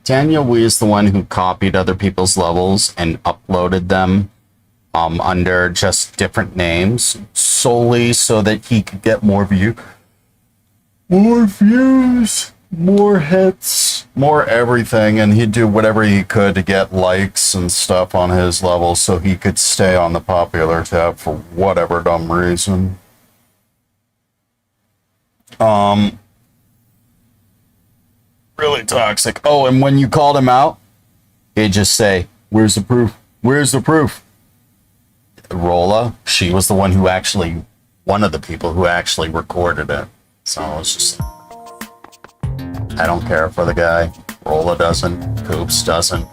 Daniel Wee is the one who copied other people's levels and uploaded them under just different names solely so that he could get more views, more hits, more everything, and he'd do whatever he could to get likes and stuff on his levels so he could stay on the popular tab for whatever dumb reason. Really toxic. Oh, and when you called him out, he'd just say, "Where's the proof? Where's the proof?" Rola, she was the one who actually, one of the people who actually recorded it. So it's just, I don't care for the guy. Rola doesn't. Coops doesn't.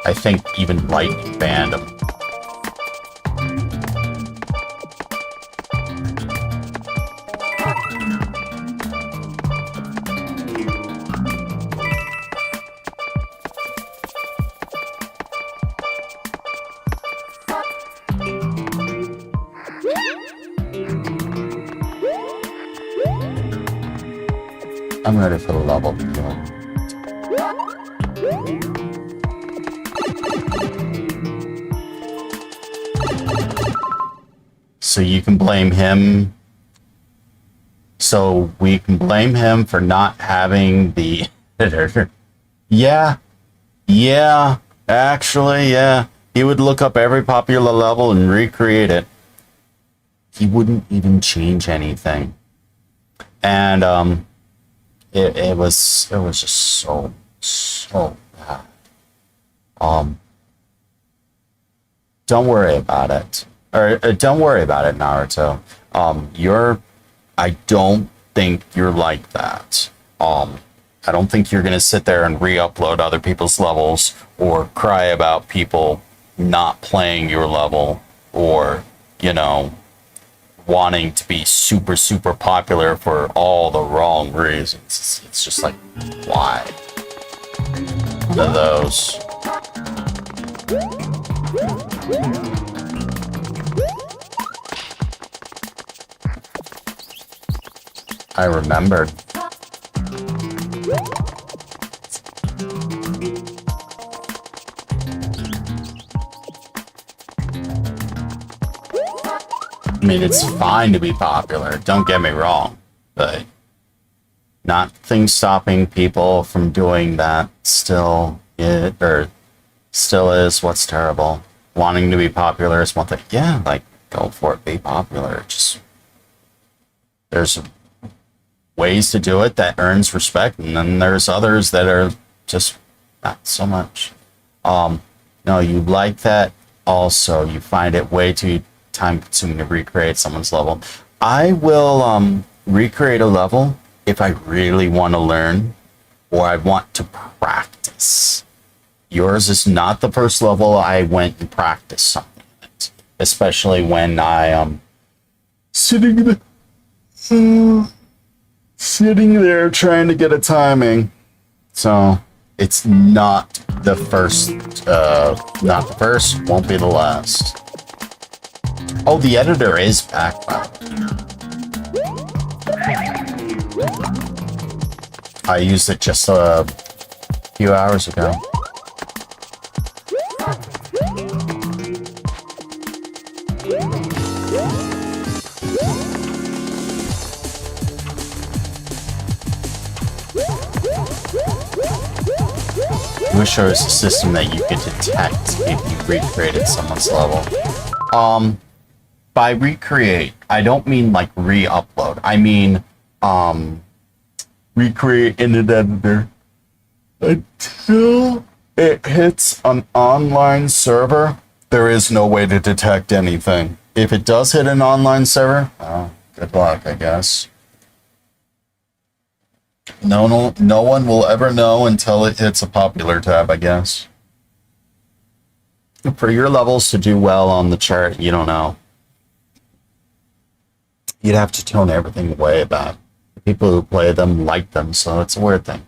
I think even Light banned him. I'm ready for the level. So you can blame him. So we can blame him for not having the editor. Yeah, actually, yeah. He would look up every popular level and recreate it. He wouldn't even change anything. And, it was just so bad. Don't worry about it. Or don't worry about it, Naruto. I don't think you're like that. I don't think you're gonna sit there and re-upload other people's levels or cry about people not playing your level or, you know, wanting to be super popular for all the wrong reasons. It's just like, why? One of those. I remembered. mean, it's fine to be popular, don't get me wrong, but nothing stopping people from doing that still is what's terrible. Wanting to be popular is one thing. Yeah, like, go for it, be popular. Just, there's ways to do it that earns respect, and then there's others that are just not so much. No, you like that. Also, you find it way too time consuming to recreate someone's level. I will recreate a level if I really want to learn or I want to practice. Yours is not the first level I went and practiced something at, especially when I sitting there trying to get a timing. So it's not the first, won't be the last. Oh, the editor is back. Wow. I used it just a few hours ago. I wish there was a system that you could detect if you recreated someone's level. By recreate, I don't mean like re-upload. I mean, recreate in an editor until it hits an online server. There is no way to detect anything. If it does hit an online server, oh, good luck, I guess. No one will ever know until it hits a popular tab, I guess. For your levels to do well on the chart, you don't know. You'd have to tone everything away about it. The people who play them like them, so it's a weird thing.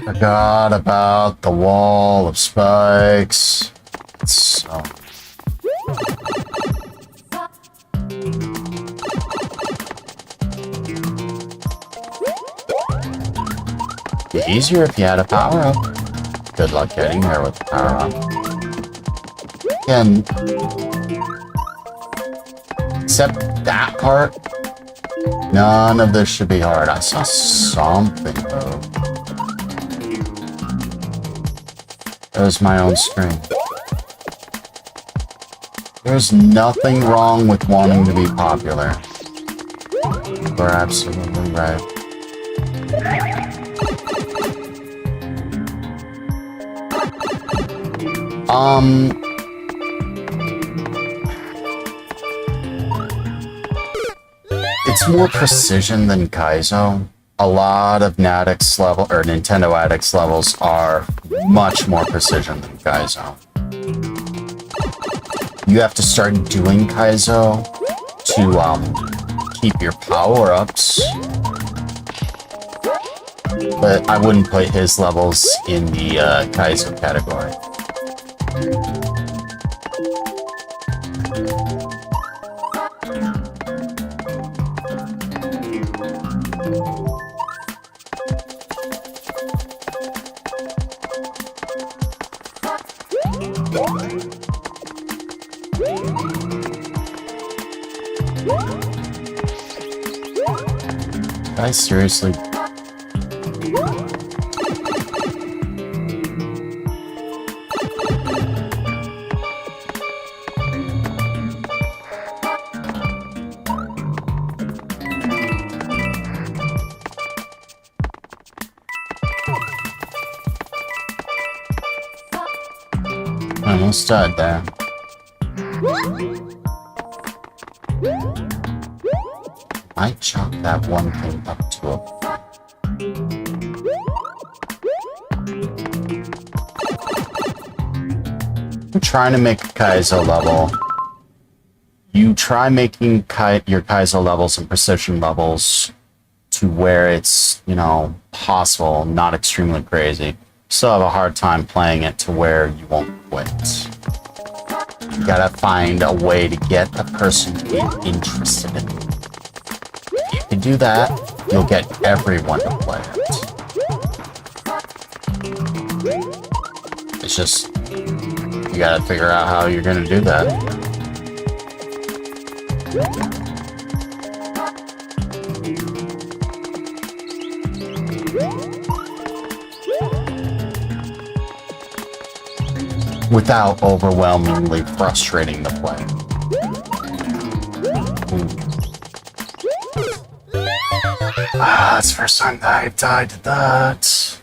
Forgot about the wall of spikes. So. Be easier if you had a power up. Good luck getting there with the power up. And except that part, none of this should be hard. I saw something though. It was my own screen. There's nothing wrong with wanting to be popular. You're absolutely right. It's more precision than Kaizo. A lot of Nadix level or Nintendo Addicts levels are much more precision than Kaizo. You have to start doing Kaizo to keep your power-ups. But I wouldn't put his levels in the Kaizo category. Guys, seriously. Almost died there. I chalk that one thing up to a... trying to make a Kaizo level, you try making your Kaizo levels and precision levels to where it's, you know, possible, not extremely crazy. Still have a hard time playing it to where you won't quit. You gotta find a way to get a person to be interested in it. If you can do that, you'll get everyone to play it. It's just, you gotta figure out how you're gonna do that. Without overwhelmingly frustrating the player. It's the first time that I died to that.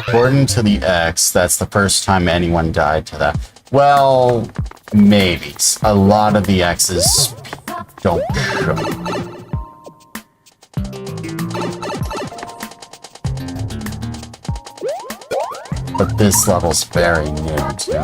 According to the X, that's the first time anyone died to that. Well, maybe. A lot of the X's don't show. But this level's very new, too.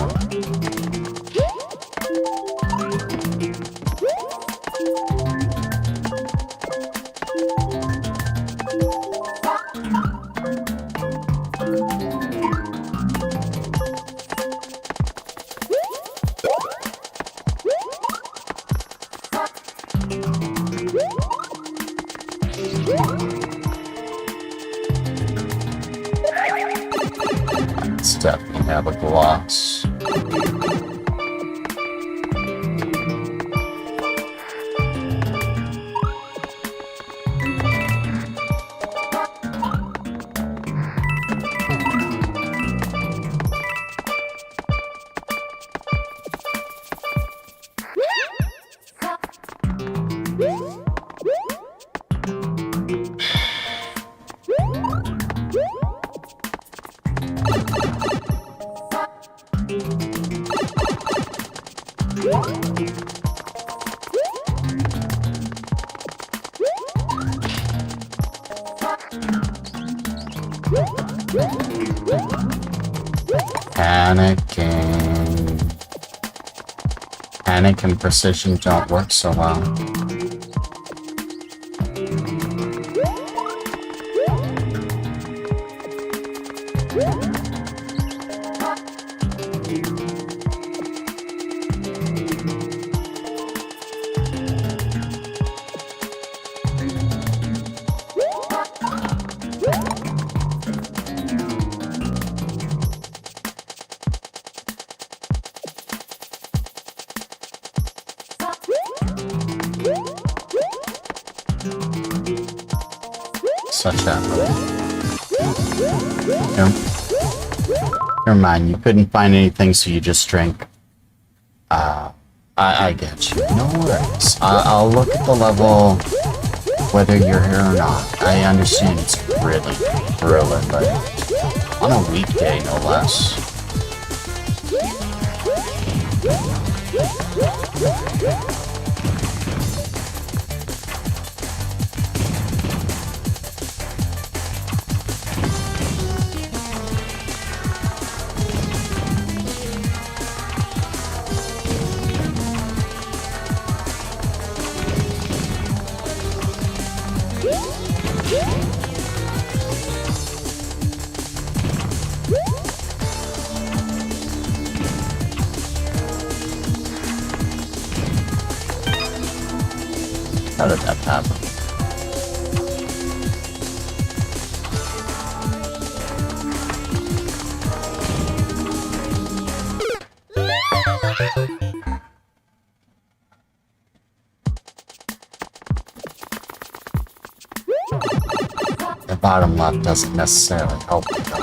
It's definitely have a gloss. Panic and precision don't work so well. Such a... Never mind, you couldn't find anything, so you just drank. I get you. No worries. I'll look at the level, whether you're here or not. I understand it's really thrilling, but on a weekday, no less. How did that happen? The bottom left doesn't necessarily help me though.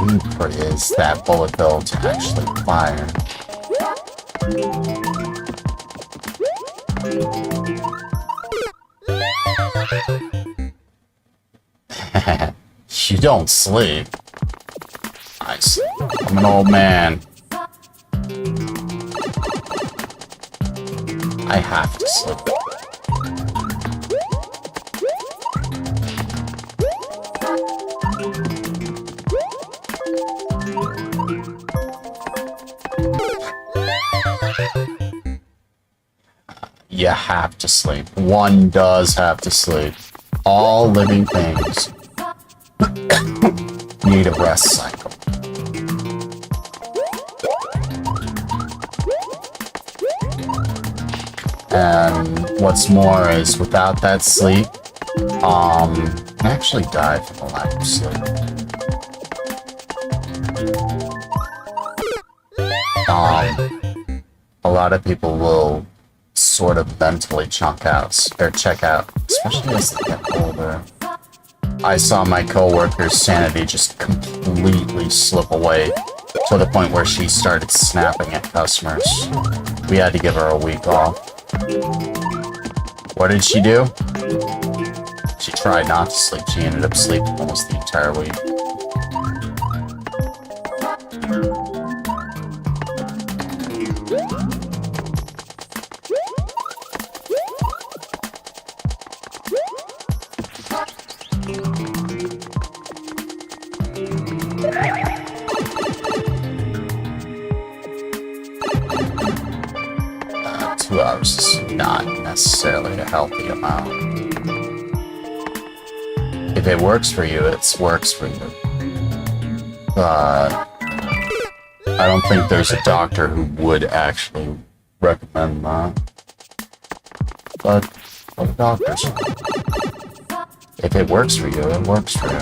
need for is that bullet bill to actually fire. You don't sleep. I sleep. I'm an old man. I have to sleep. You have to sleep. One does have to sleep. All living things need a rest cycle. And what's more is without that sleep, I actually die from a lack of sleep. A lot of people will sort of mentally check out, especially as they get older. I saw my coworker's sanity just completely slip away to the point where she started snapping at customers. We had to give her a week off. What did she do? She tried not to sleep. She ended up sleeping almost the entire week. 2 hours is not necessarily a healthy amount. If it works for you, it works for you. But I don't think there's a doctor who would actually recommend that. But what do doctors? If it works for you, it works for you.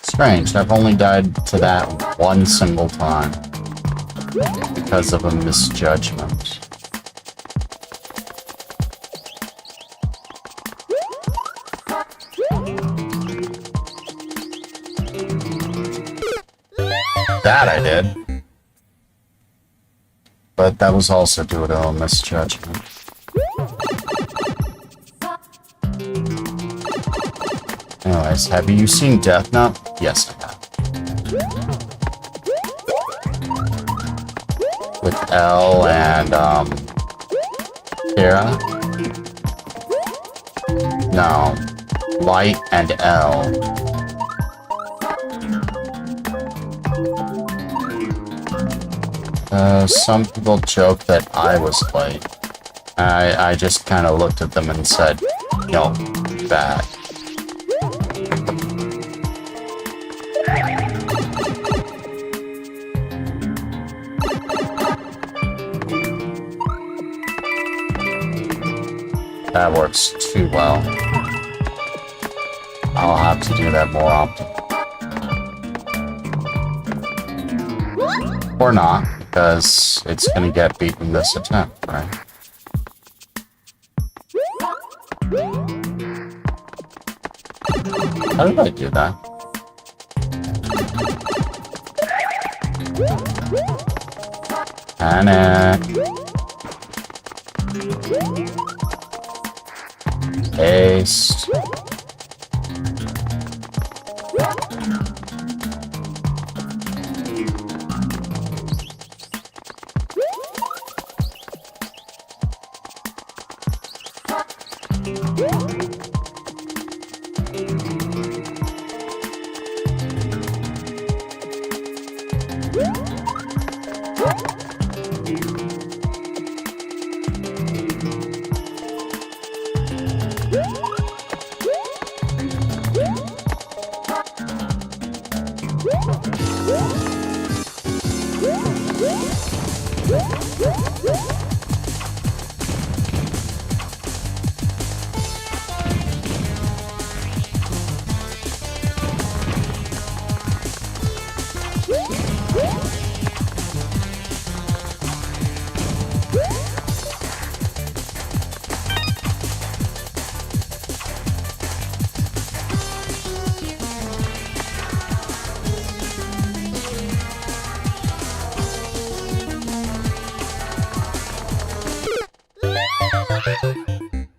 Strange, I've only died to that one single time because of a misjudgment. That I did. But that was also due to a misjudgment. Anyways, have you seen Death Note? Yes, I have. With L and, Kira? No. Light and L. Some people joke that I was Light. I just kind of looked at them and said, no, bad. That works too well. I'll have to do that more often. Or not, because it's gonna get beaten this attempt, right? How did I do that? Panic. Paste.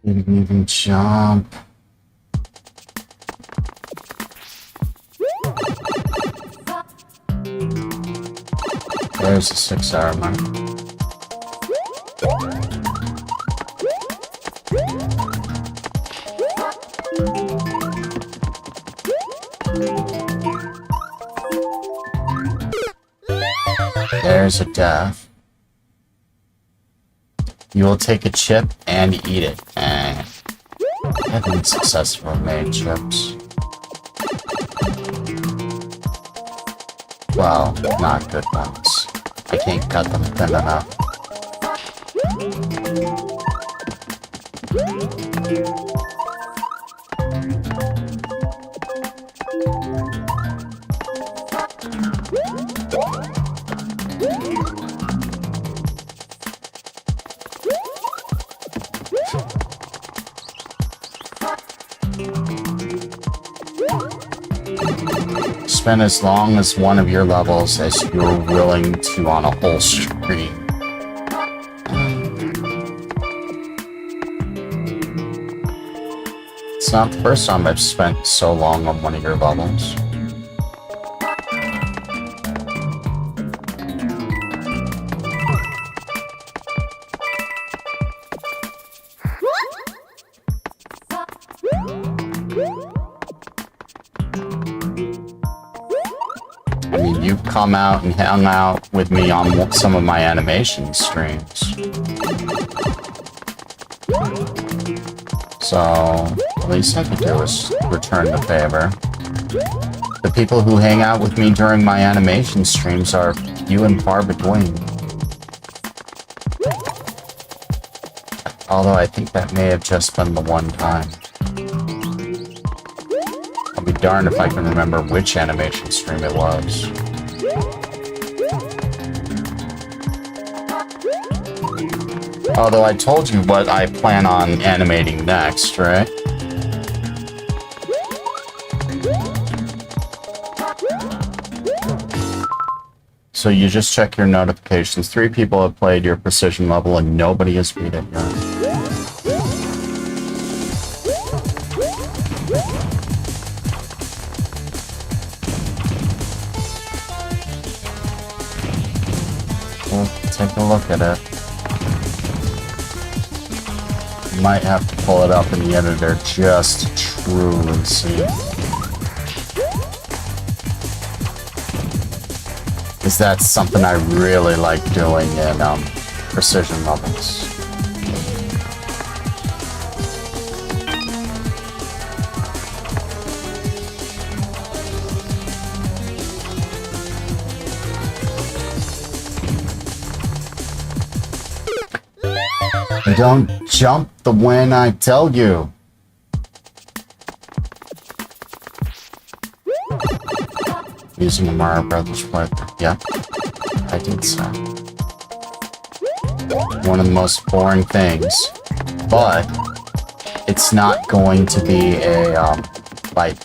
Didn't even jump. There's a 6-hour mark. There's a death. You will take a chip and eat it. I haven't successfully made chips. Well, not good ones. I can't cut them thin enough. Spend as long as one of your levels as you're willing to on a whole screen. It's not the first time I've spent so long on one of your levels. I mean, you've come out and hung out with me on some of my animation streams. So, the least I could do is return the favor. The people who hang out with me during my animation streams are few and far between. Although I think that may have just been the one time. I'll be darned if I can remember which animation stream it was. Although I told you what I plan on animating next, right? So you just check your notifications. 3 people have played your precision level and nobody has beat it yet. We'll take a look at it. Might have to pull it up in the editor just to truly see. Because that's something I really like doing in precision levels. Don't jump the when I tell you. Using a Mario Brothers playthrough. Yeah, I did so. One of the most boring things, but it's not going to be a like,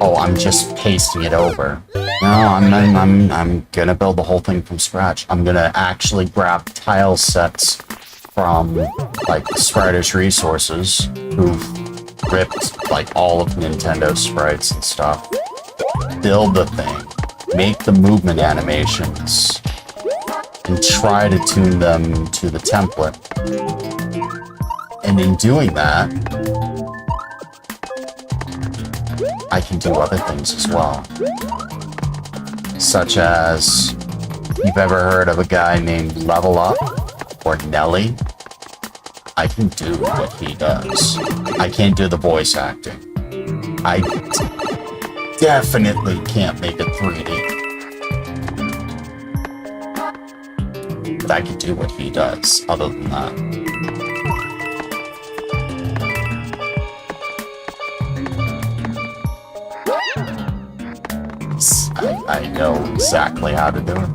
oh, I'm just pasting it over. No, I'm gonna build the whole thing from scratch. I'm gonna actually grab tile sets from like Spritish Resources, who've ripped like all of Nintendo's sprites and stuff. Build the thing, make the movement animations, and try to tune them to the template. And in doing that, I can do other things as well. Such as, you've ever heard of a guy named Level Up or Nelly? I can do what he does. I can't do the voice acting. I definitely can't make it 3D. But I can do what he does, other than that. I know exactly how to do it.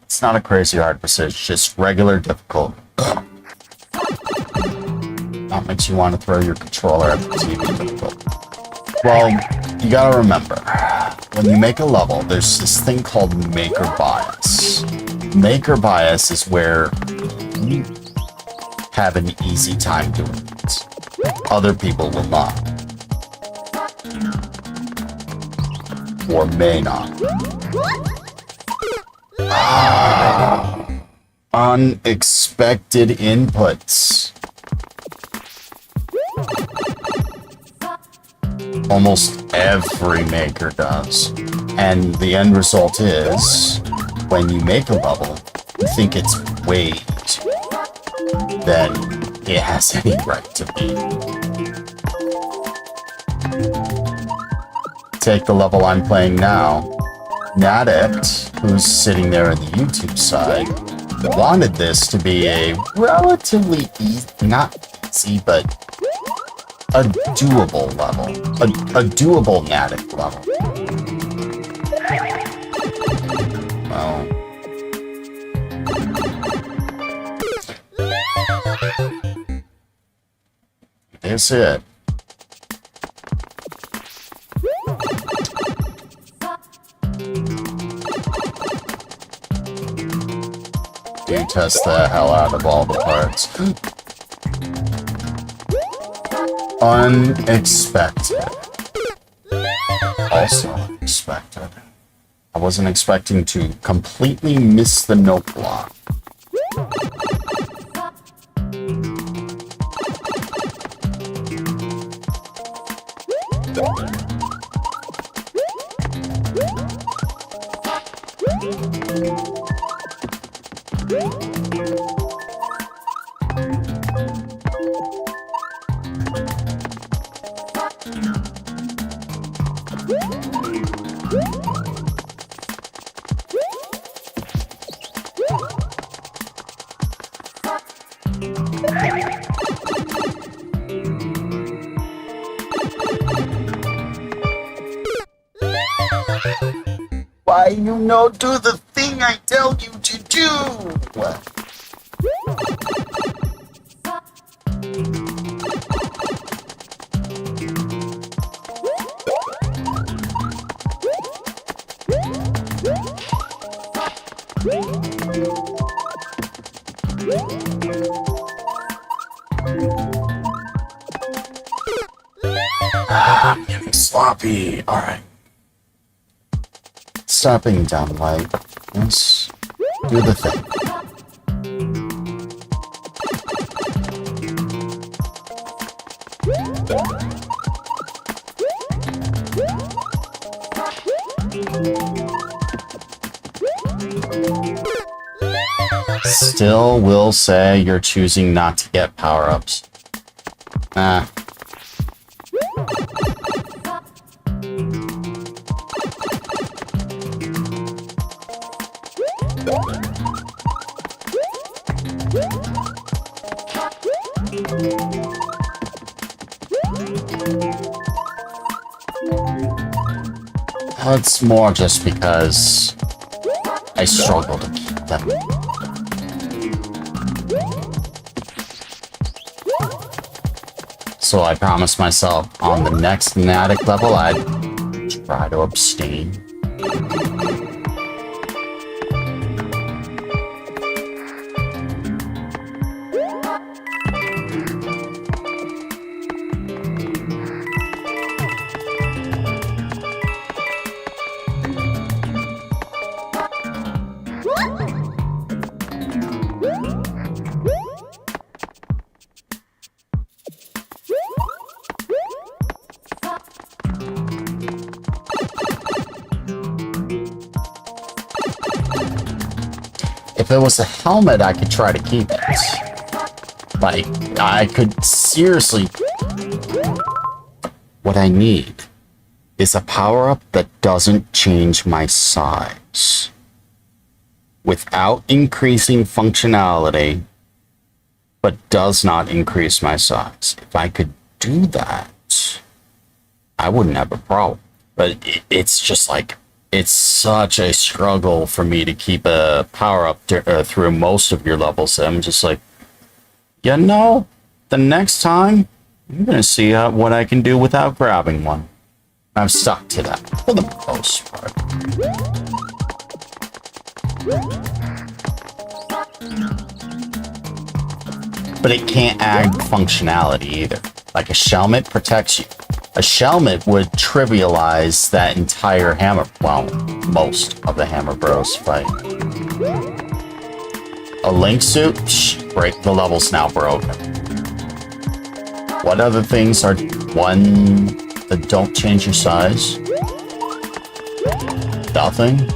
It's not a crazy hard precision, it's just regular difficult. That makes you want to throw your controller at the TV difficult. Well, you gotta remember, when you make a level, there's this thing called maker bias. Maker bias is where you have an easy time doing it. Other people will not. Or may not. Unexpected inputs. Almost every maker does. And the end result is, when you make a level, you think it's way easier than it has any right to be. Take the level I'm playing now. Nadict, who's sitting there on the YouTube side, wanted this to be a relatively easy, not easy, but a doable level. A doable Nadict level. Well, that's it. You test the hell out of all the parts. Unexpected. Also unexpected. I wasn't expecting to completely miss the note block. Why you no do the thing I tell you to do? I'm getting sloppy. All right. Stop being dumb, like, let's do the thing. Still will say you're choosing not to get power-ups. Nah. It's more just because I struggle to keep them. So I promised myself on the next Fnatic level, I'd try to abstain. If it was a helmet, I could try to keep it. Like, I could seriously... What I need is a power-up that doesn't change my size. Without increasing functionality, but does not increase my size. If I could do that, I wouldn't have a problem. But it's just like... It's such a struggle for me to keep a power-up through most of your levels. I'm just like, you know, the next time, I'm going to see what I can do without grabbing one. I'm stuck to that for the most part. But it can't add functionality either. Like a Shelmet protects you. A Shelmet would trivialize that entire hammer, well, most of the Hammer Bros fight. A Link suit, break the level's now broken. What other things are one that don't change your size? Nothing.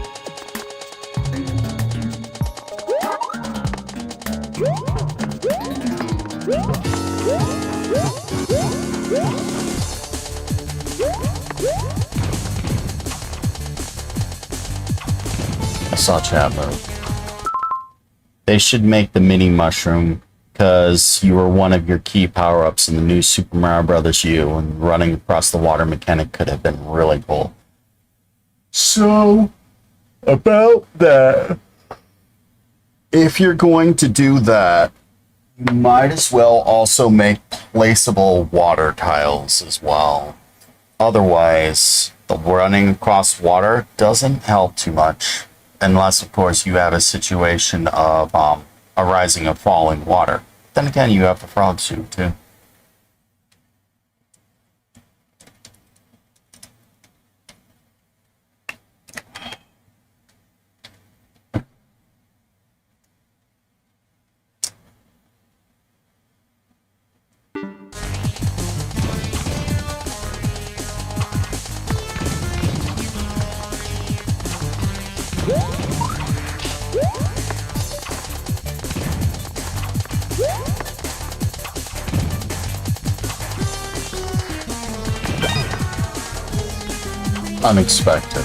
I saw chat move. They should make the mini mushroom because you were one of your key power-ups in the new Super Mario Bros. U, and running across the water mechanic could have been really cool. So, about that, if you're going to do that, you might as well also make placeable water tiles as well. Otherwise, the running across water doesn't help too much. Unless, of course, you have a situation of a rising of falling water. Then again, you have the frog suit, too. Unexpected.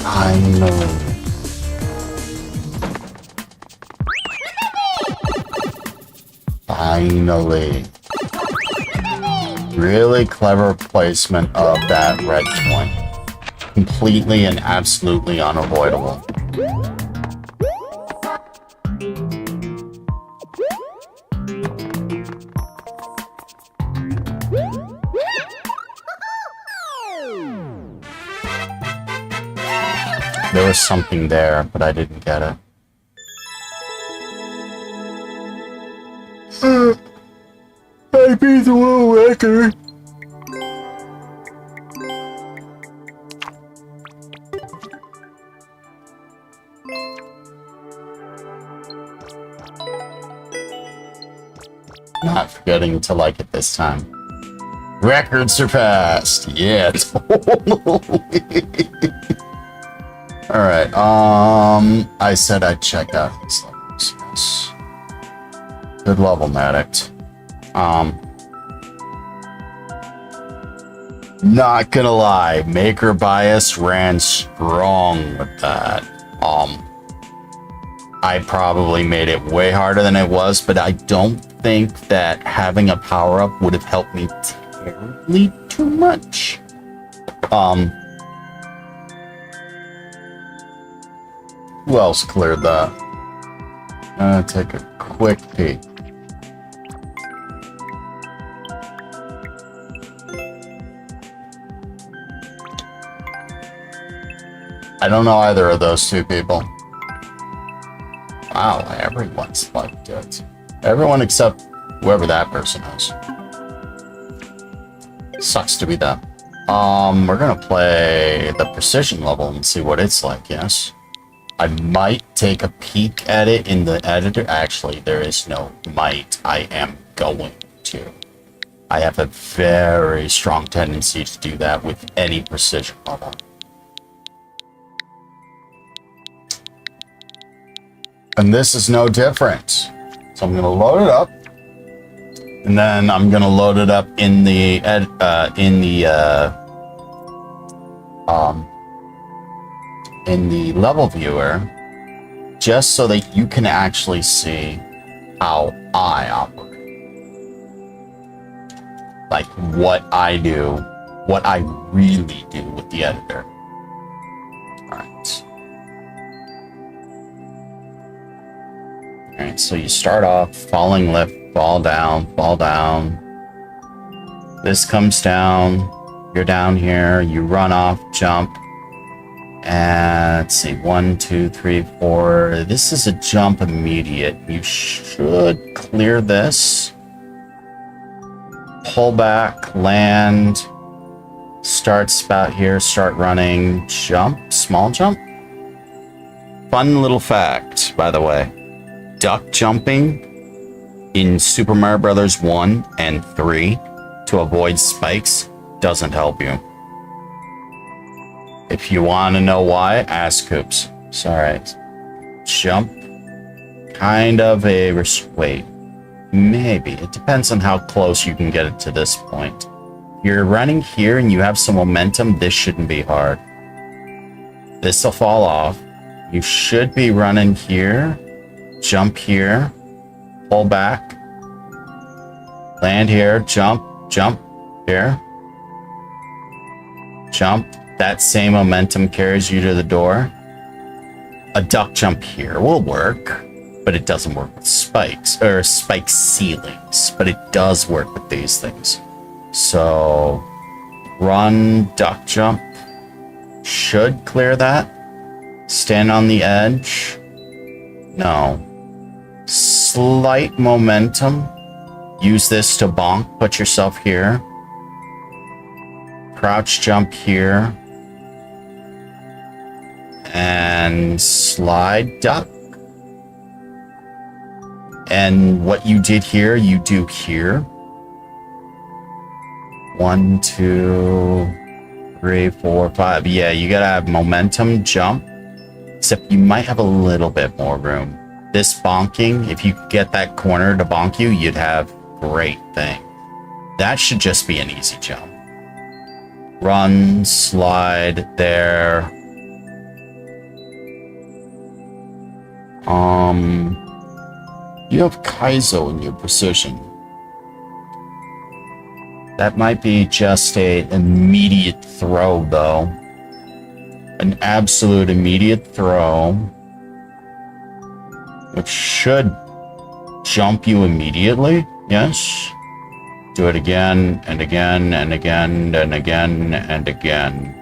I know. Finally. Really clever placement of that red point. Completely and absolutely unavoidable. There was something there, but I didn't get it. I beat the world record. Not forgetting to like it this time. Record surpassed. Yeah, totally. Alright, I said I'd check out these levels. Yes. Good level, Addict. Not gonna lie, Maker Bias ran strong with that. I probably made it way harder than it was, but I don't think that having a power-up would have helped me terribly too too much. Who else cleared that? Take a quick peek. I don't know either of those two people. Wow, everyone's like it. Everyone except whoever that person is. Sucks to be them. We're gonna play the precision level and see what it's like, yes? I might take a peek at it in the editor. Actually, there is no might. I am going to. I have a very strong tendency to do that with any precision level. And this is no different. So I'm gonna load it up, and then I'm gonna load it up in the level viewer, just so that you can actually see how I operate. Like what I do, what I really do with the editor. Alright. Alright, so you start off, falling lift, fall down, fall down. This comes down, you're down here, you run off, jump. And let's see, 1, 2, 3, 4. This is a jump immediate. You should clear this. Pull back, land. Starts about here, start running, jump, small jump. Fun little fact, by the way. Duck jumping in Super Mario Bros. 1 and 3 to avoid spikes doesn't help you. If you want to know why, ask Coops. It's alright. Jump. Kind of a... Wait. Maybe. It depends on how close you can get it to this point. If you're running here and you have some momentum, this shouldn't be hard. This will fall off. You should be running here. Jump here. Pull back. Land here. Jump. Jump. Here. Jump. That same momentum carries you to the door. A duck jump here will work, but it doesn't work with spikes, or spike ceilings, but it does work with these things. So, run, duck jump, should clear that. Stand on the edge. No. Slight momentum. Use this to bonk, put yourself here. Crouch jump here. And slide duck. And what you did here, you do here. 1, 2, 3, 4, 5. Yeah, you gotta have momentum jump. Except you might have a little bit more room. This bonking, if you get that corner to bonk you, you'd have great thing. That should just be an easy jump. Run, slide, there. You have Kaizo in your precision. That might be just an immediate throw, though. An absolute immediate throw. Which should jump you immediately, yes? Do it again, and again, and again, and again, and again.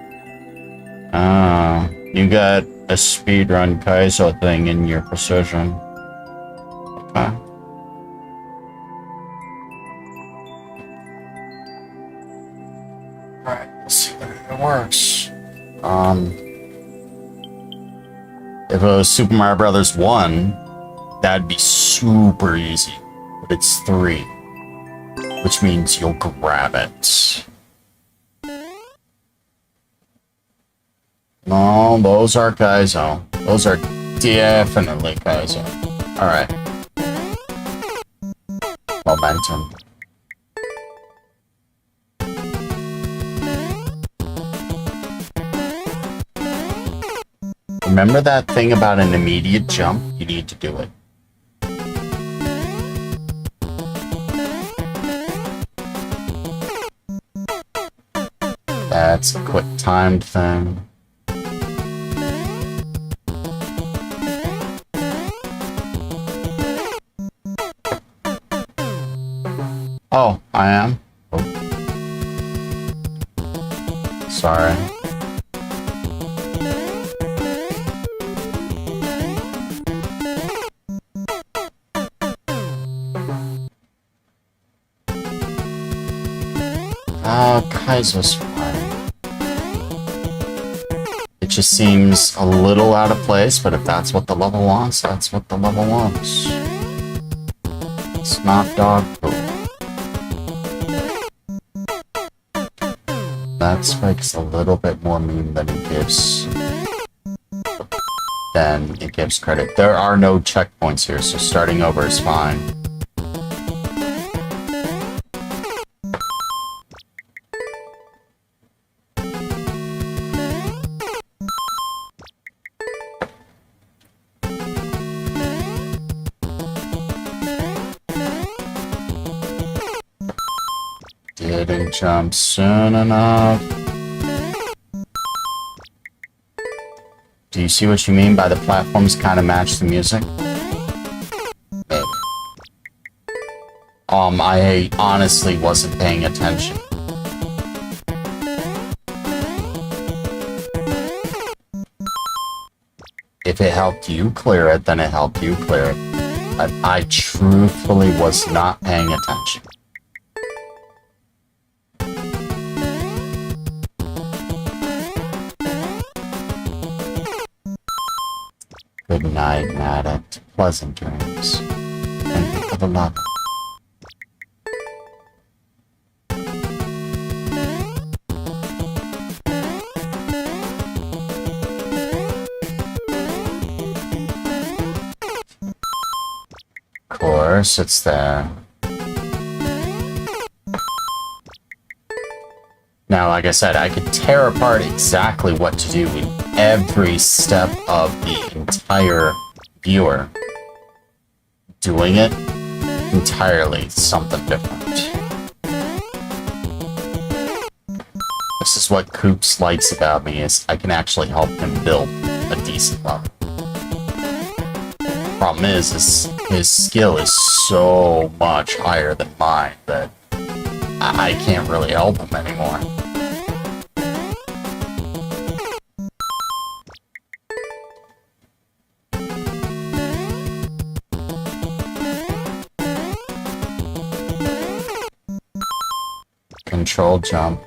You got a speedrun Kaizo thing in your precision. Okay. Alright, let's see if it works. If it was Super Mario Bros. 1, that'd be super easy. But it's 3. Which means you'll grab it. No, those are Kaizo. Those are definitely Kaizo. Alright. Momentum. Remember that thing about an immediate jump? You need to do it. That's a quick timed thing. Oh, I am? Oh. Sorry. Kaiser's fine. It just seems a little out of place, but if that's what the level wants, that's what the level wants. It's not dog poop. That spike's a little bit more mean than it gives credit. There are no checkpoints here, so starting over is fine. Didn't jump soon enough. Do you see what you mean by the platforms kind of match the music? Maybe. I honestly wasn't paying attention. If it helped you clear it, then it helped you clear it. But I truthfully was not paying attention. Good night, addict. Pleasant dreams. Thank you for the love. Of course, it's there. Now, like I said, I could tear apart exactly what to do in every step of the entire viewer. Doing it entirely something different. This is what Coops likes about me, is I can actually help him build a decent level. Problem is his skill is so much higher than mine that I can't really help him anymore. Control jump.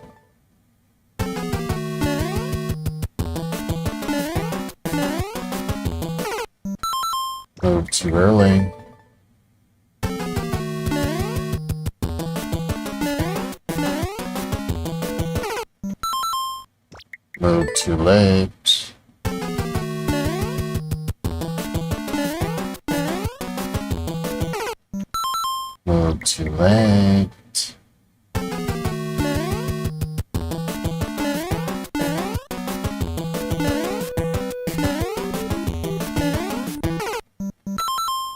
Move too early. Move too late. Move too late.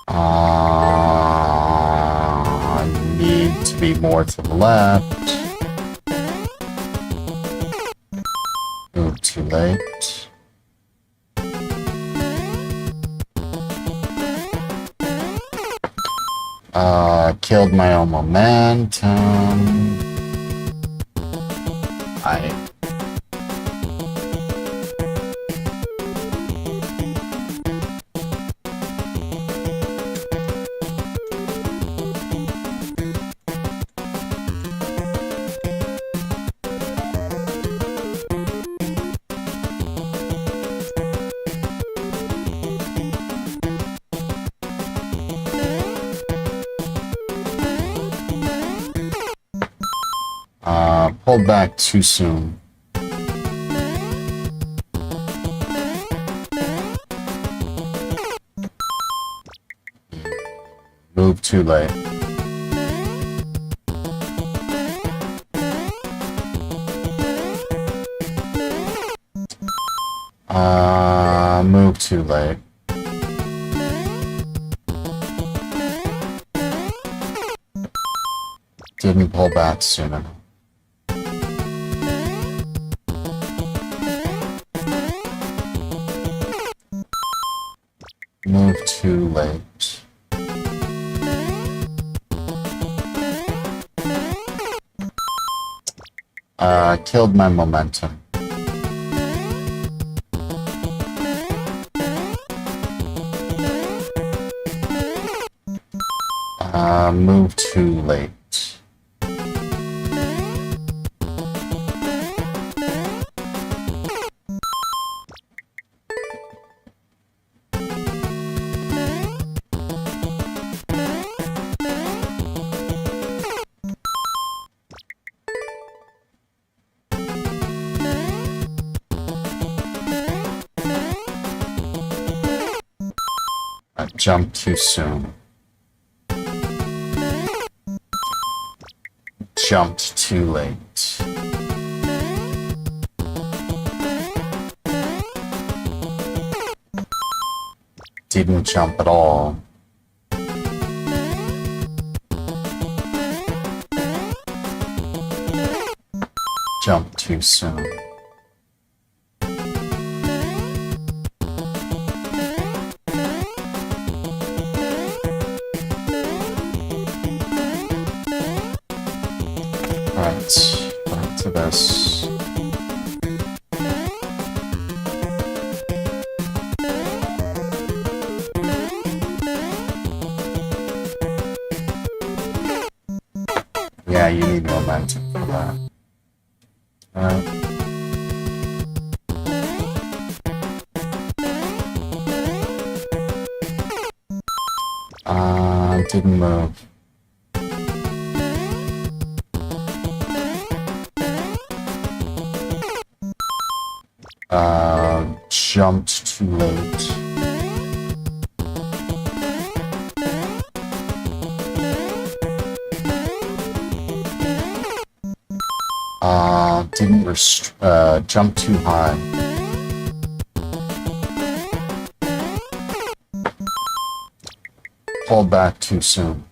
I need to be more to the left. Move too late. Killed my own momentum. Pulled back too soon. Move too late. Move too late. Didn't pull back soon enough. Move too late. Killed my momentum. Move too late. Jump too soon. Jumped too late. Didn't jump at all. Jumped too soon. Right, back to this. Yeah, you need momentum for that. Didn't move. Jumped too late. Didn't jump too high. Pulled back too soon.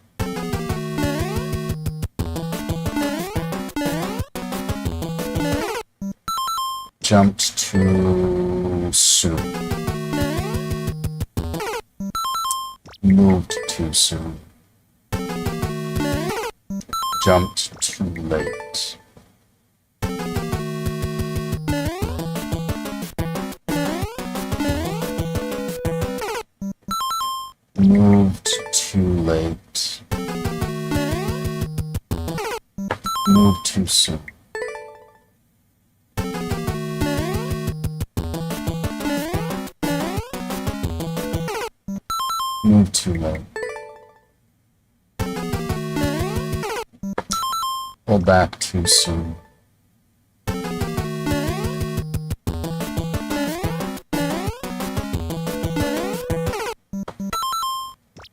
Jumped too soon. Moved too soon. Jumped too late. Moved too late. Moved too soon. Move too late. Pull back too soon.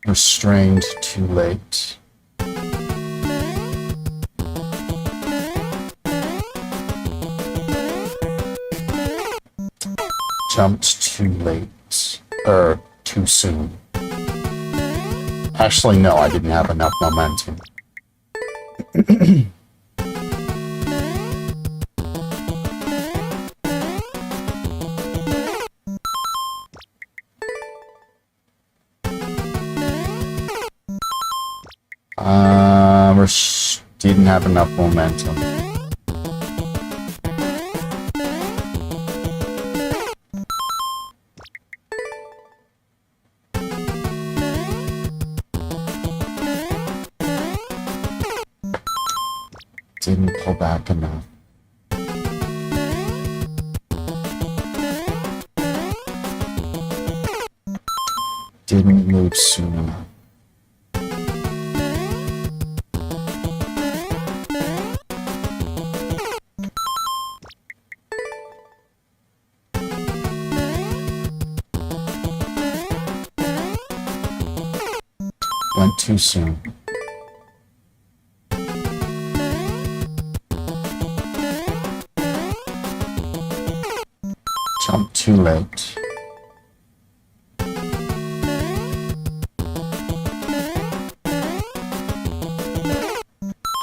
Restrained too late. Jumped too late. Too soon. Actually, no, I didn't have enough momentum. Didn't have enough momentum. Didn't pull back enough. Didn't move soon enough. Went too soon. Jumped too late.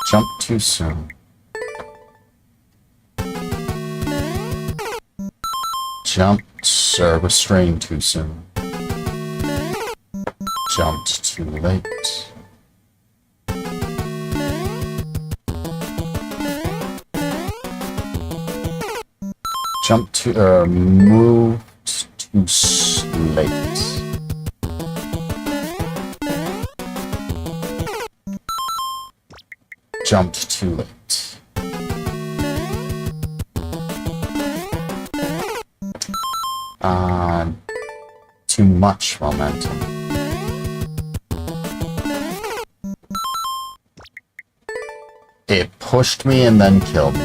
Jumped too soon. Jumped, restrained too soon. Jumped too late. Jumped to, moved too late. Jumped too late. Too much momentum. It pushed me and then killed me.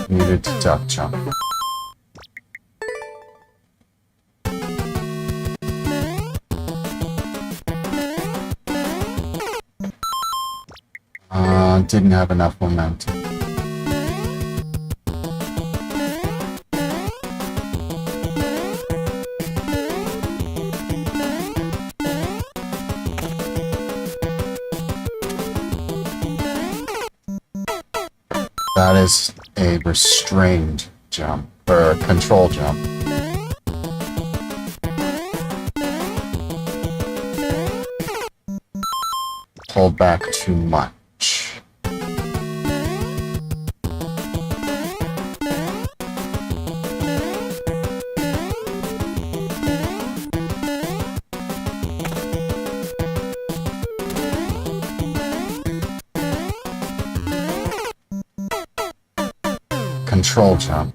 Needed to duck jump. Didn't have enough momentum. That is a restrained jump, or a control jump. Pulled back too much. Control jump.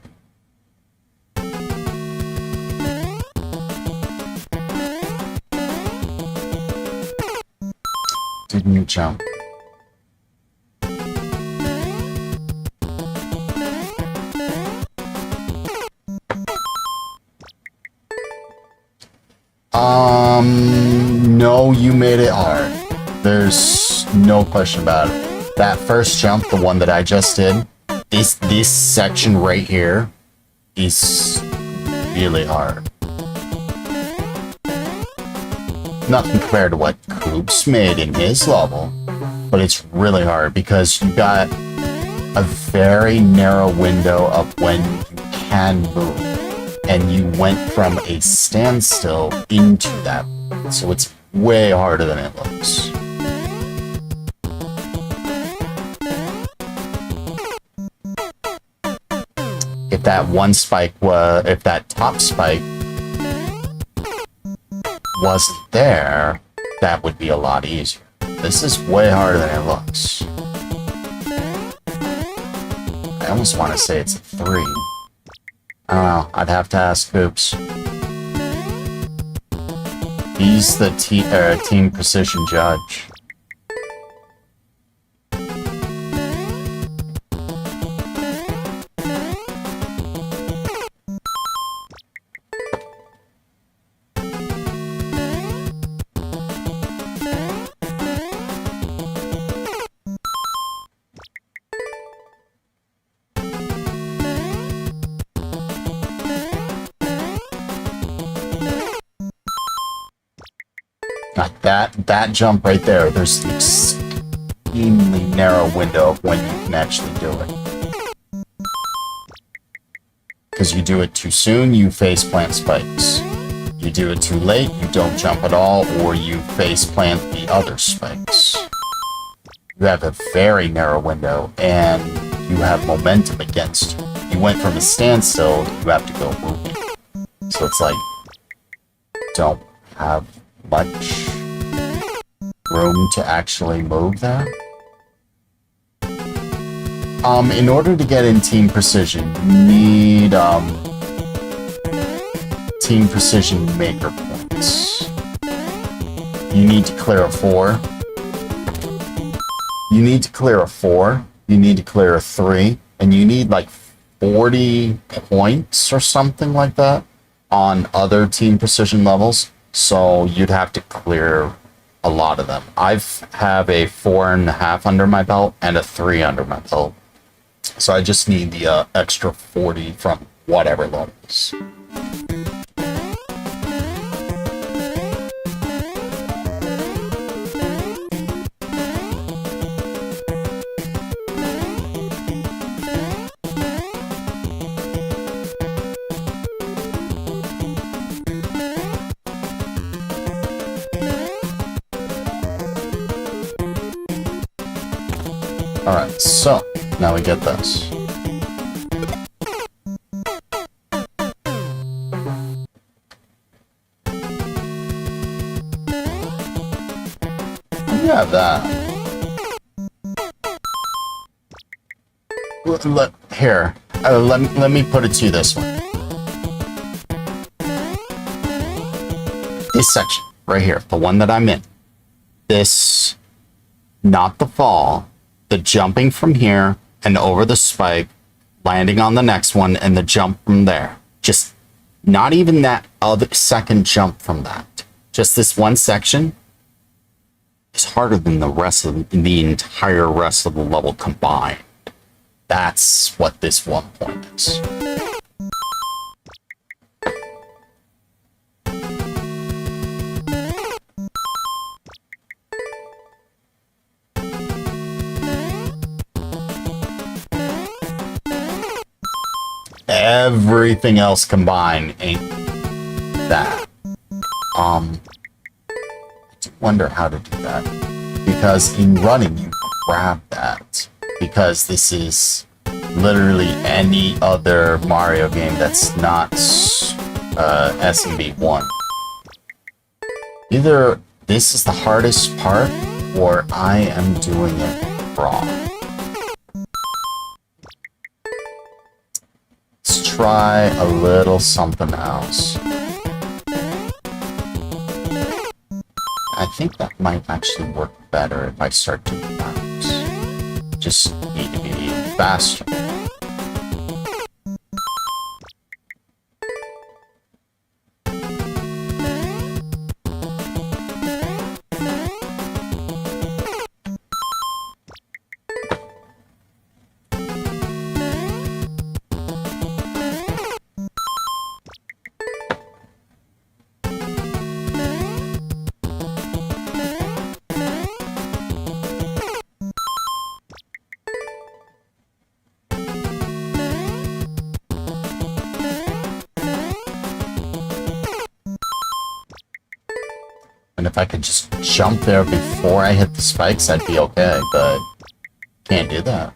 Didn't jump. No, you made it hard. There's no question about it. That first jump, the one that I just did, this section right here is really hard. Nothing compared to what Coops made in his level, but it's really hard because you got a very narrow window of when you can move, and you went from a standstill into that, so it's way harder than it looks. If that one spike was, if that top spike wasn't there, that would be a lot easier. This is way harder than it looks. I almost want to say it's a 3. I don't know. I'd have to ask Coops. He's the team precision judge. That jump right there, there's an extremely narrow window of when you can actually do it. Because you do it too soon, you face plant spikes. You do it too late, you don't jump at all, or you face plant the other spikes. You have a very narrow window, and you have momentum against you. You went from a standstill, you have to go moving. So it's like, don't have much room to actually move that. In order to get in Team Precision, you need Team Precision Maker points. You need to clear a 4. You need to clear a 4. You need to clear a 3. And you need like 40 points or something like that on other Team Precision levels. So you'd have to clear a lot of them. I have a 4.5 under my belt and a 3 under my belt. So I just need the extra 40 from whatever levels. Alright, so now we get this. You have that. Here, let me put it to you this way. This section right here, the one that I'm in. This, not the fall, the jumping from here and over the spike, landing on the next one, and the jump from there. Just not even that other second jump from that. Just this one section is harder than the rest of the entire rest of the level combined. That's what this one point is. Everything else combined ain't that. I do wonder how to do that. Because in running, you grab that. Because this is literally any other Mario game that's not SMB1. Either this is the hardest part, or I am doing it wrong. Let's try a little something else. I think that might actually work better if I start doing that. Just need to be faster. And if I could just jump there before I hit the spikes, I'd be okay, but can't do that.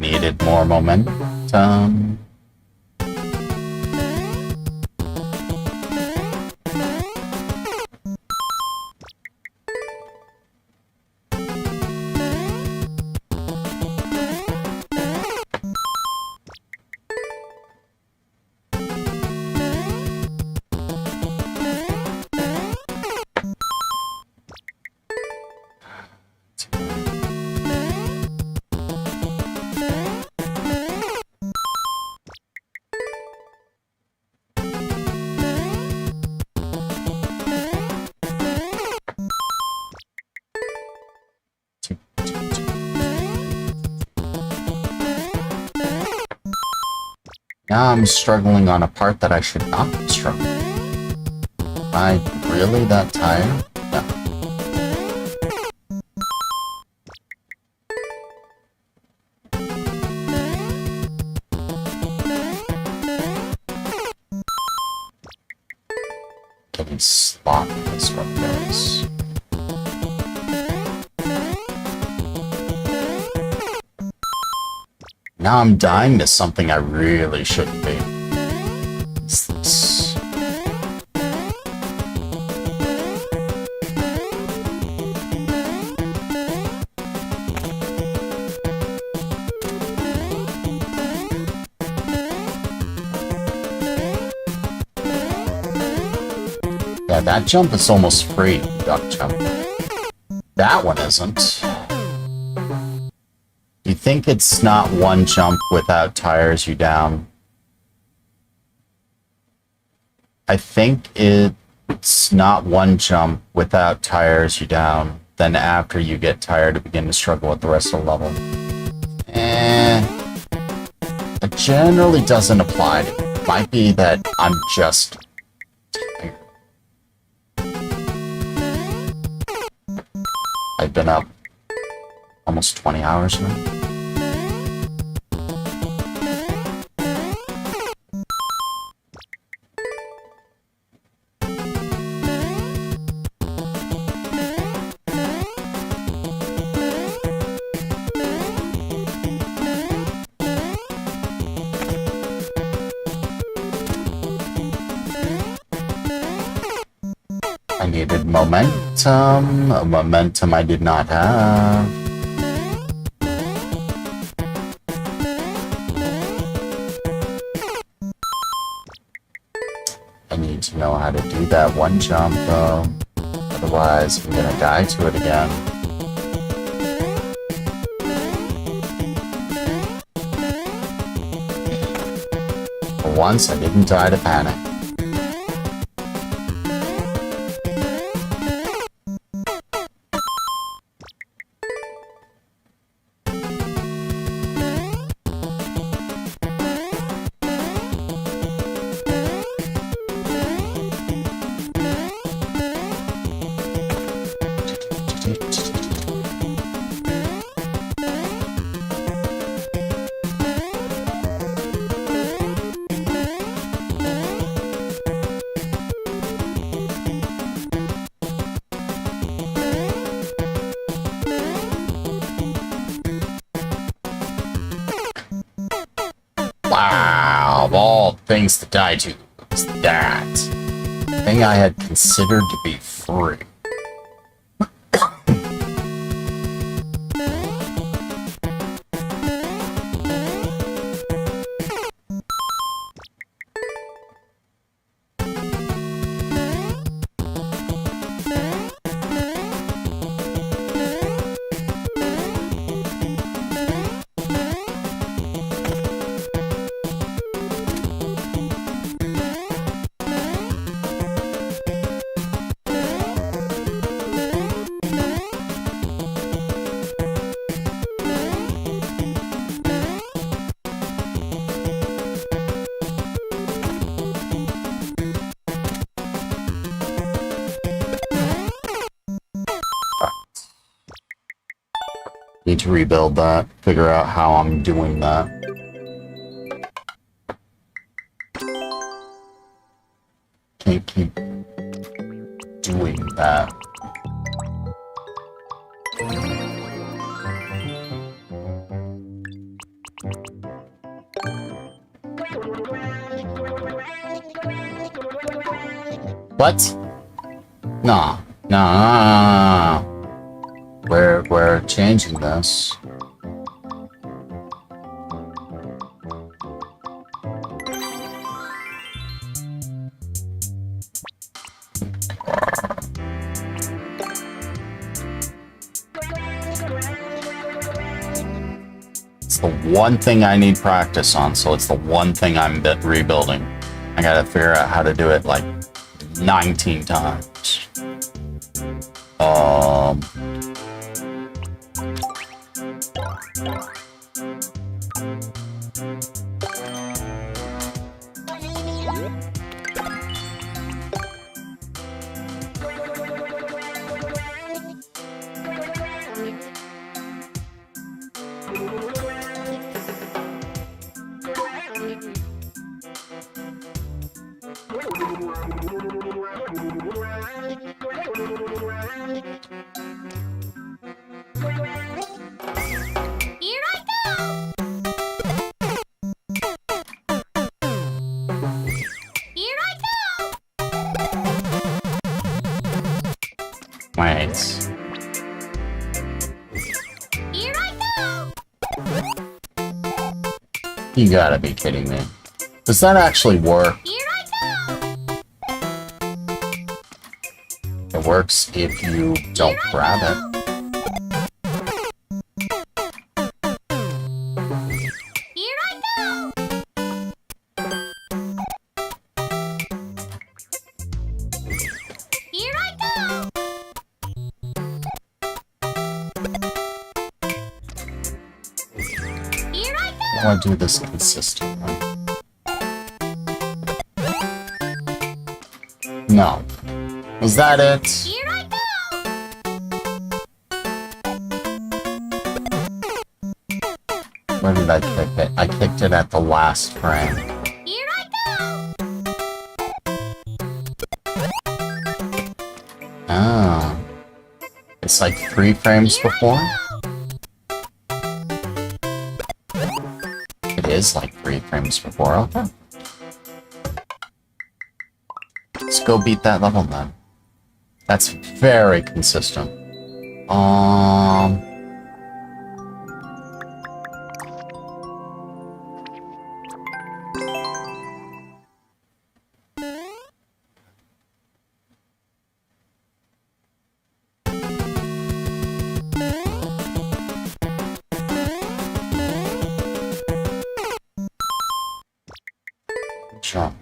Needed more momentum. Now I'm struggling on a part that I should not be struggling. Am I really that tired? No. Getting sloppy is what it is. Now I'm dying to something I really shouldn't be. Yeah, that jump is almost free, duck jump. That one isn't. You think it's not one jump without tires you down? I think it's not one jump without tires you down. then after you get tired, you begin to struggle with the rest of the level. It generally doesn't apply to me. It might be that I'm just tired. I've been up almost 20 hours now. I needed momentum, a momentum I did not have. I need to know how to do that one jump though, otherwise I'm gonna die to it again. For once, I didn't die to panic. Wow, of all things to die to, was that thing I had considered to be free. Need to rebuild that, figure out how I'm doing that. Can't keep doing that. What? No. We're changing this. It's the one thing I need practice on, so it's the one thing I'm rebuilding. I gotta figure out how to do it like 19 times. Wait. Here I go! You gotta be kidding me. Does that actually work? Here I go! It works if you don't grab it. Here I go! Here I go! do I do this consistently? No. Was that it? Here I go! Where did I kick it? I kicked it at the last frame. Here I go! Oh. It's like 3 frames before? It is like 3 frames before, okay. Let's go beat that level then. That's very consistent. Sure.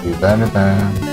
Do better than.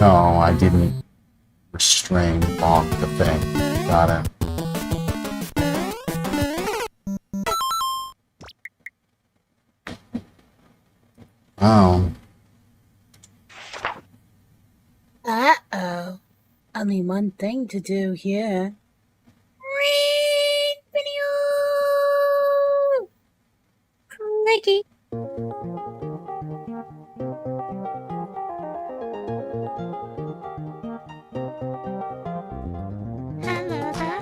No, I didn't restrain bonk the thing. Got it. Oh. Uh-oh. Only one thing to do here. Read video! Crikey. Hello there.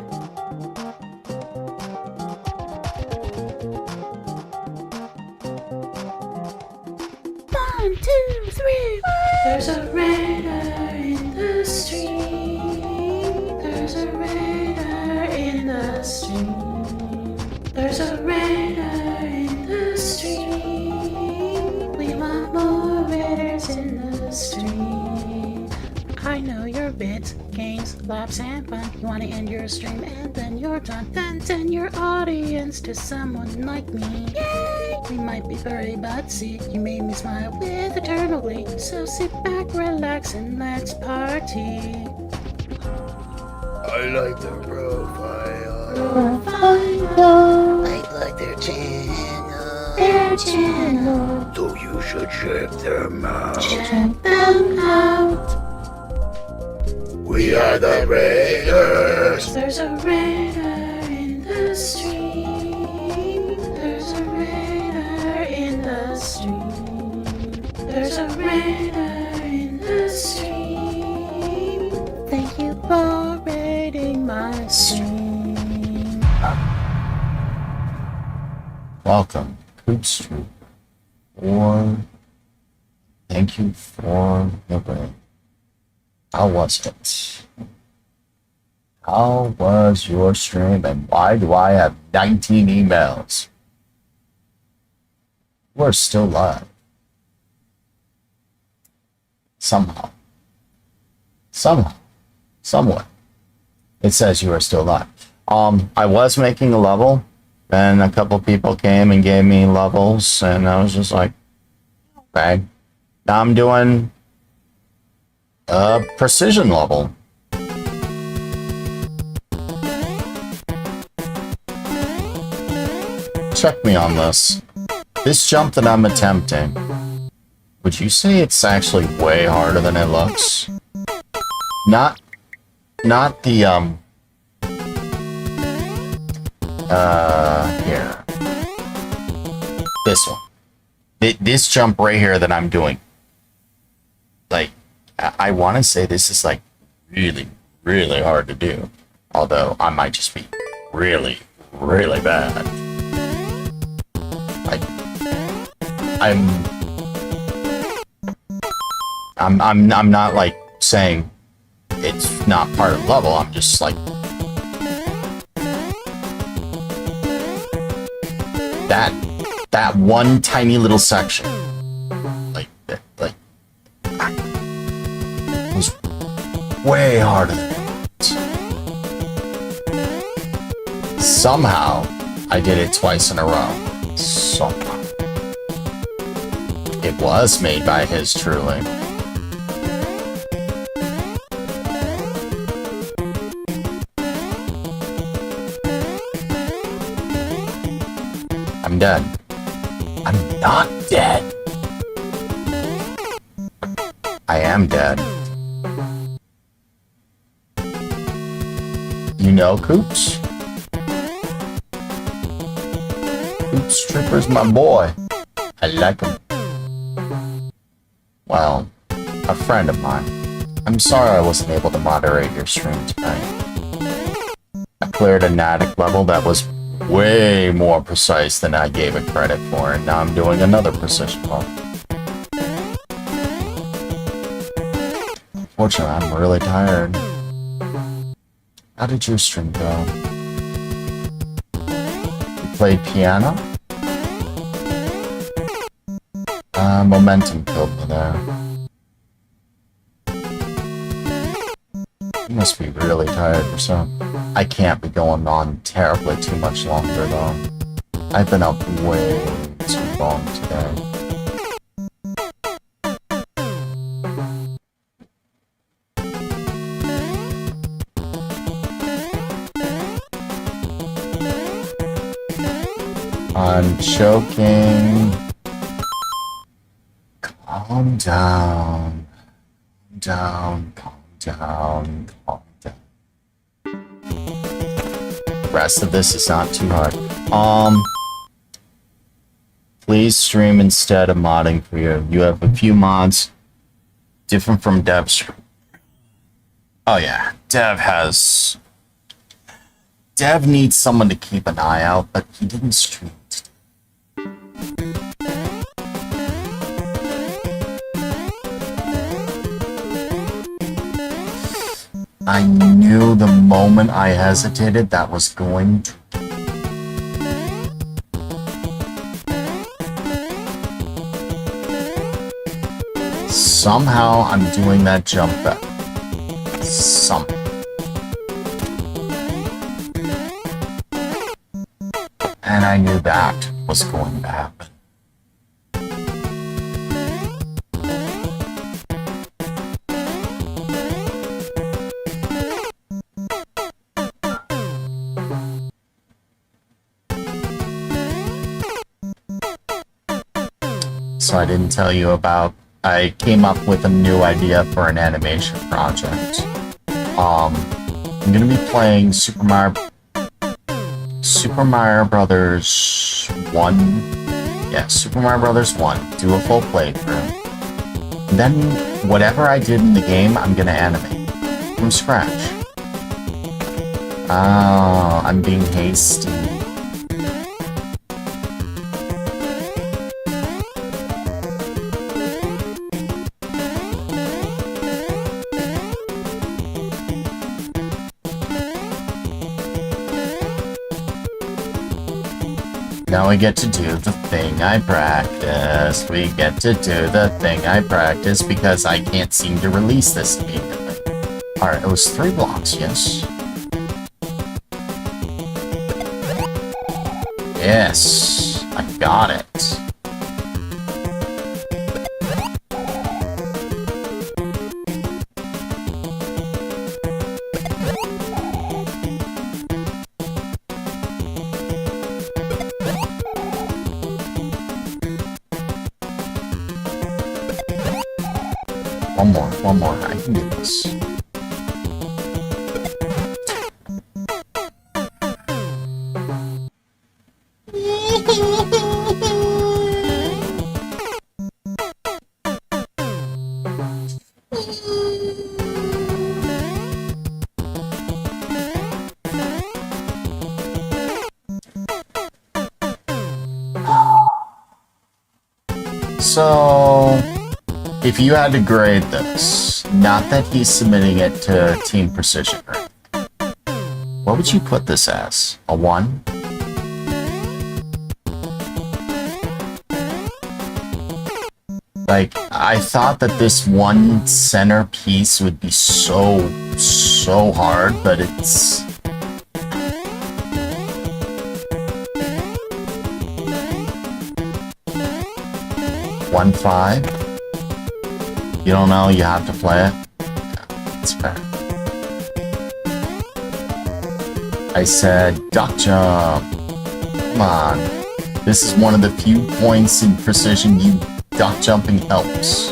1, 2, 3. There's a raider in the street. There's a raider in the street. There's a raider in the street. We want more raiders in the street. I know your bits, games, laps, and fun. You want to end your stream and then you're done. Then send your audience to someone like me. Yay! We might be furry, but see, you made me smile with eternal glee. So sit back, relax, and let's party. I like their profile. I like their channel. their channel. So you should check them out. Check them out. We are the Raiders. There's a raider in the street. welcome. Coops Troop. Or thank you for the raid. How was it? How was your stream, and why do I have 19 emails? We're still live. Somehow. Somewhat. It says you are still live. I was making a level, and a couple people came and gave me levels, and I was just like, okay. Now I'm doing a precision level. Check me on this. This jump that I'm attempting, would you say it's actually way harder than it looks? Not the, here. This one. This jump right here that I'm doing. Like, I want to say this is, like, really, really hard to do. Although, I might just be really, really bad. Like, I'm not, like, saying it's not part of the level. I'm just, like, that one tiny little section, like was way harder than it. Somehow, I did it twice in a row. Somehow. It was made by his truly. I'm dead. I'm not dead. I am dead. You know Coops? Coops Trooper's my boy. I like him. Well, a friend of mine. I'm sorry I wasn't able to moderate your stream tonight. I cleared a Natick level that was way more precise than I gave it credit for, and now I'm doing another precision level. Fortunately, I'm really tired. How did your stream go? You played piano? Momentum killed me there. You must be really tired yourself. I can't be going on terribly too much longer, though. I've been up way too long today. I'm choking. Calm down. Calm down. The rest of this is not too hard. Please stream instead of modding for you. You have a few mods different from Dev's. Oh yeah, Dev needs someone to keep an eye out, but he didn't stream today. I knew the moment I hesitated that was going to. Somehow I'm doing that jump back. Somehow. And I knew that was going to happen. So I didn't tell you about, I came up with a new idea for an animation project. I'm gonna be playing Super Mario Brothers 1. Yeah, Super Mario Brothers 1. Do a full playthrough. Then, whatever I did in the game, I'm gonna animate. From scratch. Oh, I'm being hasty. Now we get to do the thing I practiced. We get to do the thing I practiced because I can't seem to release this immediately. Alright, it was 3 blocks, yes. Yes, I got it. One more, I can do this. So, if you had to grade this, not that he's submitting it to Team Precision, right? What would you put this as? A 1? Like, I thought that this one center piece would be so hard, but it's... $1.5? You don't know, you have to play it? Yeah, it's fair. I said duck jump. Come on. This is one of the few points in Precision you duck jumping helps.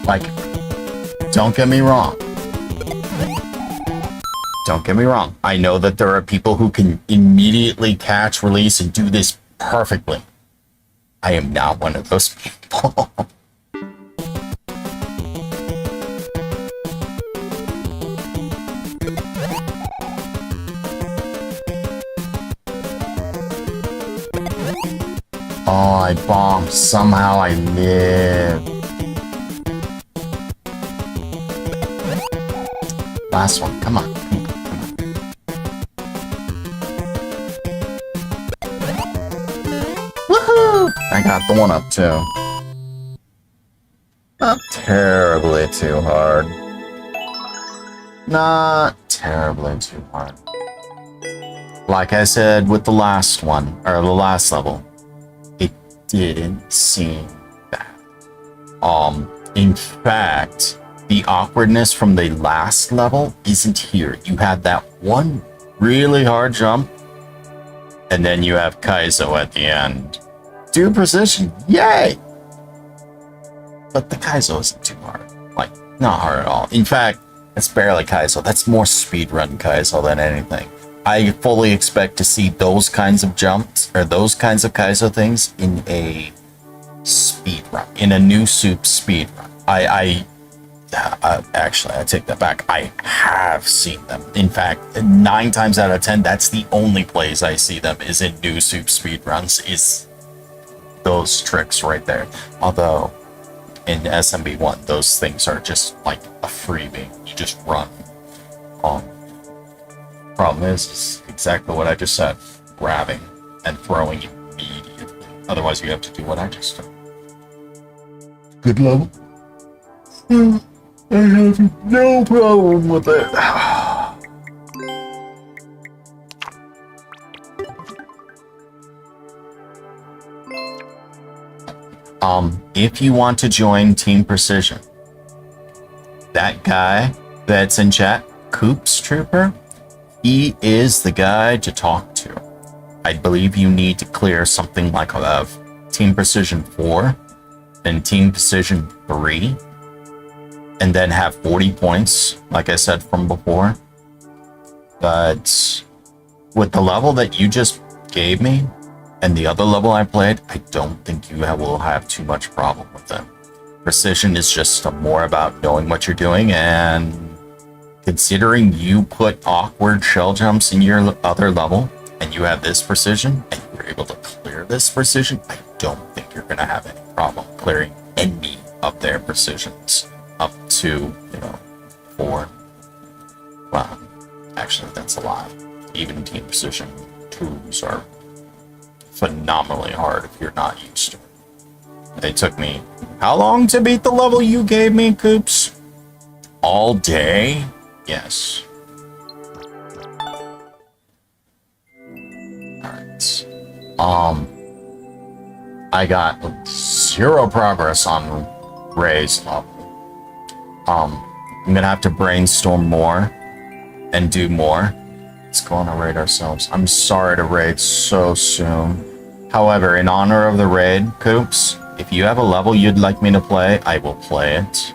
Like, don't get me wrong. Don't get me wrong. I know that there are people who can immediately catch, release, and do this perfectly. I am not one of those people. Oh, I bombed. Somehow I lived. Last one, come on. Woohoo! I got the one up too. Not terribly too hard. Not terribly too hard. Like I said with the last one, or the last level, it didn't seem bad. In fact, the awkwardness from the last level isn't here. You had that one really hard jump, and then you have Kaizo at the end. Do Precision, yay! But the Kaizo isn't too hard. Like, not hard at all. In fact, it's barely Kaizo. That's more speedrun Kaizo than anything. I fully expect to see those kinds of jumps, or those kinds of Kaizo things in a speedrun. In a new soup speedrun. Actually, I take that back. I have seen them. In fact, 9 times out of 10, that's the only place I see them is in new soup speedruns, is those tricks right there. Although, in SMB1, those things are just like a freebie. You just run. Problem is exactly what I just said. Grabbing and throwing immediately. Otherwise, you have to do what I just did. Good level. I have no problem with it. If you want to join Team Precision, that guy that's in chat, Coops Trooper, he is the guy to talk to. I believe you need to clear something like Team Precision 4 and Team Precision 3. And then have 40 points, like I said from before. But with the level that you just gave me, and the other level I played, I don't think you will have too much problem with them. Precision is just more about knowing what you're doing, and considering you put awkward shell jumps in your other level, and you have this precision, and you're able to clear this precision, I don't think you're going to have any problem clearing any of their precisions up to, 4. Well, actually, that's a lie. Even team precision 2s are phenomenally hard if you're not used to it. It took me how long to beat the level you gave me, Coops? All day? Yes. Alright. I got 0 progress on Ray's level. I'm gonna have to brainstorm more and do more. Let's go on a raid ourselves. I'm sorry to raid so soon. However, in honor of the raid, Coops, if you have a level you'd like me to play, I will play it.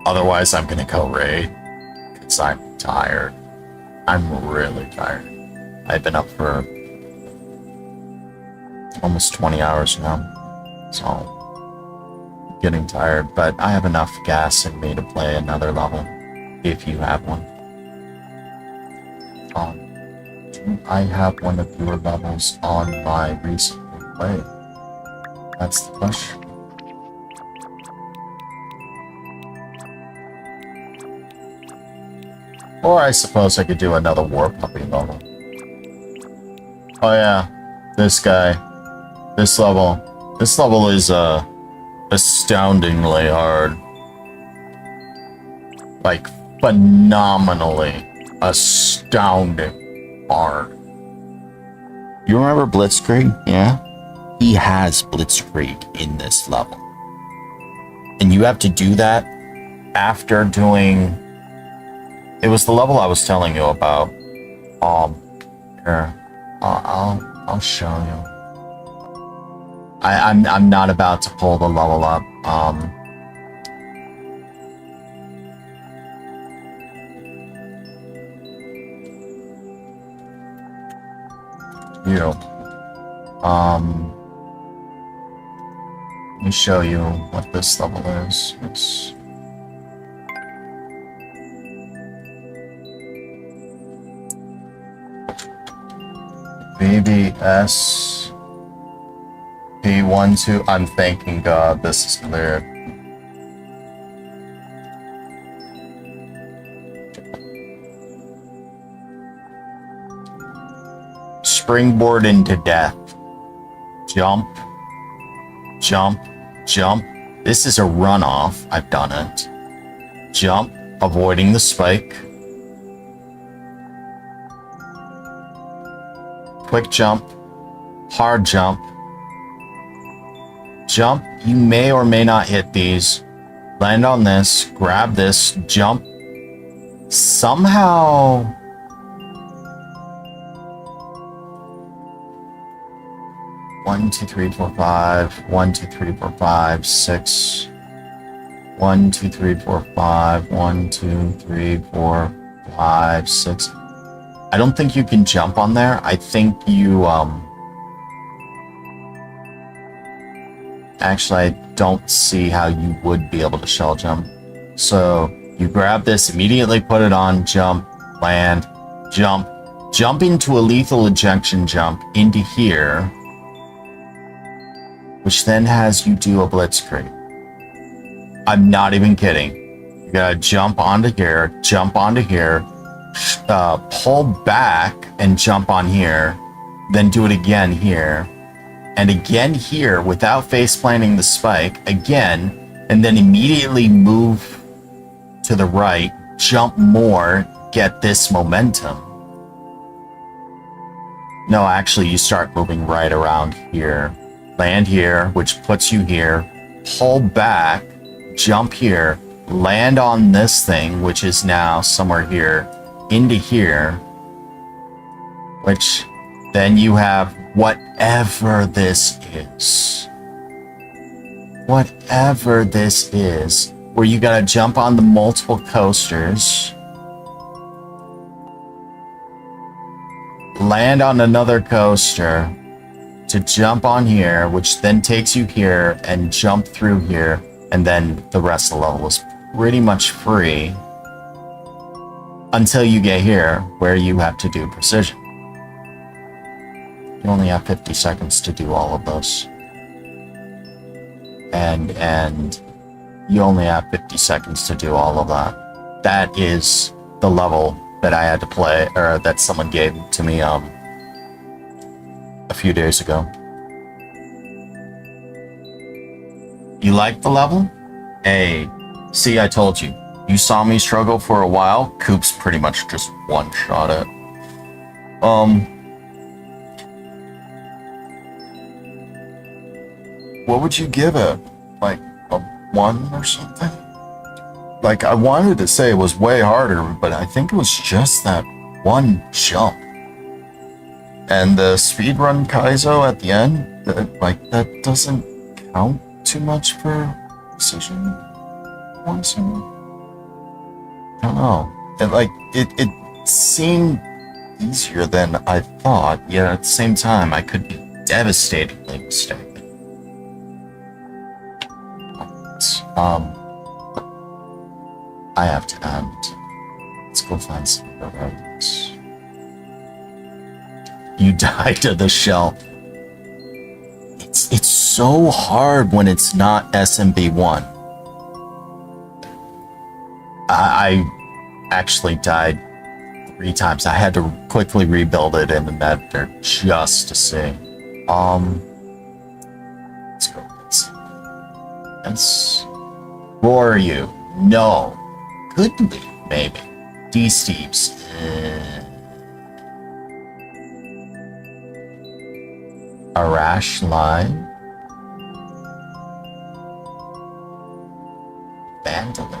Otherwise, I'm gonna go raid. Because I'm tired. I'm really tired. I've been up for almost 20 hours now. So, getting tired. But I have enough gas in me to play another level. If you have one. Do I have one of your levels on my recently played? That's the question. Or I suppose I could do another War Puppy level. Oh yeah, this guy. This level. This level is astoundingly hard. Like, phenomenally astounding hard. You remember Blitzkrieg? Yeah? He has Blitzkrieg in this level. And you have to do that after doing... It was the level I was telling you about. Here. I'll show you. I'm not about to pull the level up. Let me show you what this level is. It's BBS P12. I'm thanking God this is cleared. Springboard into death. Jump. Jump. Jump. This is a runoff. I've done it. Jump. Avoiding the spike. Quick jump. Hard jump. Jump. You may or may not hit these. Land on this. Grab this. Jump. Somehow... 1, 2, 3, 4, 5. 1, 2, 3, 4, 5, 6. 1, 2, 3, 4, 5. 1, 2, 3, 4, 5, 6. I don't think you can jump on there. I think you, Actually, I don't see how you would be able to shell jump. So, you grab this, immediately put it on, jump, land, jump. Jump into a lethal ejection jump into here. Which then has you do a blitzkrieg. I'm not even kidding. You gotta jump onto here, pull back and jump on here, then do it again here, and again here without face planting the spike, again, and then immediately move to the right, jump more, get this momentum. No, actually you start moving right around here. Land here, which puts you here, pull back, jump here, land on this thing, which is now somewhere here, into here, which then you have whatever this is. Whatever this is, where you gotta jump on the multiple coasters, land on another coaster, to jump on here, which then takes you here and jump through here, And then the rest of the level is pretty much free until you get here where you have to do precision. You only have 50 seconds to do all of those. And you only have 50 seconds to do all of that. That is the level that I had to play, or that someone gave to me a few days ago. You like the level? Hey, see, I told you. You saw me struggle for a while. Coop's pretty much just one-shot it. What would you give it? Like a 1 or something? Like, I wanted to say it was way harder, but I think it was just that one jump. And the speedrun Kaizo at the end, that doesn't count too much for precision. Once in, I don't know. It seemed easier than I thought, yet at the same time, I could be devastatingly mistaken. I have to end. Let's go find some other roads. You died to the shell. It's so hard when it's not SMB1. I actually died 3 times. I had to quickly rebuild it in the editor just to see. Let's go. Yes. Roar you? No. Could be, maybe. D-Steeps. Arash line. Bandolier.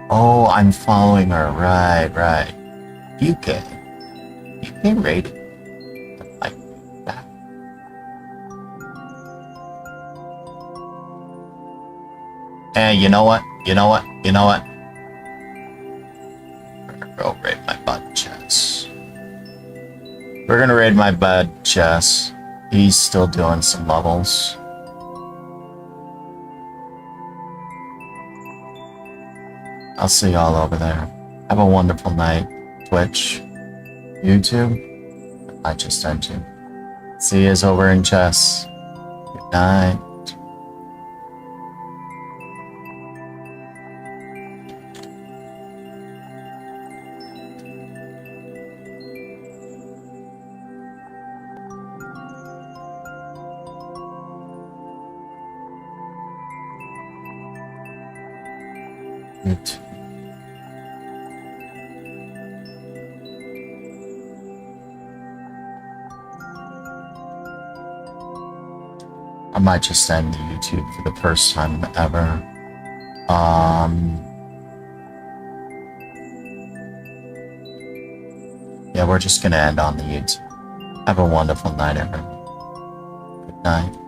Oh, I'm following her. Right. UK rated. Like that. Hey, you know what? We're gonna go raid my bud chest. We're gonna raid my bud chest. He's still doing some levels. I'll see y'all over there. Have a wonderful night. Twitch, YouTube. I just sent you. See yous over in chess. Good night. I might just end the YouTube for the first time ever. Yeah, we're just gonna end on the YouTube. Have a wonderful night, everyone. Good night.